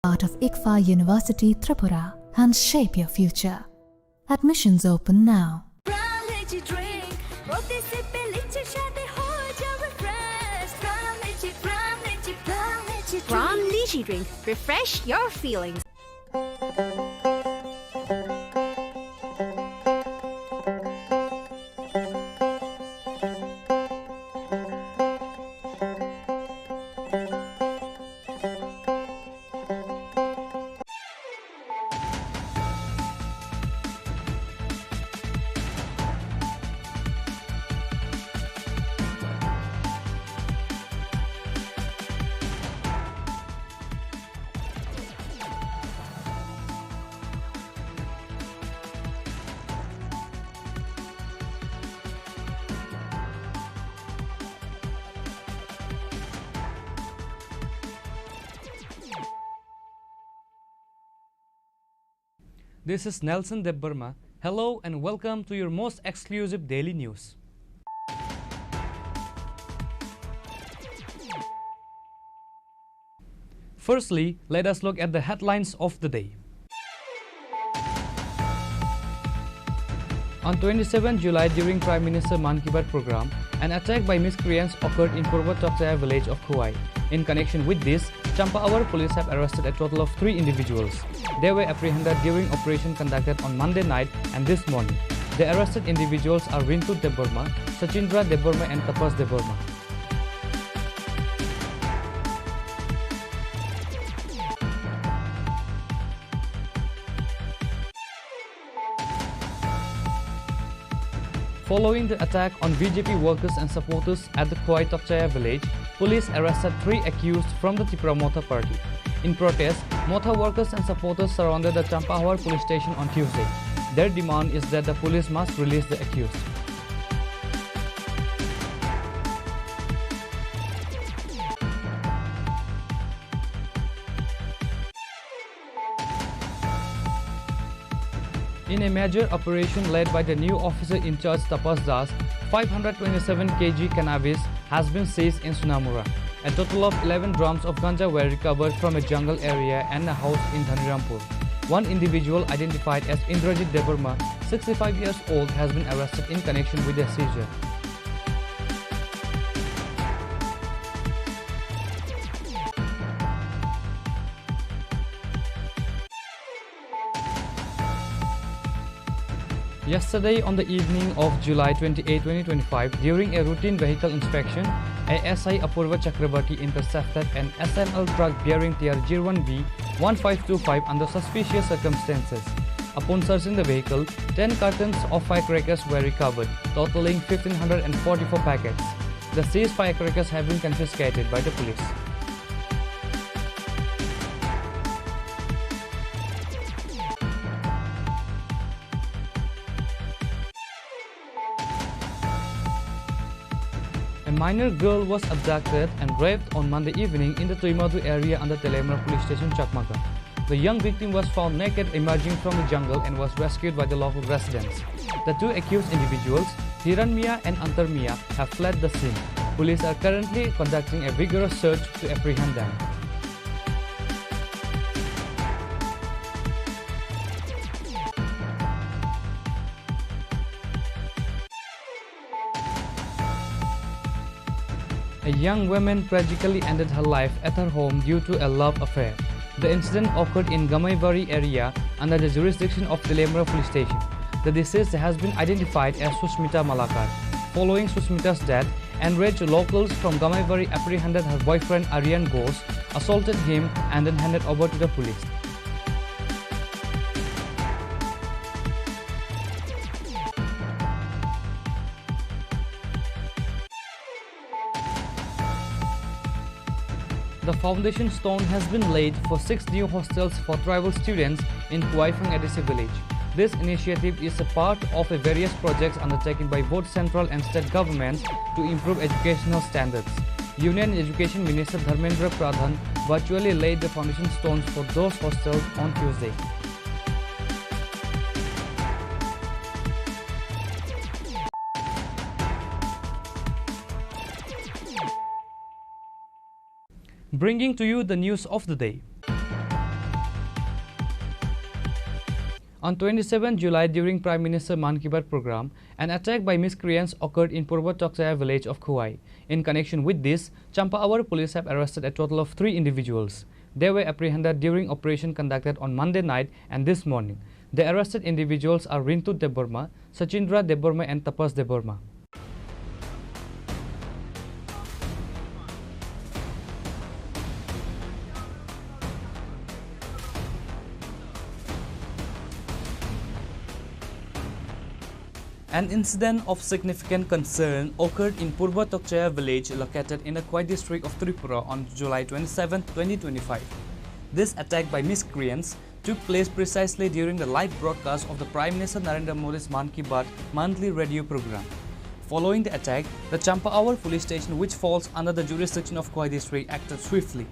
Part of ICFA University, Tripura, and shape your future. Admissions open now. Prom lychee drink. Refresh your feelings. This is Nelson Debbarma. Hello and welcome to your most exclusive daily news. Firstly, let us look at the headlines of the day. On 27 July, during Prime Minister Man Ki Baat program, an attack by miscreants occurred in Purva Tokchaya village of Khowai. In connection with this, Champaawar police have arrested a total of 3 individuals. They were apprehended during operation conducted on Monday night and this morning. The arrested individuals are Rintu Debbarma, Sachindra Debbarma and Tapas Debbarma. Following the attack on BJP workers and supporters at the Khowai Tokchaya village, police arrested 3 accused from the Tripura Motha party. In protest, Motha workers and supporters surrounded the Champaawar police station on Tuesday. Their demand is that the police must release the accused. In a major operation led by the new officer in charge Tapas Das, 527 kg cannabis has been seized in Sunamura. A total of 11 drums of ganja were recovered from a jungle area and a house in Dhanirampur. One individual identified as Indrajit Debbarma, 65 years old, has been arrested in connection with the seizure. Yesterday, on the evening of July 28, 2025, during a routine vehicle inspection, ASI Apurva Chakrabarti intercepted an SML truck bearing TR01B 1525 under suspicious circumstances. Upon searching the vehicle, 10 cartons of firecrackers were recovered, totaling 1,544 packets. The seized firecrackers have been confiscated by the police. A minor girl was abducted and raped on Monday evening in the Tuimadu area under Telemra police station, Chakmaga. The young victim was found naked emerging from the jungle and was rescued by the local residents. The 2 accused individuals, Hiran Mia and Antar Mia, have fled the scene. Police are currently conducting a vigorous search to apprehend them. A young woman tragically ended her life at her home due to a love affair. The incident occurred in Gamaivari area under the jurisdiction of Telemra police station. The deceased has been identified as Susmita Malakar. Following Susmita's death, enraged locals from Gamaivari apprehended her boyfriend Aryan Ghosh, assaulted him and then handed over to the police. The foundation stone has been laid for 6 new hostels for tribal students in Kuaifang Edisi village. This initiative is a part of various projects undertaken by both central and state governments to improve educational standards. Union Education Minister Dharmendra Pradhan virtually laid the foundation stones for those hostels on Tuesday. Bringing to you the news of the day. On 27 July, during Prime Minister Man Ki Baat program, an attack by miscreants occurred in Purva Tokchaya village of Khowai. In connection with this, Champaawar police have arrested a total of 3 individuals. They were apprehended during operation conducted on Monday night and this morning. The arrested individuals are Rintu Debbarma, Sachindra Debbarma and Tapas Debbarma. An incident of significant concern occurred in Purva Tokchaya village located in the Khowai district of Tripura on July 27, 2025. This attack by miscreants took place precisely during the live broadcast of the Prime Minister Narendra Modi's Man Ki Baat monthly radio program. Following the attack, the Champaawar police station, which falls under the jurisdiction of Khowai district, acted swiftly.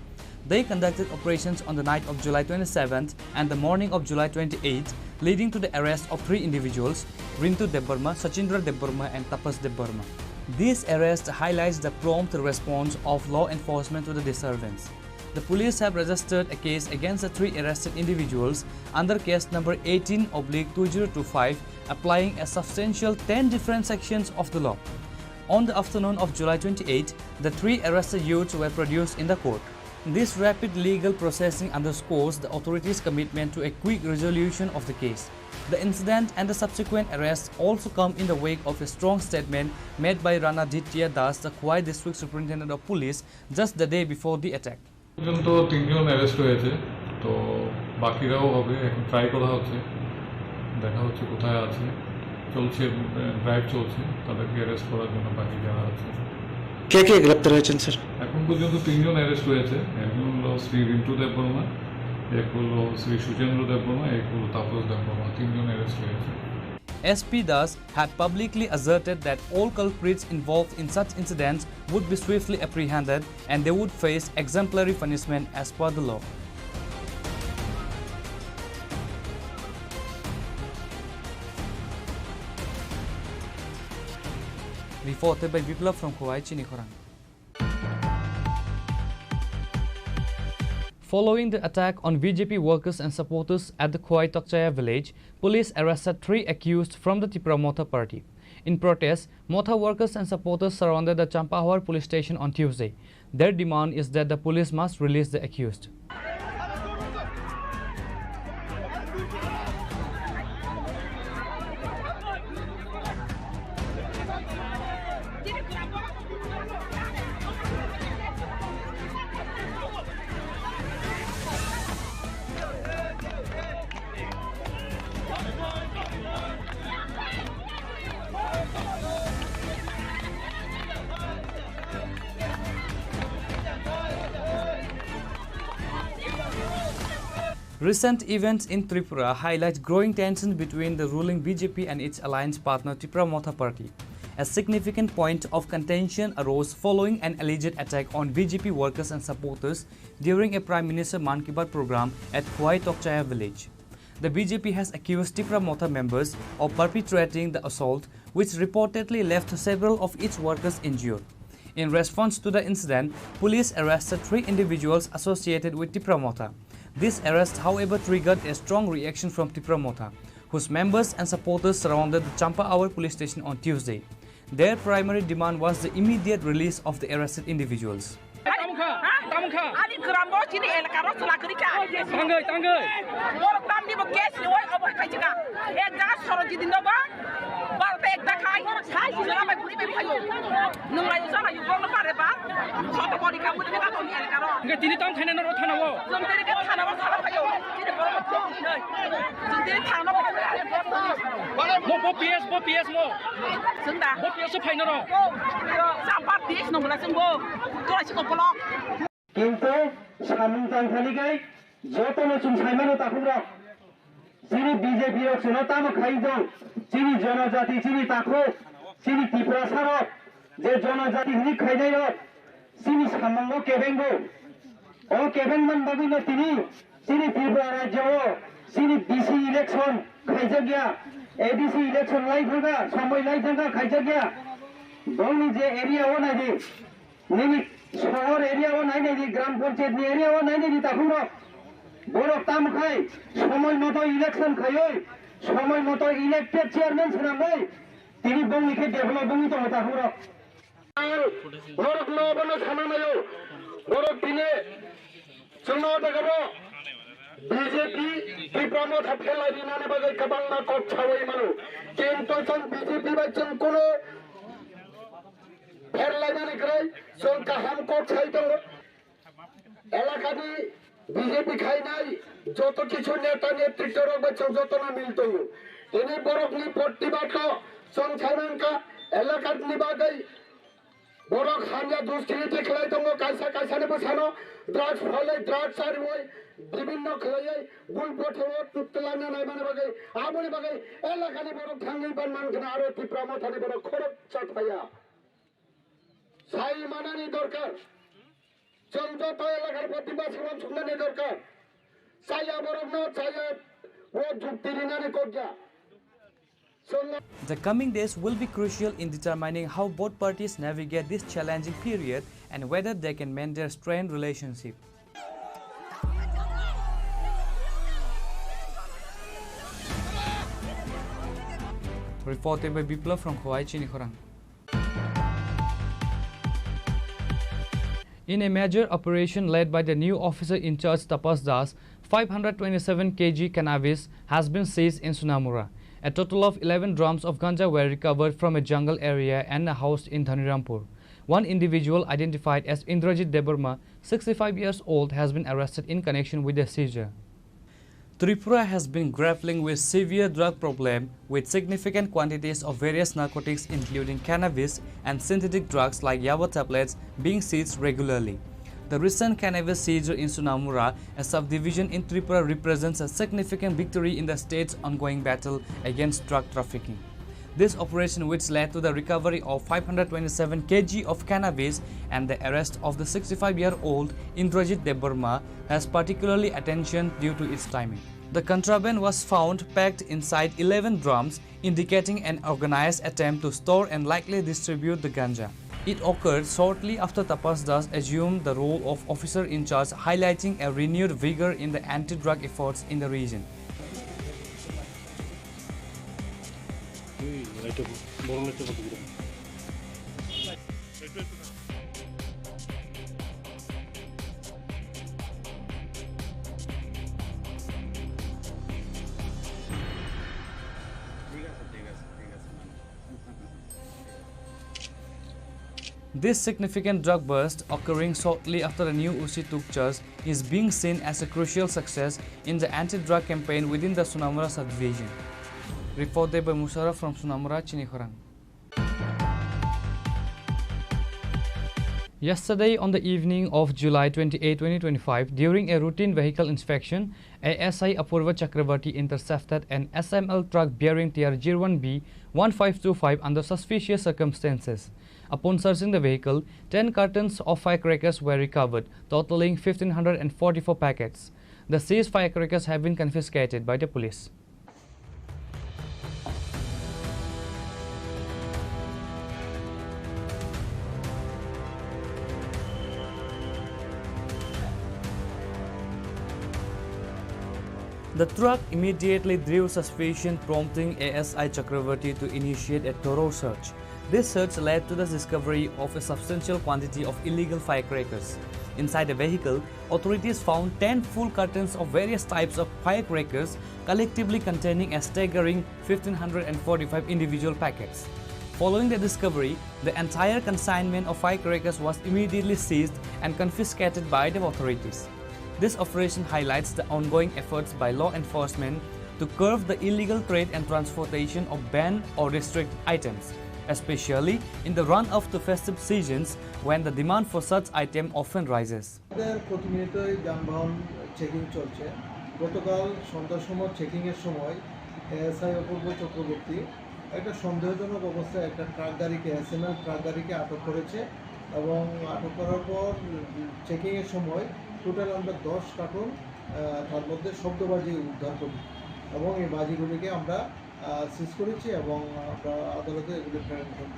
They conducted operations on the night of July 27th and the morning of July 28th, leading to the arrest of 3 individuals, Rintu Debbarma, Sachindra Debbarma and Tapas Debbarma. This arrest highlights the prompt response of law enforcement to the disturbance. The police have registered a case against the 3 arrested individuals under case number 18/2025, applying a substantial 10 different sections of the law. On the afternoon of July 28, the 3 arrested youths were produced in the court. This rapid legal processing underscores the authorities' commitment to a quick resolution of the case. The incident and the subsequent arrests also come in the wake of a strong statement made by Rana Ditya Das, the Khwai District Superintendent of Police, just the day before the attack. পর্যন্ত 3 জন arrest হয়েছে, তো বাকিরাও হবে, এখন try করা হচ্ছে, দেখা হচ্ছে কোথায় আছে, চলছে ড্রাইভ চলছে, তাদেরকে অ্যারেস্ট করার জন্য বাকি যারা আছে। কে কে গ্রেপ্তার হয়েছেন স্যার? এখন পর্যন্ত 3 জন অ্যারেস্ট হয়েছে, একজন হলো শ্রী রিন্টু দেববর্মা, এক হলো শ্রী সুচেন্দ্র দেববর্মা, এক হলো তাপস দেববর্মা, 3 জন অ্যারেস্ট হয়েছে। SP Das had publicly asserted that all culprits involved in such incidents would be swiftly apprehended and they would face exemplary punishment as per the law. Reported by Biplav from Khwai, Chini Khorang. Following the attack on BJP workers and supporters at the Khwai Tokchaya village, police arrested 3 accused from the Tripura Motha party. In protest, Motha workers and supporters surrounded the Champahawar police station on Tuesday. Their demand is that the police must release the accused. Recent events in Tripura highlight growing tension between the ruling BJP and its alliance partner Tripura Motha party. A significant point of contention arose following an alleged attack on BJP workers and supporters during a Prime Minister Man Ki Baat program at Khwai Tokchaya village. The BJP has accused Tripura Motha members of perpetrating the assault, which reportedly left several of its workers injured. In response to the incident, police arrested 3 individuals associated with Tripura Motha. This arrest, however, triggered a strong reaction from Tripura Motha, whose members and supporters surrounded the Champahawar police station on Tuesday. Their primary demand was the immediate release of the arrested individuals. কিন্তু সামন জানখালিগাই যত নতুন সাইমানো তাকুরা চিনি BJP অক্সিনো তাম খাইদং চিনি জনজাতি চিনি তাকো চিনি ত্রিপুরা সারক যে জনজাতি হিনি খাইনাই চিনি সামঙ্গ কেবেঙ্গো ও কেবেংমান বাবিনো তিনি চিনি ত্রিপুরা রাজ্য চিনি ডিসি ইলেকশন খাইজা গিয়া এডিসি ইলেকশন লাই থাকা সময় লাই থাকা খাইজা গিয়া বংনি যে এরিয়া ও নাই নিমি শহর এরিয়াও নাই নাই গ্রাম পঞ্চায়েত এরিয়াও নাই নাই তাকুরা বড় তাম খাই সময় মতো ইলেকশন খাই সময় মতো ইলেক্টেড চেয়ারম্যান ছিলাম তিনি বংনিকে ডেভেলপ বংনি তো তাকুরা বড় নবন সানামায়ো বড় দিনে চুনো দেখাবো বিজেপি ত্রিপুরা মথা ফেলাই দিনানে বাজে কাবাংনা কক ছাওয়াই মানু কিন্তু চন বিজেপি বাজন কোন ফেরলাইনানে করে চন কাহাম কক ছাইতো এলাকানি বিজেপি খাই নাই যত কিছু নেতা নেতৃত্ব বাজন যত না মিলতো তিনি বরকনি প্রতিবাদ চন ছাইমানকা এলাকার নিবাগাই বড় খাঞ্জা দুষ্কৃতি খেলাই দङ কাইসা কাইসানে বসানো ড্রাগস ফলে ড্রাগস আর ওই বিভিন্ন খেলাই গুল পথে তুতলানা নাই মানে বাগে আমনে বাগে এলাকানি বড় থাঙ্গি বান মানখানে আরো ত্রিপুরা মথানি বড় খরচ চাপাইয়া সাই মানানি দরকার যত এলাকার প্রতিবাসী শুনতে দরকার চাইয়া বরফ না চাইয়া ও যুক্তি ঋণানি করজা। The coming days will be crucial in determining how both parties navigate this challenging period and whether they can mend their strained relationship. Reported by Biplav from Chini Khorang. In a major operation led by the new officer in charge Tapas Das, 527 kg cannabis has been seized in Sunamura. A total of 11 drums of ganja were recovered from a jungle area and a house in Dhanirampur. One individual identified as Indrajit Debarma, 65 years old, has been arrested in connection with the seizure. Tripura has been grappling with severe drug problem with significant quantities of various narcotics including cannabis and synthetic drugs like yaba tablets being seized regularly. The recent cannabis seizure in Sunamura, a subdivision in Tripura, represents a significant victory in the state's ongoing battle against drug trafficking. This operation, which led to the recovery of 527 kg of cannabis and the arrest of the 65-year-old Indrajit Debarma, has particularly attention due to its timing. The contraband was found packed inside 11 drums, indicating an organized attempt to store and likely distribute the ganja. It occurred shortly after Tapas Das assumed the role of officer in charge, highlighting a renewed vigor in the anti-drug efforts in the region. This significant drug burst, occurring shortly after the new UC took charge, is being seen as a crucial success in the anti-drug campaign within the Sunamura subdivision. Reported by Musharraf from Sunamura, Chini Khorang. Yesterday, on the evening of July 28, 2025, during a routine vehicle inspection, ASI Apurva Chakrabarti intercepted an SML truck bearing TR01B 1525 under suspicious circumstances. Upon searching the vehicle, 10 cartons of firecrackers were recovered, totaling 1,544 packets. The seized firecrackers have been confiscated by the police. The truck immediately drew suspicion, prompting ASI Chakrabarti to initiate a thorough search. This search led to the discovery of a substantial quantity of illegal firecrackers. Inside the vehicle, authorities found 10 full cartons of various types of firecrackers, collectively containing a staggering 1,545 individual packets. Following the discovery, the entire consignment of firecrackers was immediately seized and confiscated by the authorities. This operation highlights the ongoing efforts by law enforcement to curb the illegal trade and transportation of banned or restricted items, especially in the run-up to festive seasons when the demand for such items often rises. প্রতিনিয়তই যানবাহন checking চলছে। গতকাল সন্ধ্যার সময় চেকিংয়ের সময় ASI অপূর্ব চক্রবর্তী একটা সন্দেহজনক অবস্থায় একটা ট্রাক গাড়িকে এসএমএল ট্রাক গাড়িকে আটক করেছে এবং আটক করার পর চেকিংয়ের সময় টোটাল আমরা 10 কার্টন তার মধ্যে শব্দবাজি উদ্ধার করি এবং এই বাজিগুলিকে আমরা সিজ করেছি এবং আমরা আদালতে এগুলি প্রেরণ করি।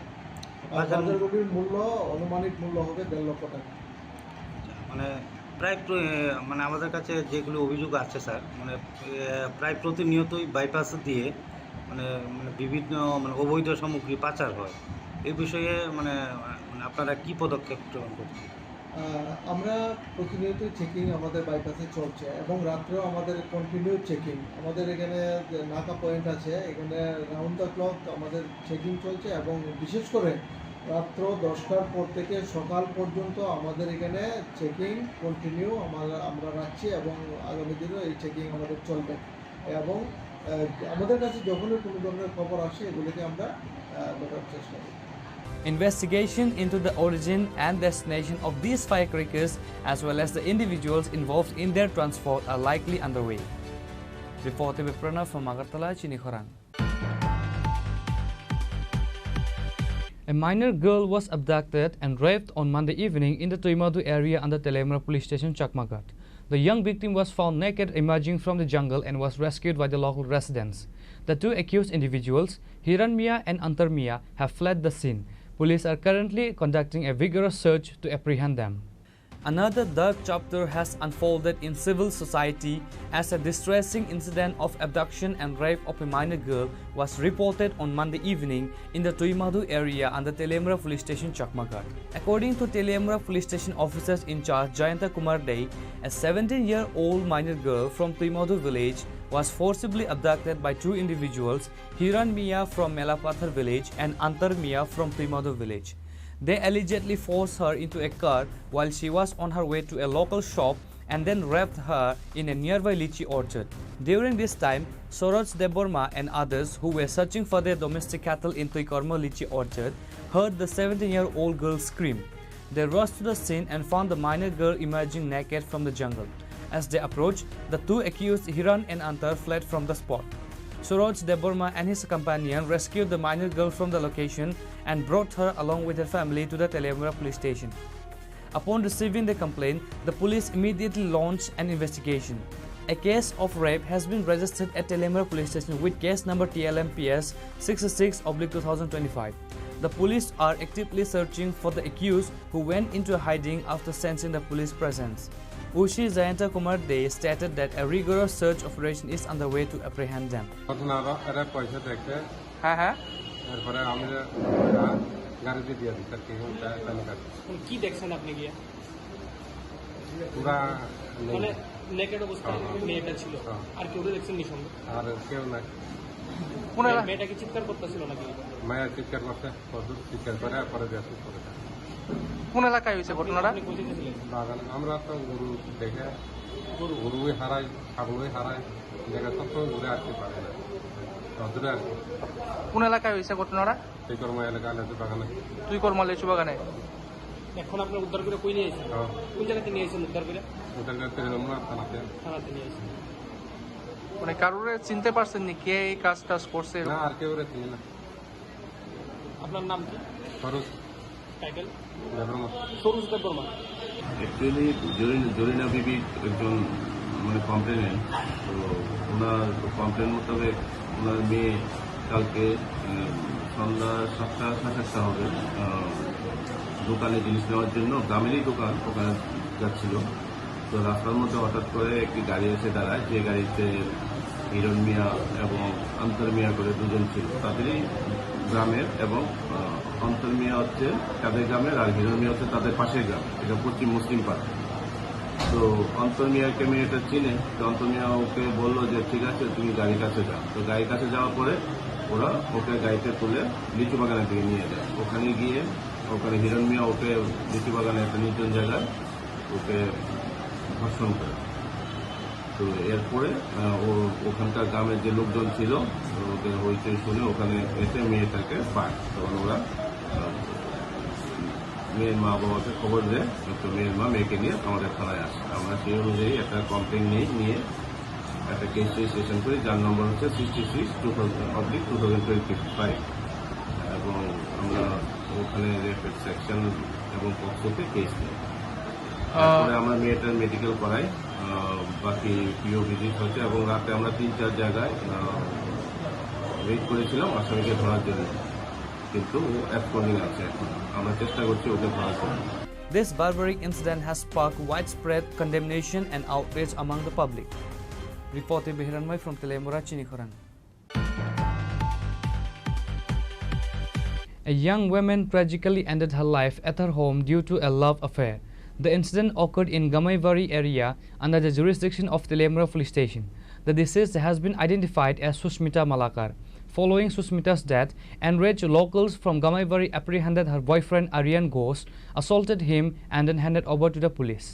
বাজারগুলির মূল্য অনুমানিক মূল্য হবে 1.5 লক্ষ টাকা। মানে প্রায় মানে আমাদের কাছে যেগুলো অভিযোগ আছে স্যার, মানে প্রায় প্রতিনিয়তই বাইপাস দিয়ে মানে বিভিন্ন মানে অবৈধ সামগ্রী পাচার হয়। এই বিষয়ে মানে আপনারা কি পদক্ষেপ গ্রহণ করছেন? আমরা প্রতিনিয়ত চেকিং আমাদের বাইপাসে চলছে এবং রাত্রেও আমাদের কন্টিনিউ চেকিং। আমাদের এখানে নাকা পয়েন্ট আছে, এখানে রাউন্ড দ্য ক্লক আমাদের চেকিং চলছে এবং বিশেষ করে রাত্র 10টার পর থেকে সকাল পর্যন্ত আমাদের এখানে চেকিং কন্টিনিউ আমরা রাখছি এবং আগামী দিনেও এই চেকিং আমাদের চলবে এবং আমাদের কাছে যখনই কোনো ধরনের খবর আসে এগুলিকে আমরা দেখার চেষ্টা করি। Investigation into the origin and destination of these firecrackers as well as the individuals involved in their transport are likely underway. Reported by Pranav from Agartala, Chini Khorang. A minor girl was abducted and raped on Monday evening in the Tuimadu area under Telemra police station, Chakmagat. The young victim was found naked emerging from the jungle and was rescued by the local residents. The two accused individuals, Hiran Mia and Antar Mia, have fled the scene. Police are currently conducting a vigorous search to apprehend them. Another dark chapter has unfolded in civil society as a distressing incident of abduction and rape of a minor girl was reported on Monday evening in the Tuimadu area under Telemra police station, Chakmagat. According to Telemra police station officers in charge Jayanta Kumar Dey, a 17-year-old minor girl from Tuimadu village was forcibly abducted by two individuals, Hiran Mia from Melapathar village and Antar Mia from Tuimadu village. They allegedly forced her into a car while she was on her way to a local shop and then raped her in a nearby lychee orchard. During this time, Soroj Deborma and others who were searching for their domestic cattle in Tuikorma lychee orchard heard the 17-year-old girl scream. They rushed to the scene and found the minor girl emerging naked from the jungle. As they approached, the two accused Hiran and Antar fled from the spot. Suraj Deborma and his companion rescued the minor girl from the location and brought her along with her family to the Telemra police station. Upon receiving the complaint, the police immediately launched an investigation. A case of rape has been registered at Telemra police station with case number TLMPS 66/2025. The police are actively searching for the accused who went into hiding after sensing the police presence. Ushi Jayanta Kumar Dey stated that a rigorous search operation is underway to apprehend them. কোন এলাকায় হয়েছে ঘটনাটা? বাগান আমরা তো গরু দেখে গরুই হারাই, ছাগলই হারাই, জায়গা সবসময় ঘুরে আসতে পারে না, দূরে আসে। কোন এলাকায় হয়েছে ঘটনাটা? তুইকর্মা এলাকা লেচু বাগানে। তুইকর্মা লেচু বাগানে। এখন আপনার উদ্ধার করে কই নিয়ে এসেছেন? কোন জায়গাতে নিয়ে এসেছেন উদ্ধার করে? উদ্ধার করতে আমরা থানাতে নিয়ে এসেছেন। মানে কারোরে চিনতে পারছেন নি কে এই কাজটা করছে? না, আর কেউ চিনি না। আপনার নাম কি? সরোজ টাইটেল? দেববর্মা। সরোজ দেববর্মা। অ্যাকচুয়ালি জরিনা বিবি একজন মানে কমপ্লেনেন্ট, তো ওনার কমপ্লেন মোতাবেক ওনার মেয়ে কালকে সন্ধ্যা 7টা 7:30 হবে দোকানে জিনিস নেওয়ার জন্য, গ্রামেরই দোকান, ওখানে যাচ্ছিল। তো রাস্তার মধ্যে হঠাৎ করে একটি গাড়ি এসে দাঁড়ায়, যে গাড়িতে হিরণ মিয়া এবং অন্তর মিয়া করে দুজন ছিল, তাদেরই গ্রামের, এবং অন্তর মিয়া হচ্ছে তাদের গ্রামের আর হিরণ মিয়া হচ্ছে তাদের পাশের গ্রাম, এটা পশ্চিম মুসলিম পাড়া। তো অন্তর মিয়াকে মেয়েটা চিনে, তো অন্তর মিয়া ওকে বললো যে ঠিক আছে তুমি গাড়ির কাছে যাও। তো গাড়ির কাছে যাওয়ার পরে ওরা ওকে গাড়িতে তুলে লিচু বাগানের দিকে নিয়ে যায়। ওখানে গিয়ে ওখানে হিরণ মিয়া ওকে লিচু বাগানে একটা নির্জন জায়গায় ওকে ধর্ষণ করে। তো এরপরে ওখানকার গ্রামের যে লোকজন ছিল ওদের হইচই শুনে ওখানে এসে মেয়েটাকে পায়। তখন ওরা মেয়ের মা বাবাকে খবর দেয়, তো মেয়ের মা মেয়েকে নিয়ে আমাদের থানায় আসে। আমরা সেই অনুযায়ী একটা কমপ্লেন নিয়ে একটা কেস রেজিস্ট্রেশন করি, যার নম্বর হচ্ছে 66/2025, এবং আমরা ওখানে রেপের সেকশন এবং পক্ষতে কেস নিই। তারপরে আমরা মেয়েটার মেডিকেল করাই, বাকি পিও ভিজিট হচ্ছে, এবং রাতে আমরা 3-4 জায়গায় ওয়েট করেছিলাম আসামিকে ধরার জন্য, কিন্তু ও অ্যাবসকন্ডিং আছে। এখন আমরা চেষ্টা করছি ওকে ধরার জন্য। This barbaric incident has sparked widespread condemnation and outrage among the public. Reported by Hiranmay from Telemra, Chini Khorang. A young woman tragically ended her life at her home due to a love affair. The incident occurred in Gamaivari area under the jurisdiction of Telemra police station. The deceased has been identified as Susmita Malakar. Following Susmita's death, enraged locals from Gamaivari apprehended her boyfriend Aryan Ghosh, assaulted him and then handed over to the police.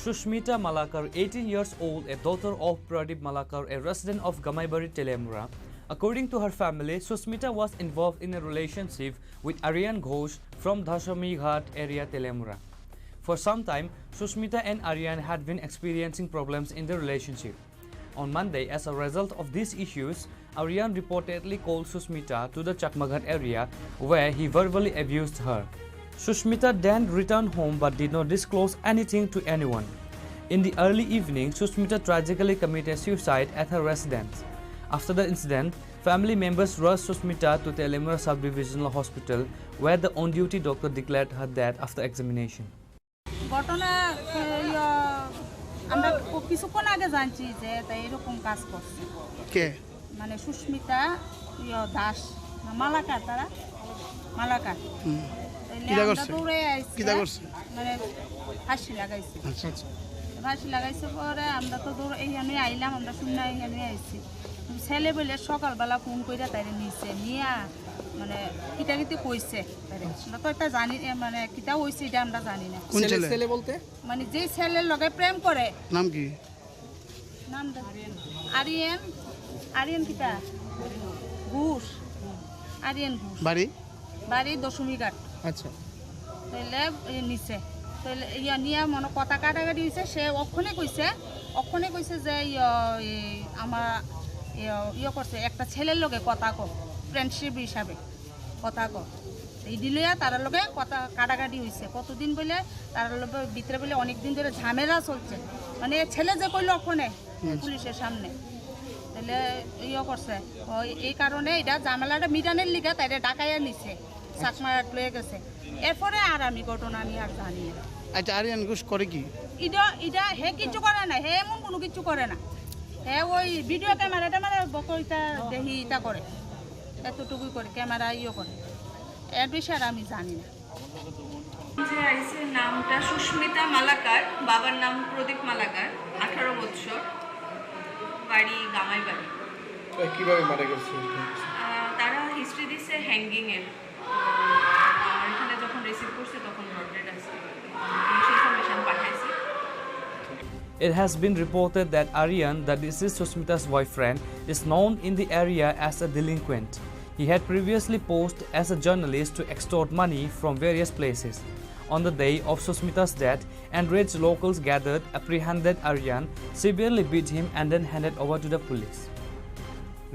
Sushmita Malakar, 18 years old, a daughter of Pradip Malakar, a resident of Gamaibari, Telemura. According to her family, Sushmita was involved in a relationship with Aryan Ghosh from Dhashami Ghat area, Telemura. For some time, Sushmita and Aryan had been experiencing problems in the relationship. On Monday, as a result of these issues, Aryan reportedly called Sushmita to the Chakmaghat area where he verbally abused her. Sushmita then returned home but did not disclose anything to anyone. In the early evening, Sushmita tragically committed suicide at her residence. After the incident, family members rushed Sushmita to Telemura Sub-Divisional Hospital where the on-duty doctor declared her dead after examination. ঘটনা আমরা কিছুক্ষণ আগে জানছি যে তাই এরকম কাজ করছে কে মানে সুস্মিতা দাস মালাকার তারা মালাকার মানে ফাঁসি লাগাইছে ফাঁসি লাগাইছে পরে আমরা তো দৌড় এইখানে আইলাম আমরা শুনে এইখানে আইছি ছেলে বলে সকালবেলা ফোন করে তাই নিয়েছে নিয়ে মানে কিটা কিতে কইছে আমরা তো এটা জানি মানে কিটা হইছে এটা আমরা জানি না কোন ছেলে বলতে মানে যে ছেলের লগে প্রেম করে নাম কি নাম আরিয়ান আরিয়ান কিটা ঘোষ আরিয়ান ঘোষ বাড়ি দশমী ঘাট আচ্ছা তাহলে নিচে তাহলে ইয়া নিয়ে মনে কথা কাটাকাটি হয়েছে সে অক্ষণে কইছে যে আমার ইয়ে করছে একটা ছেলের লগে কথা কো ফ্রেন্ডশিপ হিসাবে কথা কো এই দিলে তার লগে কথা কাটাকাটি হয়েছে কতদিন বলে তার লগে ভিতরে বলে অনেক দিন ধরে ঝামেলা চলছে মানে ছেলে যে কইলো ওখানে পুলিশের সামনে তাহলে ইয়ে করছে এই কারণে এটা ঝামেলাটা মিটানের লিগে তাই ডাকাইয়া নিছে চাকমারাট লয়ে গেছে এরপরে আর আমি ঘটনা আমি আর জানি না আচ্ছা আরিয়ান ঘোষ করে কি এটা হে কিছু করে না হে এমন কোনো কিছু করে না হে ওই ভিডিও ক্যামেরা বকইটা দেখি এটা করে এতটুকুই করে ক্যামেরা ইয়ে করে এর বিষয়ে আমি জানি না যে আইসে নামটা সুস্মিতা মালাকার বাবার নাম প্রদীপ মালাকার 18 বছর বাড়ি গামাইবাড়ি কিভাবে মারা গেছে তারা হিস্ট্রি দিছে হ্যাঙ্গিং এর আর এখানে যখন রিসিভ করছে তখন ব্রডডেড আছে ইনফরমেশন পাঠাইছে It has been reported that Aryan, that is Sushmita's boyfriend, is known in the area as a delinquent. He had previously posed as a journalist to extort money from various places. On the day of Sushmita's death, enraged locals gathered, apprehended Aryan, severely beat him and then handed over to the police.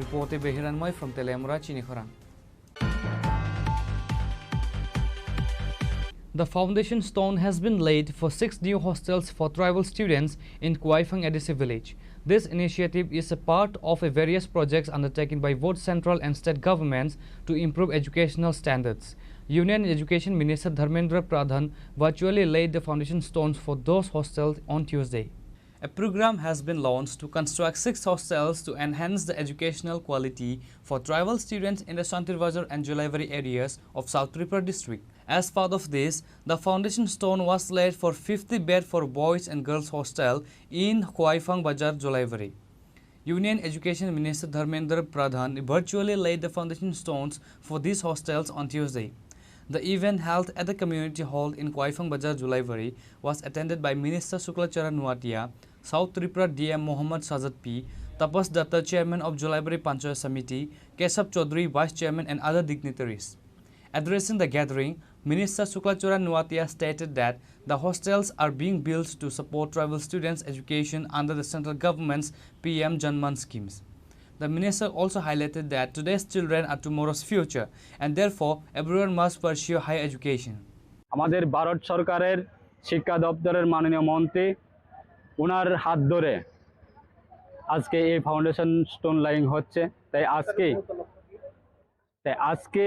Reported by Hiranmoy from Telemura, Chini Khorang. The foundation stone has been laid for 6 new hostels for tribal students in Kuaifang Edisi village. This initiative is a part of various projects undertaken by both central and state governments to improve educational standards. Union Education Minister Dharmendra Pradhan virtually laid the foundation stones for those hostels on Tuesday. A program has been launched to construct 6 hostels to enhance the educational quality for tribal students in the Santirvazar and Jolaivari areas of South Tripura district. As part of this, the foundation stone was laid for 50 bed for boys and girls hostel in Kuaifang Bazar, Jolaivari. Union Education Minister Dharmendra Pradhan virtually laid the foundation stones for these hostels on Tuesday. The event held at the community hall in Kuaifang Bazar, Jolaivari was attended by Minister Suklachara Nuatia, South Tripura DM Mohammad Sajad P, Tapas Datta, Chairman of Jolaivari Panchayat Samiti, Kesab Chaudhary, Vice Chairman and other dignitaries. Addressing the gathering, Minister Suklachara Nuatia stated that the hostels are being built to support tribal students' education under the central government's PM Janman schemes. The minister also highlighted that today's children are tomorrow's future and therefore everyone must pursue higher education. আমাদের ভারত সরকারের শিক্ষা দপ্তরের মাননীয় মন্ত্রী ওনার হাত ধরে আজকে এই ফাউন্ডেশন স্টোন লাইং হচ্ছে তাই আজকে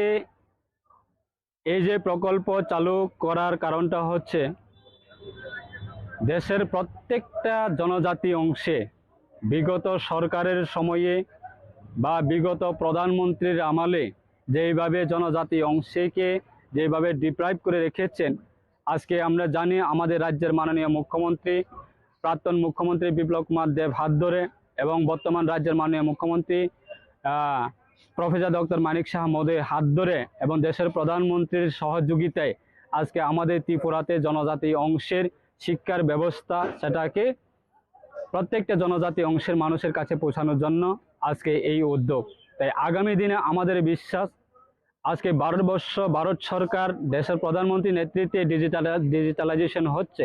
এই যে প্রকল্প চালু করার কারণটা হচ্ছে দেশের প্রত্যেকটা জনজাতি অংশে বিগত সরকারের সময়ে বা বিগত প্রধানমন্ত্রীর আমলে যেইভাবে জনজাতি অংশকে যেভাবে ডিপ্রাইভ করে রেখেছেন আজকে আমরা জানি আমাদের রাজ্যের মাননীয় মুখ্যমন্ত্রী প্রাক্তন মুখ্যমন্ত্রী বিপ্লব কুমার দেব হাত ধরে এবং বর্তমান রাজ্যের মাননীয় মুখ্যমন্ত্রী প্রফেসর ডক্টর মানিক শাহ মহোদয়ের হাত ধরে এবং দেশের প্রধানমন্ত্রীর সহযোগিতায় আজকে আমাদের ত্রিপুরাতে জনজাতি অংশের শিক্ষার ব্যবস্থা সেটাকে প্রত্যেকটা জনজাতি অংশের মানুষের কাছে পৌঁছানোর জন্য আজকে এই উদ্যোগ। তাই আগামী দিনে আমাদের বিশ্বাস আজকে ভারত সরকার দেশের প্রধানমন্ত্রীর নেতৃত্বে ডিজিটালাইজেশন হচ্ছে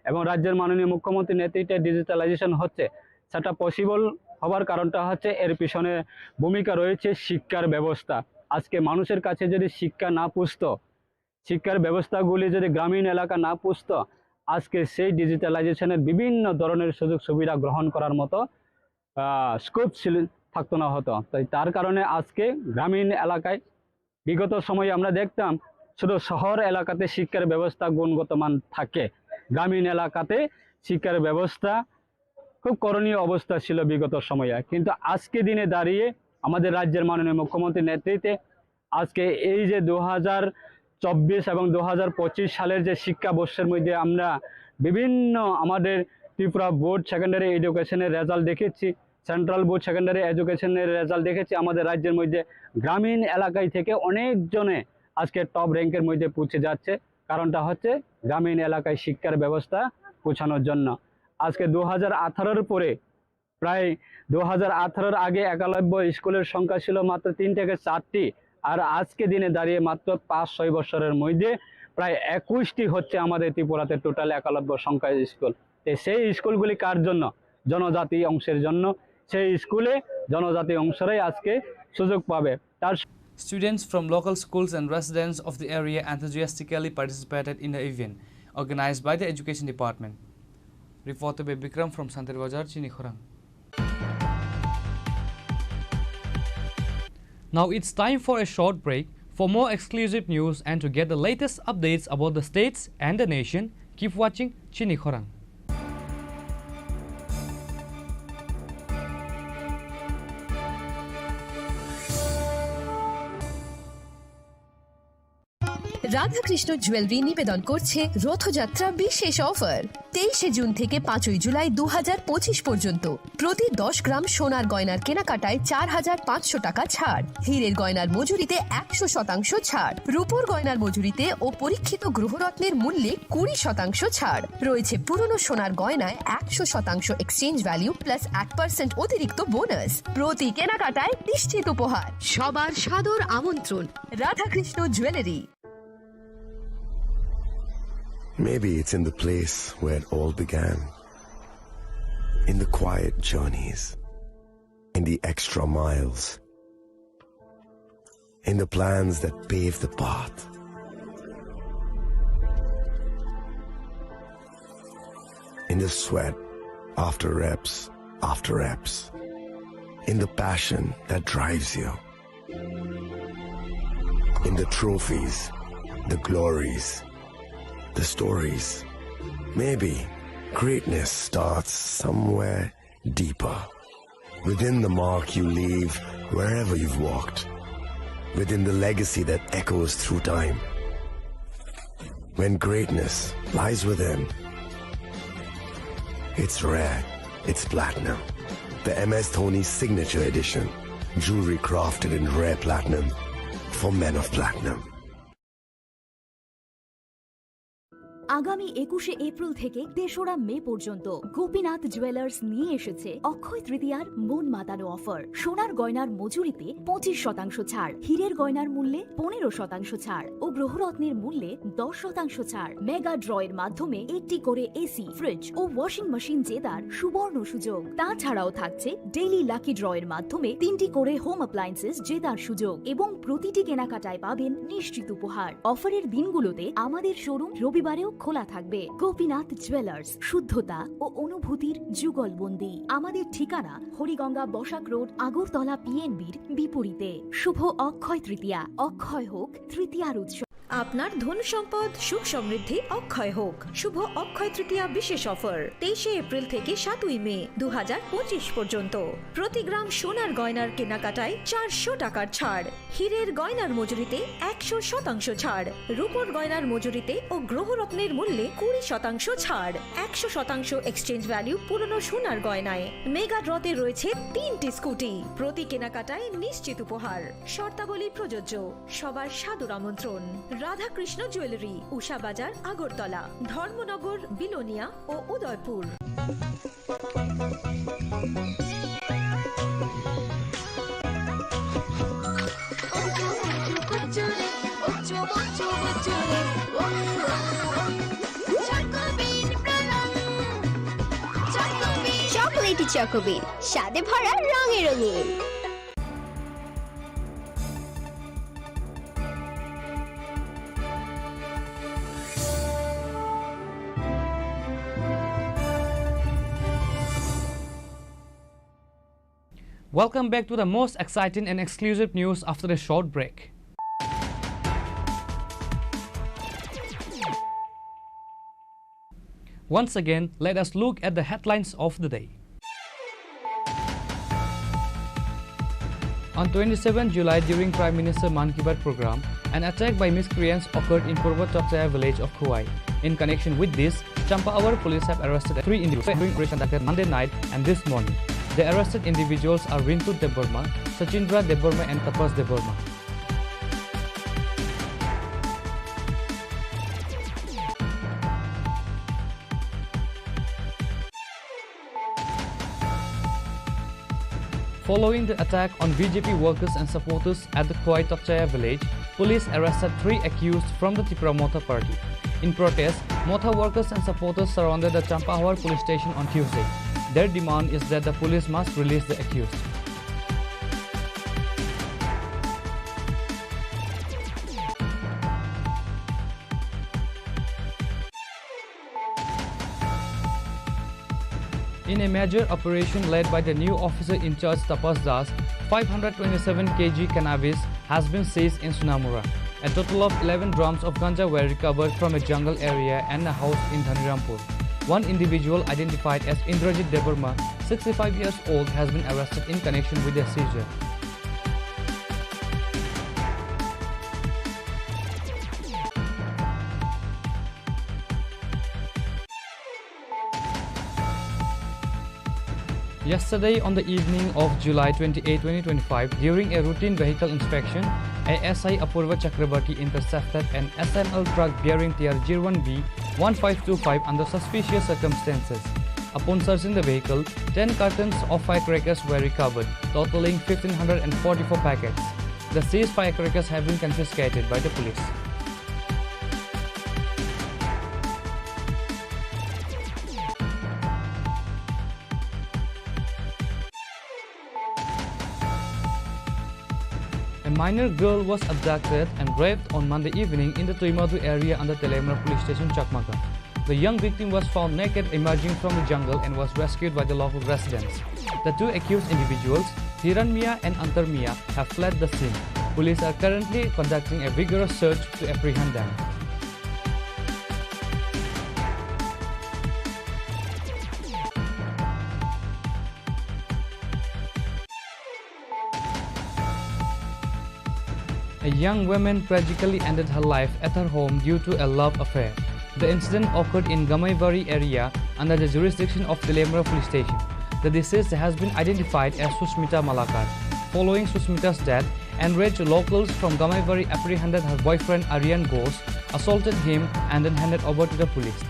এবং রাজ্যের মাননীয় মুখ্যমন্ত্রীর নেতৃত্বে ডিজিটালাইজেশন হচ্ছে, সেটা পসিবল হওয়ার কারণটা হচ্ছে এর পিছনে ভূমিকা রয়েছে শিক্ষার ব্যবস্থা। আজকে মানুষের কাছে যদি শিক্ষা না পৌঁছত, শিক্ষার ব্যবস্থাগুলি যদি গ্রামীণ এলাকা না পৌঁছত, আজকে সেই ডিজিটালাইজেশনের বিভিন্ন ধরনের সুযোগ সুবিধা গ্রহণ করার মতো স্কোপ থাকতো না হতো। তাই তার কারণে আজকে গ্রামীণ এলাকায় বিগত সময়ে আমরা দেখতাম শুধু শহর এলাকাতে শিক্ষার ব্যবস্থা গুণগত মান থাকে, গ্রামীণ এলাকাতে শিক্ষার ব্যবস্থা খুব করণীয় অবস্থা ছিল বিগত সময়ে। কিন্তু আজকে দিনে দাঁড়িয়ে আমাদের রাজ্যের মাননীয় মুখ্যমন্ত্রীর নেতৃত্বে আজকে এই যে 2024 এবং 2025 সালের যে শিক্ষাবর্ষের মধ্যে আমরা বিভিন্ন আমাদের ত্রিপুরা বোর্ড সেকেন্ডারি এডুকেশনের রেজাল্ট দেখেছি, সেন্ট্রাল বোর্ড সেকেন্ডারি এডুকেশনের রেজাল্ট দেখেছি, আমাদের রাজ্যের মধ্যে গ্রামীণ এলাকায় থেকে অনেকজনে আজকে টপ র্যাঙ্কের মধ্যে পৌঁছে যাচ্ছে। কারণটা হচ্ছে গ্রামীণ এলাকায় শিক্ষার ব্যবস্থা পৌঁছানোর জন্য। আজকে 2018-র পরে প্রায় 2018-র আগে একলব্য স্কুলের সংখ্যা ছিল মাত্র 3 থেকে 4টি, আর আজকে দিনে দাঁড়িয়ে মাত্র 5-6 বছরের মধ্যে প্রায় 21টি হচ্ছে আমাদের ত্রিপুরাতে টোটাল একলব্য সংখ্যার স্কুল। সেই স্কুলগুলি কার জন্য? জনজাতি অংশের জন্য। সেই স্কুলে জনজাতি অংশরাই আজকে সুযোগ পাবে। তার Students from local schools and residents of the area enthusiastically participated in the event organized by the Education Department. Reported by Bikram from Santer Bazar, Chini Khorang. Now it's time for a short break. For more exclusive news and to get the latest updates about the states and the nation, keep watching Chini Khorang. Radhakrishna jewellery নিবেদন করছে রথযাত্রা বিশেষ offer 23শে June থেকে 5ই জুলাই 2025 পর্যন্ত। প্রতি 10 গ্রাম সোনার গয়নার কেনাকাটায় 4500 টাকা ছাড়, হীরের গয়নার মজুরিতে 100% ছাড়, রূপোর গয়নার মজুরিতে ও পরীক্ষিত গ্রহরত্নের মূল্যে 20% ছাড় রয়েছে। পুরনো সোনার গয়নায় 100% এক্সচেঞ্জ ভ্যালু প্লাস 1% অতিরিক্ত বোনাস। প্রতি কেনাকাটায় নিশ্চিত উপহার। সবার সাদর আমন্ত্রণ Radhakrishna jewellery. Maybe it's in the place where it all began, in the quiet journeys, in the extra miles, in the plans that pave the path. In the sweat after reps, in the passion that drives you, in the trophies, the glories, the stories. Maybe greatness starts somewhere deeper, within the mark you leave wherever you've walked, within the legacy that echoes through time. When greatness lies within, it's rare, it's platinum. The MS Dhoni Signature Edition, jewelry crafted in rare platinum for men of platinum. আগামী 21শে April থেকে 3রা মে পর্যন্ত Gopinath jewellers নিয়ে এসেছে অক্ষয় তৃতীয়ার মন মাতানো offer. সোনার গয়নার মজুরিতে 25% ছাড়, হীরের গয়নার মূল্যে 15% ছাড় ও গ্রহরত্নের মূল্যে 10% ছাড়। মেগা ড্রয়ের মাধ্যমে একটি করে এসি, ফ্রিজ ও ওয়াশিং মেশিন জেতার সুবর্ণ সুযোগ। তাছাড়াও থাকছে ডেইলি লাকি ড্রয়ের মাধ্যমে 3টি করে হোম অ্যাপ্লায়েন্সেস জেতার সুযোগ এবং প্রতিটি কেনাকাটায় পাবেন নিশ্চিত উপহার। অফারের দিনগুলোতে আমাদের শোরুম রবিবারেও খোলা থাকবে। গোপীনাথ জুয়েলার্স, শুদ্ধতা ও অনুভূতির যুগলবন্দি। আমাদের ঠিকানা হরিগঙ্গা বসাক রোড, আগরতলা পিএনবির বিপরীতে। শুভ অক্ষয় তৃতীয়া, অক্ষয় হোক তৃতীয়ার উৎসব। আপনার ধন সম্পদ সুখ সমৃদ্ধি অক্ষয় হোক। শুভ অক্ষয় তৃতীয়া বিশেষ অফার 23শে এপ্রিল থেকে 7ই মে 2025 পর্যন্ত। প্রতি গ্রাম সোনার গয়নার কেনাকাটায় 400 টাকার ছাড়, হীরের গয়নার মজুরিতে 100% ছাড়, রূপোর গয়নার মজুরিতে ও গ্রহরত্নের মূল্যে 20% ছাড়, 100% এক্সচেঞ্জ ভ্যালু পুরনো সোনার গয়নায়। মেগা ড্রতে রয়েছে 3টি স্কুটি। প্রতি কেনাকাটায় নিশ্চিত উপহার। শর্তাবলী প্রযোজ্য। সবার সাদর আমন্ত্রণ। রাধাকৃষ্ণ জুয়েলারি, উষা বাজার, আগরতলা, ধর্মনগর, বিলোনিয়া ও উদয়পুর। চকোলেটি চকোবিন, স্বাদে ভরা রঙে রঙিন। Welcome back to the most exciting and exclusive news after a short break. Once again, let us look at the headlines of the day. On 27 July, during Prime Minister Man Ki Baat program, an attack by miscreants occurred in Purva Chokchaya village of Khowai. In connection with this, Champaawar police have arrested 3 individuals during operation conducted Monday night and this morning. The arrested individuals are Rintu Deborma, Sachindra Deborma and Tapas Deborma. Following the attack on BJP workers and supporters at the Khowai Chokchaya village, police arrested 3 accused from the Tripura Motha party. In protest, Motha workers and supporters surrounded the Champaawar police station on Tuesday. Their demand is that the police must release the accused. In a major operation led by the new officer in charge Tapas Das, 527 kg cannabis has been seized in Sunamura. A total of 11 drums of ganja were recovered from a jungle area and a house in Dhanirampur. One individual identified as Indrajit Deborma, 65 years old, has been arrested in connection with the seizure. Yesterday, on the evening of July 28, 2025, during a routine vehicle inspection, ASI Apurva Chakrabarti intercepted an SML truck bearing TR01B 1525 under suspicious circumstances. Upon searching the vehicle, 10 cartons of firecrackers were recovered, totaling 1,544 packets. The seized firecrackers have been confiscated by the police. A minor girl was abducted and raped on Monday evening in the Tuimadu area under Telemra police station, Chakmaka. The young victim was found naked emerging from the jungle and was rescued by the local residents. The 2 accused individuals, Hiran Mia and Antar Mia, have fled the scene. Police are currently conducting a vigorous search to apprehend them. A young woman tragically ended her life at her home due to a love affair. The incident occurred in Gamaivari area under the jurisdiction of Telemra police station. The deceased has been identified as Susmita Malakar. Following Susmita's death, enraged locals from Gamaivari apprehended her boyfriend Aryan Ghosh, assaulted him and then handed over to the police.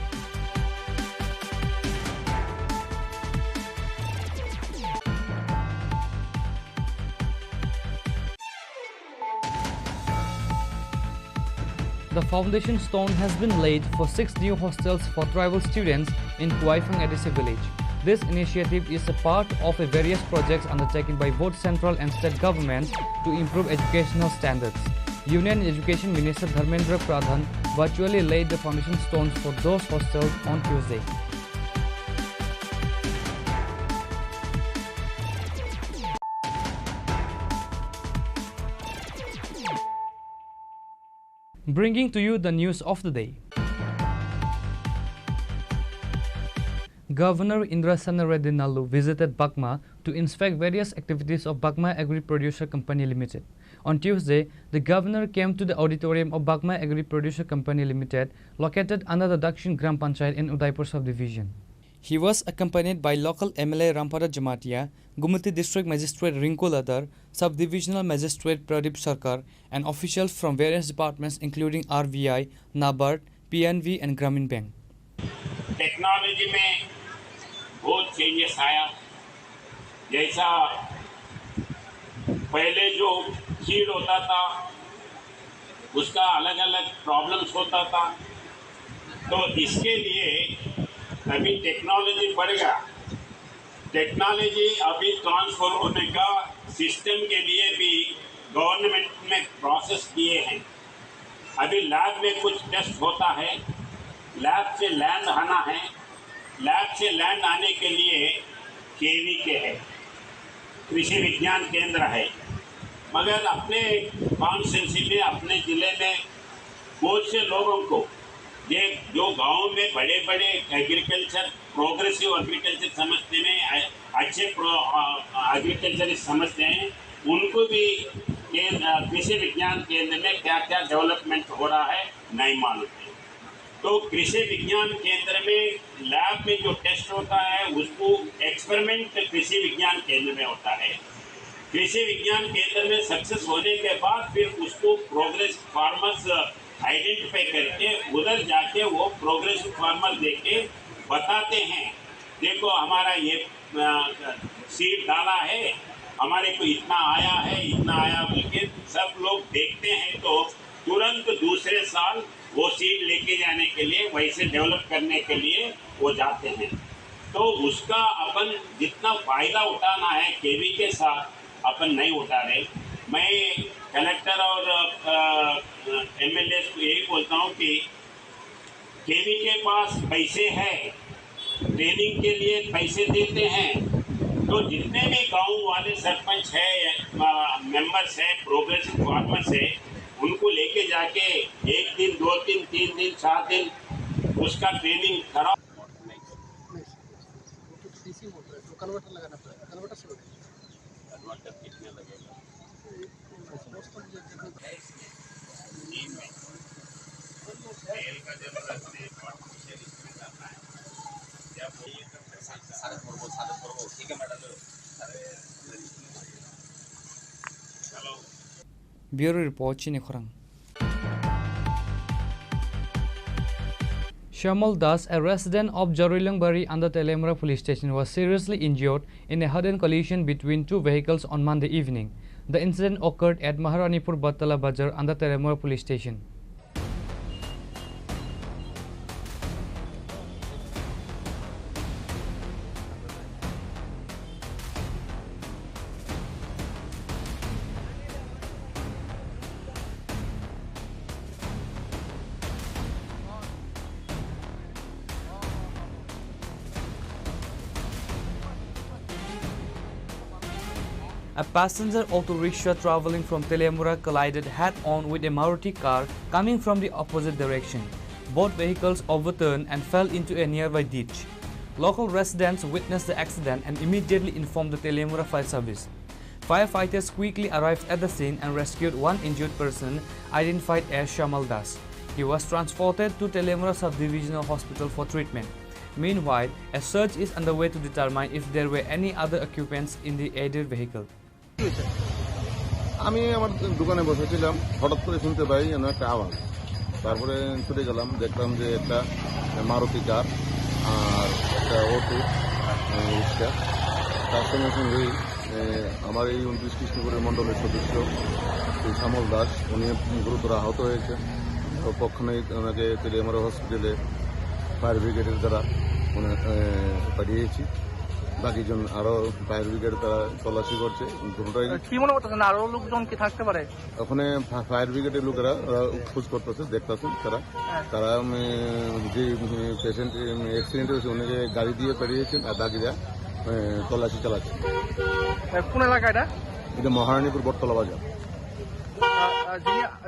The foundation stone has been laid for 6 new hostels for tribal students in Kuaifang Edisi village. This initiative is a part of various projects undertaken by both central and state governments to improve educational standards. Union Education Minister Dharmendra Pradhan virtually laid the foundation stones for those hostels on Tuesday. Bringing to you the news of the day. Governor Indrasana Reddy Nallu visited Bakma to inspect various activities of Bakma Agri Producer Company Limited. On Tuesday, the governor came to the auditorium of Bakma Agri Producer Company Limited, located under the Dakshin Gram Panchayat in Udaipur subdivision. He was accompanied by local MLA Rampada Jamatia, Gumati District Magistrate Rinku Ladar, Sub-Divisional Magistrate Pradeep Sarkar, and officials from various departments including RVI, NABARD, PNV and Grameen Bank. Technology में बहुत changes आया। जैसा पहले जो seed होता था उसका अलग अलग प्रॉब्लम्स होता था, तो इसके लिए अभी टेक्नोलॉजी बढ़ गया। टेक्नोलॉजी अभी ट्रांसफर होने का सिस्टम के लिए भी गवर्नमेंट में प्रोसेस किए हैं। अभी लैब में कुछ टेस्ट होता है, लैब से लैंड आना है, लैब से लैंड आने के लिए केवी के है, कृषि विज्ञान केंद्र है। मगर अपने कॉन्स्टिट्यूंसी में, अपने ज़िले में बहुत से लोगों को ये जो गांव में बड़े बड़े एग्रीकल्चर, प्रोग्रेसिव एग्रीकल्चर समझते हैं, अच्छे एग्रीकल्चरिस्ट समझते हैं, उनको भी कृषि विज्ञान केंद्र में क्या क्या डेवलपमेंट हो रहा है नहीं मालूम है। तो कृषि विज्ञान केंद्र में लैब में जो टेस्ट होता है उसको एक्सपेरिमेंट कृषि विज्ञान केंद्र में होता है। कृषि विज्ञान केंद्र में सक्सेस होने के बाद फिर उसको प्रोग्रेस फार्मर्स आइडेंटिफाई करके उधर जाके वो प्रोग्रेसिव फार्मर देके बताते हैं, देखो हमारा ये सीड डाला है, हमारे को इतना आया है, इतना आया बोल के सब लोग देखते हैं, तो तुरंत दूसरे साल वो सीड लेके जाने के लिए, वैसे डेवलप करने के लिए वो जाते हैं। तो उसका अपन जितना फ़ायदा उठाना है केवी के साथ अपन नहीं उठा रहे। मैं कलेक्टर और एमएलए को यही बोलता हूँ कि केवी के पास पैसे हैं, ट्रेनिंग के लिए पैसे देते हैं, तो जितने भी गांव वाले सरपंच है, मेंबर्स है, प्रोग्रेसिव फार्मर्स है, उनको लेके जाके 1 दिन, 2 दिन, 3 दिन, 4 दिन उसका ट्रेनिंग कराओ। कन्वर्टर लगाना पड़ेगा, कन्वर्टर से कन्वर्टर कितने लगेगा? तेल का जरूरत नहीं, आर्टिफिशियल इसमें करना है। जब ये सारे ठीक है मैडम, चलो। Bureau Report, Chini Khorang. Shamal Das, a resident of Jarilongbari under Telemura police station, was seriously injured in a sudden collision between two vehicles on Monday evening. The incident occurred at Maharanipur Battala Bazar under Telemura police station. A passenger auto rickshaw traveling from Telemura collided head-on with a Maruti car coming from the opposite direction. Both vehicles overturned and fell into a nearby ditch. Local residents witnessed the accident and immediately informed the Telemura Fire Service. Firefighters quickly arrived at the scene and rescued one injured person identified as Shamal Das. He was transported to Telemura Sub-Divisional Hospital for treatment. Meanwhile, a search is underway to determine if there were any other occupants in the aided vehicle. আমি আমার দোকানে বসেছিলাম, হঠাৎ করে শুনতে পাই যেন একটা আওয়াজ। তারপরে ছুটে গেলাম, দেখলাম যে একটা মারুতি কার আর একটা অটো রিক্সা। তার সঙ্গে সঙ্গেই আমার এই 29 কৃষ্ণপুরের মণ্ডলের সদস্য শ্যামল দাস, উনি গুরুতর আহত হয়েছে। তো পক্ষণেই ওনাকে তেলিয়ামারা হসপিটালে ফায়ার ব্রিগেডের দ্বারা পাঠিয়েছি। বাকিজন আরো ফায়ার ব্রিগেড তারা তল্লাশি করছে। কি মনে করতেছেন আরো লোকজন কি থাকতে পারে? ওখানে ফায়ার ব্রিগেডের লোকেরা খোঁজ করতেছে, দেখতেছেন তারা যে পেশেন্ট অ্যাক্সিডেন্ট হয়েছে উনিকে গাড়ি দিয়ে পাঠিয়েছেন আর বাকিরা তল্লাশি চালাচ্ছে। কোন এলাকা এটা? এটা মহারানীপুর বটতলা বাজার।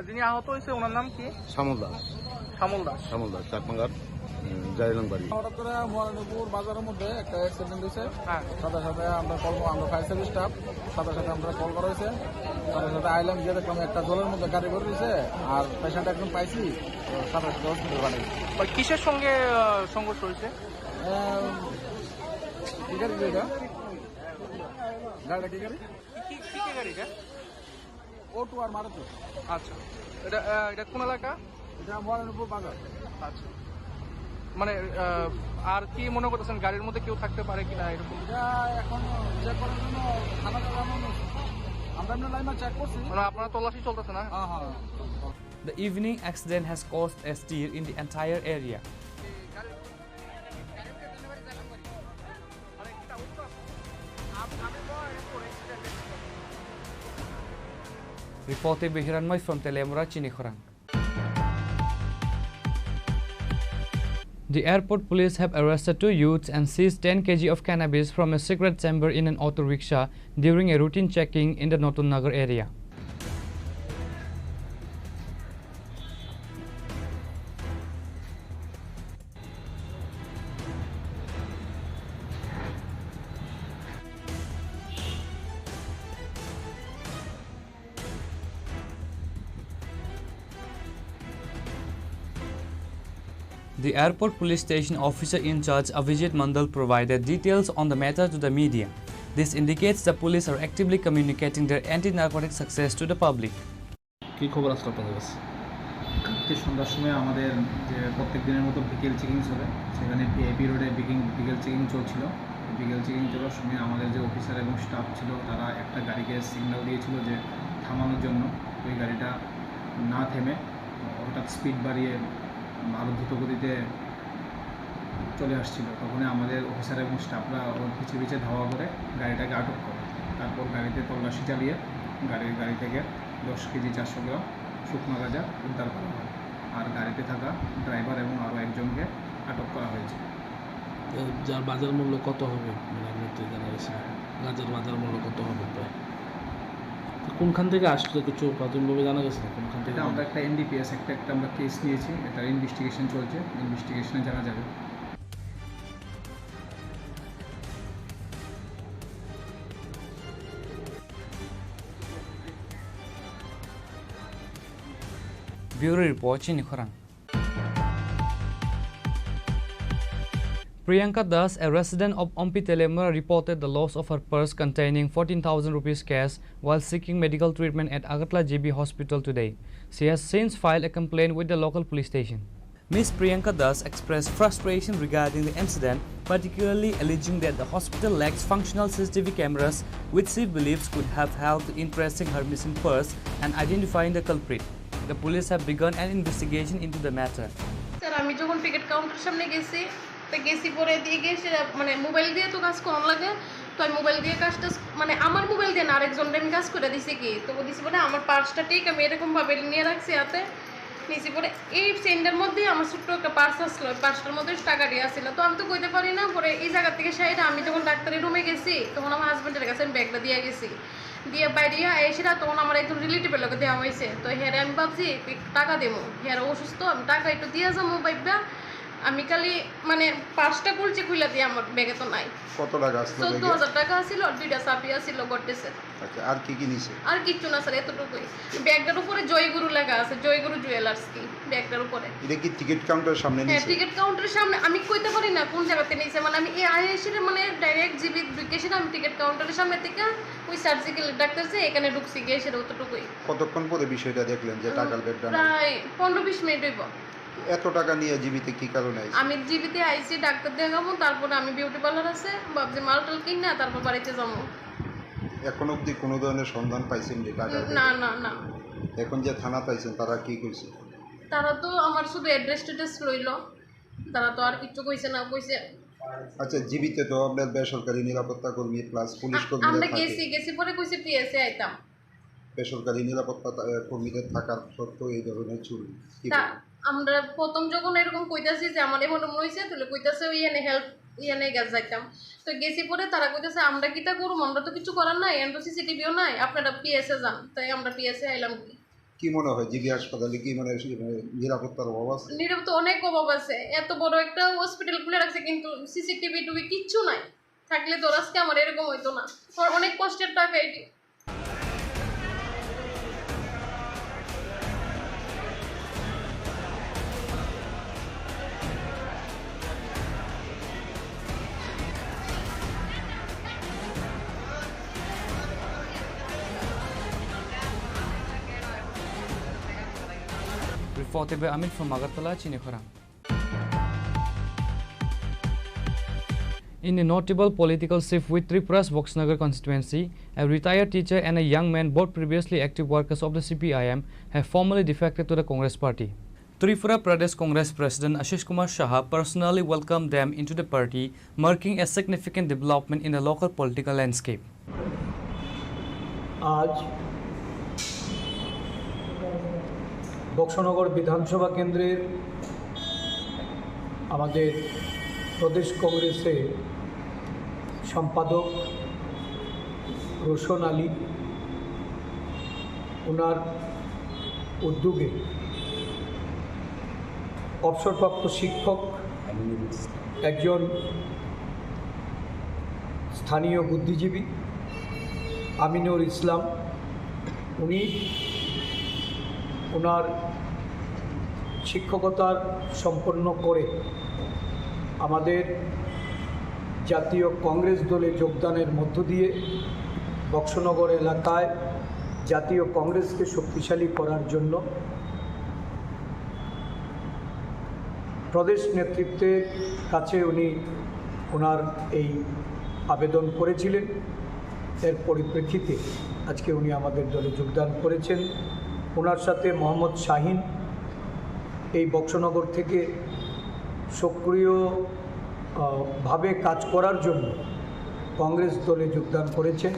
যিনি আহত হয়েছে ওনার নাম কি? শ্যামল দাস। শ্যামল দাস চাকমাঙ্গার জারিলংবাড়ি। হঠাৎ করে মহারানীপুর বাজারের মধ্যে একটা অ্যাক্সিডেন্ট হয়েছে। সাথে সাথে আমরা ফায়ার সার্ভিস স্টাফ সাথে আমরা কল করা হয়েছে। সাথে আইলাম, গিয়ে দেখলাম একটা জলের মধ্যে গাড়ি ভরে রয়েছে আর পেশেন্ট একজন পাইছি, সাথে হসপিটাল বানিয়েছি। কিসের সঙ্গে সংঘর্ষ হয়েছে? কি গাড়ি এটা? গাড়িটা কি গাড়ি? কি গাড়ি এটা? অটো আর মারুতি। আচ্ছা, এটা কোন এলাকা? এটা মহারানীপুর বাজার। আচ্ছা, মানে আর কি মনে করতেছেন গাড়ির মধ্যে কেউ থাকতে পারে কিনা এরকম? এখন চেক করার জন্য থানা আমরা এমনি লাইন চেক করছি, মানে আপনারা তল্লাশি চলতেছে না? হ্যাঁ। The evening accident has caused a stir in the entire area. Reported by Hiranmoy from Telemura, Chini Khorang. The airport police have arrested 2 youths and seized 10 kg of cannabis from a secret chamber in an auto rickshaw during a routine checking in the Notun Nagar area. The airport police station officer in charge, Avijit Mandal, provided details on the matter to the media. This indicates the police are actively communicating their anti-narcotic success to the public. কি খবর আসলে আপনাদের কাছে? কালকে সন্ধ্যার সময় আমাদের যে প্রত্যেক দিনের মতো বিকেল চেকিং চলে, সেখানে ভিআইপি রোডে বিকেল চেকিং চলছিল। বিকেল চেকিং চলার সময় আমাদের যে অফিসার এবং স্টাফ ছিল তারা একটা গাড়িকে সিগন্যাল দিয়েছিল যে থামানোর জন্য। ওই গাড়িটা না থেমে হঠাৎ স্পিড বাড়িয়ে আরও দ্রুত গতিতে চলে আসছিল। তখনই আমাদের অফিসার এবং স্টাফরা ওর পিছিয়ে ধাওয়া করে গাড়িটাকে আটক করে। তারপর গাড়িতে তল্লাশি চালিয়ে গাড়ি থেকে 10 কেজি 400 গ্রাম শুকনো গাঁজা উদ্ধার করা হয়। আর গাড়িতে থাকা ড্রাইভার এবং আরও একজনকে আটক করা হয়েছে। যার বাজার মূল্য কত হবে মানে আপনার জানা গেছে? গাঁজার বাজার মূল্য কত হবে প্রায়? কোনখান থেকে আসলে কিছু প্রাথমিকভাবে জানা গেছে না কোনখান থেকে? আমরা একটা এনডিপিএস একটা আমরা কেস নিয়েছি, এটা ইনভেস্টিগেশন চলছে, ইনভেস্টিগেশনে জানা যাবে। Bureau Report, Chini Khorang. Priyanka Das, a resident of Ompi Telemura, reported the loss of her purse containing 14,000 rupees cash while seeking medical treatment at Agartala GB Hospital today. She has since filed a complaint with the local police station. Ms. Priyanka Das expressed frustration regarding the incident, particularly alleging that the hospital lacks functional CCTV cameras, which she believes could have helped in tracing her missing purse and identifying the culprit. The police have begun an investigation into the matter. Sir, আমি যখন ticket counter সামনে গেছি পরে দিয়ে গেছে মানে mobile দিয়ে তো কাজ কম লাগে, তো আমি মোবাইল দিয়ে কাজটা মানে আমার মোবাইল দিয়ে না আরেকজনটা আমি কাজ করে দিছি কি তো দিছি পরে আমার পার্সটা ঠিক আমি এরকমভাবে নিয়ে রাখছি হাতে নিছি পরে এই সেন্ডের মধ্যে আমার ছোট্ট একটা পার্স আসলো, পার্সটার মধ্যে টাকা দিয়ে আসছিল। তো আমি তো কইতে পারি না, পরে এই জায়গা থেকে সাইডে আমি যখন ডাক্তারের রুমে গেছি তখন আমার হাজব্যান্ডের কাছে আমি ব্যাগটা দিয়ে গেছি, দিয়ে বাইরে এসে তখন আমার একজন রিলেটিভের লোকে দেওয়া হয়েছে। তো হ্যাঁ আমি ভাবছি টাকা দেবো, হ্যাঁ অসুস্থ আমি টাকা একটু দিয়ে যাবো ভাইবা, আমি খালি মানে পার্সটা খুলে দিয়ে আমার ব্যাগে তো নাই। কত টাকা আসলো? 14,000 টাকা আসছিল, 2টা চাবি আসছিল গড্রেসের। আচ্ছা, আর কি কি নিছে? আর কিচ্ছু না স্যার, এতটুকুই। ব্যাগটার উপরে জয়গুরু লেখা আছে, জয়গুরু জুয়েলার্স কি ব্যাগটার উপরে। এটা কি টিকিট কাউন্টারের সামনে নিছে? হ্যাঁ, টিকিট কাউন্টারের সামনে। আমি কইতে পারি না কোন জায়গাতে নিছে, মানে আমি এই আইএসির মানে ডাইরেক্ট জিবি ঢুকেছি না, আমি টিকিট কাউন্টারের সামনে থেকে ওই সার্জিক্যাল ডাক্তার যে এখানে ঢুকছি গিয়ে সেটা অতটুকুই। কতক্ষণ পরে বিষয়টা দেখলেন যে টাকার ব্যাগটা? প্রায় 15-20 মিনিট হইব। এত টাকা নিয়ে জীবিতে কি কারণে আইছে? আমি জীবিতে আইছি ডাক্তার দেখাবো, তারপরে আমি বিউটি পার্লার আছে ভাবছি মালটাল কিনা তারপর বাড়িতে যাবো। এখন অবধি কোনো ধরনের সন্ধান পাইছেন যে টাকা? না না না। এখন যে থানা পাইছেন তারা কি কইছে? তারা তো আমার শুধু অ্যাড্রেস টেড্রেস লইল, তারা তো আর কিছু কইছে না। কইছে আচ্ছা, জীবিতে তো আপনার বেসরকারি নিরাপত্তা কর্মী প্লাস পুলিশ কর্মী আমরা গেছি পরে কইছে পিএসএ আইতাম। বেসরকারি নিরাপত্তা কর্মীদের থাকার সত্ত্বেও এই ধরনের চুরি কি? আমরা প্রথম যখন এরকম কইতাছি যে আমার এমন মনে হয়েছে তাহলে কইতাছে ওই এনে হেল্প ইয়ানে গেছ যাইতাম। তো গেছি পরে তারা কইতাছে আমরা কিটা করব, আমরা তো কিছু করার নাই, এন্ড সিসিটিভিও নাই, আপনারা পিএসএ যান। তাই আমরা পিএসএ আইলাম। কি মনে হয় জিবি হাসপাতালে কি মানে নিরাপত্তার অভাব আছে? নিরাপত্তা অনেক অভাব আছে, এত বড় একটা হসপিটাল খুলে রাখছে কিন্তু সিসিটিভি টুবি কিচ্ছু নাই। থাকলে তো আজকে আমার এরকম হইতো না। অনেক কষ্টের টাকা এটি। reported by Amit from Agartala, Chini Khorang. In a notable political shift with Tripura's Boxnagar constituency, a retired teacher and a young man, both previously active workers of the CPIM, have formally defected to the Congress party. Tripura Pradesh Congress President Ashish Kumar Shah personally welcomed them into the party, marking a significant development in the local political landscape. आज বক্সনগর বিধানসভা কেন্দ্রের আমাদের প্রদেশ কংগ্রেসের সম্পাদক রোশন আলী ওনার উদ্যোগে অবসরপ্রাপ্ত শিক্ষক একজন স্থানীয় বুদ্ধিজীবী আমিনুর ইসলাম উনি ওনার শিক্ষকতার সম্পন্ন করে আমাদের জাতীয় কংগ্রেস দলে যোগদানের মধ্য দিয়ে বক্সনগর এলাকায় জাতীয় কংগ্রেসকে শক্তিশালী করার জন্য প্রদেশ নেতৃত্বের কাছে উনি ওনার এই আবেদন করেছিলেন। এর পরিপ্রেক্ষিতে আজকে উনি আমাদের দলে যোগদান করেছেন। ওনার সাথে মোহাম্মদ শাহিন এই বক্সনগর থেকে সক্রিয়ভাবে কাজ করার জন্য কংগ্রেস দলে যোগদান করেছেন।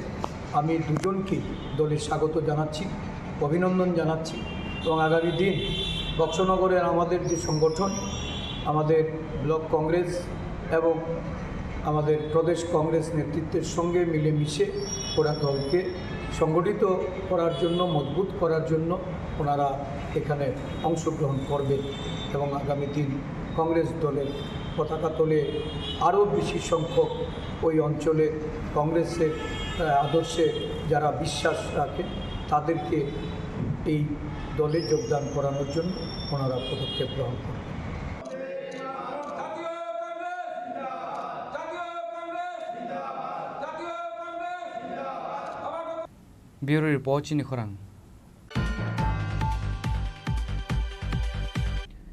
আমি দুজনকেই দলে স্বাগত জানাচ্ছি, অভিনন্দন জানাচ্ছি এবং আগামী দিন বক্সনগরের আমাদের যে সংগঠন, আমাদের ব্লক কংগ্রেস এবং আমাদের প্রদেশ কংগ্রেস নেতৃত্বের সঙ্গে মিলেমিশে ওরা দলকে সংগঠিত করার জন্য, মজবুত করার জন্য ওনারা এখানে অংশগ্রহণ করবেন এবং আগামী দিন কংগ্রেস দলের পতাকা তোলে আরও বেশি সংখ্যক ওই অঞ্চলের কংগ্রেসের আদর্শে যারা বিশ্বাস রাখে তাদেরকে এই দলে যোগদান করানোর জন্য ওনারা পদক্ষেপ গ্রহণ করেন। Bureau Report, Chini Khorang.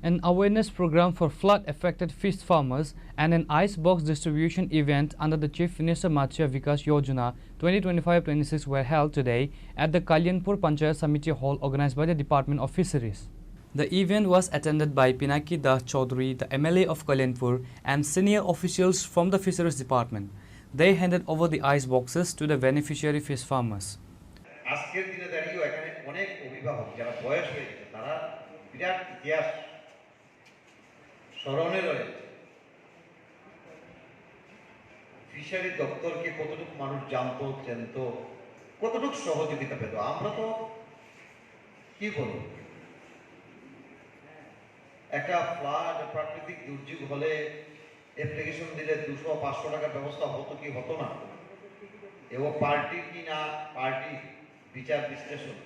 An awareness program for flood-affected fish farmers and an ice box distribution event under the Chief Minister Matsya Vikas Yojana 2025-26 were held today at the Kalyanpur Panchayat Samiti Hall organized by the Department of Fisheries. The event was attended by Pinaki Das Chaudhary, the MLA of Kalyanpur, and senior officials from the Fisheries Department. They handed over the ice boxes to the beneficiary fish farmers. আজকের দিনে দাঁড়িয়েও এখানে অনেক অভিভাবক যারা বয়স হয়ে গেছে তারা বিরাট ইতিহাস স্মরণে রয়েছে। ফিশারি দপ্তরকে কতটুকু মানুষ জানতো, চেনত, কতটুকু সহযোগিতা পেত। আমরা তো কি বলবো, একটা ফ্লাড প্রাকৃতিক দুর্যোগ হলে অ্যাপ্লিকেশন দিলে 200-500 টাকার ব্যবস্থা হতো কি হতো না, এবং পার্টি কি না পার্টি বিচার বিশ্লেষণ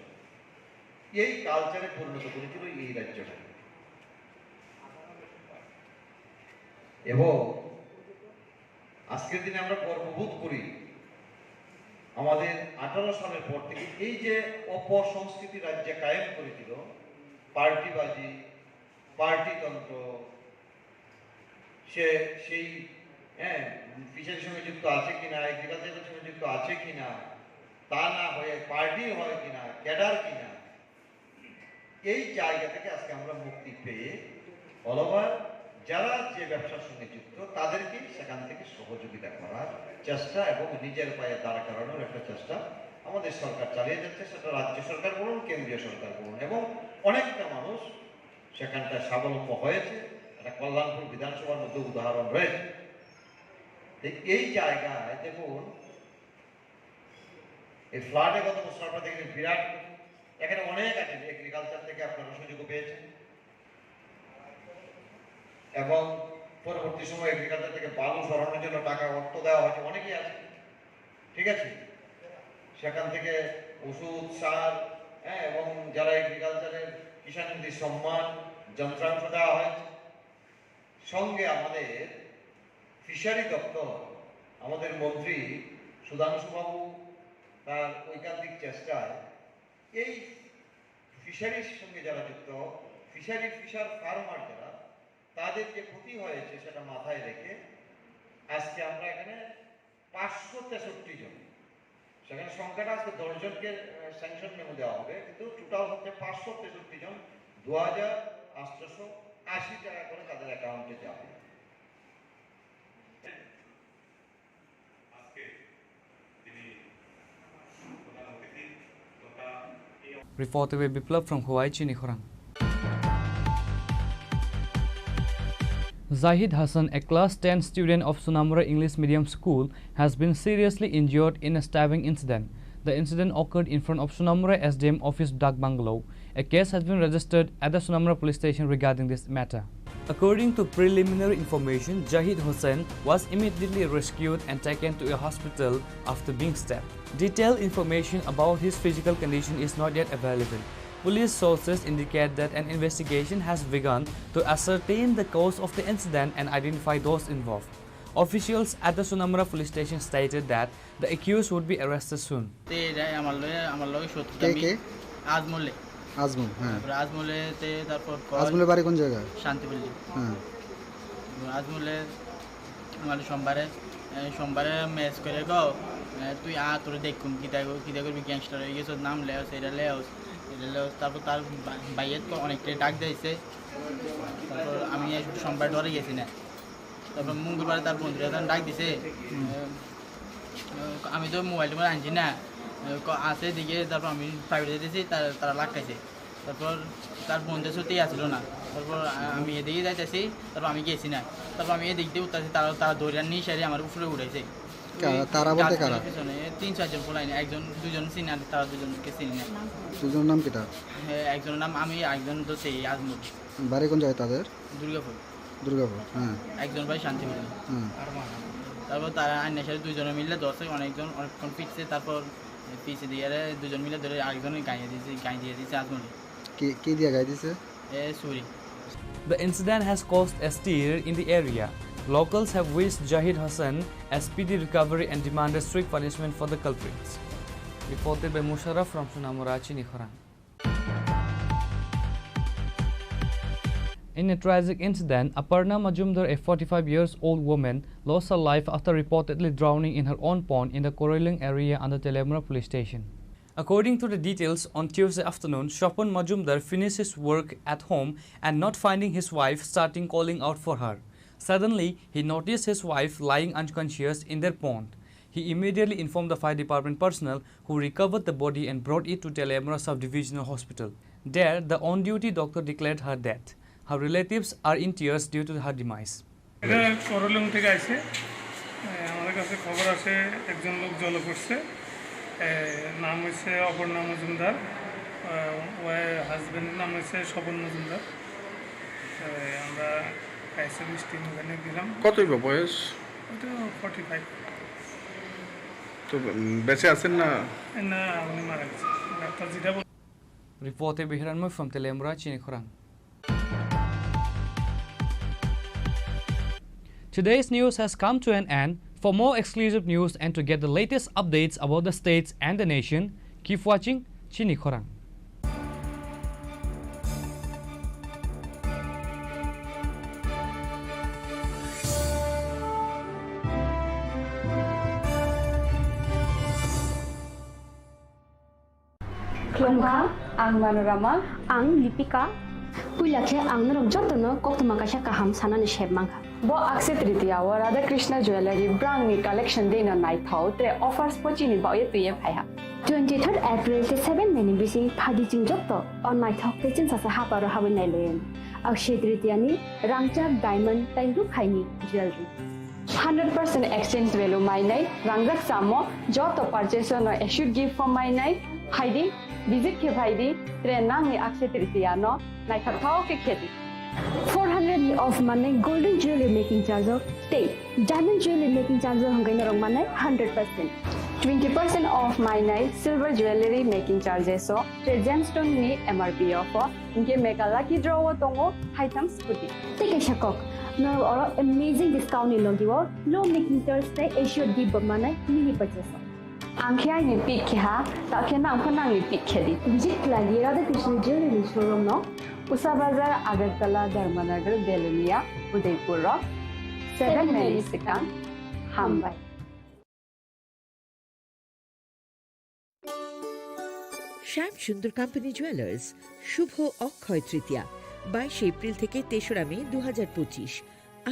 এই কালচারে পরিণত করেছিল এই রাজ্যটা। এবং আজকের দিনে আমরা গর্ববোধ করি আমাদের 18 সালের পর থেকে এই যে অপসংস্কৃতি রাজ্যে কায়েম করেছিল, পার্টিবাজি, পার্টিতন্ত্র, সেই ফিশারির সঙ্গে যুক্ত আছে কিনা, এগ্রিকালচারের সঙ্গে যুক্ত আছে কিনা, তা না হয়ে পার্টি হয় কিনা, ক্যাডার কিনা, এই জায়গা থেকে আজকে আমরা মুক্তি পেয়ে অল ওভার যারা যে ব্যবসার সঙ্গে যুক্ত তাদেরকে সেখান থেকে সহযোগিতা করার চেষ্টা এবং নিজের পায়ে দাঁড়া করানোর একটা চেষ্টা আমাদের সরকার চালিয়ে যাচ্ছে। সেটা রাজ্য সরকার বলুন, কেন্দ্রীয় সরকার বলুন, এবং অনেকটা মানুষ সেখানটায় স্বাবলম্ব হয়েছে। একটা কল্যাণপুর বিধানসভার মধ্যে উদাহরণ রয়েছে। এই জায়গায় দেখুন, এই ফ্লাডে গত বছর আপনারা দেখেন বিরাট, এখানে অনেক আছে, এগ্রিকালচার থেকে আপনারা সুযোগ পেয়েছেন এবং পরবর্তী সময় এগ্রিকালচার থেকে বালু সরানোর জন্য টাকা অর্থ দেওয়া হয়েছে, অনেকেই আছে, ঠিক আছে। সেখান থেকে ওষুধ, সার, এবং যারা এগ্রিকালচারের কিষাণ নিধি সম্মান যন্ত্রাংশ দেওয়া হয়েছে। সঙ্গে আমাদের ফিশারি দপ্তর, আমাদের মন্ত্রী সুধাংশুবাবু তার ঐকান্তিক চেষ্টায় এই ফিশারির সঙ্গে যারা যুক্ত, ফিশার ফার্মার যারা, তাদের যে ক্ষতি হয়েছে সেটা মাথায় রেখে আজকে আমরা এখানে 563 জন, সেখানে সংখ্যাটা আজকে 10 জনকে স্যাংশন মেমো দেওয়া হবে, কিন্তু টোটাল হচ্ছে 563 জন, 2880 টাকা করে তাদের অ্যাকাউন্টে যাবে। Reported by Biplab from Hawaii, Chini Khorang. Zahid Hassan, a class 10 student of Sunamura English Medium School, has been seriously injured in a stabbing incident. The incident occurred in front of Sunamura SDM office Dak Bungalow. A case has been registered at the Sunamura police station regarding this matter. According to preliminary information, Zahid Hussain was immediately rescued and taken to a hospital after being stabbed. Detailed information about his physical condition is not yet available. Police sources indicate that an investigation has begun to ascertain the cause of the incident and identify those involved. Officials at the Sunamura police station stated that the accused would be arrested soon. Ajmal, হ্যাঁ আজমলে বাড়ি কোন জায়গা? শান্তিপল্লী। হ্যাঁ আজমলে আমার সোমবারে match করে গো তুই তোর দেখুন কিতা করবি, গ্যাংস্টার হয়ে গেছ, নাম লেওস এটা লেওস তারপর তার বাইয়ের অনেকটাই ডাক দিয়েছে। তারপর আমি সোমবার ডরে গেছি না, তারপর মঙ্গলবারে তার বন্ধুরা তখন ডাক দিছে, আমি তো মোবাইল টোবাইল আনছি না, আছে দিকে, তারপর আমি প্রাইভেটে দিয়েছি, তারা লাগাইছে। তারপর তার বন্ধুদের সাথেই আসলো না, তারপর আমি এদিকে যাইতেছি, তারপর আমি গেছি না, তারপর আমি এদিক দিয়ে উঠতেছি, তারা দৌড়ান নিয়ে সারি আমার উপরে উঠেছে। পিছনে 3-4 জন পোলাইনি, দুজন চিনি, আর তারা দুজনকে চিনি না। দুজনের নাম কিটা? একজনের নাম আমি, একজন তো সেই আজমল। বাড়ি কোন জায়গায় তাদের? দুর্গাপুর। হ্যাঁ একজন ভাই শান্তিপুর। তারপর তারা আইনের সাথে দুজনে মিলে ধরছে, অনেকক্ষণ পিটছে, তারপর পিছে দিয়ে দুজন মিলে ধরে আরেকজনের গায়ে দিয়েছে আজমল। কি দিয়ে গায়ে দিয়েছে? ছুরি। The incident has caused a stir in the area. Locals have wished Zahid Hassan a speedy recovery and demanded strict punishment for the culprits. Reported by Musharraf from Sunamura, Chini Khorang. In a tragic incident, Aparna Majumdar, a 45-year-old woman, lost her life after reportedly drowning in her own pond in the Koreling area under Telemura police station. According to the details, on Tuesday afternoon, Shopon Majumdar finished his work at home and not finding his wife, starting calling out for her. Suddenly, he noticed his wife lying unconscious in their pond. He immediately informed the fire department personnel, who recovered the body and brought it to Telemura Subdivisional Hospital. There, the on-duty doctor declared her death. Her relatives are in tears due to her demise. করলিং থেকে আসে আমাদের কাছে খবর আছে একজন লোক জল করছে, নাম হচ্ছে অপর্ণা মজুমদার, হাজব্যান্ডের নাম হচ্ছে স্বপন মজুমদার। আমরা কাইসে মিষ্টি ওখানে দিলাম। কতই বয়স? ওটা 45। তো বেঁচে আছেন না? না, উনি মারা গেছে, ডাক্তার যেটা বল। Reported by Hiranmoy from Telemura, Chini Khorang. Today's news has come to an end. For more exclusive news and to get the latest updates about the states and the nation, keep watching Chini Khorang. Klongka, ang Manorama, ang Lipika. Pulakhe ang narok jotono koktuma kasha kaham sanani shebmangka. Bo akse tritiya wa Radha Krishna Jewelry brand ni collection dena night thau tre offers pochini ba ye tuye phaiha. 23rd April te 7 meni bisi phadi jing jotto on night thau te chin sa haparo hawen nai loyen. Akse tritiya ni rangchak diamond tai ru khaini jewelry. 100% exchange value my night rangjak samo joto purchase no should give for my night haidi visit ke bhaidi tre nang ni akse tritiya no night thau ke kheti. 400 of money golden jewelry making charge of stay diamond jewelry making charge of hangai narong manai 100%. 20% off my night silver jewelry making charges so gemstone ni MRP of inke make a lucky draw tongo haitam scooty take a shakok no or amazing discount ni logiwo low making charge stay should give manai mini purchase Angkya ni pikha, tak kena angkon nang ni pikhedi. Visit lagi Radha Krishna Jewelry Showroom no. Usa Bazar, Agartala, Dharmanagar, Belunia, Udaipur Rock, 7 Mary Sikang, Hambai. শ্যাম সুন্দর company jewellers শুভ Akshaya Tritiya 22 April থেকে 3রা মে 2025।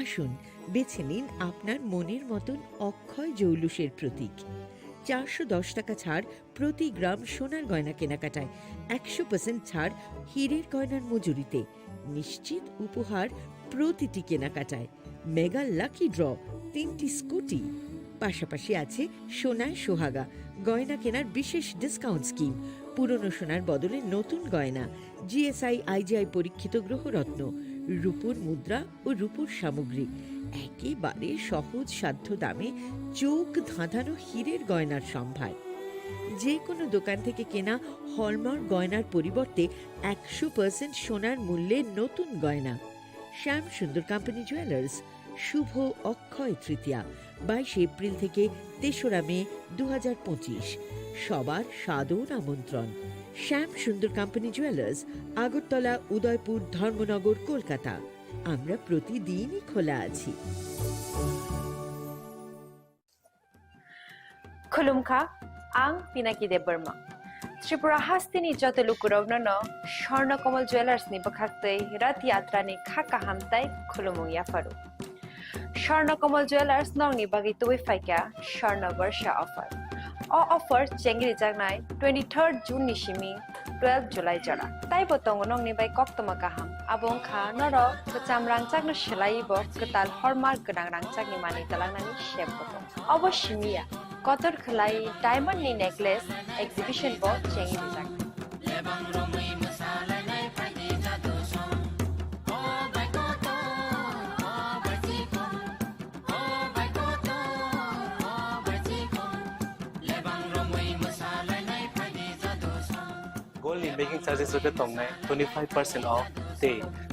আসুন বেছে নিন আপনার মনের মতন অক্ষয় জৌলুসের প্রতীক। 410 টাকা ছাড় প্রতি গ্রাম সোনার গয়না কেনাকাটায়, 100% ছাড় হীরের গয়নার মজুরিতে, নিশ্চিত উপহার প্রতিটি কেনাকাটায়, মেগা লাকি ড্র 3টি স্কুটি, পাশাপাশি আছে সোনায় সোহাগা গয়না কেনার বিশেষ ডিসকাউন্ট স্কিম, পুরনো সোনার বদলে নতুন গয়না, জিএসআই আইজিআই পরীক্ষিত গ্রহরত্ন, রূপোর মুদ্রা ও রূপোর সামগ্রী, একেবারে সহজ সাধ্য দামে চোখ ধাঁধানো হীরের গয়নার সম্ভার। যে কোনো দোকান থেকে কেনা হলমার্ক গয়নার পরিবর্তে 100% সোনার মূল্যে নতুন গয়না। শ্যাম সুন্দর কোম্পানি জুয়েলার্স শুভ অক্ষয় তৃতীয়া 22 এপ্রিল থেকে 3রা মে 2025। সবার সাদর আমন্ত্রণ। শ্যাম সুন্দর কোম্পানি জুয়েলার্স, আগরতলা, উদয়পুর, ধর্মনগর, কলকাতা। আমরা প্রতিদিনই খোলা আছি। Khulumkha, ang Pinaki de Burma. Tripura hastini joto lukurogno no, Shorna Komal Jewelers ni bakhaktei rat yatra ni khaka hamtai khulumung yafaru. Shorna Komal Jewelers nong ni bagi tuwi faika Shorna Varsha offer. O offer chengri jagnai 23rd June ni shimi 12 July jara. Tai botong nong ni bai koktoma kaham. Abong kha noro kecam rangcak no shelai bo ketal hormark genang rangcak ni mani talang nani shep botong. Obo shimiya. Kotor khlai diamond ni necklace exhibition bo chengi dijak. Gold ni making charges hote tongnai 25% off te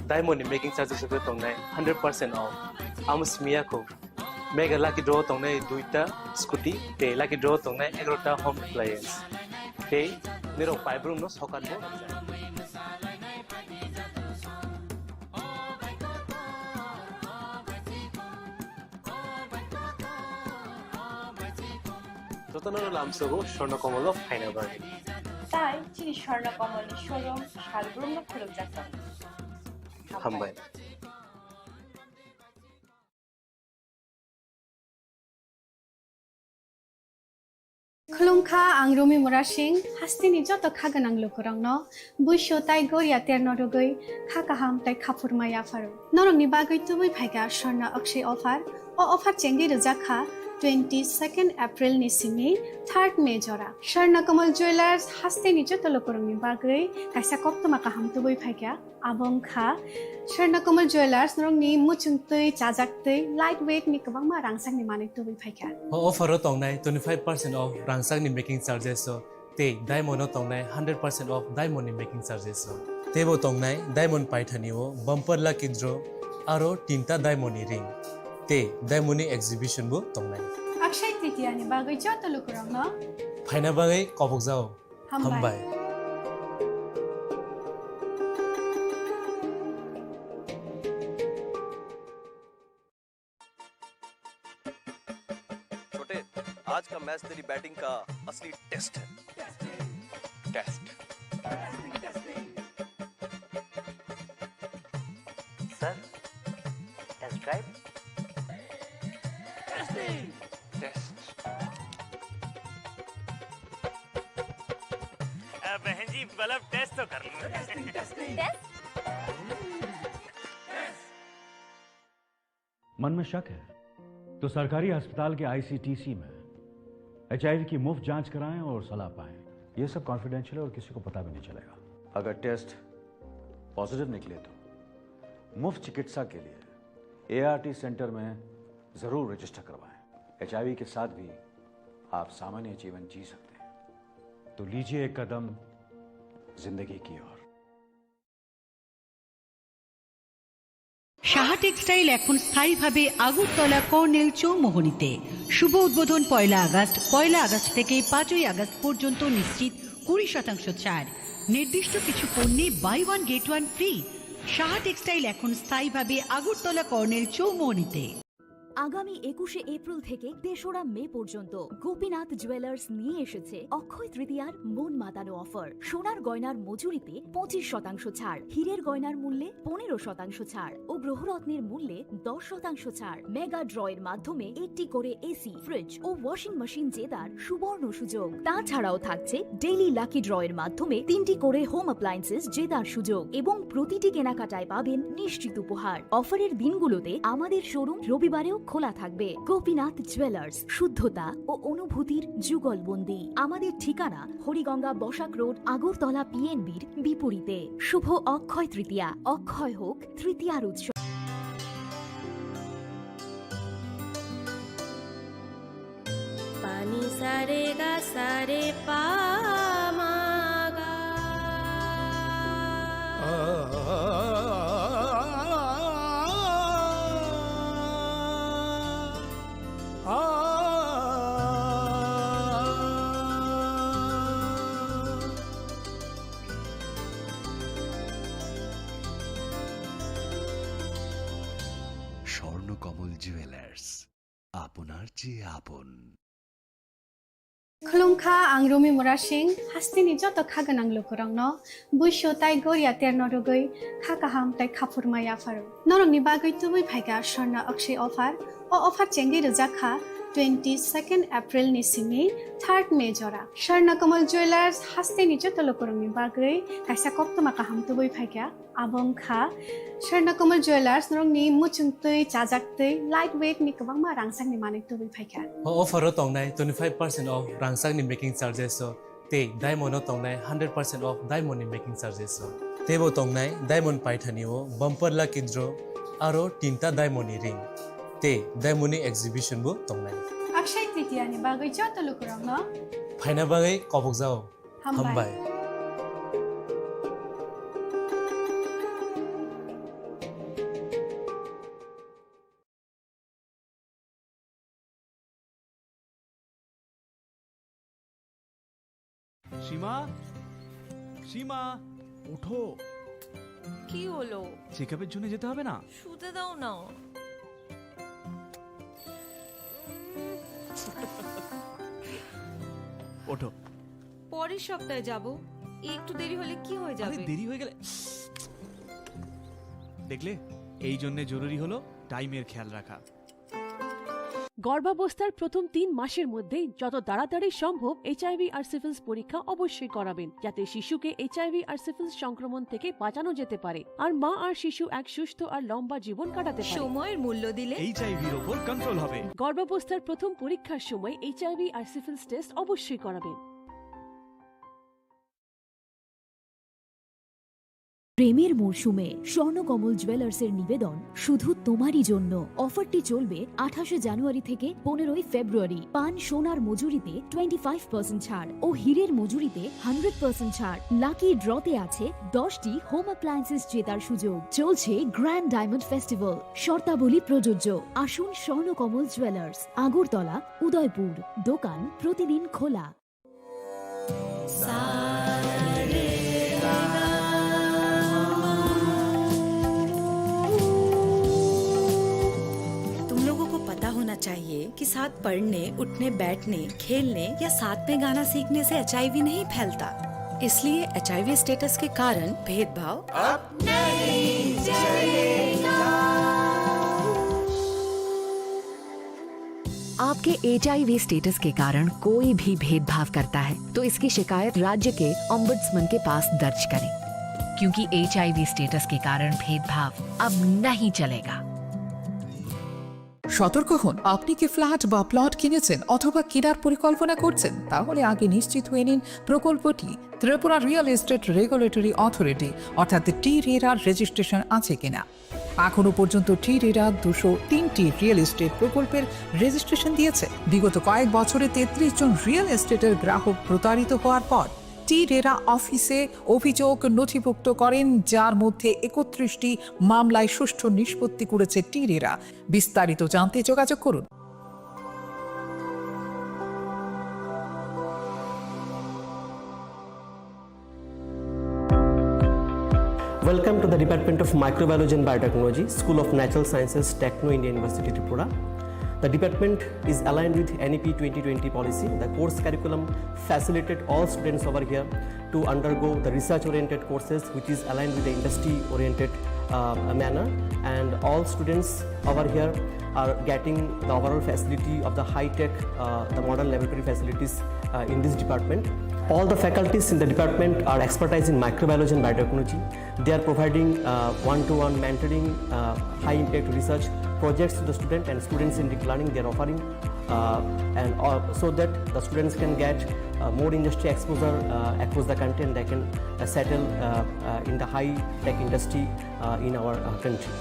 diamond ni making charges hote tongnai 100% off. Amus miya ko Mega lucky draw tongnai 2ta scooty te lucky draw tongnai 11ta home appliance te niro 5 room no sokan bo Totanoro lamsogo Shorna Komolo faina bagi Tai chini Shorna Komal ni showroom shalbrum no khulum jakta Hambai Khulumkha ang Rumi Murashing hastini joto khaganang lukurang no buisho tai goria terno rogoi khakaham tai khapurma yafaru norong ni bagoi tubui phaiga Shorna Akshay offer o offer chengi rujakha 22nd April ni simi 3rd May jora Shorna Komal Jewelers hastini joto lukurang ni bagoi kaisa koktoma kaham tubui phaiga abong kha Shorna Komal Jewelers norong ni muchungtui chajaktui lightweight ni kabangma rangsak ni mani tubui phaiga offer tongnai 25% off rangsak ni making charges so te diamond tongnai 100% off diamond ni making charges so tebo tongnai diamond paithani o bumper lucky draw aro 3ta diamond ni ring te diamond ni exhibition bo tongnai Akshay Tritiya ni bagoi joto lukurang no phaina bagai kobok jao hambai आज का match तेरी batting का असली test है test sir test drive test बहन जी bulb test तो कर लो मन में शक है तो सरकारी अस्पताल के आईसीटीसी में HIV की मुफ्त जांच कराएं और सलाह पाएं। ये सब कॉन्फिडेंशियल है और किसी को पता भी नहीं चलेगा। अगर टेस्ट पॉजिटिव निकले तो मुफ्त चिकित्सा के लिए ART सेंटर में जरूर रजिस्टर करवाएं। HIV के साथ भी आप सामान्य जीवन जी सकते हैं। तो लीजिए एक कदम जिंदगी की ओर। शाह টেক্সটাইল এখন স্থায়ীভাবে আগরতলা কর্নেল চৌমোহনীতে। শুভ উদ্বোধন 1 আগস্ট থেকে 5 আগস্ট পর্যন্ত নিশ্চিত 20% ছাড়। নির্দিষ্ট কিছু পণ্যে buy 1 get 1 free. Saha textile এখন স্থায়ীভাবে আগরতলা কর্নেল চৌমোহনীতে। আগামী 21শে এপ্রিল থেকে 3রা মে পর্যন্ত গোপীনাথ জুয়েলার্স নিয়ে এসেছে অক্ষয় তৃতীয়ার মন মাতানো অফার। সোনার গয়নার মজুরিতে 25% ছাড়, হীরের গয়নার মূল্যে 15% ছাড় ও গ্রহরত্নের মূল্যে 10% ছাড়। মেগা ড্রয়ের মাধ্যমে একটি করে এসি, ফ্রিজ ও ওয়াশিং মেশিন জেতার সুবর্ণ সুযোগ। তাছাড়াও থাকছে ডেইলি লাকি ড্রয়ের মাধ্যমে 3টি করে হোম অ্যাপ্লায়েন্সেস জেতার সুযোগ এবং প্রতিটি কেনাকাটায় পাবেন নিশ্চিত উপহার। অফারের দিনগুলোতে আমাদের শোরুম রবিবারেও খোলা থাকবে। গোপীনাথ জুয়েলার্স, শুদ্ধতা ও অনুভূতির যুগলবন্দি। আমাদের ঠিকানা হরিগঙ্গা বসাক রোড, আগরতলা পিএনবির বিপরীতে। শুভ অক্ষয় তৃতীয়া, অক্ষয় হোক তৃতীয়ার উৎসব। পানি সারে গা সারে পামাগা স্বর্ণকমল জুয়েলার্স, আপনার চেয়ে আপন। खुलुमखा आं रमि मुरा सिंह हास्तिनि जत खागोनां लोगोरांनो बुइसो ताइ गोरिया तेरनो रुगै खाकाहाम ताइ खाफुरमाया फारो नरंनि बागै तुबै फाइगा स्वर्ణ अक्षय अफार ओ अफार चेंगि रजाखा 22 एप्रिल नि सिमि 3 मे जरा स्वर्णकमल ज्वेलार्स हास्तिनि जत लोगोरांनि बागै काइसा कप्तमा काहाम तुबै फाइगा आबंखा स्वर्णकमल ज्वेलार्स नरंनि मुचुंतै चाजाक्तै लाइट वेट नि गोबांमा रांसांनि माने तुबै फाइगा अफार तंनाय 25% ऑफ रांसांनि मेकिंग चार्जेस ते डायमंड तंनाय 100% ऑफ डायमंड नि मेकिंग चार्जेस तेबो तंनाय डायमंड पाइथानिओ बम्पर लकी ड्र आरो 3टा डायमंड नि रिंग ते डायमंड नि एग्जिबिशन बो तंनाय अक्षय तृतीया नि बागै जत लोगोरांनो फाइना बागै कबक जाओ हामबाय সীমা, সীমা ওঠো। কি হলো? চেকআপের জন্য যেতে হবে না? শুতে দাও না। ওঠো। পরের সপ্তাহে যাব। একটু দেরি হলে কি হয়ে যাবে? আরে দেরি হয়ে গেলে দেখলে, এই জন্য জরুরি হলো টাইমের খেয়াল রাখা। গর্ভাবস্থার প্রথম 3 মাসের মধ্যে যত তাড়াতাড়ি সম্ভব এইচআইভি আর সিফিলিস পরীক্ষা অবশ্যই করাবেন, যাতে শিশুকে এইচআইভি আর সিফিলিস সংক্রমণ থেকে বাঁচানো যেতে পারে আর মা আর শিশু এক সুস্থ আর লম্বা জীবন কাটাতে পারে। সময়ের মূল্য দিলে এইচআইভির উপর কন্ট্রোল হবে। গর্ভাবস্থার প্রথম পরীক্ষার সময় এইচআইভি আর সিফিলিস টেস্ট অবশ্যই করাবেন। প্রেমের মরশুমে স্বর্ণকমল জুয়েলার্সের নিবেদন শুধু তোমারই জন্য। অফারটি চলবে 28 জানুয়ারি থেকে 15 ফেব্রুয়ারি। পান সোনার মজুরিতে 25% ছাড় ও হীরের মজুরিতে 100% ছাড়। লাকি ড্রতে আছে 10টি হোম অ্যাপ্লায়েন্সেস জেতার সুযোগ। চলছে গ্র্যান্ড ডায়মন্ড ফেস্টিভ্যাল, শর্তাবলী প্রযোজ্য। আসুন স্বর্ণকমল জুয়েলার্স, আগরতলা, উদয়পুর। দোকান প্রতিদিন খোলা। होना चाहिए कि साथ पढ़ने, उठने, बैठने, खेलने या साथ में गाना सीखने से एचआईवी नहीं फैलता। इसलिए एचआईवी स्टेटस के कारण भेदभाव अब नहीं चलेगा। आपके एचआईवी स्टेटस के कारण कोई भी भेदभाव करता है तो इसकी शिकायत राज्य के ओम्बुड्समैन के पास दर्ज करें, क्योंकि एचआईवी स्टेटस के कारण भेदभाव अब नहीं चलेगा। সতর্ক হন, আপনি কি ফ্ল্যাট বা প্লট কিনেছেন অথবা কেনার পরিকল্পনা করছেন? তাহলে আগে নিশ্চিত হয়ে নিন প্রকল্পটি Tripura real estate regulatory authority অর্থাৎ টি-রেরার রেজিস্ট্রেশন আছে কিনা। এখনো পর্যন্ত টি-রেরা 203টি রিয়েল এস্টেট প্রকল্পের রেজিস্ট্রেশন দিয়েছে। বিগত কয়েক বছরে 33 জন রিয়েল এস্টেটের গ্রাহক প্রতারিত হওয়ার পর টি রেরা অফিসে অভিযোগ নথিভুক্ত করেন, যার মধ্যে 31টি মামলায় সুষ্ঠু নিষ্পত্তি করেছে টি রেরা। বিস্তারিত জানতে যোগাযোগ করুন। Welcome to the Department of Microbiology and Biotechnology, School of Natural Sciences, Techno India University, Tripura. The department is aligned with NEP 2020 policy. The course curriculum facilitated all students over here to undergo the research-oriented courses, which is aligned with the industry-oriented manner. And all students over here are getting the overall facility of the high-tech, the modern laboratory facilities in this department. All the faculties in the department are expertise in microbiology and biotechnology. They are providing one-to-one mentoring, high-impact research projects to the student, and students in deep learning they are offering, so that the students can get more industry exposure across the country, and they can settle in the high-tech industry in our country.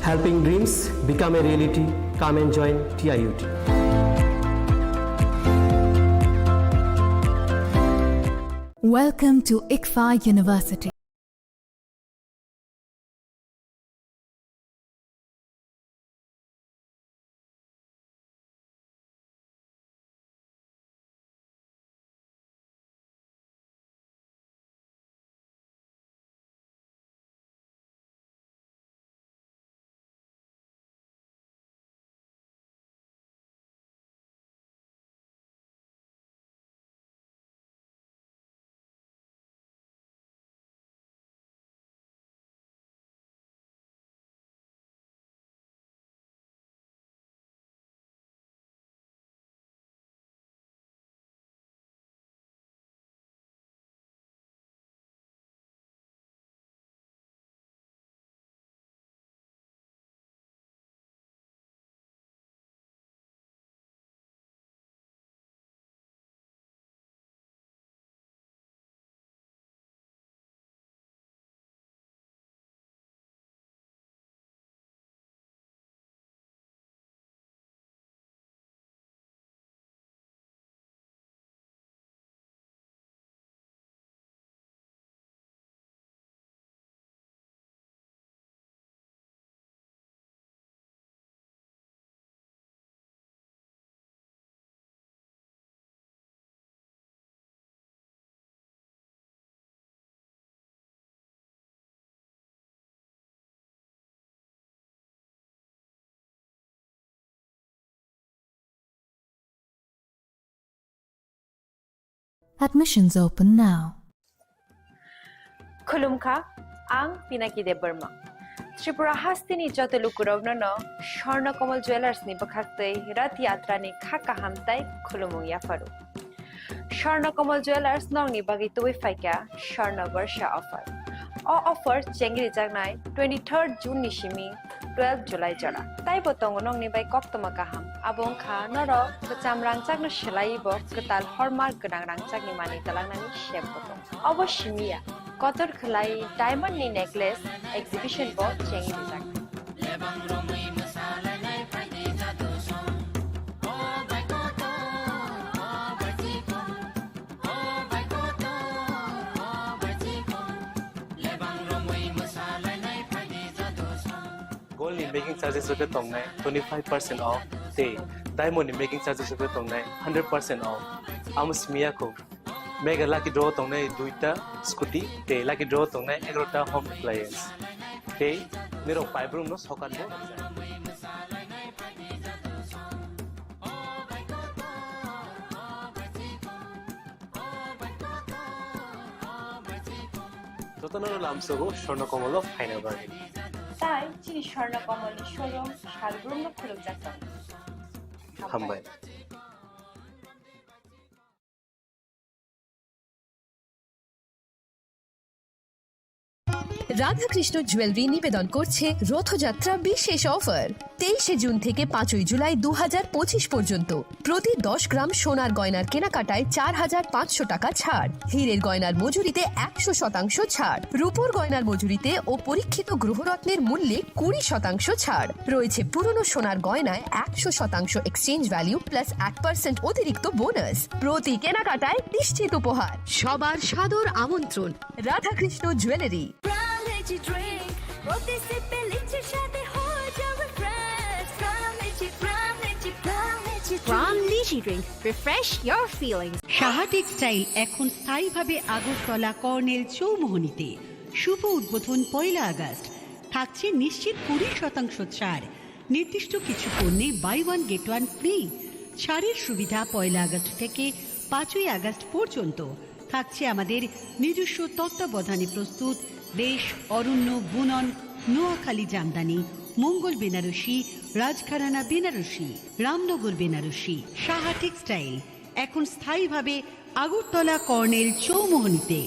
Helping dreams become a reality. Come and join TIUT. Welcome to ICFA University. Admissions open now. Khulumkha, ang Pinaki Debarma. Tripura Hastini joto lukurogno no Shorna Komal Jewelers ni bakhaktei rat yatra ni khaka hamtai khulumung yafaru. Shorna Komal Jewelers nong ni bagi tuwi faika Shorna Varsha offer. O offer chengri jagnai 23rd June ni shimi 12 July jara. Tai botong nong ni bai kok tomakaham. Abong kha noro kecam rangcak no shelai bo ketal hormar genang rangcak ni mani talangnani shep botong. Obo shimiya kotor khlai diamond ni necklace exhibition bo chengi dijak. Gold in making charges of the tongnai 25% off. Day diamond in making charges of the tongnai 100% off. Amus miyako mega lucky draw tongnai duita scooty. Day lucky draw tongnai egrota home appliance. Day niro five room no sokan bo. Totanoro lamsogo Shorna Komolo final bargain. Tai Chini Khorang Tripura showroom shalbrum no khuluk jakam. Hambai. Radhakrishna jewellery নিবেদন করছে রথযাত্রা বিশেষ offer 23 June থেকে 5 জুলাই 2025 পর্যন্ত প্রতি 10 গ্রাম সোনার গয়নার কেনাকাটায় 4,500 টাকা ছাড়, হীরের গয়নার মজুরিতে 100% ছাড়, রূপোর গয়নার মজুরিতে ও পরীক্ষিত গ্রহরত্নের মূল্যে 20% ছাড় রয়েছে। পুরনো সোনার গয়নায় 100% এক্সচেঞ্জ ভ্যালু প্লাস 1% অতিরিক্ত বোনাস। প্রতি কেনাকাটায় নিশ্চিত উপহার। সবার সাদর আমন্ত্রণ রাধাকৃষ্ণ জুয়েলারি। সাহা টেক্সটাইল এখন স্থায়ীভাবে আগরতলা কর্নেল চৌমোহনীতে। শুভ উদ্বোধন 1 আগস্ট। থাকছে নিশ্চিত 20% ছাড়। নির্দিষ্ট কিছু পণ্যে বাই 1 গেট 1 ফ্রি। ছাড়ের সুবিধা 1 আগস্ট থেকে 5 আগস্ট পর্যন্ত। থাকছে আমাদের নিজস্ব তত্ত্বাবধানে প্রস্তুত রেশ, অরণ্য, বুনন, নোয়াখালী জামদানি, মঙ্গল বেনারসি, রাজঘরানা বেনারসি, রামনগর বেনারসি। সাহা টেক্সটাইল এখন স্থায়ীভাবে আগরতলা কর্নেল চৌমোহনীতে।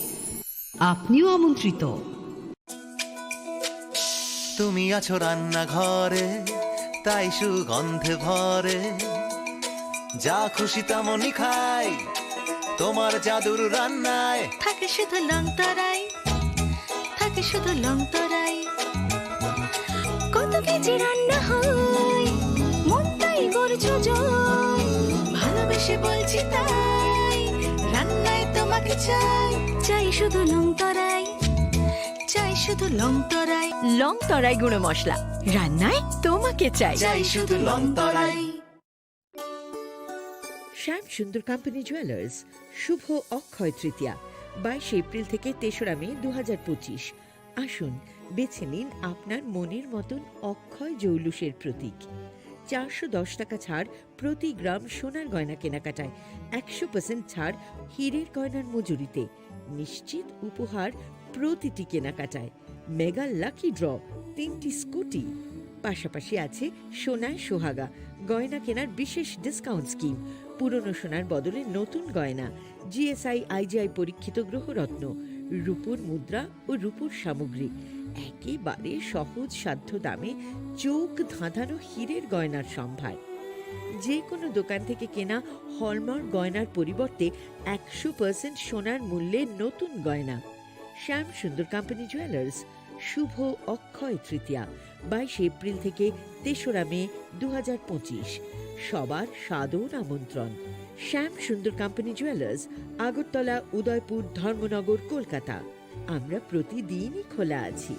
আপনিও আমন্ত্রিত। তুমি আছো রান্নাঘরে, তাই সুগন্ধে ভরে, যা খুশি তেমনই খাই তোমার জাদুর রান্নায়। থাকে শুধু লং তরাই, থাকে শুধু লং তরাই, কত কেজি রান্না হয় মন তাই করছো জয়, ভালোবেসে বলছি তাই রান্নায় তোমাকে চাই, চাই শুধু লং তরাই, চাই শুধু লং তরাই। লং তরাই গুঁড়ো মশলা, রান্নায় তোমাকে চাই, চাই শুধু লং তরাই। শ্যাম সুন্দর কোম্পানি জুয়েলার্স শুভ অক্ষয় তৃতীয়া 22 এপ্রিল থেকে 3রা মে 2025। আসুন বেছে নিন আপনার মনের মতন অক্ষয় জৌলুসের প্রতীক। 410 টাকা ছাড় প্রতি গ্রাম সোনার গয়না কেনাকাটায়, 100% ছাড় হীরের গয়নার মজুরিতে, নিশ্চিত উপহার প্রতিটি কেনাকাটায়, মেগা লাকি ড্র 3টি স্কুটি। পাশাপাশি আছে সোনায় সোহাগা গয়না কেনার বিশেষ ডিসকাউন্ট স্কিম, পুরনো সোনার বদলে নতুন গয়না, জিএসআই আইজিআই পরীক্ষিত গ্রহরত্ন, রূপোর মুদ্রা ও রূপোর সামগ্রী, একেবারে সহজ সাধ্য দামে চোখ ধাঁধানো হীরের গয়নার সম্ভার। যে কোনো দোকান থেকে কেনা হলমার্ক গয়নার পরিবর্তে 100% সোনার মূল্যে নতুন গয়না। শ্যাম সুন্দর কোম্পানি জুয়েলার্স শুভ অক্ষয় তৃতীয়া 22 এপ্রিল থেকে 3রা মে 2025। সবার সাদর আমন্ত্রণ। শ্যাম সুন্দর কোম্পানি জুয়েলার্স, আগরতলা, উদয়পুর, ধর্মনগর, কলকাতা। আমরা প্রতিদিনই খোলা আছি।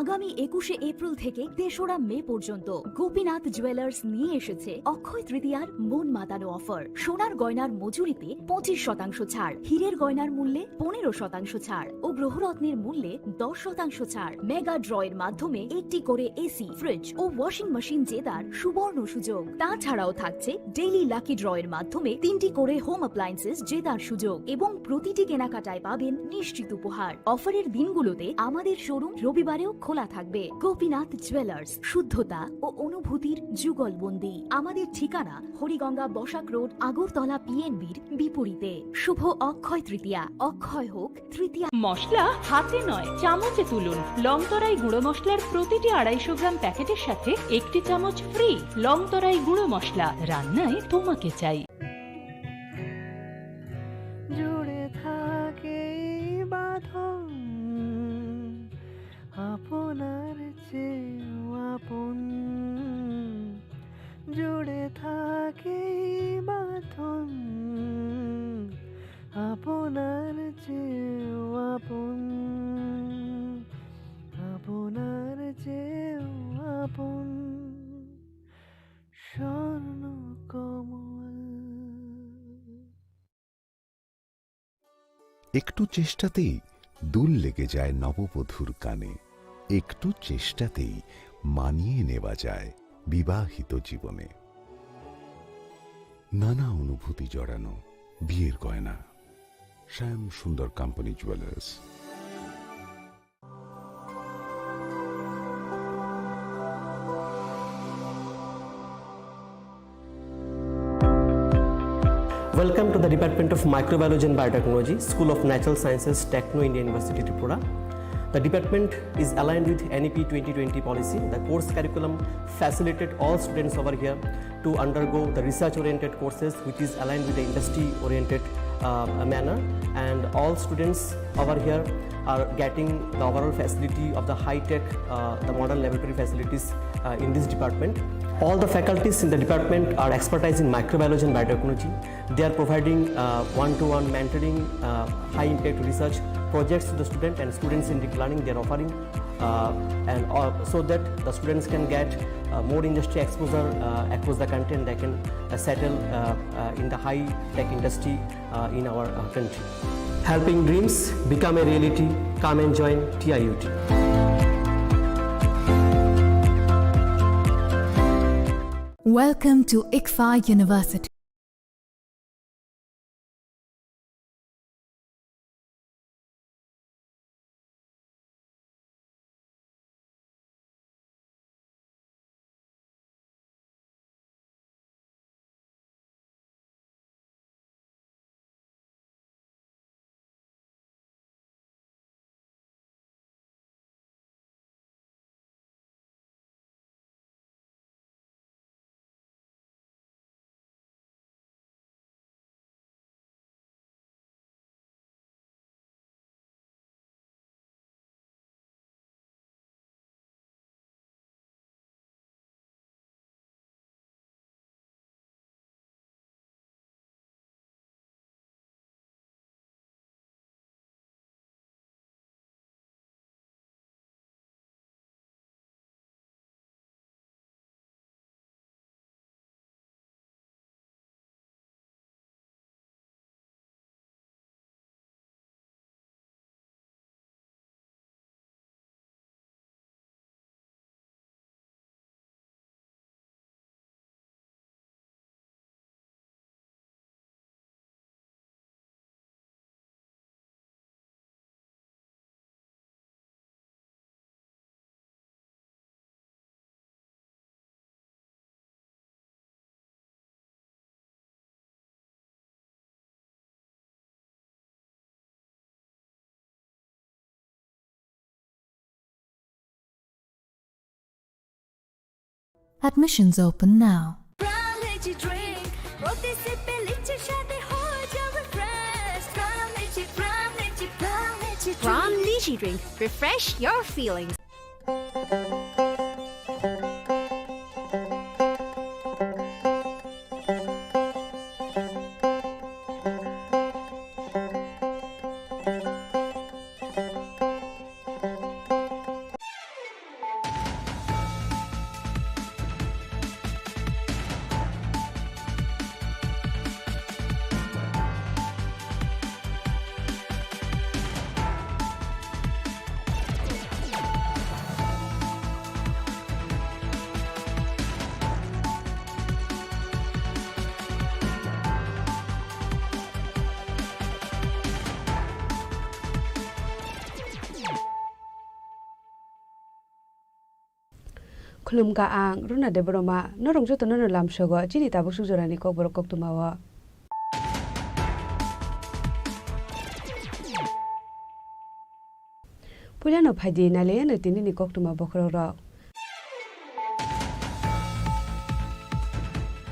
আগামী 21 এপ্রিল থেকে 3রা মে পর্যন্ত গোপীনাথ জুয়েলার্স নিয়ে এসেছে অক্ষয় তৃতীয়ার মন মাতানো অফার। সোনার গয়নার মজুরিতে 25% ছাড়, হীরের গয়নার মূল্যে 15% ছাড় ও গ্রহরত্নের মূল্যে 10% ছাড়। মেগা ড্রয়ের মাধ্যমে একটি করে এসি, ফ্রিজ ও ওয়াশিং মেশিন জেতার সুবর্ণ সুযোগ। তাছাড়াও থাকছে ডেইলি লাকি ড্রয়ের মাধ্যমে 3টি করে হোম অ্যাপ্লায়েন্সেস জেতার সুযোগ এবং প্রতিটি কেনাকাটায় পাবেন নিশ্চিত উপহার। অফারের দিনগুলোতে আমাদের শোরুম রবিবারেও খোলা থাকবে। গোপীনাথ জুয়েলার্স, শুদ্ধতা ও অনুভূতির যুগলবন্দি। আমাদের ঠিকানা হরিগঙ্গা বসাক রোড, আগরতলা পিএনবির বিপরীতে। শুভ অক্ষয় তৃতীয়া, অক্ষয় হোক তৃতীয়া। মশলা হাতে নয় চামচে তুলুন। লং তরাই গুঁড়ো মশলার প্রতিটি 250 গ্রাম প্যাকেটের সাথে 1টি চামচ ফ্রি। লং তরাই গুঁড়ো মশলা, রান্নায় তোমাকে চাই। জুড়ে থাকে বাঁধন আপনার চেয়েও আপন, জুড়ে থাকে বাঁধন আপনার চেয়েও আপন, আপনার চেয়েও আপন স্বর্ণ কমল। একটু চেষ্টাতেই দুল লেগে যায় নববধূর কানে, একটু চেষ্টাতেই মানিয়ে নেওয়া যায় বিবাহিত জীবনে। নানা অনুভূতি জড়ানো বিয়ের গয়না। শ্যাম সুন্দর company jewellers. Welcome to the the Department of Microbiology and Biotechnology, School of Natural Sciences, Techno India University, Tripura. The department is aligned with NEP 2020 policy. The course curriculum facilitated all students over here to undergo the research-oriented courses, which is aligned with the industry-oriented manner, and all students over here are getting the overall facility of the high-tech, the modern laboratory facilities in this department. All the faculties in the department are expertise in microbiology and biotechnology. They are providing one-to-one mentoring, high-impact research projects to the student, and students in deep learning they are offering, so that the students can get more industry exposure across the country, and they can settle in the high-tech industry in our country. Helping dreams become a reality. Come and join TIUT. Welcome to ICFA University. Admissions open now. Prom Lychee Drink. Refresh your feelings. Khulum ka ang runa de broma no rong joto no lam shogo chini ta busu jorani kok borok kok tumawa Pulano phadi na le na tini ni kok tuma bokro ro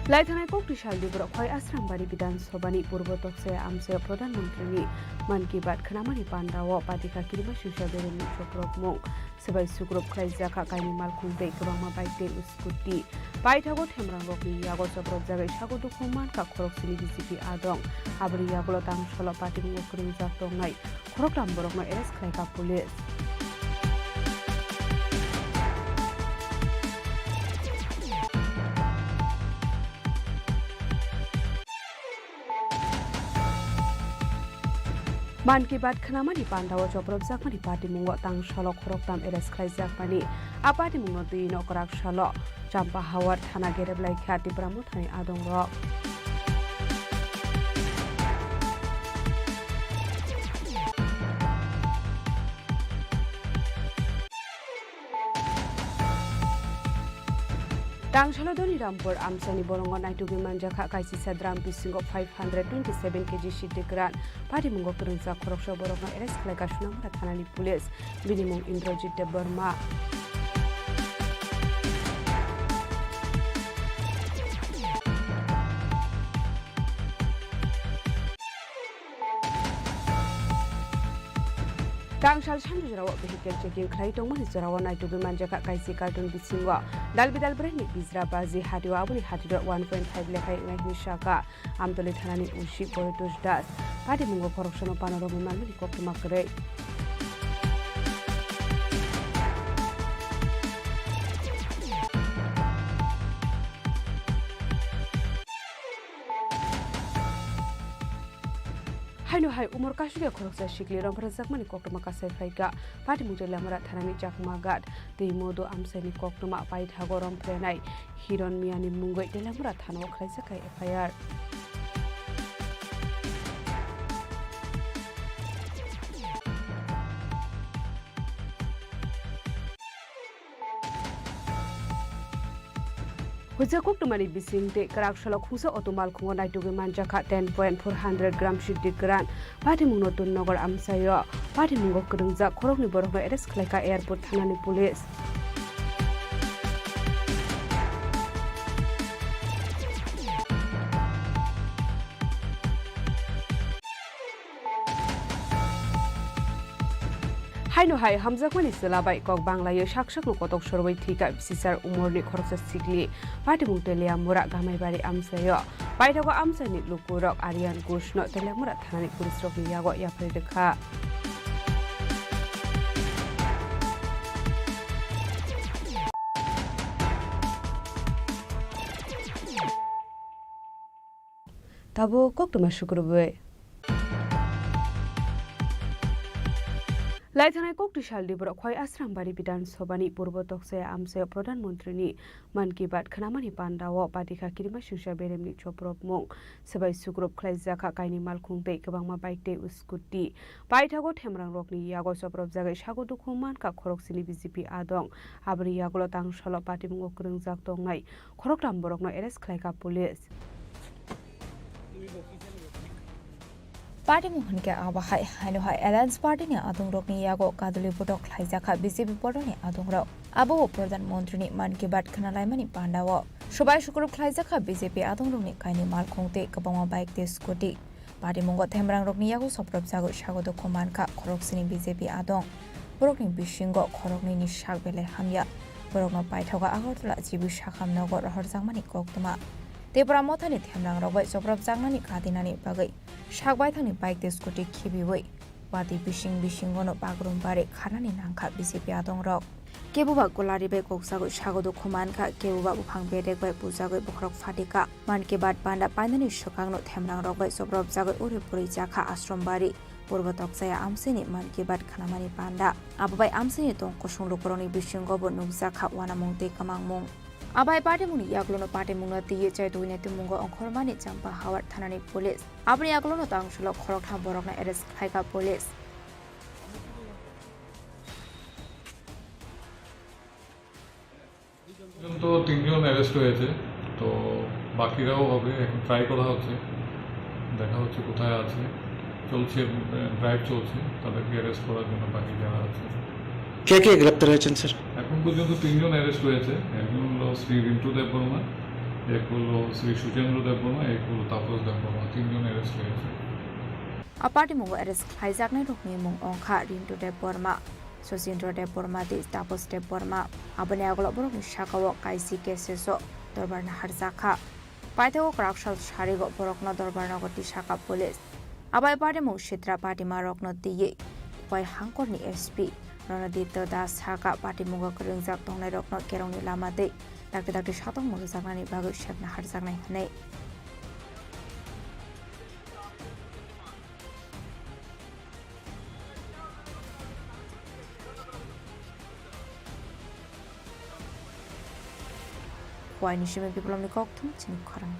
Laithanai kok tishal di borok khoi asram bari bidan sobani purbo tokse amse pradhan mantri ni man ki baat khanamani pandawo patika kirima shusha bereni chokrok mong sebai sugrup khlaija ka kaini malkhung dei kwbangma baite uskuti baithago themrang rokni yago chokrok jagai sago dukhman ka khorok sini bcp adong abri yagulo tang solo pati ngokri jatongnai khorok ram borok ma arrest khlai ka police Man ki baat khanamani pandawo choprok jakmani party mungo tang salo khorok tam arrest khlai jakmani apati mungo dui no korak salo champa hawar thana gereblai khati pramu thani adong ro Tangsaladoni Rampur Amsani Borongo Naitugi Manjaka Kaisi Sadram Bisingo 527 kg Shidigran Party Mungo Kurunza Korosho Borongo Eres Klagashunam Rathanani Police Minimum Indrojit de Burma Tangsal Sandu Jarawa Vehicle Checking Kraitong Jarawa Naitugi Manjaka Kaisi Cartoon Bisingo Dalbidal Breni Bizra Bazi Hadiwa Abuni Hadiwa 1.5 Lekai Nishaka Amtoli Thanani Ushi Poritus Das Party Mungo Koroshono Panorama Mani Kokumakre Haino hai umur kasuga khoroksa shikli rompra zakmani koktoma kasai phaika pati mujhe lamara thanani jakma gat tei modo amsani koktoma pai thago rompre nai hiron miani mungoi delamara thano khaisa kai FIR Hujakuk tumani bisingte karak shalok husa otomal khungo naituge manjaka 10.400 gram shiddi gran pati mungno tun nogor amsayo pati mungo kurungja khorokni borokno eres khlaika airport thanani police Haino hai hamjakmani selabai kok banglayo shakshak no kotok sorbai thika bisisar umorni khoroksa sikli pati mungtelia mura gamai bari amsayo paithago amsani lukurok arian kushno telemura thanani police rokni yago yapre dekha Tabo koktoma shukurbe Laithanai kokti shaldi bro khoi asrambari bidan sobani purbo tokse amse pradhan mantri ni man ki baat khanamani pandawo patika kirima shusha beremni choprop mong sebai sugrup khlaijaka kaini malkhungte kabangma baikte uskuti paithago themrang rokni yago choprop jagai sagodu khungman ka khoroksini BJP adong abri yagolo tangsalo pati mungo kurungjak tongnai khorokram borokno eres khlaika police Party Mohan ke abahai haino hai Alliance Party ne adung rok ni yago kaduli bodok khlaijaka BJP podo ne adung rok abo pradhan mantri ni man ki baat khana laimani pandawo sobai shukurup khlaijaka BJP adung rok ni kaini mal khongte kabangma bike te scooty party mungo themrang rok ni yago soprop jago sagodo khoman ka khoroksini BJP adong borok ni bisingo khorok ni ni sak bele hamya borok no paithoga agartala jibu sakham nogor horjangmani koktoma Tripura mothani themrang rokbai soprop jangnani kadinani bagai sakbai thani bike te scooty khibiwai wati bising-bisingono bagrum bare khanani nangkha BJP adong rok kebuba golari bai koksago sagodo khomanka kebuba buphang bedek bai pujagai bokhrok fatika manke bat panda painani sokangno themrang rokbai soprop jagai ure puri jakha ashrombari purbotok saya amsini manke bat khanamani panda ababai amsini tong kosunglu koroni bisingobo nukjakha wanamungte kamangmung Abai party muni yaglono party mungno tiye chai duine tumungo onkhormani champa hawar thanani police abri yaglono tangshlo khorok tham borokna arrest khaika police তো তিনজন arrest হয়েছে তো বাকিরাও হবে এখন try করা হচ্ছে দেখা হচ্ছে কোথায় আছে চলছে ড্রাইভ চলছে তাদেরকে অ্যারেস্ট করার জন্য বাকি যারা আছে কে কে গ্রেপ্তার হয়েছেন স্যার এখন পর্যন্ত তিনজন অ্যারেস্ট হয়েছে একজন হলো শ্রী রিন্টু দেববর্মা এক হলো শ্রী সুচেন্দ্র দেববর্মা এক হলো তাপস দেববর্মা তিনজন অ্যারেস্ট হয়েছে Apati mungo arrest khaijaknai rokni mung ongkha rintu deborma Sucendra deborma de tapos deborma abane agolo borok shakawo kaisi keseso dorbarna harjakha paithago krakshal sharigo borokno dorbarna goti shaka police abai party mung shitra party ma rokno tiye pai hangkorni SP Ronadito das Haka party mungo kurungjak tongnai rokno kerongni lama de dakte shatong mungo jagnani bagu shakna harjaknai hanai Why nishime people on the cocktum Chini Khorang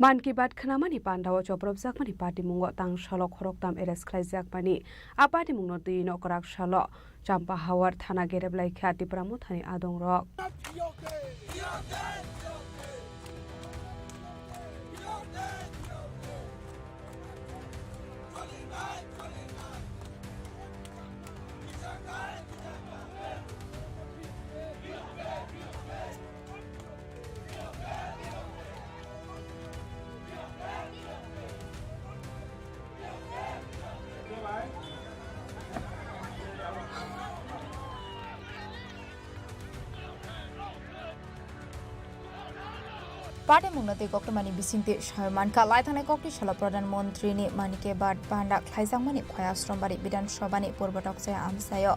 मान की बात खनामानि पान्डाव चप्रबजाकमानि party मुंग तां सालो खरकताम arrest खालायजाकमानि आ party मुंगनो दुइ नकराक सालो Champa hour थाना गेरेबलायखा Tripura मुथानि आदंरक party मुंगनते गक्टमानि बिसिंते सायमानका लायथांनाय कक्ति साला प्रधानमन्त्रीनि मानिके बाद बान्दा खायजांमानि खयाश्रमबारि विधानसभानि पूर्वटकसे आमसायो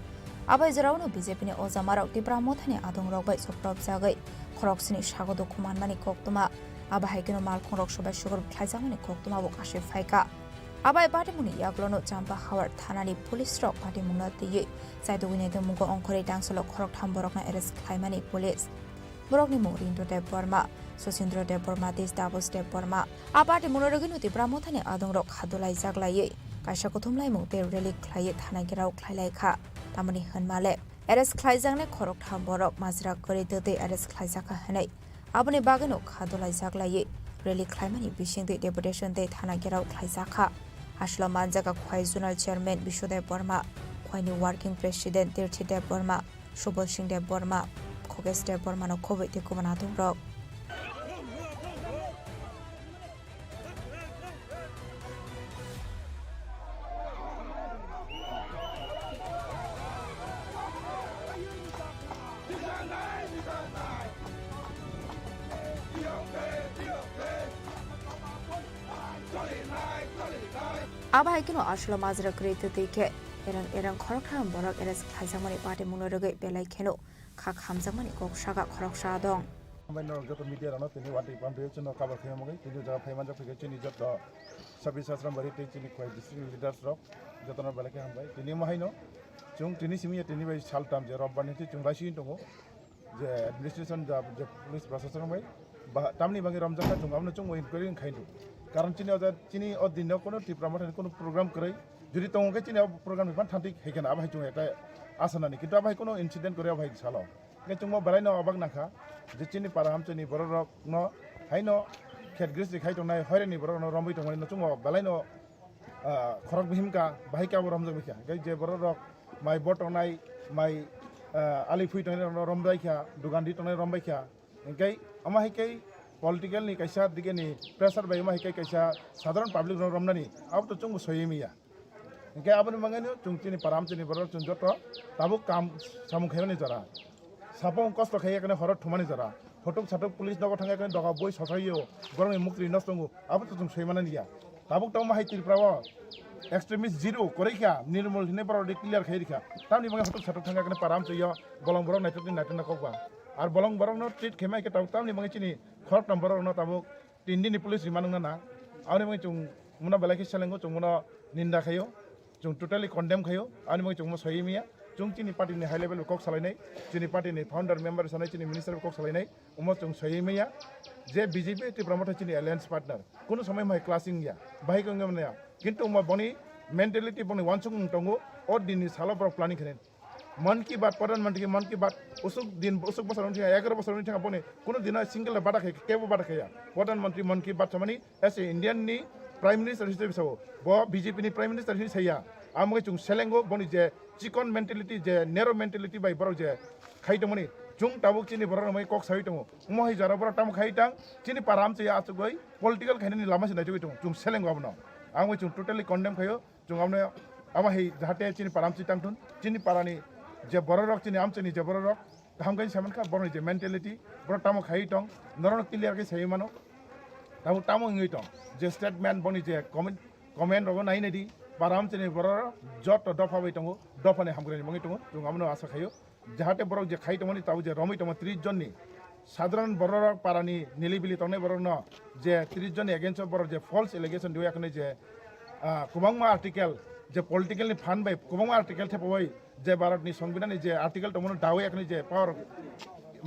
आबाय जरावनो बीजेपीनि अजामाराव त्रिपुरा मोथानि आदंरगबाय सप्रबजागै खरकसिनि सागदो खुमानमानि कक्तमा आबाहायगनो मालखंरक सबाय सुगुर खायजांमानि कक्तमाबो काशे फायका आबाय पार्टी मुंनि याग्लोनो चाम्पा हावार थानानि पुलिस रक पार्टी मुंगना तियै जायदुगिने मुंगो अंखरै डांसलो खरक थामबरकना एरेस्ट खायमानि पुलिस बरकनि मुं रिन्टु देव बर्मा सुशीन्द्र देव बर्मा देश दाबोस देव बर्मा आ पार्टी मुनरगनो त्रिपुरा मोथानि आदंरक खादुलाय जागलायै कायसा कुथुमलाय मुंते रेली खलायै थाना गेराव खलायलायखा तामनि होनमाले एरेस्ट खलायजांने खरक थामबरक माजरा गरि दते एरेस्ट खलायजाखा हनै आबनि बागनो खादुलाय जागलायै रेली खलायमानि बिसिंदे डेपुटेशन दे थाना गेराव खलायजाखा हासला मानजागा खय जोनाल चेयरमैन विश्वदेव बर्मा खयनि वर्किंग प्रेसिडेंट तीर्थी देव बर्मा सुबोध सिंह देव बर्मा खोगेश देव बर्मानो खबै तेकुमाना दंरक आबाहायकिनो आसलो माजरा क्रेते देखे एरं खरखाम बरक एरेस खायजामानि पार्टी मुनरगै बेलायखेनो खा खामजामानि गकसागा खरकसा दं Mainor joto media rano tini wati pambe chino kabar khaya mogai tini jaga phaiman jok phike chini jot 26 asram bari te chini khoi district leaders rok jotona balake hambai tini mahaino chung tini simi tini bai sal tam je rob bani chung basi tongo je administration je police processor bai tamni bagi ramjaka chung amno chung inquiry khaindu karon chini oda chini odinno kono Tripura mothani kono program krai jodi tongo ke chini program ban thantik hekena abai chung eta asanani kintu abai kono incident kore abai salo ke chung mo balai no abak nakha je chini para ham chini borok no haino khet gris khai tongnai hoireni borok no rombai tongnai no chung balai no khorok bhimka bahika borom jog bikha gai je borok mai botongnai mai ali phui tongnai no rombai kha dugandi tongnai rombai kha enkai ama hikai political ni kaisa dige ni pressure bai ma hikai kaisa sadharan public no romnani ab to chung soyemiya enkai abani mangani chung chini param chini borok chung joto tabu kam samu khaini jara sapong kosto khaya kane horot thumani jara photok chatok police dogo thanga kane doga boi sosaiyo gorong mukri nostongu abu to chung soimana niya tabuk taw ma hai Tripura extremist zero korekha nirmol hine par declare khai rikha tamni manga photok chatok thanga kane param choyo bolong borong naitok na kokwa আর বলং বরং ন treat খেমাই কে তামনি মঙ্গে চিনি খরক নম্বর ন তাবুক তিনদিন police remand না আনি মঙ্গে চুং মুনা বেলাকি সেলেঙ্গো চুং মুনা নিন্দা খাইও চুং টোটালি কন্ডেম খাইও আনি মঙ্গে চুং মো সহিমিয়া চুং চিনি পার্টিनि हाई लेवल कक सालायनाय चिनि पार्टिनि फाउंडार मेम्बार सानाय चिनि मिनिस्टार कक सालायनाय उमो चुं सहिमिया जे बीजेपी त्रिपुरा मथा चिनि एलायंस पार्टनार कोनो समय माय क्लासिंग या बाहाय गंगमनाया किंतु उमो बनि मेंटालिटी बनि वानसुं तंगो और दिननि साला पर प्लानिंग खने मन की बात प्रधानमंत्री मन की बात उसुक बसर 11 बसर बने कोनो दिन सिंगल बाटा केबो बाटा खाया प्रधानमंत्री मन की बात समनि एस ए इंडियन नि प्राइम मिनिस्टर हिसाबै सो बो बीजेपी नि प्राइम मिनिस्टर हिसाबै सैया आमगे चुं सेलेंगो बनि जे चिकन मेंटालिटी जे नेरो मेंटालिटी बाय बरो जे खाइदमनि जुं ताबुक चिनि बरो मै कक साइ दङ मोहि जारा बरो ताम खाइतां चिनि पाराम चाहिँ आचुगै पॉलिटिकल खाइनि लामा सिनाय जगै दङ जुं सेलेंगो आबनो आमगे चुं टोटली कन्डेम खायो जुं आमने आमा हे जाहाथे चिनि पाराम चाहिँ तांथुन चिनि पारानि जे बररक चिनि आम चिनि जे बररक हमगै सामनखा बरनि जे मेंटालिटी बरो ताम खाइ दं नरन क्लियर के सही मानो ताबु ताम ngै दं जे स्टेटमेंट बनि जे कमेन्ट रगो नाइ नाइदि पाराम चिनि बरर जत दफा बै दङ दफानि हमग्रेनि मङै दङ जों आमनो आशा खायो जाहाथे बरक जे खाइ दंनि ताबु जे रमै दङ 30 जननि साधारण बरर पारानि निलिबिलि तंनाय बरर न जे 30 जननि एगेन्स्ट बरर जे फल्स एलिगेशन दिउ याखने जे कुबांमा आर्टिकल जे पॉलिटिकल नि फान बाय कुबांमा आर्टिकल थेपबाय जे भारतनि संविधाननि जे आर्टिकल दंमोन दावे याखने जे पावर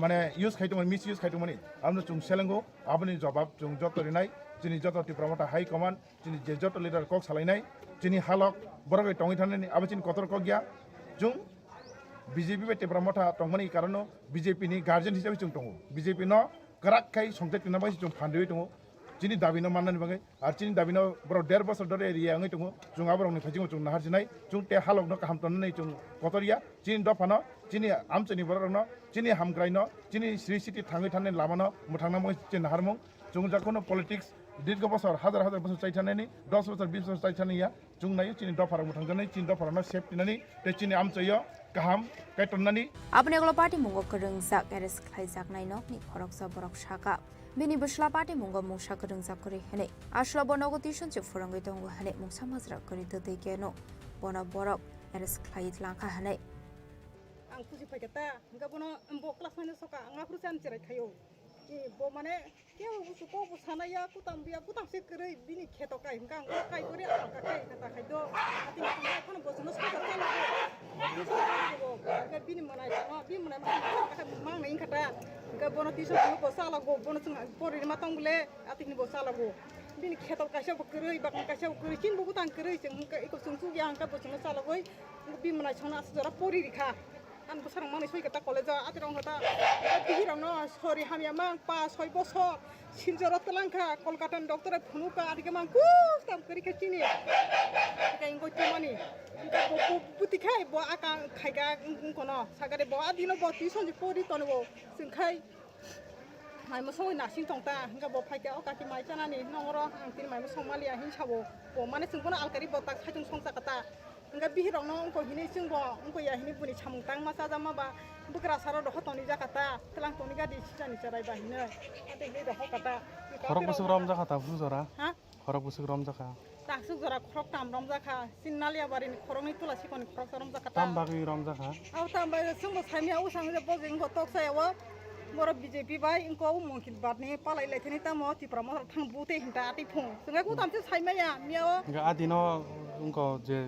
माने यूज खाइदोंमोन मिस यूज खाइदोंमोन आमनो जों सेलेंगो आबनि जवाब जों जतरिनाय जोंनि जत त्रिपुरा मथा हाई कमान्ड जोंनि जे जत लिडार कक सालायनाय जोंनि हालक बरगै टङै थानायनि आबो जोंनि कतर कक गैया जों बीजेपी बे त्रिपुरा मथा टंमानि कारन बीजेपी नि गार्जेन हिसाबै जों दङ बीजेपी न गराखै संथे तिनाबाय जों फान्देबै दङ जोंनि दाबिनो माननानै बागै आरो जोंनि दाबिनो बर 1.5 बोसोर दरे एरिया आङै दङ जों आबरनि फाइजिं जों नाहारजिनाय जों ते हालकनो काहाम तननै जों कतरिया जोंनि दफानो जोंनि आमचनि बरनो जोंनि हामग्रायनो जोंनि श्री सिटी थाङै थानाय लामानो मुथांनामो जों नाहारमु जों जाखौनो पलिटिक्स दीर्घ बोसोर हाजार बोसोर चाइथानायनि 10 बोसोर 20 बोसोर चाइथानाया जों नायो जोंनि दफाराव मुथांजानाय जोंनि दफारानो सेफटिनानै ते जोंनि आमचयो गाहाम कायतननानै आपने गलो पार्टी मुंगो करंजाक एरेस खाइजाक नाइनो नि खरकसा बरक शाका बिनि बसला पार्टी मुंगो मुसा करंजाक करि हने आशला बनगो तिसन चे फुरंगै दंगो हने मुसा मजरा करि ददै केनो बना बरक एरेस खाइज लांखा हने आं खुसि फैगता इंगा बनो एम्बो क्लास माने सका आंगा खुरसान चिराय थायो बो माने के बुसु को बुसानाया कुताम बिया कुताम से करे बिनि खेतो काई इंगा आं काई करे आका काई कता खाइदो आति खाना खाना बसनो सका चलो इंगा बिनि मनाय न बि मनाय मां नै खता इंगा बनो तिसो को बसाला गो बनो जों परि मातंग बले आति नि बसाला गो बिनि खेतो कासे बकरै बाकन कासे बकरै चिन बगु तां करे जों इको सुंसु या अंका बसनो साला गय बि मनाय छना जरा परि रिखा आं बोसोराव माने सयगता कलेजाव आतिराव हता बिहिरावनो सरि हामिया मां 5-6 बोसोर सिनजरा तलांखा कलकाता डॉक्टर फुनुका आदिके मां कुस्ताम करिके चिनि काइन गय तिमानि बुतिखाय ब आका खायगा कोनो सागारे ब आदिनो ब तिसनजि परि तनबो जोंखाय माइमो सय नासिं तंता इंगा ब फाइके अकाति माइ जानानि नंगरो आं तिन माइमो समालिया हिसाबो ब माने जोंबोनो आलकारि बता खायजों संसाकता इंगा बिहिरावनो अंको हिनि जोंबो अंको या हिनि बुनि सामुंतां मासा जामाबा बुकरा सारा दखतनि जाकाता तलांतनि गादि सिजानि चरायबा हिनो आते हे दखकता खरक बुसुक रम जाखाता फुजरा हा खरक बुसुक रम जाखा तासुक जरा खरक ताम रम जाखा सिन्नालिया बारिनि खरंनि तुलासि कोनि खरक रम जाकाता ताम बागै रम जाखा आव ताम बागै जोंबो साइमिया उसां जे बजिं गतक सायाव बर बीजेपी बाय इंको मंकिल बादनि पालाय लायथनि तामो तिप्रा म थांबुते हिंता आति फुं जोंगा गुतामसे साइमाया मियाव आदिनो उनको जे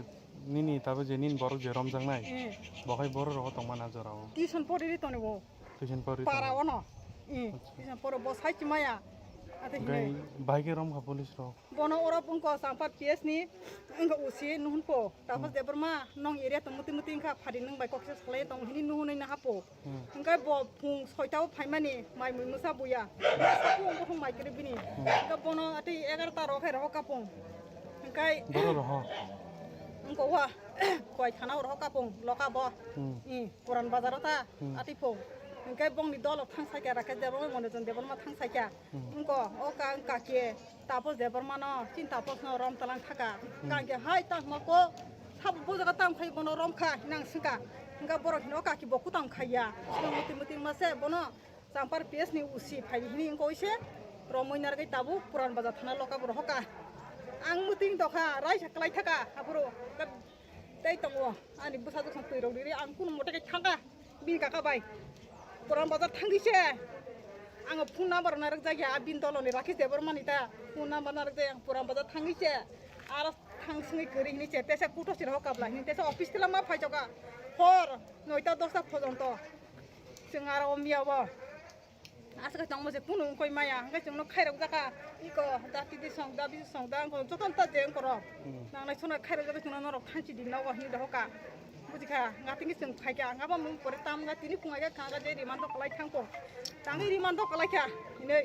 निनी ताबे जे निन बरक जे रम जांनाय बहाय बर रह तंमाना जराव टिसन परि तनिबो टिसन परि पाराव न टिसन पर बसाय चिमाया आते गय बाइके रम का पुलिस रो बनो ओरा पुंको सांपार पीएस नि इंगा उसी नुहनपो तापस देबरमा नং एरिया तमुति मुतिंखा फादि नं बाइक कक्से सलाय तंग हिनि नुहनै ना हापो इंगा ब फुं 6टाव फाइमानि माइ मुसा बुया सापु बखं माइ करे बिनि इंगा बनो आते 11 ता रखाय रह कापं इंगाय बर रह इंको वा कय खानाव रह कापं लका ब पुरान बाजाराव ता आति फुं इंगाय बंनि दल थांसायका राखे देबरमा मनजन देबरमा थांसायका इंको ओका काके तापस देबरमा न चिन तापस न रम तलां थाका काके हाय ता मको साब बजगा ताम खाय बनो रम खा नां सिका इंगा बर हिनो काकी बकु ताम खाया मुति मुति मासे बनो सांपार पेस नि उसी फाइ हिनि इंको इसे रमैनार गै ताबु पुरान बाजार थाना लका बर हका आं मुतिं दखा राय सकलाय थाका हाबरो दै तंगो आनि बुसा जखन तैरौ दिरि आं कुन मटे थांगा बिन काका बाय पुरान बाजार थांगिसे आङो फुन नाम्बार नारक जायगा बिन दलनि राखि देबरमानि ता फुन नाम्बार नारक जाय आं पुरान बाजार थांगिसे आरो थांसिङै गरिनि से तेसा कुटसि रह काबला हिनि तेसा अफिस तिला मा फाइजगा हर 9टा 10टा पर्यन्त जों आरो मियाबो आसका तंमसे कुनु कय माया हांगा जोंनो खाइरक जाका इको दाति दि सं दाबि सं दा आंखौ जतन ता जें कर नांनाय सना खाइरक जाका जोंनो नरक थांसि दिनाव हिनि दहका बुजिखा ngatingi जों फाइका आंगाबा मुं परे ताम गातिनि फुङागा खागा जे रिमान्द कलाय थांपो तांगि रिमान्द कलायखा हिनै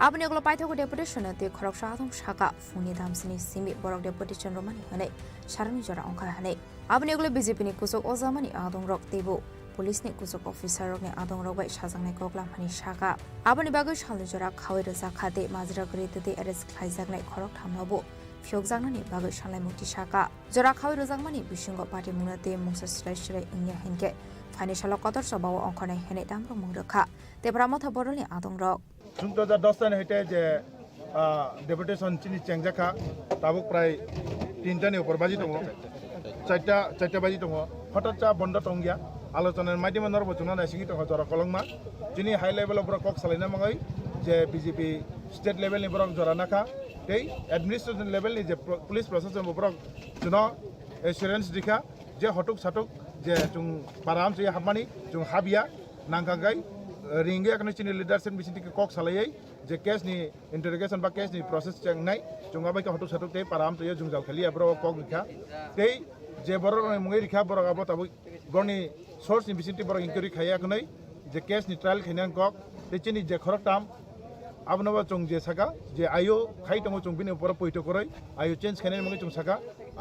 आपने गलो पाइथको डेपुटेशन ते खरक साथम शाका फुनि दामसिनि सिमि बरक डेपुटेशन रमानि हने सारनि जरा अंखा हने आपने गलो बीजेपी नि कुसक ओजामानि आदं रक तेबो पुलिस नि कुसक अफिसर रकनि आदं रक बाय साजांनाय गगलामनि शाका आपनि बागै सालनि जरा खावै रोजा खाते माजरा गरेते एरेस्ट खाइजागनाय खरक थामनाबो फियगजांनानि बागै सालाय मुक्ति शाका जरा खावै रोजांमानि बिसिंग पार्टी मुनाते मुंसा स्लाइसरै इंया हेंके फाइनेन्शियल कतर सबाव अंखनाय हेने दामरो मुंरखा तेब्रा मथा बरलनि आदं रक जों 2010 tan हेते जे डेपुटेशन चिनि चेंजाखा ताबुक प्राय 3टानि ऊपर बाजि दङ 4टा बाजि दङ हटाचा बन्द तंगिया आलोचना माध्यम नरबो जुना नासिङि दङ जरा कलंमा चिनि हाई लेभेल बर कक सालायना मंगै जे बीजेपी स्टेट लेभेल नि बर जरा नाखा दै एडमिनिस्ट्रेशन लेभेल नि जे पुलिस प्रशासन बर जुना एश्योरेंस दिखा जे हटुक साटुक जे जों बाराम जे हाबमानि जों हाबिया नांगागाय ringe akan chini leadership bisinti ke kok salai je case ni interrogation ba case ni process chang nai chunga bai ka hotu satuk te param to ye jungjal khali abro kok likha tei je boror mungai rikha borok abo tabu borni source ni bisinti borok inquiry khaya kunai je case ni trial khainan kok te chini je khorok tam abnaba chung je saka je ayo khai tamo chung bini upor poito koroi ayo change khane mungai chung saka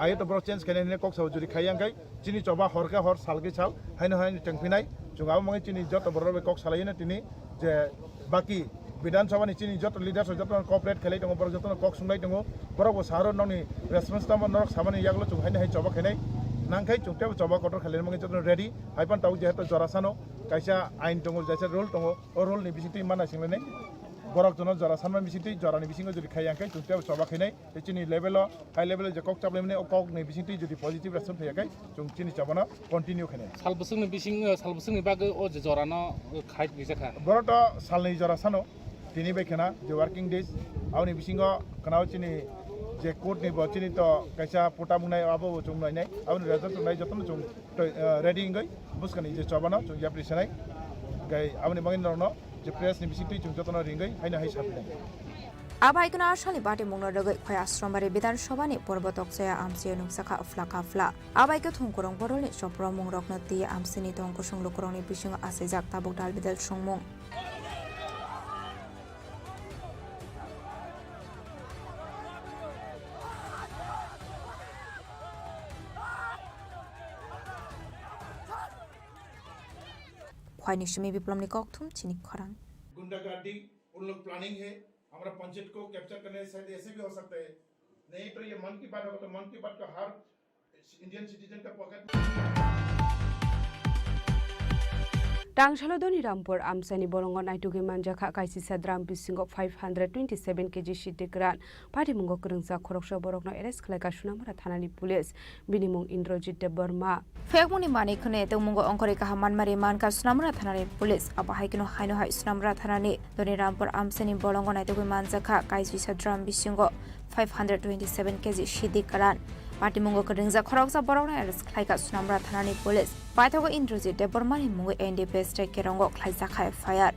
ayo to bro change khane ne kok saw juri khayang kai chini choba horka hor salge chal haino haino tangpinai chung abo mungai chini jot boror be kok salai na tini je baki বিধানসভা ni chini jot leaders jot corporate khelai tamo bor jot kok sungai tamo bor bo saharo noni response tam norok samani yaglo chung haino hai choba khenai nangkai chungte choba kotor khalen mungai jot ready haipan tau je to jorasano kaisa ain tongo jaisa rule tongo o rule ni bisiti mana singlene borok jono jora sanman bisiti jora ni bisingo jodi khayangkai chungte choba khenai te chini level high level je kok chablem ne o kok ni bisinti jodi positive response phayakai chung chini chabana continue khenai salbusung ni bising salbusung ni bag o je jorano khai bijaka borota salni jora sano tini bai khana je working days awni bisingo kanao chini je court ni bo chini to kaisa pota munai abo chung nai nai awni result nai joton chung ready ngai buskani je chabana chung ya prisanai gai awni mangin no je press ni bisinti chung joton ringai haina hai sapnai আবাইকনা আশালি বাটে মুংনা রগৈ খয় আশ্রমবারে বিধানসভানি পর্বতক জয়া আমসি নুকসাখা ফ্লাকা ফ্লা আবাইকে থংকরং বরলনি সপ্র মুংরকনা তি আমসিনি তংক সংলুকরংনি বিসিং আছে জাক তাবুক ডাল বিদাল সংমুং খয়নি সুমি বিপ্লবনি ককথুম চিনি খরাং गुंडागर्दी उन लोग planning है हमारा पंचायत को कैप्चर करने शायद ऐसे भी हो सकता है नहीं तो ये मन की बात होगा तो मन की बात का हर इंडियन सिटीजन का pocket Tangshalo Rampur Amsani Bolongo Naitugi Manjaka Kaisi Sadram Bisingo 527 kg Shitikran Party Mungo Kurungsa Koroksha Borokno Eres Kleka Shunamara Thanani Police Binimung Indrojit de Burma Fegmuni Mani Kune the Mungo Onkorika Haman Mariman Ka Sunamara Thanani Police Abahikino Haino Hai Sunamara Thanani Doni Rampur Amsani Bolongo Naitugi Manjaka Kaisi Sadram Bisingo 527 kg Shitikran Party Mungo Kurungsa Koroksa Borokno Eres Kleka Sunamara Thanani Police Paithogo Indrojit de Burma Mungo NDPS Kerongo Klaisa Khai Fire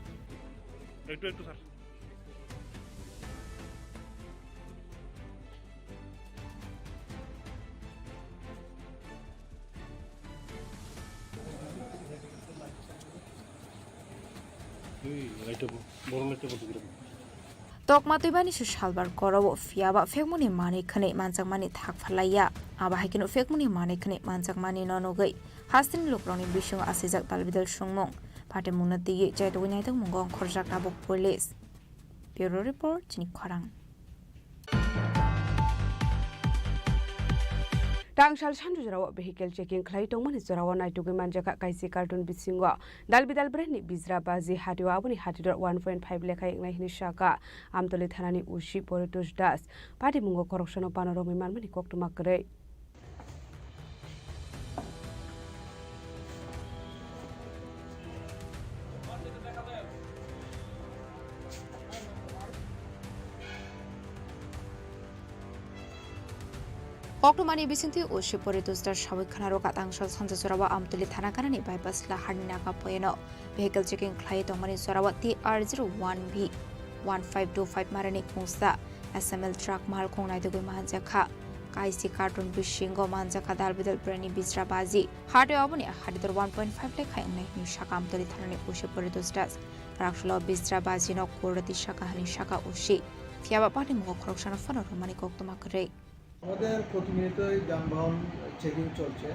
Tokma tuibani su shalbar korobo fiaba fekmuni mani khane manjak mani thak phalaya aba haikino fekmuni mani khane manjak mani nonogai hastin lukroni bisung asijak talbidal sungmong pate mungna tigi jai to nyai tang mungong khorjak tabuk police bureau report Chini Khorang Tangshal Shandu Jarawa vehicle checking Clayton is Jarawa Naitugi Manjaka Kaisi cartoon bisingo Dalbidal Breni Bizra Bazi Hadiwa Abuni Hadidor 1.5 Leka Igni Shaka Amtoli Thanani Ushi Poritus Das Party Mungo Corruption of Panorami Manmani Koktu Makare Oktumani bisinti Ushi Poritus Das Shawikhanaro Katangshal Sanjarawa Amtoli Thanakanani bypass la Hadinaka Poeno vehicle checking Clayton Mani Sarawa TR01B 1525 Marani Kungsa SML truck Malkong Naitugi Manjaka Kaisi cartoon bishingo Manjaka Dalbidal Breni Bizra Bazi Hade Abuni Hadidor 1.5 Leka Igni Shaka Amtoli Thanani Ushi Poritus Das Rakshlo Bizra Bazi no Kurati Shaka Hani Shaka Ushi Fiaba Party Mungo Corruption of Romani Koktumakare আমাদের প্রতিনিয়তই যানবাহন checking চলছে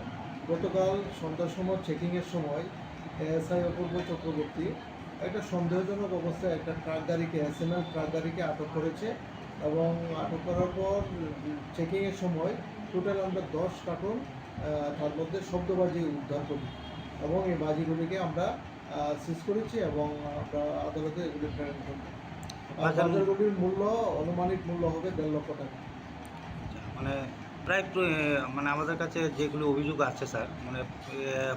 গতকাল সন্ধ্যার সময় চেকিংয়ের সময় ASI অপূর্ব চক্রবর্তী একটা সন্দেহজনক অবস্থায় একটা ট্রাক গাড়িকে এসএমএল ট্রাক গাড়িকে আটক করেছে এবং আটক করার পর চেকিংয়ের সময় টোটাল আমরা 10 কার্টন তার মধ্যে শব্দবাজি উদ্ধার করি এবং এই বাজিগুলিকে আমরা সিজ করেছি এবং আমরা আদালতে এগুলি প্রেরণ করি বাজারগুলির মূল্য আনুমানিক মূল্য হবে 1.5 লক্ষ টাকা মানে প্রায় মানে আমাদের কাছে যেগুলো অভিযোগ আছে স্যার মানে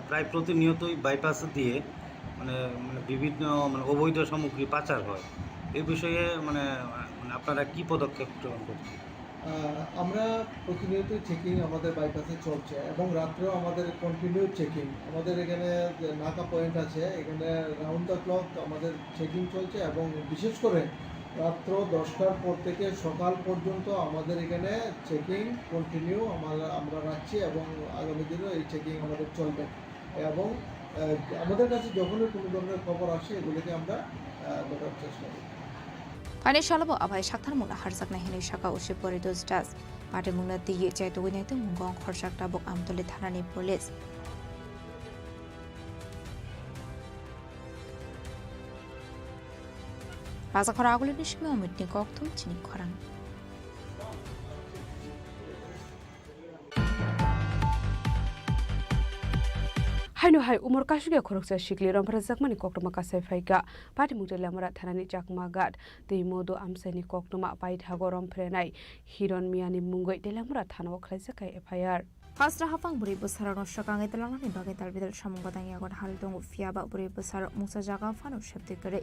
প্রায় প্রতিনিয়তই বাইপাস দিয়ে মানে মানে বিভিন্ন মানে অবৈধ সামগ্রী পাচার হয় এই বিষয়ে মানে মানে আপনারা কি পদক্ষেপ গ্রহণ করছেন আমরা প্রতিনিয়ত চেকিং আমাদের বাইপাসে চলছে এবং রাত্রেও আমাদের কন্টিনিউ চেকিং। আমাদের এখানে যে নাকা পয়েন্ট আছে, এখানে রাউন্ড দ্য ক্লক আমাদের চেকিং চলছে এবং বিশেষ করে রাত্র 10টার পর থেকে সকাল পর্যন্ত আমাদের এখানে চেকিং কন্টিনিউ আমরা রাখছি এবং আগামী দিনেও এই চেকিং আমাদের চলবে। এবং আমাদের কাছে যখনই কোনো ধরনের খবর আসে এগুলিকে আমরা ধরার চেষ্টা করি। Pani shalabo abai shakthar muna harsak na hini shaka ushi pori dos das. Pati muna tiye jai to winai tu mungong khorsak tabok amtole thanani police. Rasa khora aguli nishme omitni koktum chini khorang. Haino hai umur kasuge khoroksa shikli rompara zakmani koktuma kasai phaika pati mutele amara thanani chakma gat tei modo amsani koktuma pai thago romprenai hiron miani mungoi delamara thano khlaisa kai FIR Hasra hafang buri besar no shakang itelangani bagai talbidal samung batang yagon hal dongu fiaba buri besar musa jaga fano shepti kare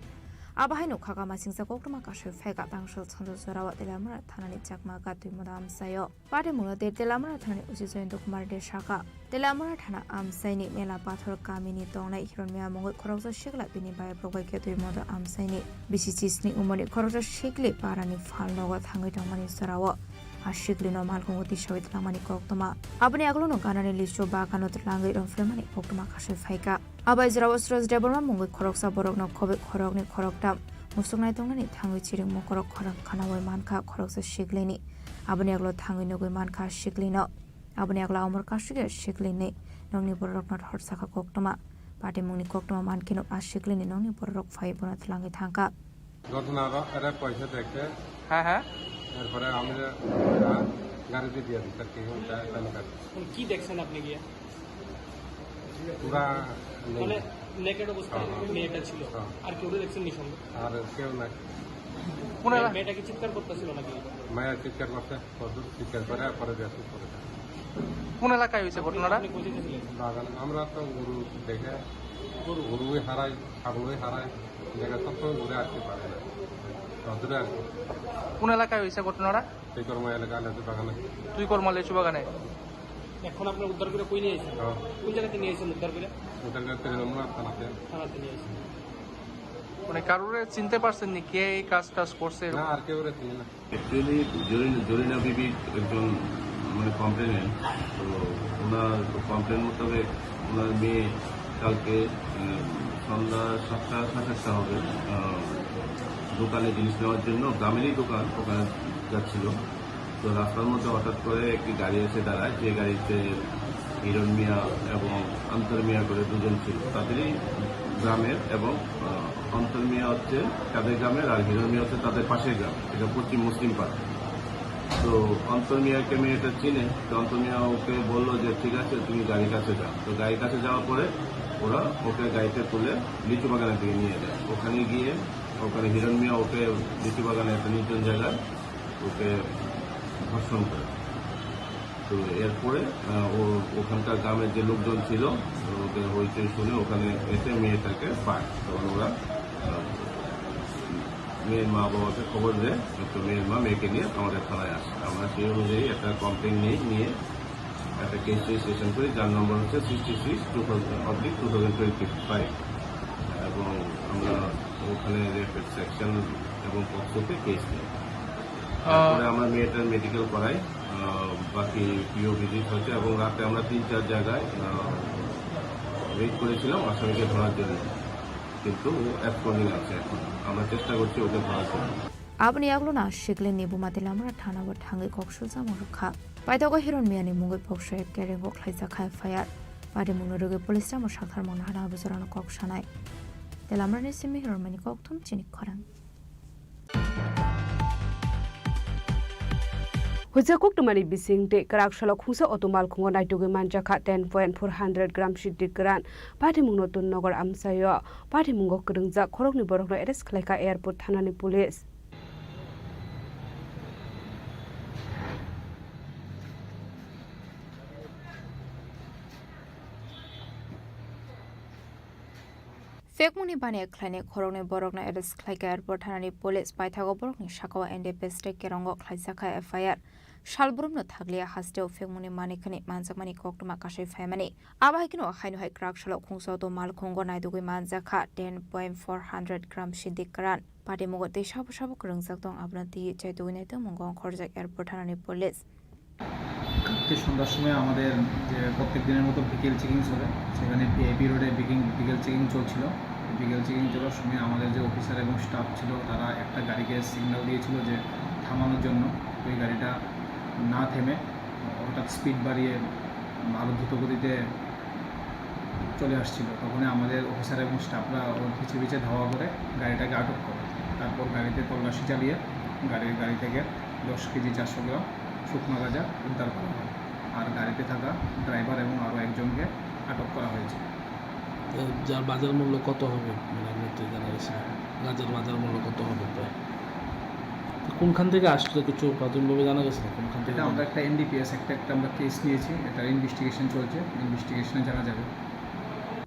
Abahai no khaga masing sa koktuma kasai phaika bangshal chando zorawa delamara thanani chakma gat tui moda amsayo pati muna delamara thanani usi joyendo kumar de shaka Telamara thana amsaini mela pathor kamini tongnai hiron mea mongoi khoroksa shikla bini bai progai ke tui moda amsaini bisi chisni umoni khoroksa shikli parani phal nogo thangai tongmani sarawo ashikli no malkongo tisawit lamani koktoma abani aglo no ganani listo bagano tlangai romflemani koktoma khasai phaika abai jrawo stros deborma mongoi khoroksa borok no khobe khorokni khorokta musugnai tongnani thangai chiring mokorok khorok khanawai mankha khoroksa shiklini abani aglo thangai nogoi mankha shiklino Abani agla umur kasuge shiklini nongni borok not horsaka koktoma pati mungni koktoma mankino ashiklini nongni borok phai bonat langi thangka ঘটনাটা এরা পয়সা দেখে হ্যাঁ তারপরে আমি গাড়িতে দিয়ে দিই তার কি কি দেখছেন আপনি গিয়ে পুরা মানে নেকেড অবস্থায় মেয়েটা ছিল আর কেউ দেখছেন নিঃসন্দ আর কেউ না মেয়েটা কি চিৎকার করতেছিল নাকি মায়া চিৎকার করতে চিৎকার করে পরে দেখতে পরে কোন এলাকায় হয়েছে ঘটনাটা বাগান আমরা তো গরু দেখে গরুই হারাই ছাগলই হারাই দেখে সবসময় ঘুরে আসতে পারে না রোদরে আসে কোন এলাকায় হয়েছে ঘটনাটা তুই কর্মা এলাকা লেচু বাগানে তুই কর্মা লেচু বাগানে এখন আপনার উদ্ধার করে কই নিয়ে এসেছেন কোন জায়গাতে নিয়ে এসেছেন উদ্ধার করে নমুনা থানাতে নিয়ে এসেছেন মানে কারোরে চিনতে পারছেন নি কে এই কাজ করছে না আর কেউ চিনি না অ্যাকচুয়ালি জরিনা বিবি একজন মানে কমপ্লেনেন্ট তো ওনার কমপ্লেন মোতাবেক ওনার মেয়ে কালকে সন্ধ্যা 7:30 হবে দোকানে জিনিস নেওয়ার জন্য গ্রামেরই দোকান ওখানে যাচ্ছিল তো রাস্তার মধ্যে হঠাৎ করে একটি গাড়ি এসে দাঁড়ায় যে গাড়িতে হিরণ মিয়া এবং অন্তর মিয়া করে দুজন ছিল তাদেরই গ্রামের এবং অন্তর মিয়া হচ্ছে তাদের গ্রামের আর হিরণ মিয়া হচ্ছে তাদের পাশের গ্রাম এটা পশ্চিম মুসলিম পাড়া তো অন্তর মিয়াকে মেয়েটা চিনে তো অন্তর মিয়া ওকে বললো যে ঠিক আছে তুমি গাড়ির কাছে যাও তো গাড়ির কাছে যাওয়ার পরে ওরা ওকে গাড়িতে তুলে লিচু বাগানের দিকে নিয়ে যায় ওখানে গিয়ে ওখানে হিরণ মিয়া ওকে লিচু বাগানে একটা নির্জন জায়গায় ওকে ধর্ষণ করে তো এরপরে ওখানকার গ্রামের যে লোকজন ছিল ওকে হইচই শুনে ওখানে এসে মেয়েটাকে পায় তখন ওরা মেয়ের মা বাবাকে খবর দেয় তো মেয়ের মা মেয়েকে নিয়ে আমাদের থানায় আসে আমরা সেই অনুযায়ী একটা কমপ্লেন নিয়ে একটা কেস রেজিস্ট্রেশন করি যার নম্বর হচ্ছে 66/2025 এবং আমরা ওখানে রেপের সেকশন এবং পক্ষকে কেস নিই তারপরে আমরা মেয়েটার মেডিকেল করাই বাকি পিও ভিজিট হচ্ছে এবং রাতে আমরা 3-4 জায়গায় ওয়েট করেছিলাম আসামিকে ধরার জন্য কিন্তু অ্যাবসকন্ডিং আছে এখন আমরা চেষ্টা করছি ওকে ধরার জন্য Abni aglona shigle nibu matilamra thana wa thangai kokshul samurkha paitago hiron miani mungai pokshe kereng khlaisa khai fire pade munoruge police ra mo sathar mon hana buzarano kokshanai telamra ni simi hiron mani kokthum chini khorang Huja koktumani bisingte karak shalok husa otomal khungo naituge manjakha 10.400 gram shiddi gran pati mungno tun nogor amsayo pati mungo krungja khorokni borokno arrest khlaika airport thanani police Fekmuni bani khlaine khorokni borokno arrest khlaika airport thanani police paithago borokni shakawa NDPS te kerongo khlaisakha FIR Shalbrumno Taglia Hasteo Filmuni Manikani Manzamani Koktuma Kashi Family. Abahikino Hainu Crack Shalok Kungsoto Malkongo Naidugui Manzaka 10.400 gram Shidikaran. Party Mogote Shabu Shabu Kurung Zakdong Abnati Chaiduinete Mongong Korjak Airport Hanani Police. কালকে সন্ধ্যার সময় আমাদের যে প্রত্যেক দিনের মতো বিকেল checking চলে সেখানে পিআইপি রোডে বিকেল চেকিং চলছিল। বিকেল চেকিং চলার সময় আমাদের যে অফিসার এবং স্টাফ ছিল তারা একটা গাড়িকে সিগন্যাল দিয়েছিল যে থামানোর জন্য। ওই গাড়িটা না থেমে হঠাৎ স্পিড বাড়িয়ে আরও দ্রুত গতিতে চলে আসছিল। তখনই আমাদের অফিসার এবং স্টাফরা ওর পিছিয়ে পিছিয়ে ধাওয়া করে গাড়িটাকে আটক করে। তারপর গাড়িতে তল্লাশি চালিয়ে গাড়ি থেকে 10 কেজি 400 গ্রাম শুকনো গাঁজা উদ্ধার করা হয়। আর গাড়িতে থাকা ড্রাইভার এবং আরও একজনকে আটক করা হয়েছে। যার বাজার মূল্য কত হবে মানে আপনার জানা গেছে? গাঁজার বাজার মূল্য কত হবে প্রায়? কোনখান থেকে আসলে কিছু প্রাথমিকভাবে জানা গেছে না কোনখান থেকে? আমরা একটা এনডিপিএস একটা আমরা কেস নিয়েছি, এটা ইনভেস্টিগেশন চলছে, ইনভেস্টিগেশনে জানা যাবে।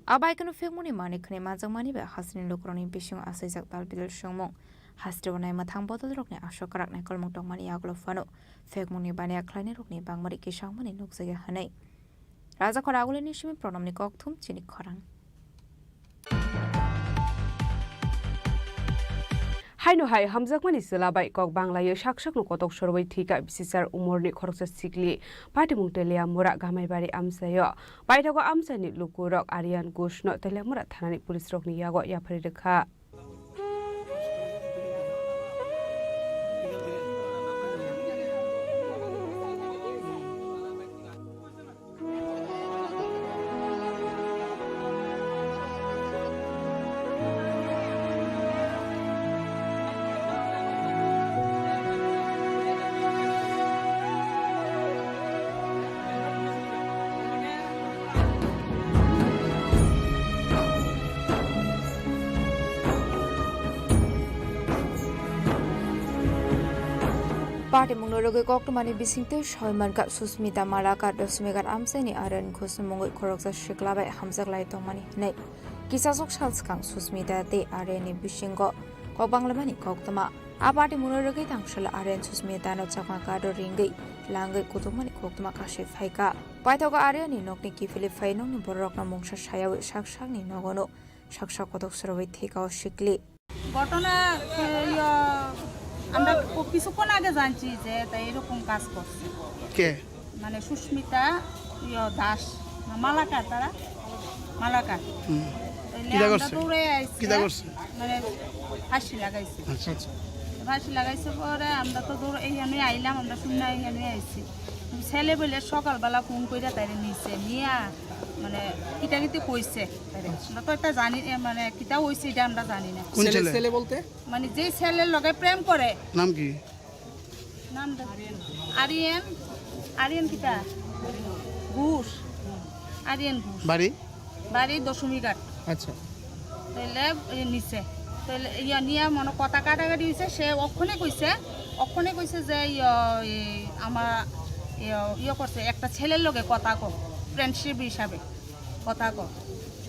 Abaikano Filmuni Manikane Mazamani by Hasni Lokroni Bishing Asizak Talpidal Shomong. Hastronai Matang Bottle Rockne Ashokarak Nakolmok Mani Aglofano. Fegmuni Bania Kleine Rockne Bangmari Kishamani Nuxaya Hane. Raza Koragulini Shimi Pronomni Koktum Chini Khorang. Haino hai hamjakmani selabai kok banglayo shakshakno kotok sorbai thika bisisar umorni khoroksa sikli patimung telia mura gamai bari amsayo baitago amsani lukurok arian gushno telia mura thanani pulis rokni yago yapari rekha Party Munoroge Koktumani Bisinte Shoymanka Susmita Malaka Dosmegar Amseni Aren Kusmungo Koroksa Shiklaba Hamzak Laitomani Nei Kisasok Shalskang Susmita de Areni Bishingo Kobanglamani Koktama A party Munoroge Tangshal Aren Susmita no Chamakado Ringi Langai Kutumani Koktuma Kashif Haika Paitoga Areni Nokni Kifili Faino Borokna Mungsha Shaya Shakshani Nogono Shakshakotok Survey take our Shikli ঘটনা আমরা কিছুক্ষণ আগে জানছি যে তাই এরকম কাজ করছে কে মানে সুস্মিতা দাস মালাকার তারা মালাকার মানে ফাঁসি লাগাইছে ফাঁসি লাগাইছে পরে আমরা তো দৌড় এইখানে আইলাম আমরা শুনে এইখানে আইছি ছেলে বলে সকালবেলা ফোন করে তাই নিয়েছে নিয়ে মানে কিটা কইছে আমরা তো এটা জানি মানে কিটা হইছে এটা আমরা জানি না কোন ছেলে বলতে মানে যে ছেলের লগে প্রেম করে নাম কি নাম আরিয়ান আরিয়ান কিটা ঘুষ আরিয়ান ঘুষ বাড়ি দশমীঘাট আচ্ছা তাইলে নিচে তাইলে ইয়া নিয়ে মনে কথা কাটাকাটি হয়েছে সে অক্ষণে কইছে যে আমার ইয়ে করছে একটা ছেলের লগে কথা কো ফ্রেন্ডশিপ হিসাবে কথা কো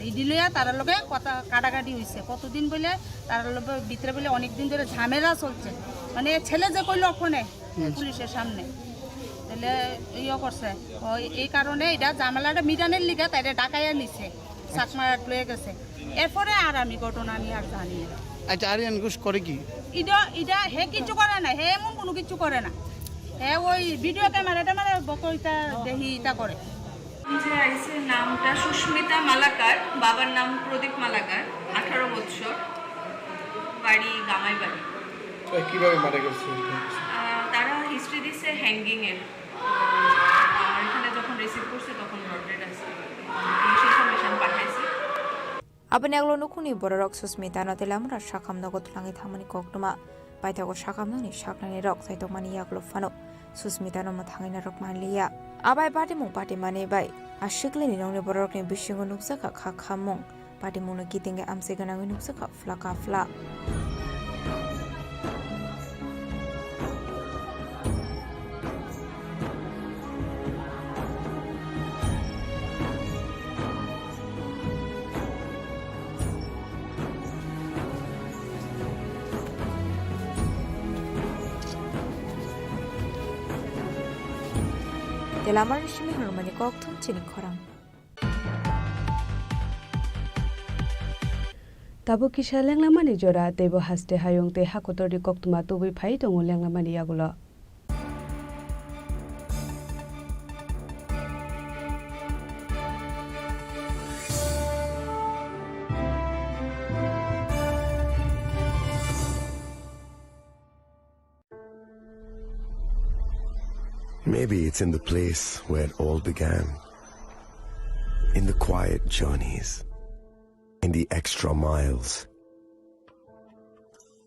এই দিলিয়া তার লগে কথা কাটাকাটি হয়েছে কতদিন বলে তার লগে ভিতরে বলে অনেক দিন ধরে ঝামেলা চলছে মানে ছেলে যে কইল ওখানে পুলিশের সামনে তাহলে ইয়ে করছে এই কারণে এটা ঝামেলাটা মিটানের লিগে তাই ডাকাইয়া নিছে চাকমারাট লয়ে গেছে এরপরে আর আমি ঘটনা নিয়ে আর জানি না। আচ্ছা আরিয়ান ঘোষ করে কি এটা হে কিছু করে না হে এমন কোনো কিছু করে না হে ওই ভিডিও ক্যামেরাটা মানে বকইটা দেখি এটা করে যে আইছে নামটা সুস্মিতা মালাকার বাবার নাম প্রদীপ মালাকার 18 বছর বাড়ি গামাই বাড়ি কিভাবে মারা গেছে তারা হিস্ট্রি দিছে হ্যাঙ্গিং এর আর এখানে যখন রিসিভ করছে তখন রডেড আছে ইনফরমেশন পাঠাইছে Abani aglo nukuni borok Susmita no telamura shakam nogot langi thamani koktuma baitago shakam noni shaklani rok saitomani aglo fano Susmita no mathangina rok manliya abai party mane bai ashiklini noni borok ni bishingo nuksaka khamong party muno kitinge amsegana nuksaka flaka fla Telamar Shimi Harmony Kokton Chini Khorang. Tabo kisha lenglamani jora tebo haste hayong te hakotor di koktuma tubi phai tongo lenglamani yagulo. Maybe it's in the place where it all began. In the quiet journeys. In the extra miles.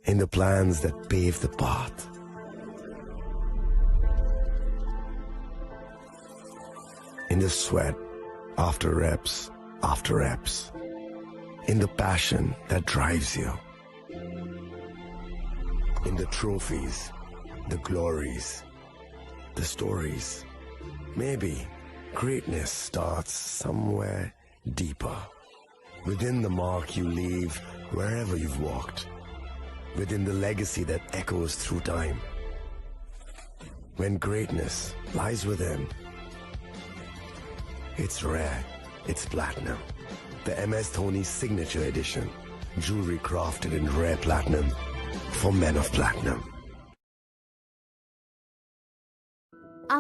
In the plans that pave the path. In the sweat after reps. In the passion that drives you. In the trophies, the glories, the stories. Maybe greatness starts somewhere deeper. Within the mark you leave wherever you've walked. Within the legacy that echoes through time. When greatness lies within, it's rare, it's platinum. The MS Dhoni Signature Edition. Jewelry crafted in rare platinum for men of platinum.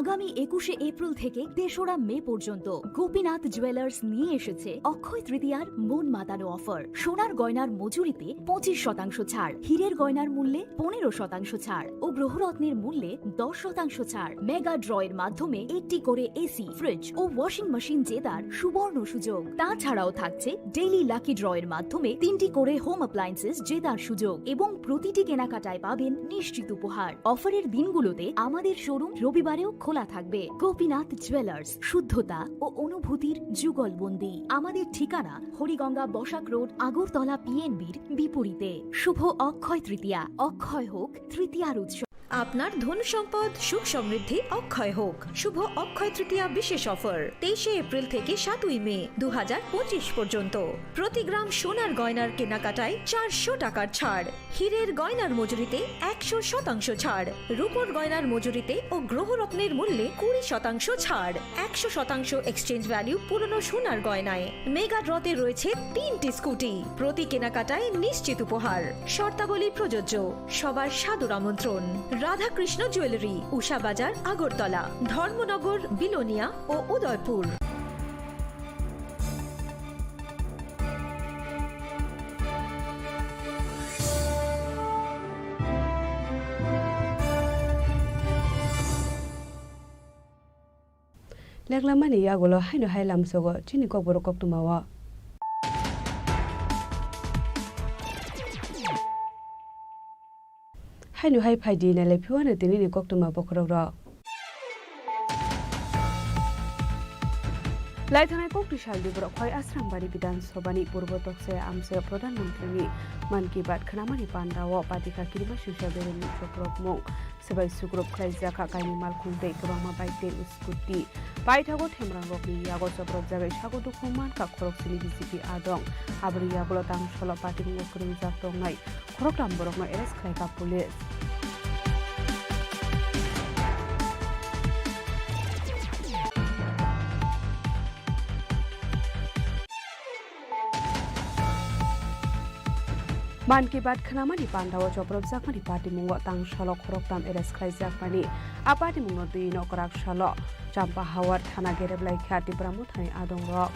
আগামী 21শে April থেকে ৩রা মে পর্যন্ত Gopinath jewellers নিয়ে এসেছে অক্ষয় তৃতীয়ার মন মাতানো offer. সোনার গয়নার মজুরিতে 25% ছাড়, হীরের গয়নার মূল্যে 15% ছাড় ও গ্রহরত্নের মূল্যে 10% ছাড়। মেগা ড্রয়ের মাধ্যমে একটি করে এসি, ফ্রিজ ও ওয়াশিং মেশিন জেতার সুবর্ণ সুযোগ। তাছাড়াও থাকছে ডেইলি লাকি ড্রয়ের মাধ্যমে 3টি করে হোম অ্যাপ্লায়েন্সেস জেতার সুযোগ এবং প্রতিটি কেনাকাটায় পাবেন নিশ্চিত উপহার। অফারের দিনগুলোতে আমাদের শোরুম রবিবারেও খোলা থাকবে। গোপীনাথ জুয়েলার্স, শুদ্ধতা ও অনুভূতির যুগলবন্দি। আমাদের ঠিকানা হরিগঙ্গা বসাক রোড, আগরতলা পিএনবির বিপরীতে। শুভ অক্ষয় তৃতীয়া, অক্ষয় হোক তৃতীয়ার উৎসব। আপনার ধন সম্পদ সুখ সমৃদ্ধি অক্ষয় হোক। শুভ অক্ষয় তৃতীয়া বিশেষ অফার 23শে এপ্রিল থেকে 7ই মে 2025 পর্যন্ত। প্রতি গ্রাম সোনার গয়নার কেনাকাটায় 400 টাকার ছাড়, হীরের গয়নার মজুরিতে 100% ছাড়, রূপোর গয়নার মজুরিতে ও গ্রহরত্নের মূল্যে 20% ছাড়, 100% এক্সচেঞ্জ ভ্যালু পুরনো সোনার গয়নায়। মেগা ড্রতে রয়েছে 3টি স্কুটি, প্রতি কেনাকাটায় নিশ্চিত উপহার। শর্তাবলী প্রযোজ্য। সবার সাদর আমন্ত্রণ। রাধাকৃষ্ণ জুয়েলারি, উষা বাজার, আগরতলা, ধর্মনগর, বিলোনিয়া ও উদয়পুর। লেগলামানি ইয়াগুলো হাইনো হাইলামসগো চিনি কবর কক্তুমাওয়া। হাইনো হাই ফাইদি নালে ফিওয়ানো তিনি কক্তুমা বখরগ্র। লাইথানাय कक्टिशाल दिब्र खय आश्रामबाड़ी विधानसभानि पूर्व तकसे आमसे प्रधानमंत्री मन की बात खनामानि पान्डाव पातिका किरिमा सुसा बेरेनि चक्रमु सबाय सुग्रुप खायजाखा कायनि मालखुंदै गोबांमा बाइते स्कुटि बाइथागो थेमरांगनि यागो सब्रब जाबाय सागो दुखुमान का खरकसिनि बिजेपि आदं आबरि यागलो तांसल पार्टी मुखरुम जातंनाय खरकराम बरकनो एरेस्ट खायका पुलिस। मान की बात खनामानि पान्डाव चप्रब जाकमानि पार्टी मुंगो तांसल खरकराम एरेस्ट खायजाकमानि आ पार्टी मुंगो दुइ नकराक साल चाम्पा हावार थाना गेरेबलाय ख्याति ब्राह्मथानि आदं र।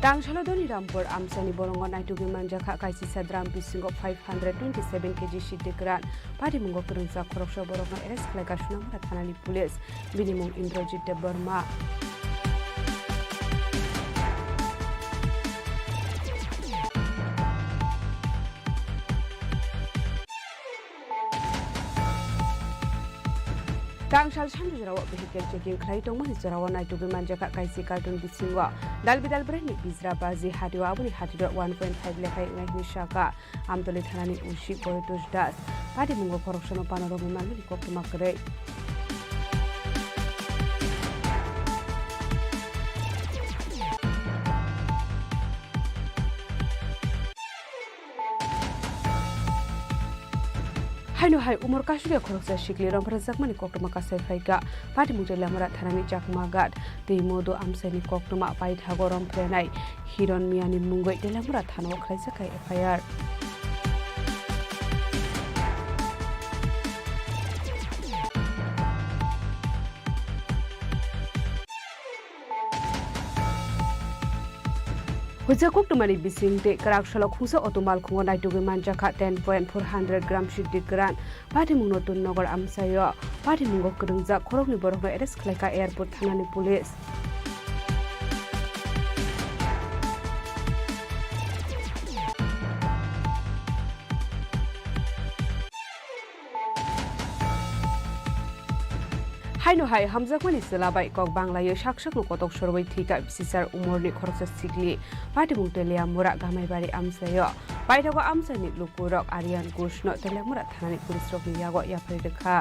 Dangsalo doni rampur amsani borongo naitugi manjaka kaisi sadram bisingo 527 kg shidikran padi mungo kurunsa korokso borongo eres klega shunamura thanani pulis binimung Indrajit Debarma. Dangsal sanju jarawa vehicle checking khai tongmani jarawa naitugi manjaka kaisi carton bisingo dalbidal breni bizra bazi hadiwa abuni hadido 1.5 lekhai ngahni shaka amtoli thanani ushi koitus das padi mungo koroksono panoromi manmani koktumakre. haino hai umur kasuria khoroksa shikli rompra zakmani koktoma kasai phaiga pati mutele amara thanami chakma gad tei modo amsani koktoma pai thago romprenai hiron miani mungoi delamura thano khlaisa kai FIR Huja koktumani bisingte karak shalok husa otomal khungo naituge manjakha 10.400 gram shiddi gran pati mung notun nogor amsayo pati mungo krungja khorokni borokno arrest khlaika airport thanani police haino hai hamjakmani selabai kok banglayo shakshakno kotok sorbai thika bisisar umorni khoroksa sikli pati mungte liamura gamaibari amsayo paitago amsani lukurok arian kushno telemura thanani police rokni yago yapari dekha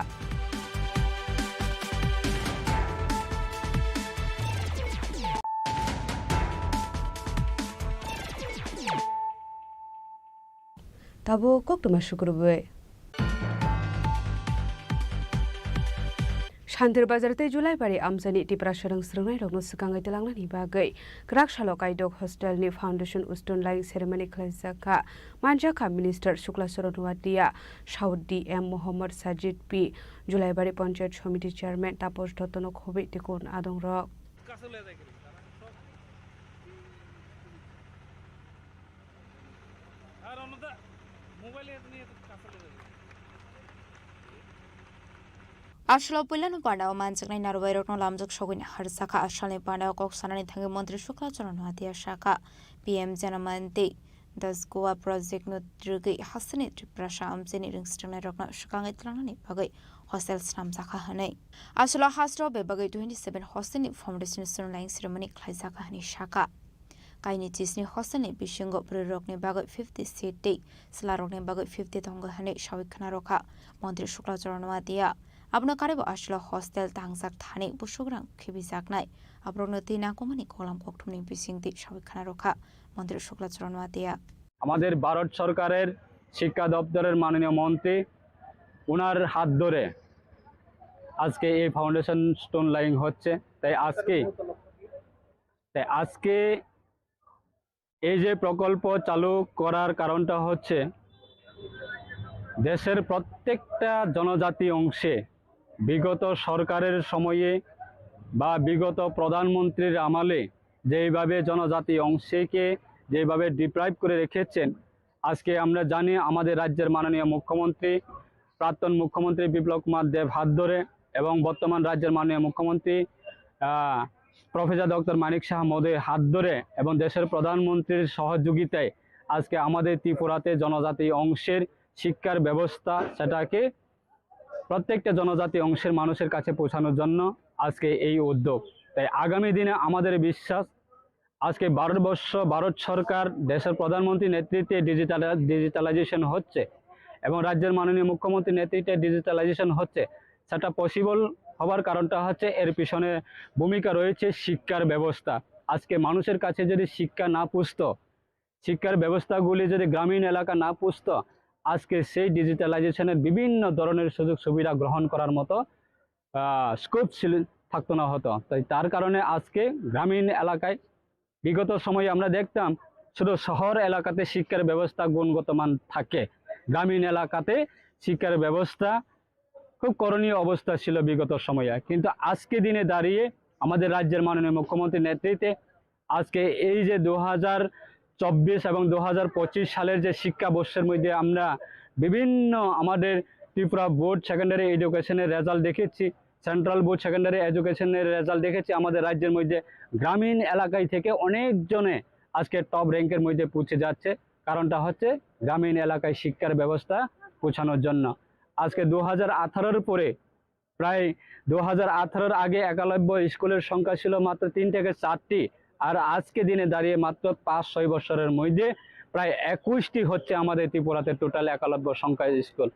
tabo koktuma shukurbai Shantir bazarte Julai bari amsani Tripura sarang srangnai rokno sikangai telangnani bagai krak shalokai dog hostel ni foundation uston lying ceremony khlaisaka manjaka minister Shukla Soronwatia Saudi M Mohammad Sajid P Julai bari panchayat committee chairman Tapos Dottono khobi tikun adong rok Ashlo Pulano Panda Mansakai Narway Lamjak Shogin Harsaka Ashali Panda Kok Sanani Tangi Montri Shukla Choranwatia Shaka PM Janamante Das Goa Project no Drugi Hasani Tripura Amsini Ringston Rokna Shukangitlani Pagai Hostel Snamsaka Hane Ashla Hastro Bebagai 27 Hostini Foundation Sunline Ceremony Klaisaka Hani Shaka Kaini Disney Hostani Bishingo Prurokni Bagai 50 seat day Slarokni Bagai 50 Tonga Hane Shawikanaroka Montri Shukla Choranwatia Abno karebo ashlo hostel tangsak thani busugrang khibijak nai abrono tina komani kolam koktumni bisingti sabikhana rokha মন্ত্রী শুক্লা চরণওয়াতিয়া আমাদের ভারত সরকারের শিক্ষা দপ্তরের মাননীয় মন্ত্রী ওনার হাত ধরে আজকে এই ফাউন্ডেশন স্টোন লাইং হচ্ছে তাই আজকে এই যে প্রকল্প চালু করার কারণটা হচ্ছে দেশের প্রত্যেকটা জনজাতি অংশে বিগত সরকারের সময়ে বা বিগত প্রধানমন্ত্রীর আমলে যেভাবে জনজাতি অংশকে যেভাবে ডিপ্রাইভ করে রেখেছেন আজকে আমরা জানি আমাদের রাজ্যের মাননীয় মুখ্যমন্ত্রী প্রাক্তন মুখ্যমন্ত্রী বিপ্লব কুমার দেব হাত ধরে এবং বর্তমান রাজ্যের মাননীয় মুখ্যমন্ত্রী প্রফেসর ডক্টর মানিক শাহ মহোদয়ের হাত ধরে এবং দেশের প্রধানমন্ত্রীর সহযোগিতায় আজকে আমাদের ত্রিপুরাতে জনজাতি অংশের শিক্ষার ব্যবস্থা সেটাকে প্রত্যেকটা জনজাতি অংশের মানুষের কাছে পৌঁছানোর জন্য আজকে এই উদ্যোগ তাই আগামী দিনে আমাদের বিশ্বাস আজকে ভারত সরকার দেশের প্রধানমন্ত্রীর নেতৃত্বে ডিজিটালাইজেশন হচ্ছে এবং রাজ্যের মাননীয় মুখ্যমন্ত্রীর নেতৃত্বে ডিজিটালাইজেশন হচ্ছে সেটা পসিবল হওয়ার কারণটা হচ্ছে এর পিছনে ভূমিকা রয়েছে শিক্ষার ব্যবস্থা আজকে মানুষের কাছে যদি শিক্ষা না পৌঁছত শিক্ষার ব্যবস্থাগুলি যদি গ্রামীণ এলাকা না পৌঁছত আজকে সেই ডিজিটালাইজেশনের বিভিন্ন ধরনের সুযোগ সুবিধা গ্রহণ করার মতো স্কোপ থাকতো না হতো তাই তার কারণে আজকে গ্রামীণ এলাকায় বিগত সময়ে আমরা দেখতাম শুধু শহর এলাকাতে শিক্ষার ব্যবস্থা গুণগত মান থাকে গ্রামীণ এলাকাতে শিক্ষার ব্যবস্থা খুব করণীয় অবস্থা ছিল বিগত সময়ে কিন্তু আজকে দিনে দাঁড়িয়ে আমাদের রাজ্যের মাননীয় মুখ্যমন্ত্রীর নেতৃত্বে আজকে এই যে 2024 এবং 2025 সালের যে শিক্ষাবর্ষের মধ্যে আমরা বিভিন্ন আমাদের ত্রিপুরা বোর্ড সেকেন্ডারি এডুকেশনের রেজাল্ট দেখেছি সেন্ট্রাল বোর্ড সেকেন্ডারি এডুকেশনের রেজাল্ট দেখেছি আমাদের রাজ্যের মধ্যে গ্রামীণ এলাকায় থেকে অনেকজনে আজকে টপ র্যাঙ্কের মধ্যে পৌঁছে যাচ্ছে কারণটা হচ্ছে গ্রামীণ এলাকায় শিক্ষার ব্যবস্থা পৌঁছানোর জন্য আজকে 2018 পরে প্রায় 2018 আগে একলব্য স্কুলের সংখ্যা ছিল মাত্র 3 থেকে 4টি আর আজকে দিনে দাঁড়িয়ে মাত্র 5-6 বছরের মধ্যে প্রায় 21টি হচ্ছে আমাদের ত্রিপুরাতে টোটাল একলব্য সংখ্যার স্কুল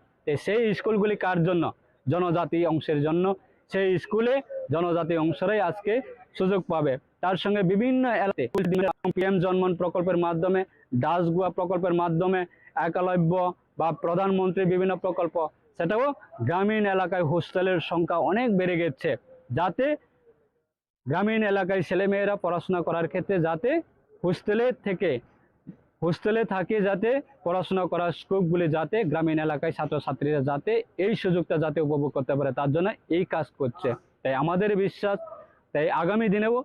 সেই স্কুলগুলি কার জন্য জনজাতি অংশের জন্য সেই স্কুলে জনজাতি অংশরাই আজকে সুযোগ পাবে তার সঙ্গে বিভিন্ন এলাকাতে পিএম জন্মন প্রকল্পের মাধ্যমে দাসগুয়া প্রকল্পের মাধ্যমে একলব্য বা প্রধানমন্ত্রী বিভিন্ন প্রকল্প সেটাও গ্রামীণ এলাকায় হোস্টেলের সংখ্যা অনেক বেড়ে গেছে, যাতে গ্রামীণ এলাকায় ছেলেমেয়েরা পড়াশোনা করার ক্ষেত্রে যাতে হোস্টেলে থাকে যাতে পড়াশোনা করার স্কোপগুলি যাতে গ্রামীণ এলাকায় ছাত্রছাত্রীরা যাতে এই সুযোগটা যাতে উপভোগ করতে পারে, তার জন্য এই কাজ করছে। তাই আমাদের বিশ্বাস, তাই আগামী দিনেও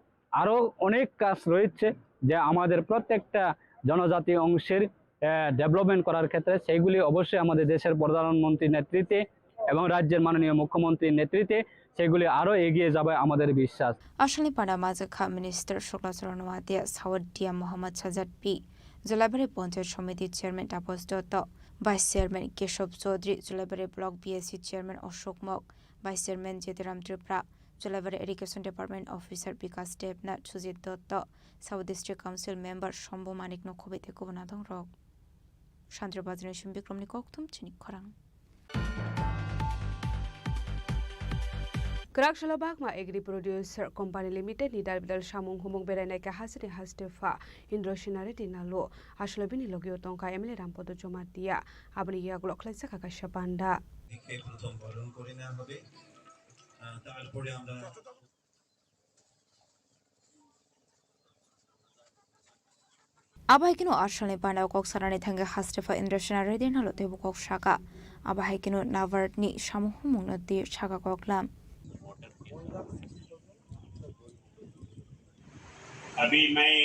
আরও অনেক কাজ রয়েছে যে আমাদের প্রত্যেকটা জনজাতি অংশের ডেভেলপমেন্ট করার ক্ষেত্রে সেইগুলি অবশ্যই আমাদের দেশের প্রধানমন্ত্রীর নেতৃত্বে এবং রাজ্যের মাননীয় মুখ্যমন্ত্রীর নেতৃত্বে সেগুলি আরও এগিয়ে যাবে আমাদের বিশ্বাস। আসলে পাড়া মাজখা মিনিস্টার শুক্লাচরণ ওয়াদিয়া সাউদিয়া মোহাম্মদ সাজাদ পি, জলাবাড়ি পঞ্চায়েত সমিতির chairman Tapas Dutta, vice chairman Keshab Chowdhury, Jolaibari block BSC chairman Ashok Mog, vice chairman চিনিখরাং Tripura, Jolaibari education department officer Bikash Debnath, Sujit Dutta, south district council member Shambhu Manik নখবে থেকে গুণাদং রক শান্তিবাজারের বিক্রমনি কক্তুম চিনি খরাং। Kerak ma Agri Producer Company Limited ni dalbidal samung humung berenai ke hasini hastefa Indro Shinare dinalo aslobini logio tongka emile rampodo jomatia abni ya glok klaisa kakasha banda দেখে প্রথম বরণ করে নেওয়া হবে তারপরে আমরা Abahikino ashalni panda kok sarani thanga hastefa Indro Shinare dinalo tebu kok shaka abahikino navard ni samung humung nadi shaka koklam. अभी मैं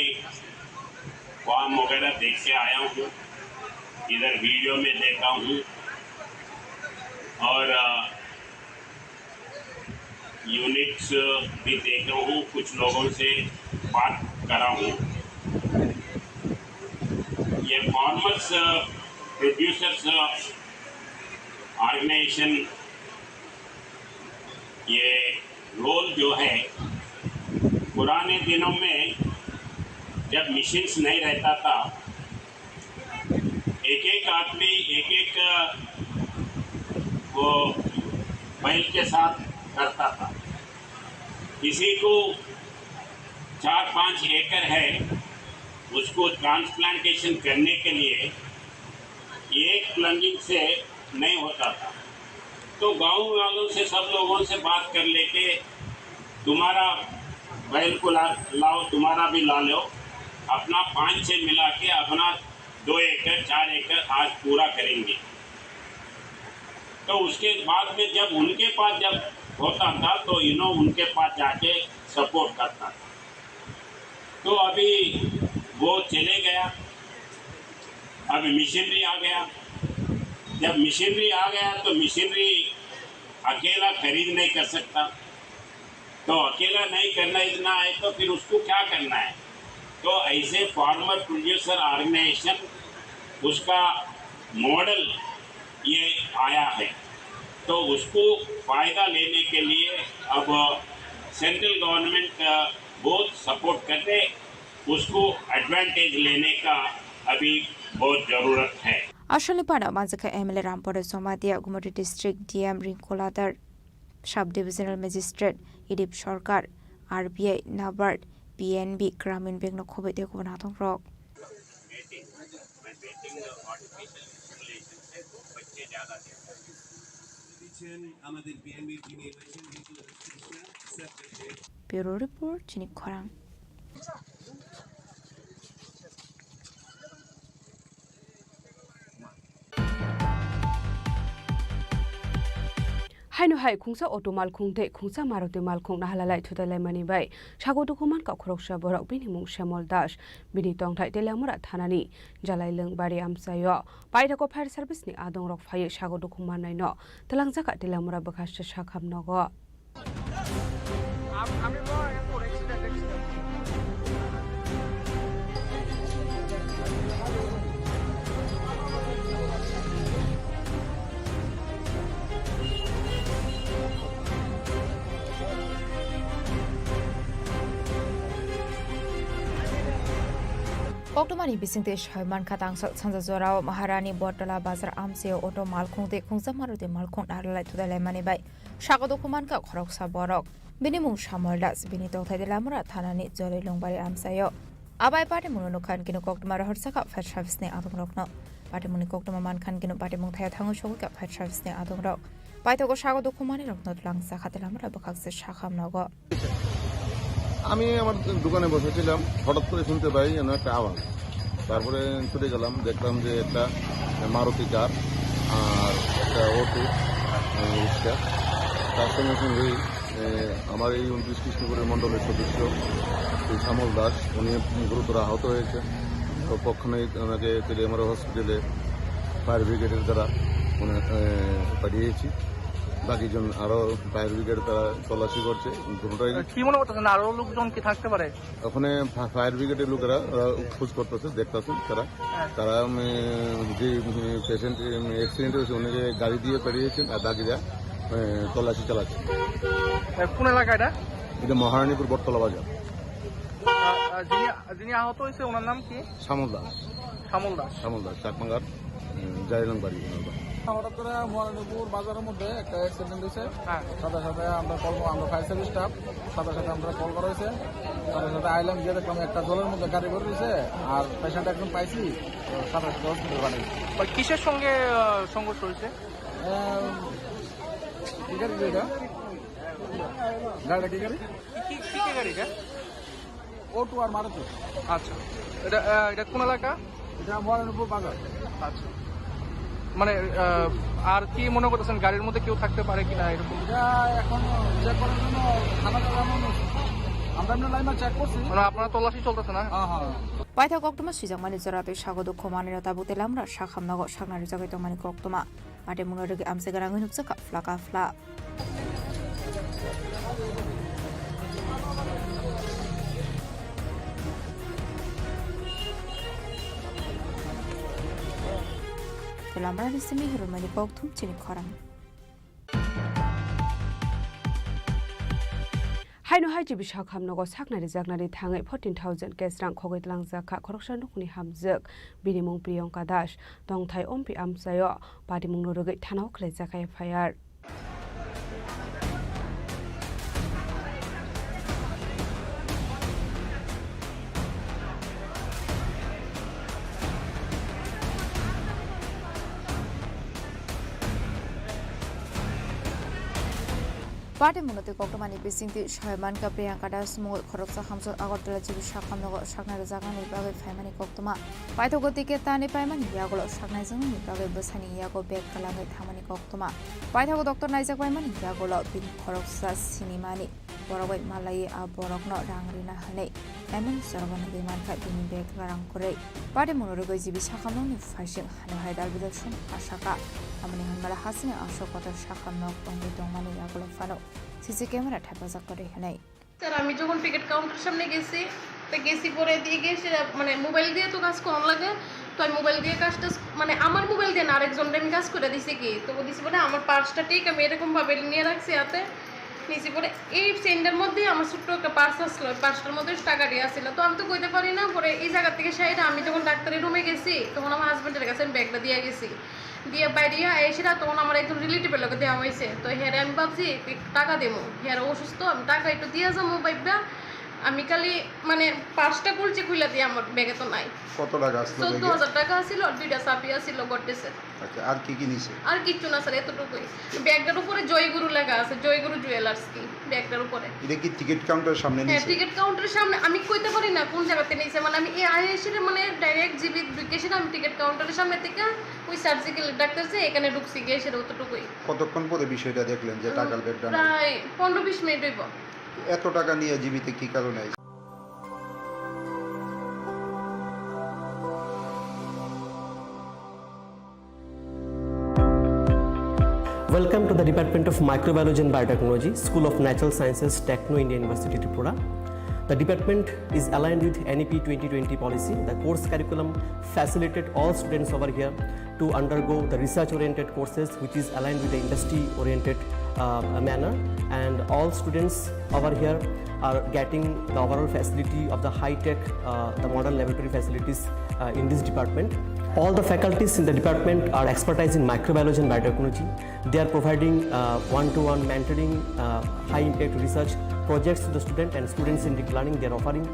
फॉर्म वगैरह देख के आया हूँ, इधर वीडियो में देखा हूँ और यूनिट्स भी देखा हूँ, कुछ लोगों से बात करा हूँ। ये फार्मर्स प्रोड्यूसर्स ऑर्गेनाइजेशन ये रोल जो है, पुराने दिनों में जब मशीन्स नहीं रहता था, एक एक आदमी एक एक वो बैल के साथ करता था। किसी को 4-5 एकड़ है, उसको ट्रांसप्लांटेशन करने के लिए एक प्लंगिंग से नहीं होता था, तो गांव वालों से सब लोगों से बात कर लेके तुम्हारा बैल को लाओ, तुम्हारा भी ला लो, अपना 5-6 मिला के अपना 2 एकड़ 4 एकड़ आज पूरा करेंगे। तो उसके बाद में जब उनके पास जब होता था तो उनके पास जाके सपोर्ट करता था। तो अभी वो चले गया, अभी मशीनरी आ गया। जब मशीनरी आ गया तो मशीनरी अकेला खरीद नहीं कर सकता, तो अकेला नहीं करना इतना है तो फिर उसको क्या करना है। तो ऐसे फार्मर प्रोड्यूसर ऑर्गेनाइजेशन उसका मॉडल ये आया है, तो उसको फ़ायदा लेने के लिए अब सेंट्रल गवर्नमेंट बहुत सपोर्ट करते, उसको एडवांटेज लेने का अभी बहुत ज़रूरत है। আসলে পাড়া মাজখা এমএলএ রামপুরে জমাতিয়া গুমটি ডিস্ট্রিক্ট ডিএম রিঙ্কোলাদার, সাব ডিভিশনাল ম্যাজিস্ট্রেট ইডিপ Sarkar, RBI, NABARD, PNB, Gramin bank নখবে দেখো নাথং রক ব্যুরো রিপোর্ট চিনি খরাং। Haino hai khungsa auto malkhung de khungsa maruti malkhung na halalai thudalai mani bai sago dokuman ka khoroksa borak bini mung Shamol Das bini tong thai telamura thanani jalai leng bari amsayo paida ko fire service ni adong rok phai sago dokuman nai no telang jaka telamura bakhas sakham nogo আমি Oktomani bisingte shaiman khatang sanja jorao Maharani Botala Bazar amse auto malkhung de khungsa maruti malkhung naralai thudalai mani bai sago dokuman ka khoroksa borok binimung Shamol Das bini tongthai delamura thanani jolai longbari amsayo abai pare munono khan kinu koktomar horsaka fire service ne adong rokno পাটেমুনি কক্তমা মানখান কিনো পাটেমুং থায়া Thangu সগুকা fire সার্ভিসনি আদংরok পাইথগো sago দুখুমানি rock নদলাং সাখাতেল আমরা বখাকসে শাখাম নগো আমি আমার দোকানে বসেছিলাম, হঠাৎ করে শুনতে পাই যেন একটা আওয়াজ। তারপরে ছুটে গেলাম, দেখলাম যে একটা মারুতি কার আর একটা অটো রিক্সা। তার সঙ্গে সঙ্গেই আমার এই 29 কৃষ্ণপুরের মণ্ডলের সদস্য শ্রী শ্যামল দাস, উনি গুরুতর আহত হয়েছে। তো পক্ষণেই ওনাকে তেলিয়ামারা হসপিটালে ফায়ার ব্রিগেডের দ্বারা পাঠিয়েছি। বাকিজন আরো ফায়ার ব্রিগেড তারা তল্লাশি করছে। কি মনে করতেছেন আরো লোকজন কি থাকতে পারে? ওখানে ফায়ার ব্রিগেডের লোকেরা খোঁজ করতেছে, দেখতেছে তারা যে পেশেন্ট অ্যাক্সিডেন্ট হয়েছে উনিকে গাড়ি দিয়ে পাঠিয়েছেন আর বাকিরা তল্লাশি চালাচ্ছে। কোন এলাকা এটা? এটা মহারানীপুর বটতলা বাজার। যিনি আহত হয়েছে ওনার নাম কি? শ্যামল দাস। শ্যামল দাস চাকমাঙ্গার জাইলং বাড়ি। হঠাৎ করে মহারানীপুর বাজারের মধ্যে একটা অ্যাক্সিডেন্ট হয়েছে। সাথে সাথে আমরা ফায়ার সার্ভিস স্টাফ সাথে আমরা কল করা হয়েছে। সাথে আইলাম গিয়ে দেখলাম একটা জলের মধ্যে গাড়ি ভরে রয়েছে আর পেশেন্ট একজন পাইছি, সাথে হসপিটাল বানিয়েছি। কিসের সঙ্গে সংঘর্ষ হয়েছে? কি গাড়ি এটা? গাড়িটা কি গাড়ি? কি গাড়িটা? অটো আর মারুতি। আচ্ছা, এটা কোন এলাকা? এটা মহারানীপুর বাজার। আচ্ছা, মানে আর কি মনে করতেছেন গাড়ির মধ্যে কেউ থাকতে পারে কিনা এরকম? এখন চেক করার জন্য থানা আমরা এমনি লাইন চেক করছি। মানে আপনারা তল্লাশি চলতেছে না? পাইথা কক্তমা সিজাংমানি জরাতে সাগো দুঃখ মানিরতা বুতেলামরা শাখাম নগর সাগনারি জাগাইতো মানি কক্তমা পাটে মুনরগে আমসে গারাঙ্গি নুকসা ফ্লাকা ফ্লা Telamra disini hirumani koktum Chini Khorang. Haino haji bishak hamnogo saknari jagnari thangai 14,000 kesrang khogitlang jaka khoroksan nukni hamjak binimung Priyanka Das dongthai ompi amsayo padimung norogai thanao khlai jakai fire. Party Munote Kokomani Bisinti Shaiman Priyanka Das Mol Khoroksa Hamso Agortala Jibi Shakamnogo Shaknari Zagani Bagai Family Koktoma Paitogo Tiketani Paimani Yagolo Shaknazan Bagai Busani Yago Bek Kalangai Tamani Koktoma Paitogo Dr. Nizak Paimani Yagolo Bin Khoroksa Sinimani Borowai Malay Aborokno Rangrina Hane Emin Sorban Biman Bini Bek Larangkore Party Munogo Jibi Shakamoni Fashion Hano Haidal Bidashun Ashaka Amani Hamala Hasina Ashokota Shakamnok Ongi Domani Yagolo Fano CC camera হেফাজত করে নাই। Sir আমি যখন ticket কাউন্টারের সামনে গেছি পরে দিয়ে গেছি মানে মোবাইল দিয়ে তো কাজ কম লাগে, তো আমি মোবাইল দিয়ে কাজটা মানে আমার মোবাইল দিয়ে না আরেকজনকে আমি কাজ করে দিছি কি তো দিছি পরে আমার পার্সটা ঠিক আমি এরকম ভাবে নিয়ে রাখছি হাতে নিছি পরে এই সেন্ডের মধ্যে আমার ছোট্ট একটা পার্স আসলো, পার্সটার মধ্যে টাকা দিয়ে আসছিল, তো আমি তো কইতে পারি না। পরে এই জায়গা থেকে সাইডে আমি যখন ডাক্তারের রুমে গেছি তখন আমার হাজবেন্ডের কাছে আমি ব্যাগটা দিয়ে গেছি, দিয়ে বাইরিয়া এসে তখন আমার একজন রিলেটিভের লোকে দেওয়া হয়েছে। তো হেরে আমি ভাবছি টাকা দেবো, হেরে অসুস্থ আমি টাকা একটু দিয়ে যাবো ভাইবা, আমি খালি মানে পার্সটা খুলে দিয়ে আমার ব্যাগে তো নাই। কত টাকা আসলো? 14,000 টাকা ছিল আর 2টা সাপিয়া ছিল গড্ডেসের। আচ্ছা, আর কি কি নিছে? আর কিচ্ছু না স্যার, এতটুকুই। ব্যাগটার উপরে জয়গুরু লেখা আছে, জয়গুরু জুয়েলার্স কি ব্যাগটার উপরে। এটা কি টিকিট কাউন্টারের সামনে নিছে? হ্যাঁ, টিকিট কাউন্টারের সামনে। আমি কইতে পারি না কোন জায়গাতে নিছে, মানে আমি এই আইএসএর মানে ডাইরেক্ট জিবি ঢুকেছি না, আমি টিকিট কাউন্টারের সামনে থেকে ওই সার্জিক্যাল ডাক্তারছে এখানে ঢুকছি গিয়ে সেটা অতটুকুই। কতক্ষণ পরে বিষয়টা দেখলেন যে টাকার ব্যাগটা নাই? প্রায় 15-20 মিনিট হইব। এত টাকা নিয়ে জীবিতে কি কারণে আইছে? Welcome to the Department of Microbiology and Biotechnology, School of Natural Sciences, Techno India University, Tripura. The department is aligned with NEP 2020 policy. The course curriculum facilitated all students over here to undergo the research-oriented courses, which is aligned with the industry-oriented manner. And all students over here are getting the overall facility of the high-tech, the modern laboratory facilities in this department. All the faculties in the department are expertise in microbiology and biotechnology. They are providing one-to-one mentoring, high-impact research projects to the student and student-centric learning they are offering,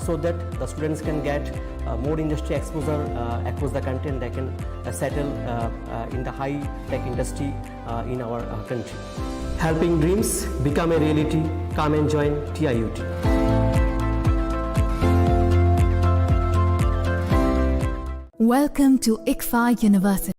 so that the students can get more industry exposure across the country and they can settle in the high-tech industry in our country. Helping dreams become a reality. Come and join TIUT. Welcome to ICFA University.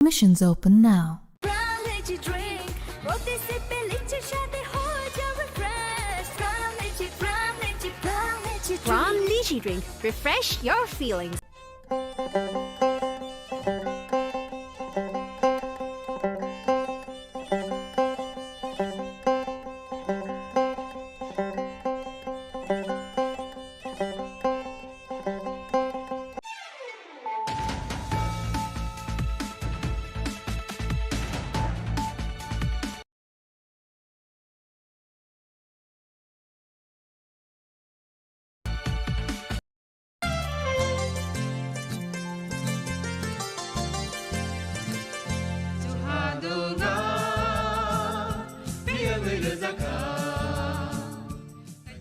Admissions open now. Pram Lychee Drink. Refresh your feelings.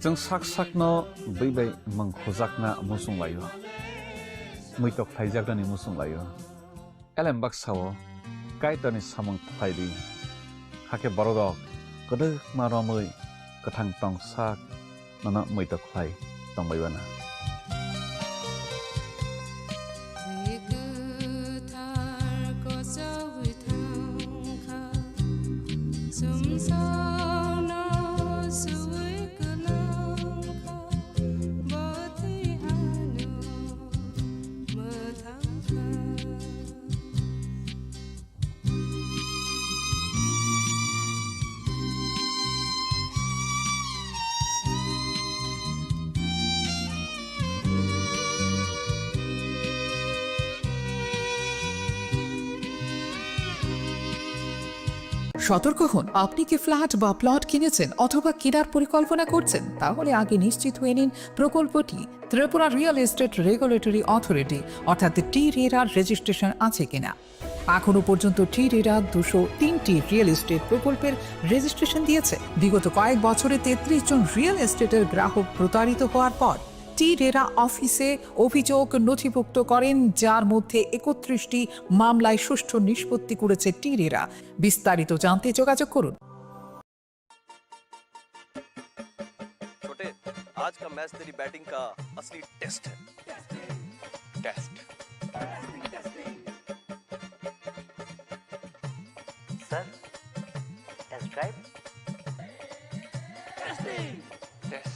जों साक साकनो बैबाय मंखजाकना मुसुं लायो मैतक थाइजाकदानि मुसुं लायो एलेम बाक्साव काइटानि सामं थाइदि हाके बरदक गदक मारमै गोथां टं साक नना मैतक Thai दंबायबाना সতর্ক হন, আপনি কি ফ্ল্যাট বা প্লট কিনেছেন অথবা কেনার পরিকল্পনা করছেন, তাহলে আগে নিশ্চিত হয়ে নিন প্রকল্পটি Tripura real estate regulatory authority অর্থাৎ টি-রেরার রেজিস্ট্রেশন আছে কিনা। এখনো পর্যন্ত টি-রেরা 203টি রিয়েল এস্টেট প্রকল্পের রেজিস্ট্রেশন দিয়েছে। বিগত কয়েক বছরে 33 জন রিয়েল এস্টেটের গ্রাহক প্রতারিত হওয়ার পর টি-রেরা অফিসে অভিযোগ নথিভুক্ত করেন, যার মধ্যে 31টি মামলায় সুষ্ঠু নিষ্পত্তি করেছে টি-রেরা। বিস্তারিত জানতে যোগাযোগ করুন। छोटे, आज का मैच तेरी बैटिंग का असली टेस्ट है। Test sir, test drive test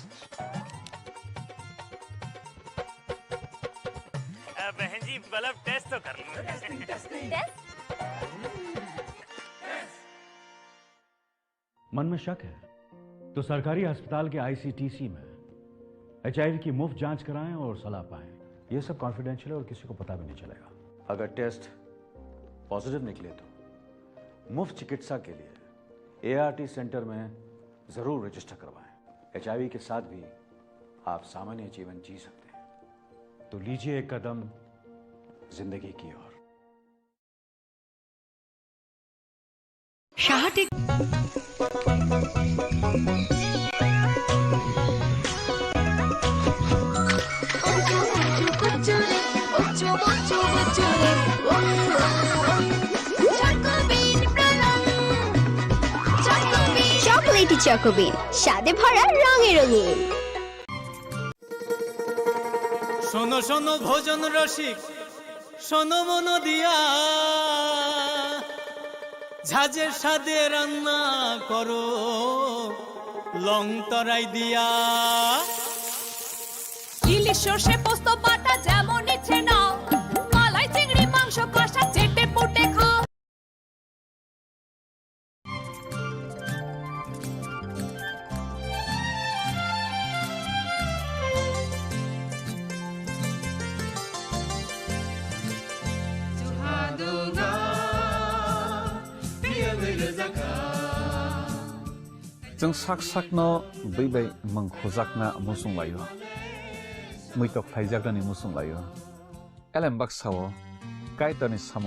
बहन जी बल्ब टेस्ट तो कर लो। मन में शक है तो सरकारी अस्पताल के आईसीटीसी में HIV की मुफ्त जांच कराएं और सलाह पाएं। ये सब कॉन्फिडेंशियल है और किसी को पता भी नहीं चलेगा। अगर टेस्ट पॉजिटिव निकले तो मुफ्त चिकित्सा के लिए ART सेंटर में जरूर रजिस्टर करवाएं। HIV के साथ भी आप सामान्य जीवन जी सकते हैं। तो लीजिए एक कदम जिंदगी की ओर। চকোলেটি চকোবিন স্বাদে ভরা রঙে রঙিন। শোনো শোনো ভোজন রসিক শোনো মন দিয়া ঝাঁঝের স্বাদে রান্না করো লং তরাই দিয়া ইলিশ সর্ষে পোস্ত বাটা যেমন ইচ্ছে নাও মালাই চিংড়ি মাংস কষা চেটে পুটে খাও। जों साक साकनो बैबाय मंखोजाकना मुसुं लायो मैतक थाइजाकनानि मुसुं लायो एलेम बाक्साओ कायतानि सामं